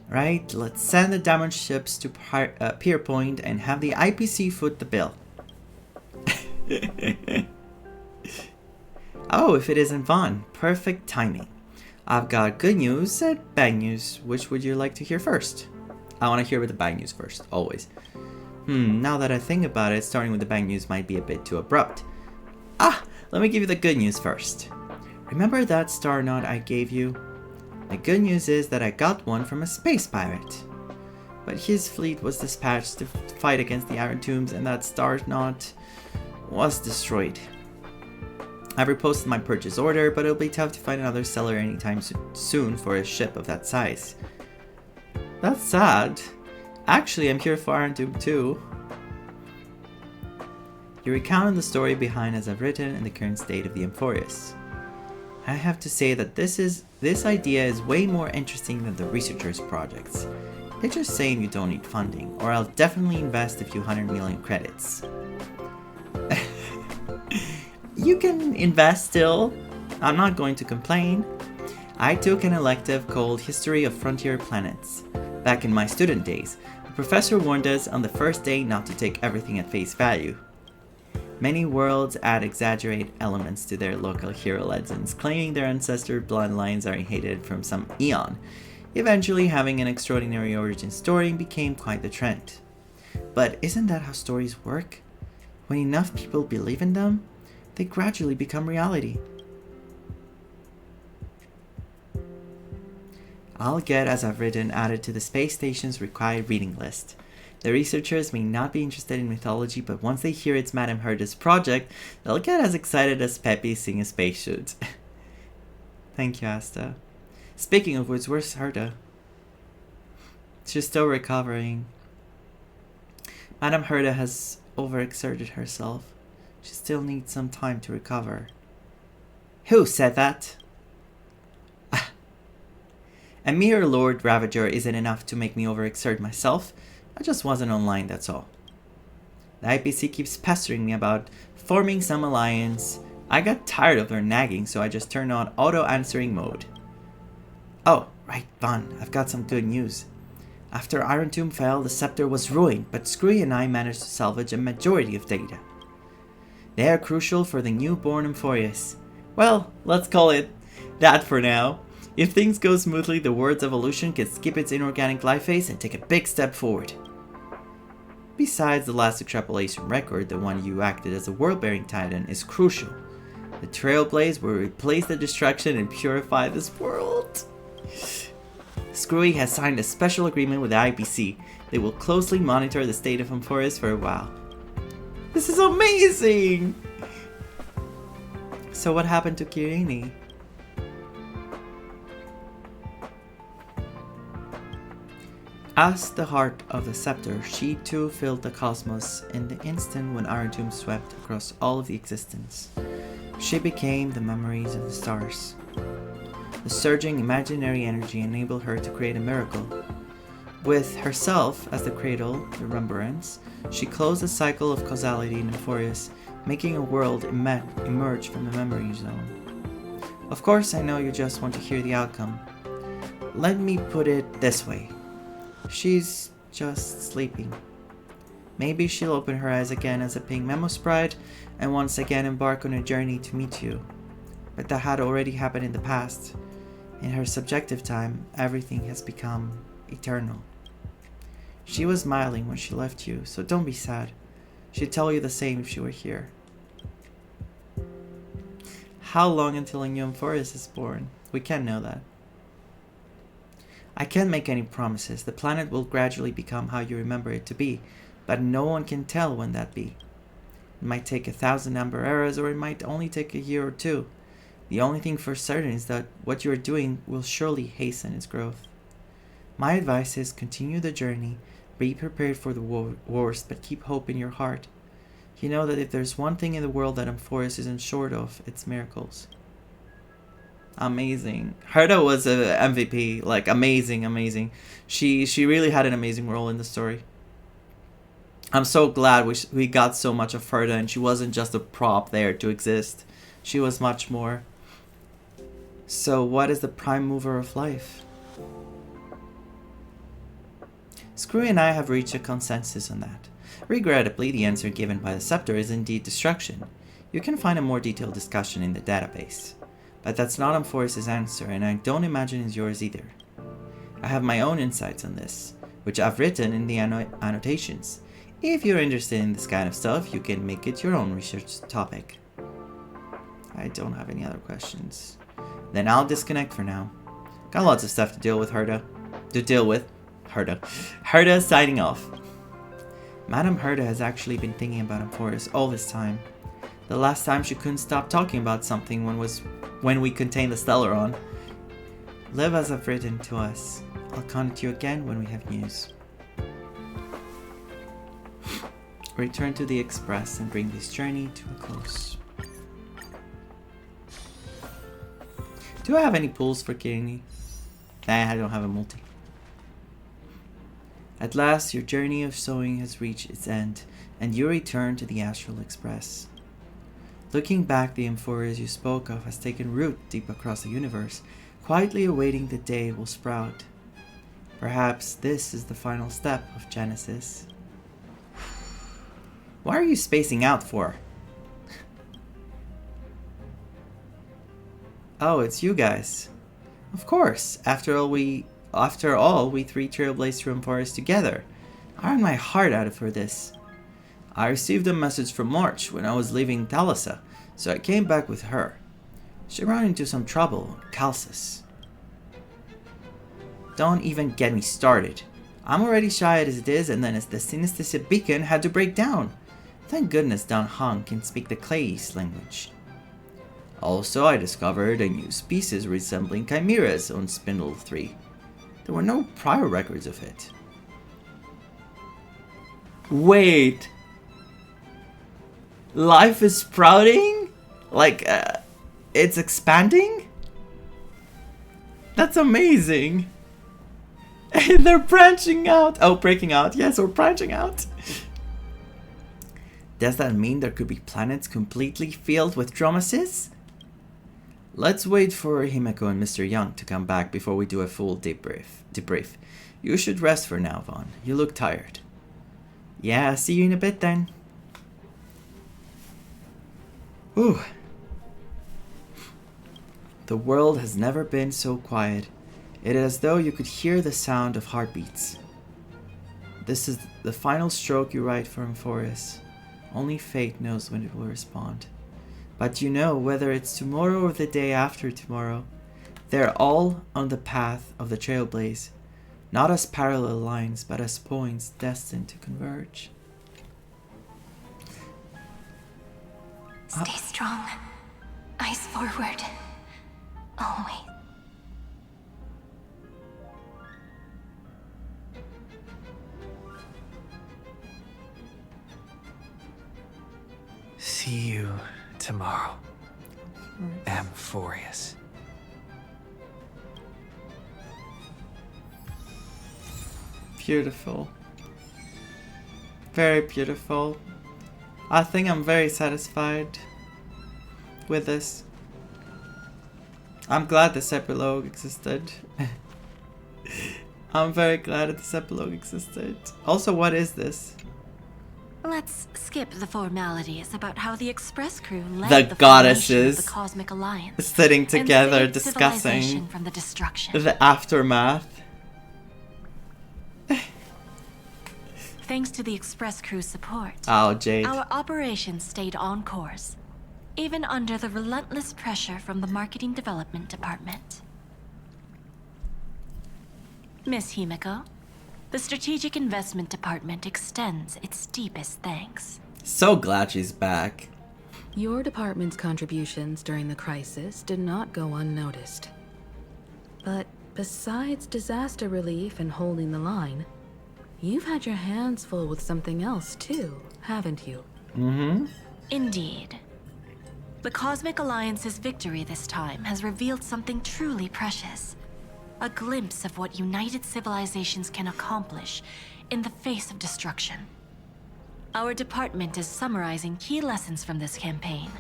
Right, let's send the damaged ships to Pier Point and have the IPC foot the bill. Oh, if it isn't fun. Perfect timing. I've got good news and bad news. Which would you like to hear first? I want to hear with the bad news first, always. Now that I think about it, starting with the bad news might be a bit too abrupt. Let me give you the good news first. Remember that star knot I gave you? The good news is that I got one from a space pirate. But his fleet was dispatched to fight against the Iron Tombs and that star knot was destroyed. I've reposted my purchase order, but it'll be tough to find another seller anytime soon for a ship of that size. That's sad. Actually, I'm here for Iron Tomb too. You recounted the story behind As I've Written and the current state of the Amphoreus. I have to say that this idea is way more interesting than the researchers' projects. It's just saying you don't need funding, or I'll definitely invest a few 100 million credits. You can invest still. I'm not going to complain. I took an elective called History of Frontier Planets. Back in my student days, the professor warned us on the first day not to take everything at face value. Many worlds add exaggerated elements to their local hero legends, claiming their ancestor bloodlines are inherited from some eon. Eventually, having an extraordinary origin story became quite the trend. But isn't that how stories work? When enough people believe in them, they gradually become reality. I'll get As I've Written added to the space station's required reading list. The researchers may not be interested in mythology, but once they hear it's Madame Herda's project, they'll get as excited as Peppy seeing a spacesuit. Thank you, Asta. Speaking of which, where's Herda? She's still recovering. Madame Herda has overexerted herself. She still needs some time to recover. Who said that? A mere Lord Ravager isn't enough to make me overexert myself. I just wasn't online, that's all. The IPC keeps pestering me about forming some alliance. I got tired of their nagging, so I just turned on auto-answering mode. Oh, right, Vaughn, I've got some good news. After Iron Tomb fell, the scepter was ruined, but Screwy and I managed to salvage a majority of data. They are crucial for the newborn Amphoreus. Well, let's call it that for now. If things go smoothly, the world's evolution can skip its inorganic life phase and take a big step forward. Besides, the last extrapolation record, the one you acted as a world-bearing titan, is crucial. The Trailblaze will replace the destruction and purify this world. Screwy has signed a special agreement with the IPC. They will closely monitor the state of Amphoreus for a while. This is amazing! So what happened to Kirini? As the heart of the scepter, she too filled the cosmos in the instant when Iron Tomb swept across all of the existence. She became the memories of the stars. The surging imaginary energy enabled her to create a miracle. With herself as the cradle, the remembrance, she closed the cycle of causality in Amphoreus, making a world emerge from the memory zone. Of course, I know you just want to hear the outcome. Let me put it this way. She's just sleeping. Maybe she'll open her eyes again as a pink memo sprite and once again embark on a journey to meet you. But that had already happened in the past. In her subjective time, everything has become eternal. She was smiling when she left you, so don't be sad. She'd tell you the same if she were here. How long until a new Amphoreus is born? We can't know that. I can't make any promises. The planet will gradually become how you remember it to be, but no one can tell when that be. It might take 1,000 Amber Eras, or it might only take a year or two. The only thing for certain is that what you are doing will surely hasten its growth. My advice is continue the journey, be prepared for the worst, but keep hope in your heart. You know that if there's one thing in the world that Amphoreus isn't short of, it's miracles. Amazing. Herda was a MVP, like amazing. She really had an amazing role in the story. I'm so glad we got so much of Herda, and she wasn't just a prop there to exist. She was much more. So what is the prime mover of life? Screwy and I have reached a consensus on that. Regrettably, the answer given by the scepter is indeed destruction. You can find a more detailed discussion in the database. But that's not Amphoreus' answer, and I don't imagine it's yours either. I have my own insights on this, which I've written in the annotations. If you're interested in this kind of stuff, you can make it your own research topic. I don't have any other questions. Then I'll disconnect for now. Got lots of stuff to deal with, Herda. Herda signing off. Madame Herda has actually been thinking about Amphoreus all this time. The last time she couldn't stop talking about something when we contained the Stellaron. Live as I've written to us. I'll contact you again when we have news. Return to the Express and bring this journey to a close. Do I have any pulls for Kirini? Nah, I don't have a multi. At last, your journey of sowing has reached its end, and you return to the Astral Express. Looking back, the Amphoreus you spoke of has taken root deep across the universe, quietly awaiting the day it will sprout. Perhaps this is the final step of Genesis. Why are you spacing out for? Oh, it's you guys. Of course. After all, we three trailblazed through Amphoreus together. I ran my heart out for this. I received a message from March when I was leaving Thalassa, so I came back with her. She ran into some trouble in Calcis. Don't even get me started. I'm already shy as it is, and then as the synesthesia beacon had to break down. Thank goodness Dan Heng can speak the Clay's language. Also, I discovered a new species resembling chimeras on Spindle 3. There were no prior records of it. Wait. Life is sprouting? Like, it's expanding? That's amazing. They're branching out. Oh, breaking out. Yes, we're branching out. Does that mean there could be planets completely filled with Dromaeus? Let's wait for Himeko and Mr. Young to come back before we do a full debrief. You should rest for now, Vaughn. You look tired. Yeah, see you in a bit then. Whew. The world has never been so quiet. It is as though you could hear the sound of heartbeats. This is the final stroke you write for Amphoreus. Only fate knows when it will respond. But you know, whether it's tomorrow or the day after tomorrow, they're all on the path of the Trailblaze, not as parallel lines, but as points destined to converge. Stay strong. Eyes forward. Always. See you tomorrow, Amphoreus. Beautiful. Very beautiful. I think I'm very satisfied with this. I'm glad this epilogue existed. I'm very glad that this epilogue existed. Also, what is this? Let's skip the formalities about how the Express crew led The formation goddesses of the Cosmic Alliance, sitting and together saved discussing civilization from the destruction. the aftermath. Thanks to the Express crew's support, Oh, Jade. our operations stayed on course, even under the relentless pressure from the Marketing Development Department. Miss Himeko, the Strategic Investment Department extends its deepest thanks. So glad she's back. Your department's contributions during the crisis did not go unnoticed. But besides disaster relief and holding the line, you've had your hands full with something else too, haven't you? Mm-hmm. Indeed. The Cosmic Alliance's victory this time has revealed something truly precious. A glimpse of what united civilizations can accomplish in the face of destruction. Our department is summarizing key lessons from this campaign.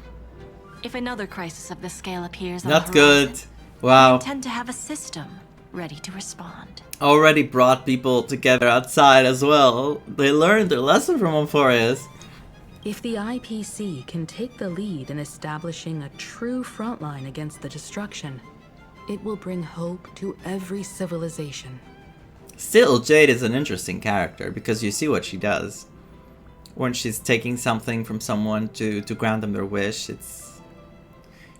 If another crisis of this scale appears on That's the horizon, good. Wow. we intend to have a system ready to respond. Already brought people together outside as well. They learned their lesson from Amphoreus. If the IPC can take the lead in establishing a true frontline against the destruction, it will bring hope to every civilization. Still, Jade is an interesting character because you see what she does. When she's taking something from someone to grant them their wish,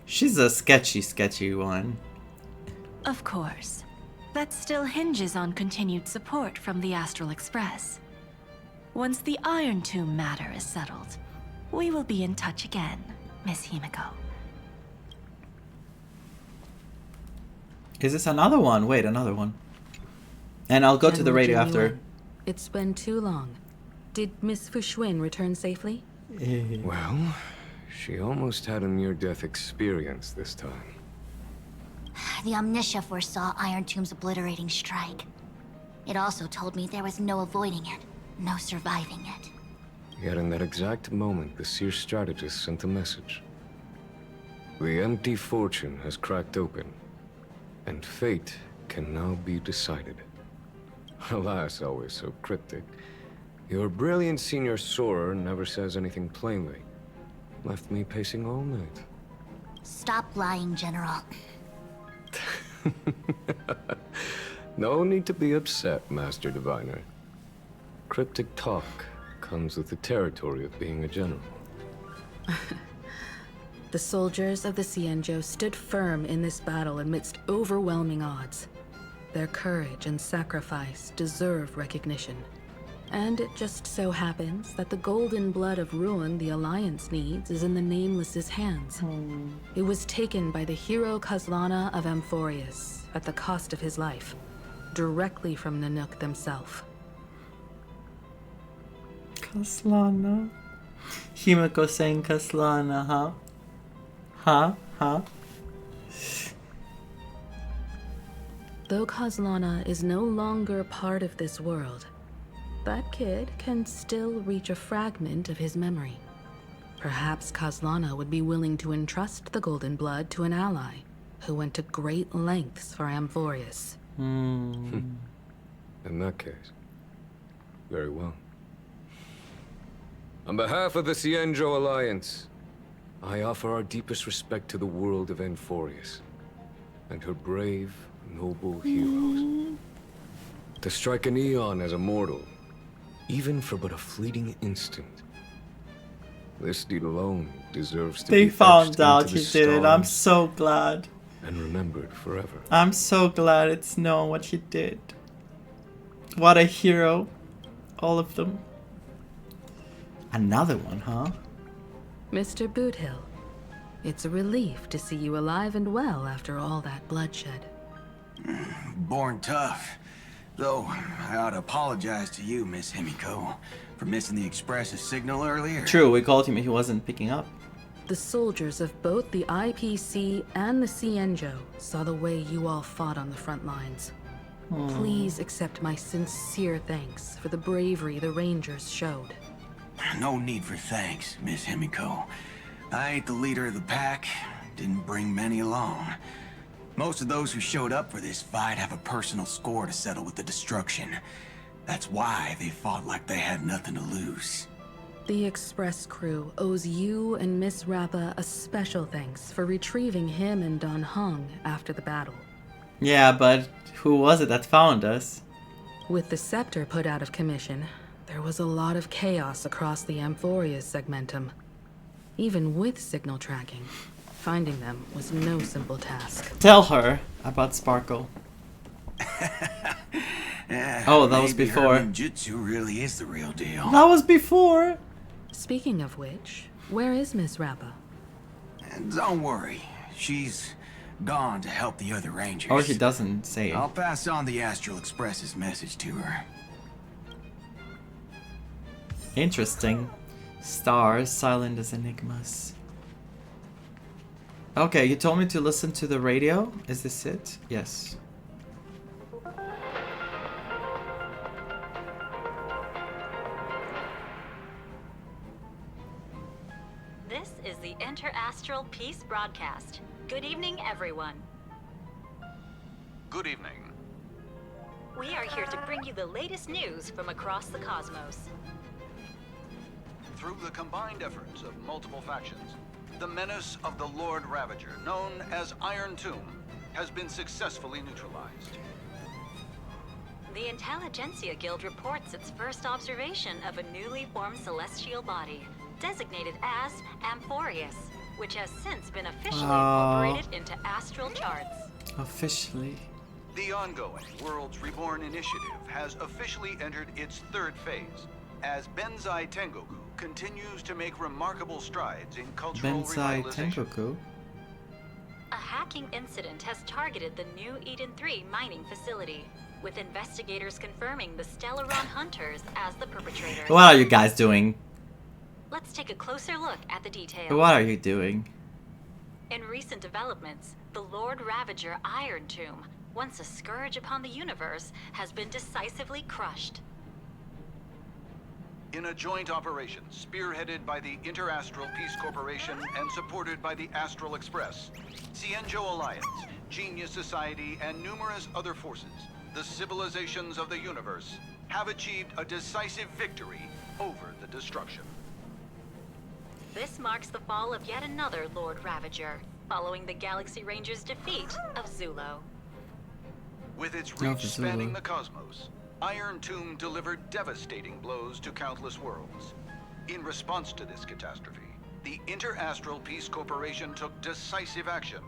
she's a sketchy one. Of course. That still hinges on continued support from the Astral Express. Once the Iron Tomb matter is settled, we will be in touch again, Miss Himeko. Is this another one? Wait, another one. And I'll go to the radio after. It's been too long. Did Miss Fushwin return safely? Well, she almost had a near-death experience this time. The Omniscia foresaw Iron Tomb's obliterating strike. It also told me there was no avoiding it, no surviving it. Yet in that exact moment, the Seer strategist sent a message. The empty fortune has cracked open. and fate can now be decided. Alas, always so cryptic. Your brilliant senior soarer never says anything plainly. Left me pacing all night. Stop lying, General. No need to be upset, Master Diviner. Cryptic talk comes with the territory of being a general. The soldiers of the Xianzhou stood firm in this battle amidst overwhelming odds. Their courage and sacrifice deserve recognition. And it just so happens that the golden blood of ruin the Alliance needs is in the Nameless's hands. It was taken by the hero Kaslana of Amphoreus at the cost of his life, directly from Nanook themselves. Kaslana. Himiko saying Kaslana, huh? Huh? Though Kaslana is no longer part of this world, that kid can still reach a fragment of his memory. Perhaps Kaslana would be willing to entrust the Golden Blood to an ally who went to great lengths for Amphoreus. In that case, very well. On behalf of the Xianzhou Alliance, I offer our deepest respect to the world of Amphoreus and her brave, noble heroes. To strike an eon as a mortal, even for but a fleeting instant, this deed alone deserves to be They found etched out into he the did it. I'm stars so glad. and remembered forever. I'm so glad it's known what he did. What a hero. All of them. Another one, huh? Mr. Boothill, it's a relief to see you alive and well after all that bloodshed. Born tough. Though, I ought to apologize to you, Miss Himiko, for missing the Express's signal earlier. True, we called him, he wasn't picking up. The soldiers of both the IPC and the Xianzhou saw the way you all fought on the front lines. Please accept my sincere thanks for the bravery the Rangers showed. No need for thanks, Miss Himiko. I ain't the leader of the pack, didn't bring many along. Most of those who showed up for this fight have a personal score to settle with the destruction. That's why they fought like they had nothing to lose. The Express crew owes you and Miss Rappa a special thanks for retrieving him and Don Hung after the battle. Yeah, but who was it that found us? With the scepter put out of commission, there was a lot of chaos across the Amphoreus segmentum. Even with signal tracking, finding them was no simple task. Tell her about Sparkle. Oh, that was before. Jutsu really is the real deal. That was before. Speaking of which, where is Miss Rappa? Don't worry, she's gone to help the other Rangers. Or he doesn't say it. I'll pass on the Astral Express's message to her. Interesting. Stars, silent as enigmas. Okay, you told me to listen to the radio. Is this it? Yes. This is the Interastral Peace Broadcast. Good evening, everyone. Good evening. We are here to bring you the latest news from across the cosmos. Through the combined efforts of multiple factions, the menace of the Lord Ravager, known as Iron Tomb, has been successfully neutralized. The Intelligentsia Guild reports its first observation of a newly formed celestial body, designated as Amphoreus, which has since been officially incorporated into astral charts. Officially. The ongoing Worlds Reborn initiative has officially entered its third phase, as Benzai Tengoku continues to make remarkable strides in cultural Benzai revitalization. Tengoku. A hacking incident has targeted the new Eden 3 mining facility, with investigators confirming the Stellaron hunters as the perpetrators. What are you guys doing? Let's take a closer look at the details. What are you doing? In recent developments, the Lord Ravager Iron Tomb, once a scourge upon the universe, has been decisively crushed. In a joint operation spearheaded by the Interastral Peace Corporation and supported by the Astral Express, Xianzhou Alliance, Genius Society, and numerous other forces, the civilizations of the universe have achieved a decisive victory over the destruction. This marks the fall of yet another Lord Ravager, following the Galaxy Ranger's defeat of Zulo. With its reach spanning the cosmos, Iron Tomb delivered devastating blows to countless worlds. In response to this catastrophe, the Interastral Peace Corporation took decisive action,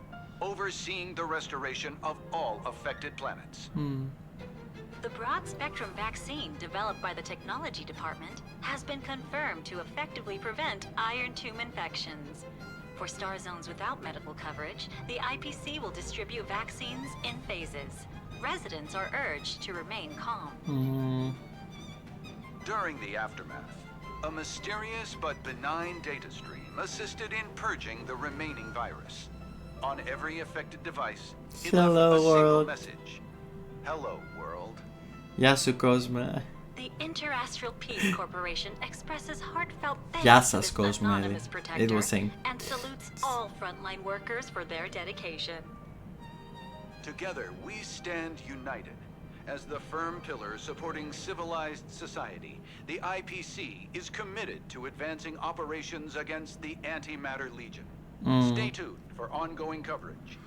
overseeing the restoration of all affected planets. The broad-spectrum vaccine developed by the Technology Department has been confirmed to effectively prevent Iron Tomb infections. For star zones without medical coverage, the IPC will distribute vaccines in phases. Residents are urged to remain calm. During the aftermath, a mysterious but benign data stream assisted in purging the remaining virus. On every affected device, it left a single message. Hello, world. Γεια κόσμε. The Interastral Peace Corporation expresses heartfelt Γεια thanks to this κόσμε. anonymous It protector was saying. and salutes all frontline workers for their dedication. Together, we stand united. As the firm pillar supporting civilized society, the IPC is committed to advancing operations against the Antimatter Legion. Stay tuned for ongoing coverage.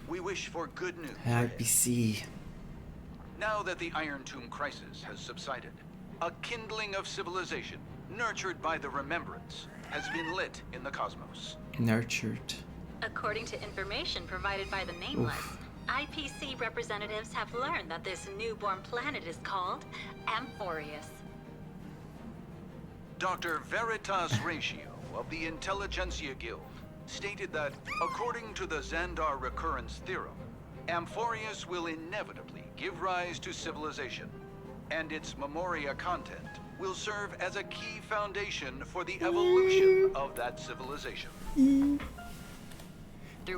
We wish for good news. IPC. Now that the Iron Tomb crisis has subsided, a kindling of civilization, nurtured by the Remembrance, has been lit in the cosmos. Nurtured. According to information provided by the Nameless, IPC representatives have learned that this newborn planet is called Amphoreus. Dr. Veritas Ratio of the Intelligentsia Guild stated that, according to the Xandar recurrence theorem, Amphoreus will inevitably give rise to civilization, and its memoria content will serve as a key foundation for the evolution of that civilization.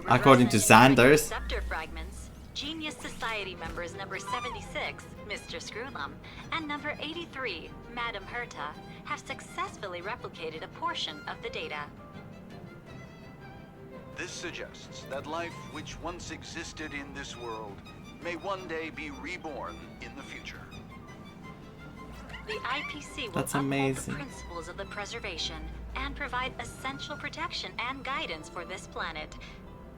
According to Xandar's. Scepter fragments, Genius Society members number 76, Mr. Screwlum, and number 83, Madam Herta, have successfully replicated a portion of the data. This suggests that life which once existed in this world may one day be reborn in the future. The IPC will That's uphold amazing. the principles of the preservation and provide essential protection and guidance for this planet.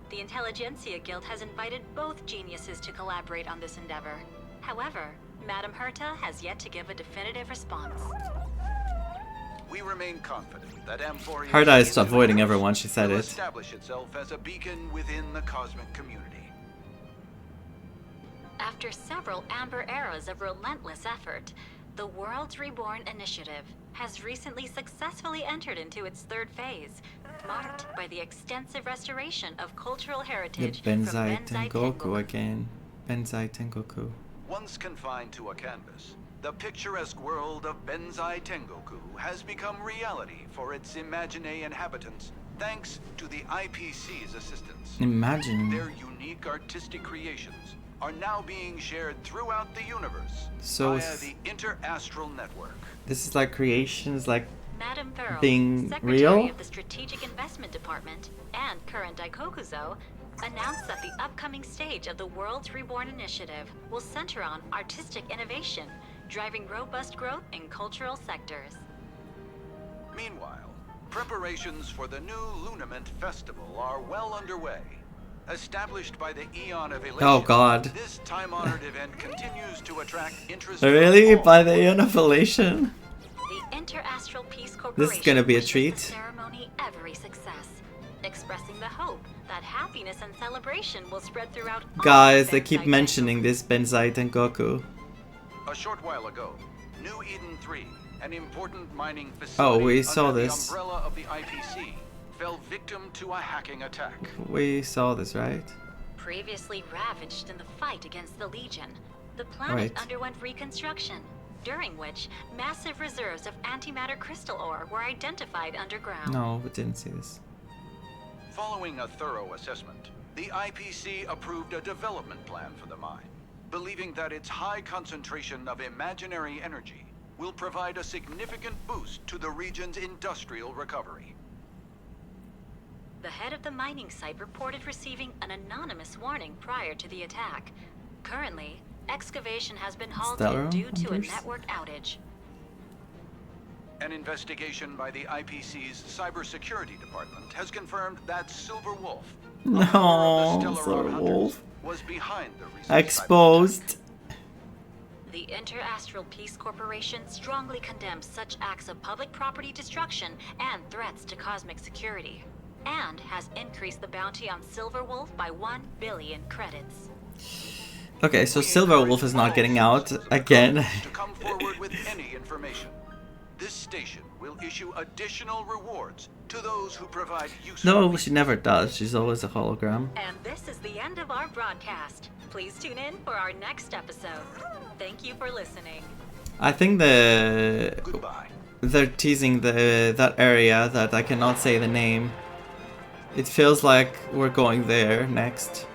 The Intelligentsia Guild has invited both geniuses to collaborate on this endeavor. However, Madam Herta has yet to give a definitive response. We remain confident that Amphoreus Herta is avoiding everyone, she said will it. establish itself as a beacon within the cosmic community. After several amber eras of relentless effort, the Worlds Reborn initiative has recently successfully entered into its third phase, marked by the extensive restoration of cultural The heritage Benzai from Benzai Tengoku again. Benzai Tengoku. Once confined to a canvas, the picturesque world of Benzai Tengoku has become reality for its Imagine inhabitants, thanks to the IPC's assistance. Imagine. Their unique artistic creations are now being shared throughout the universe So via the Interastral Network. This is like creations, like Madam Burrow, being Secretary real. of the Strategic Investment Department and current Daikokuzo, announced that the upcoming stage of the Worlds Reborn initiative will center on artistic innovation, driving robust growth in cultural sectors. Meanwhile, preparations for the new Lunament Festival are well underway. Established by the Eon of Elation, Oh God. this time-honored event continues to attract interest. Really? from all By the Innovation? The Interastral Peace Corporation This is gonna be a wishes treat. the ceremony every success, expressing the hope that happiness and celebration will spread throughout all Guys, they Benzai keep Tengoku. mentioning this Benzai Tengoku. A short while ago, New Eden 3, an important mining Oh, facility we saw under this. the umbrella of the IPC, fell victim to a hacking attack. We saw this, right? Previously ravaged in the fight against the Legion, the planet Right. underwent reconstruction, during which massive reserves of antimatter crystal ore were identified underground. No, we didn't see this. Following a thorough assessment, the IPC approved a development plan for the mine, believing that its high concentration of imaginary energy will provide a significant boost to the region's industrial recovery. The head of the mining site reported receiving an anonymous warning prior to the attack. Currently, excavation has been halted due to a network outage. An investigation by the IPC's cybersecurity department has confirmed that Silver Wolf, No, Silver Wolf was behind the recent exposed. The Interastral Peace Corporation strongly condemns such acts of public property destruction and threats to cosmic security, and has increased the bounty on Silver Wolf by 1 billion credits. Okay, so Silver Wolf is not getting out again. To come forward with any information. This station will issue additional rewards to those who provide useful. No, she never does. She's always a hologram. And this is the end of our broadcast. Please tune in for our next episode. Thank you for listening. I think they're teasing that area that I cannot say the name. It feels like we're going there next.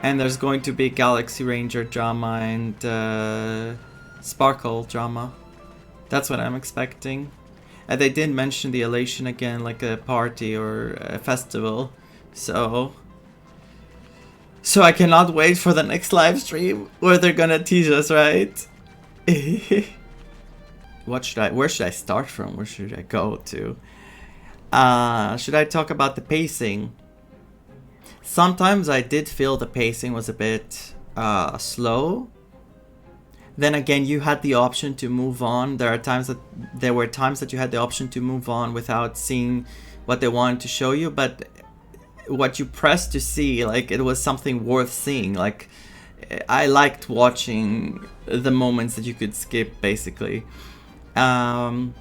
And there's going to be Galaxy Ranger drama and Sparkle drama. That's what I'm expecting. And they did mention the Elation again, like a party or a festival. So I cannot wait for the next live stream where they're gonna tease us, right? Where should I start from? Where should I go to? Should I talk about the pacing? Sometimes I did feel the pacing was a bit slow. Then again, you had the option to move on. There were times that you had the option to move on without seeing what they wanted to show you, but what you pressed to see, like, it was something worth seeing. Like, I liked watching the moments that you could skip, basically. But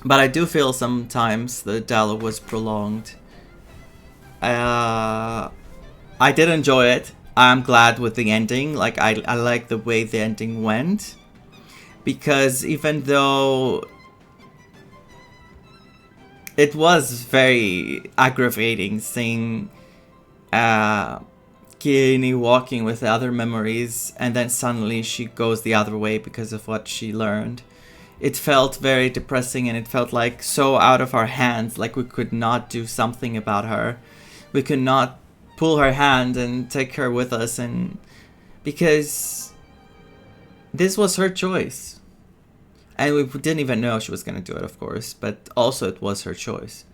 I do feel sometimes the dialogue was prolonged. I did enjoy it. I'm glad with the ending. Like, I like the way the ending went, because even though it was very aggravating seeing Kirini walking with the other memories and then suddenly she goes the other way because of what she learned. It felt very depressing and it felt like so out of our hands, like we could not do something about her. We could not pull her hand and take her with us, and because this was her choice. And we didn't even know she was going to do it, of course, but also it was her choice.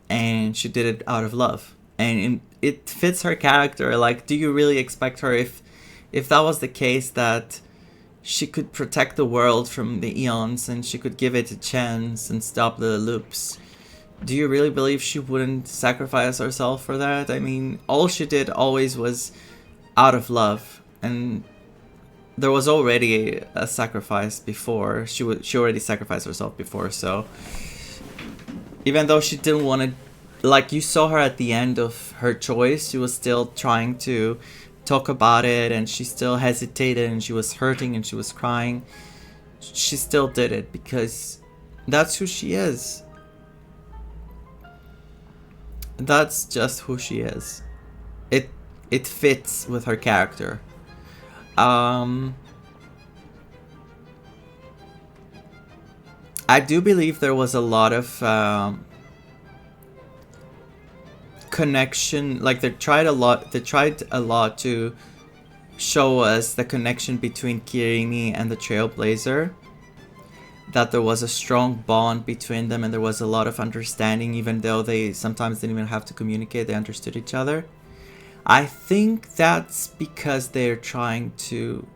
And she did it out of love. And it fits her character. Like, do you really expect her, if that was the case, that she could protect the world from the eons and she could give it a chance and stop the loops? Do you really believe she wouldn't sacrifice herself for that? I mean, all she did always was out of love. And there was already a sacrifice before. She already sacrificed herself before, so even though she didn't want to, like, you saw her at the end of her choice, she was still trying to talk about it, and she still hesitated, and she was hurting, and she was crying. She still did it because that's who she is. That's just who she is. It fits with her character. I do believe there was a lot of connection. Like, they tried a lot to show us the connection between Kirini and the Trailblazer. That there was a strong bond between them and there was a lot of understanding, even though they sometimes didn't even have to communicate, they understood each other. I think that's because they're trying to...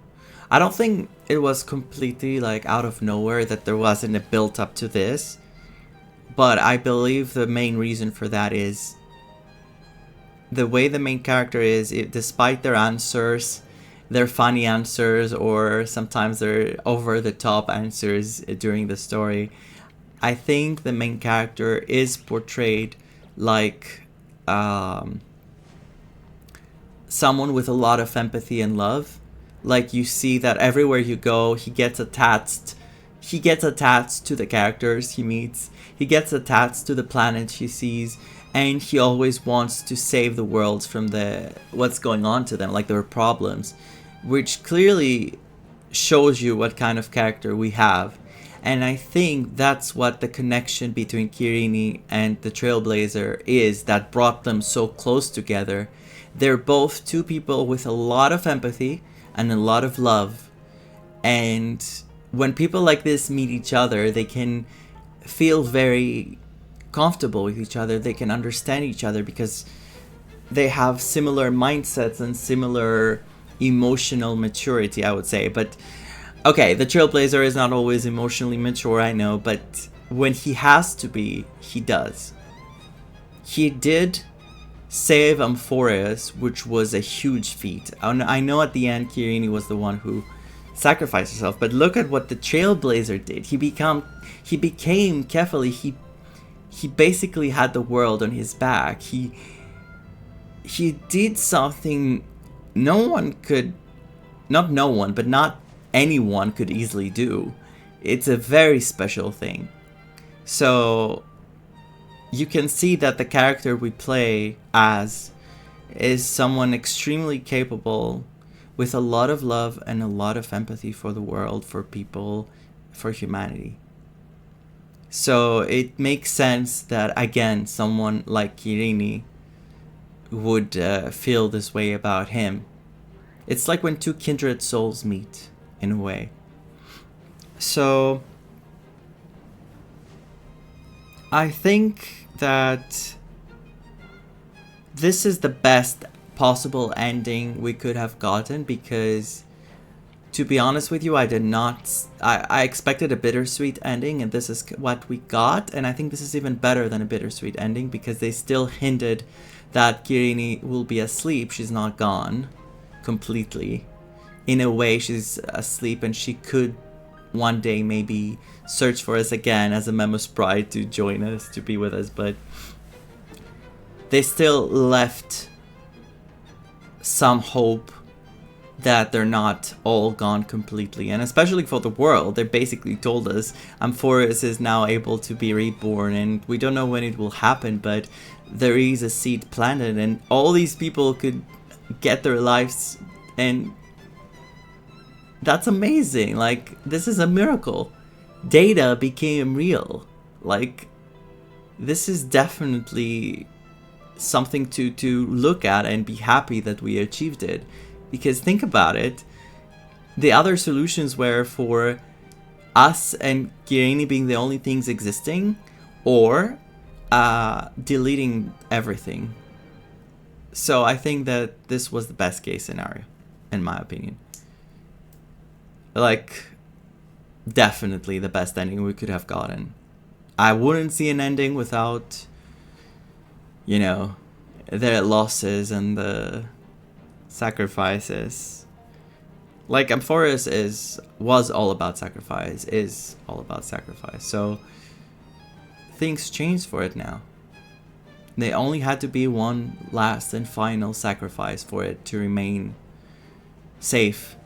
I don't think it was completely like out of nowhere that there wasn't a build up to this. But I believe the main reason for that is the way the main character is, despite their answers, their funny answers, or sometimes their over-the-top answers during the story, I think the main character is portrayed like someone with a lot of empathy and love. Like, you see that everywhere you go, he gets attached to the characters he meets. He gets attached to the planet he sees, and he always wants to save the world from what's going on to them, like their problems. Which clearly shows you what kind of character we have. And I think that's what the connection between Kirini and the Trailblazer is that brought them so close together. They're both two people with a lot of empathy and a lot of love. And when people like this meet each other, they can feel very comfortable with each other. They can understand each other because they have similar mindsets and similar emotional maturity, I would say. But okay, the Trailblazer is not always emotionally mature, I know, but when he has to be, he does. He did save Amphoreus, which was a huge feat. I know at the end Kirini was the one who sacrificed herself, but look at what the Trailblazer did. He became Kefali. He basically had the world on his back. He did something not anyone could easily do. It's a very special thing. So you can see that the character we play as is someone extremely capable with a lot of love and a lot of empathy for the world, for people, for humanity. So it makes sense that, again, someone like Kirini would feel this way about him. It's like when two kindred souls meet, in a way. So I think that this is the best possible ending we could have gotten, because to be honest with you, I expected a bittersweet ending, and this is what we got. And I think this is even better than a bittersweet ending, because they still hinted that Kirini will be asleep. She's not gone completely. In a way, she's asleep, and she could one day maybe search for us again as a Memos Bride to join us, to be with us. But they still left some hope that they're not all gone completely. And especially for the world, they basically told us Amphoreus is now able to be reborn, and we don't know when it will happen, but there is a seed planted, and all these people could get their lives, and that's amazing. Like, this is a miracle. Data became real. Like, this is definitely something to look at and be happy that we achieved it. Because think about it, the other solutions were for us and Kirini being the only things existing, or deleting everything. So I think that this was the best case scenario, in my opinion. Like, definitely the best ending we could have gotten. I wouldn't see an ending without, you know, the losses and the sacrifices. Like, Amphoreus was all about sacrifice, is all about sacrifice. So things changed for it now. They only had to be one last and final sacrifice for it to remain safe.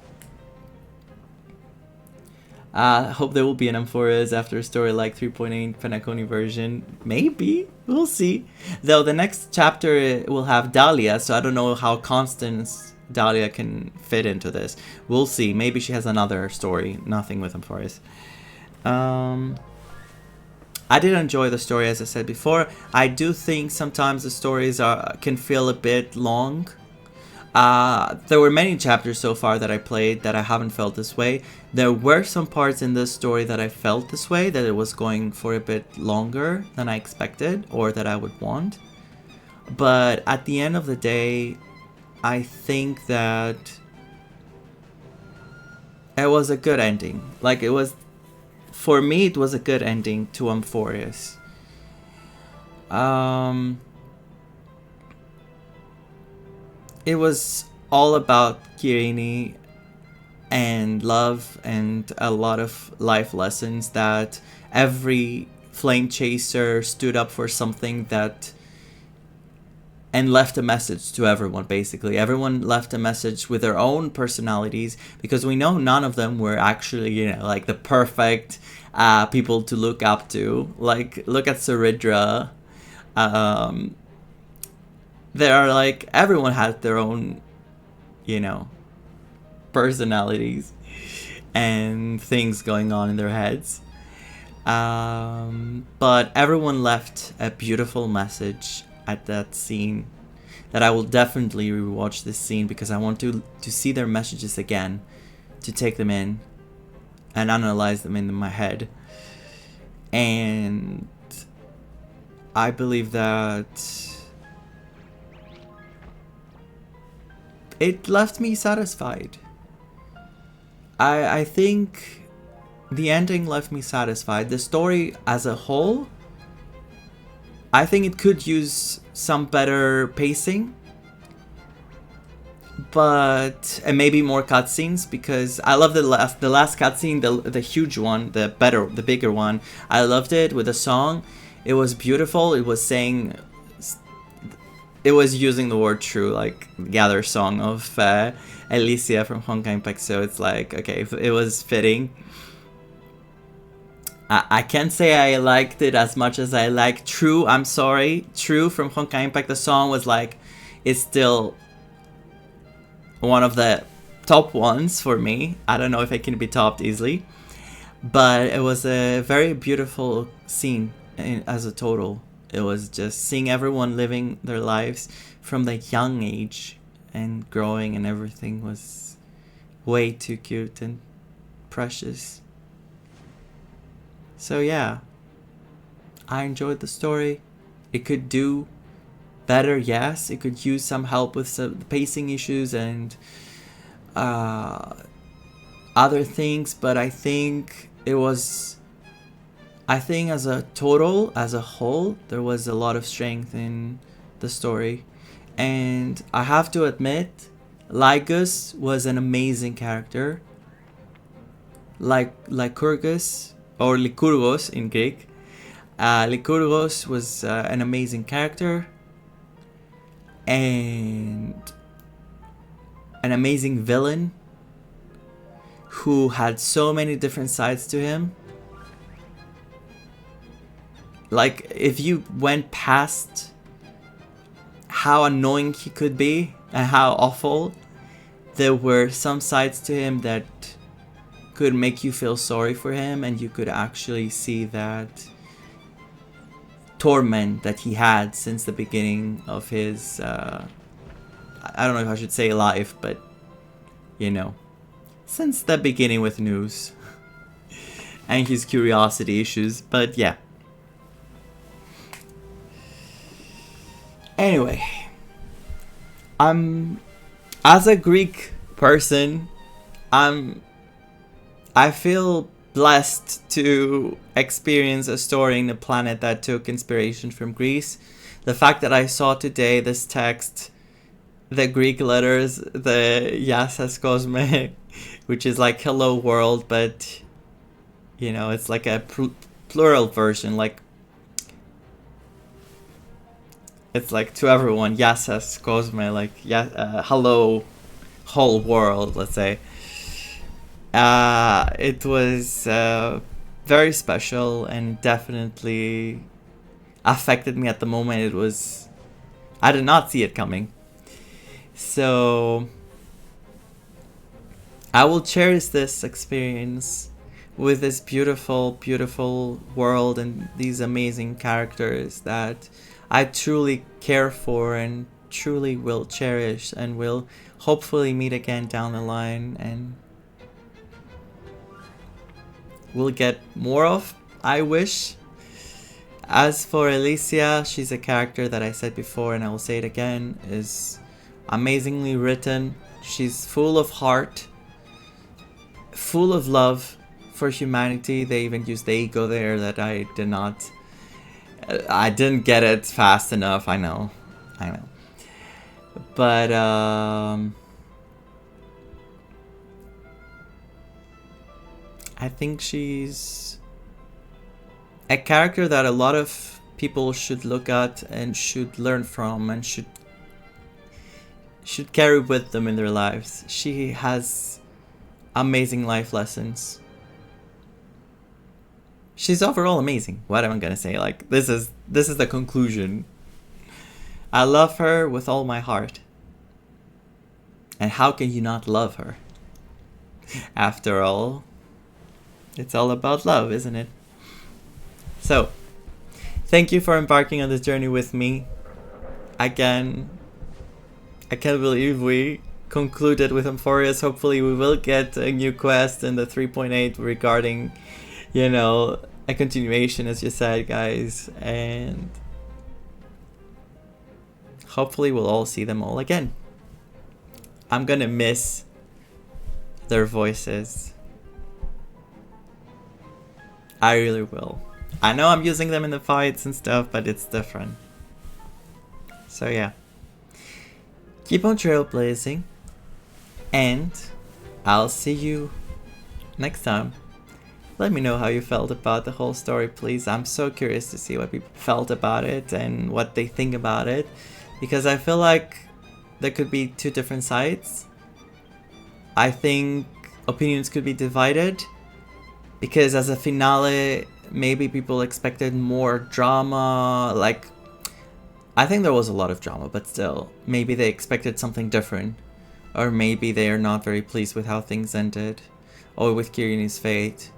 Hope there will be an Amphoreus after a story like 3.8 Penacony version. Maybe. We'll see. Though the next chapter will have Dahlia, so I don't know how Constance Dahlia can fit into this. We'll see. Maybe she has another story. Nothing with Amphoreus. I did enjoy the story, as I said before. I do think sometimes the stories can feel a bit long. There were many chapters so far that I played that I haven't felt this way. There were some parts in this story that I felt this way, that it was going for a bit longer than I expected or that I would want. But at the end of the day, I think that it was a good ending. Like, it was, for me, it was a good ending to Amphoreus. It was all about Kirini and love and a lot of life lessons, that every flame chaser stood up for something that, and left a message to everyone, basically. Everyone left a message with their own personalities, because we know none of them were actually, you know, like the perfect people to look up to. Like, look at Saridra. There are, like, everyone has their own, you know, personalities. and things going on in their heads. But everyone left a beautiful message at that scene that I will definitely rewatch this scene, because I want to see their messages again, to take them in and analyze them in my head. And I believe that it left me satisfied. I think the ending left me satisfied. The story as a whole, I think it could use some better pacing, but and maybe more cutscenes, because I love the last cutscene, the huge one, the bigger one. I loved it with a song. It was beautiful. It was saying, it was using the word true, like Gather song of Alicia from Honkai Impact. So it's like, okay, it was fitting. I can't say I liked it as much as I like True. I'm sorry, True from Honkai Impact. The song was like, it's still one of the top ones for me. I don't know if it can be topped easily, but it was a very beautiful scene as a total. It was just seeing everyone living their lives from the young age and growing, and everything was way too cute and precious. So yeah, I enjoyed the story. It could do better, yes. It could use some help with some pacing issues and other things, but I think as a total, as a whole, there was a lot of strength in the story. And I have to admit, Lycus was an amazing character. Lycurgus, or Lycurgos in Greek. Lycurgos was an amazing character and an amazing villain who had so many different sides to him. Like, if you went past how annoying he could be and how awful, there were some sides to him that could make you feel sorry for him, and you could actually see that torment that he had since the beginning of his I don't know if I should say life, but you know, since the beginning with news and his curiosity issues. But yeah, anyway, as a Greek person, I feel blessed to experience a story in a planet that took inspiration from Greece. The fact that I saw today this text, the Greek letters, the Gya, κόσμε, which is like hello world, but you know, it's like a plural version, like it's like to everyone, Gya, κόσμε, like hello whole world, let's say. It was very special and definitely affected me at the moment. I did not see it coming. So I will cherish this experience with this beautiful, beautiful world and these amazing characters that I truly care for and truly will cherish and will hopefully meet again down the line, and we'll get more of, I wish. As for Alicia, she's a character that I said before, and I will say it again, is amazingly written. She's full of heart, full of love for humanity. They even used the ego there that I didn't get it fast enough. I know. But I think she's a character that a lot of people should look at and should learn from and should carry with them in their lives. She has amazing life lessons. She's overall amazing. What am I gonna say? Like, this is the conclusion. I love her with all my heart. And how can you not love her? After all, it's all about love, isn't it? So, thank you for embarking on this journey with me. Again, I can't believe we concluded with Amphoreus. Hopefully we will get a new quest in the 3.8 regarding, you know, a continuation, as you said, guys. And hopefully we'll all see them all again. I'm gonna miss their voices. I really will. I know I'm using them in the fights and stuff, but it's different. So yeah. Keep on trailblazing. And I'll see you next time. Let me know how you felt about the whole story, please. I'm so curious to see what people felt about it and what they think about it. Because I feel like there could be two different sides. I think opinions could be divided. Because as a finale, maybe people expected more drama. Like, I think there was a lot of drama, but still, maybe they expected something different. Or maybe they are not very pleased with how things ended. Or with Kirini's fate.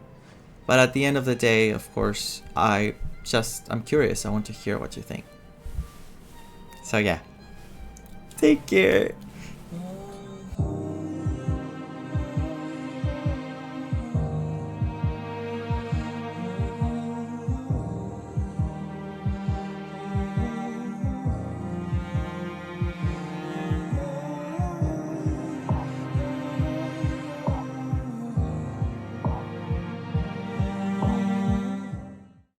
But at the end of the day, of course, I'm curious. I want to hear what you think. So yeah. Take care.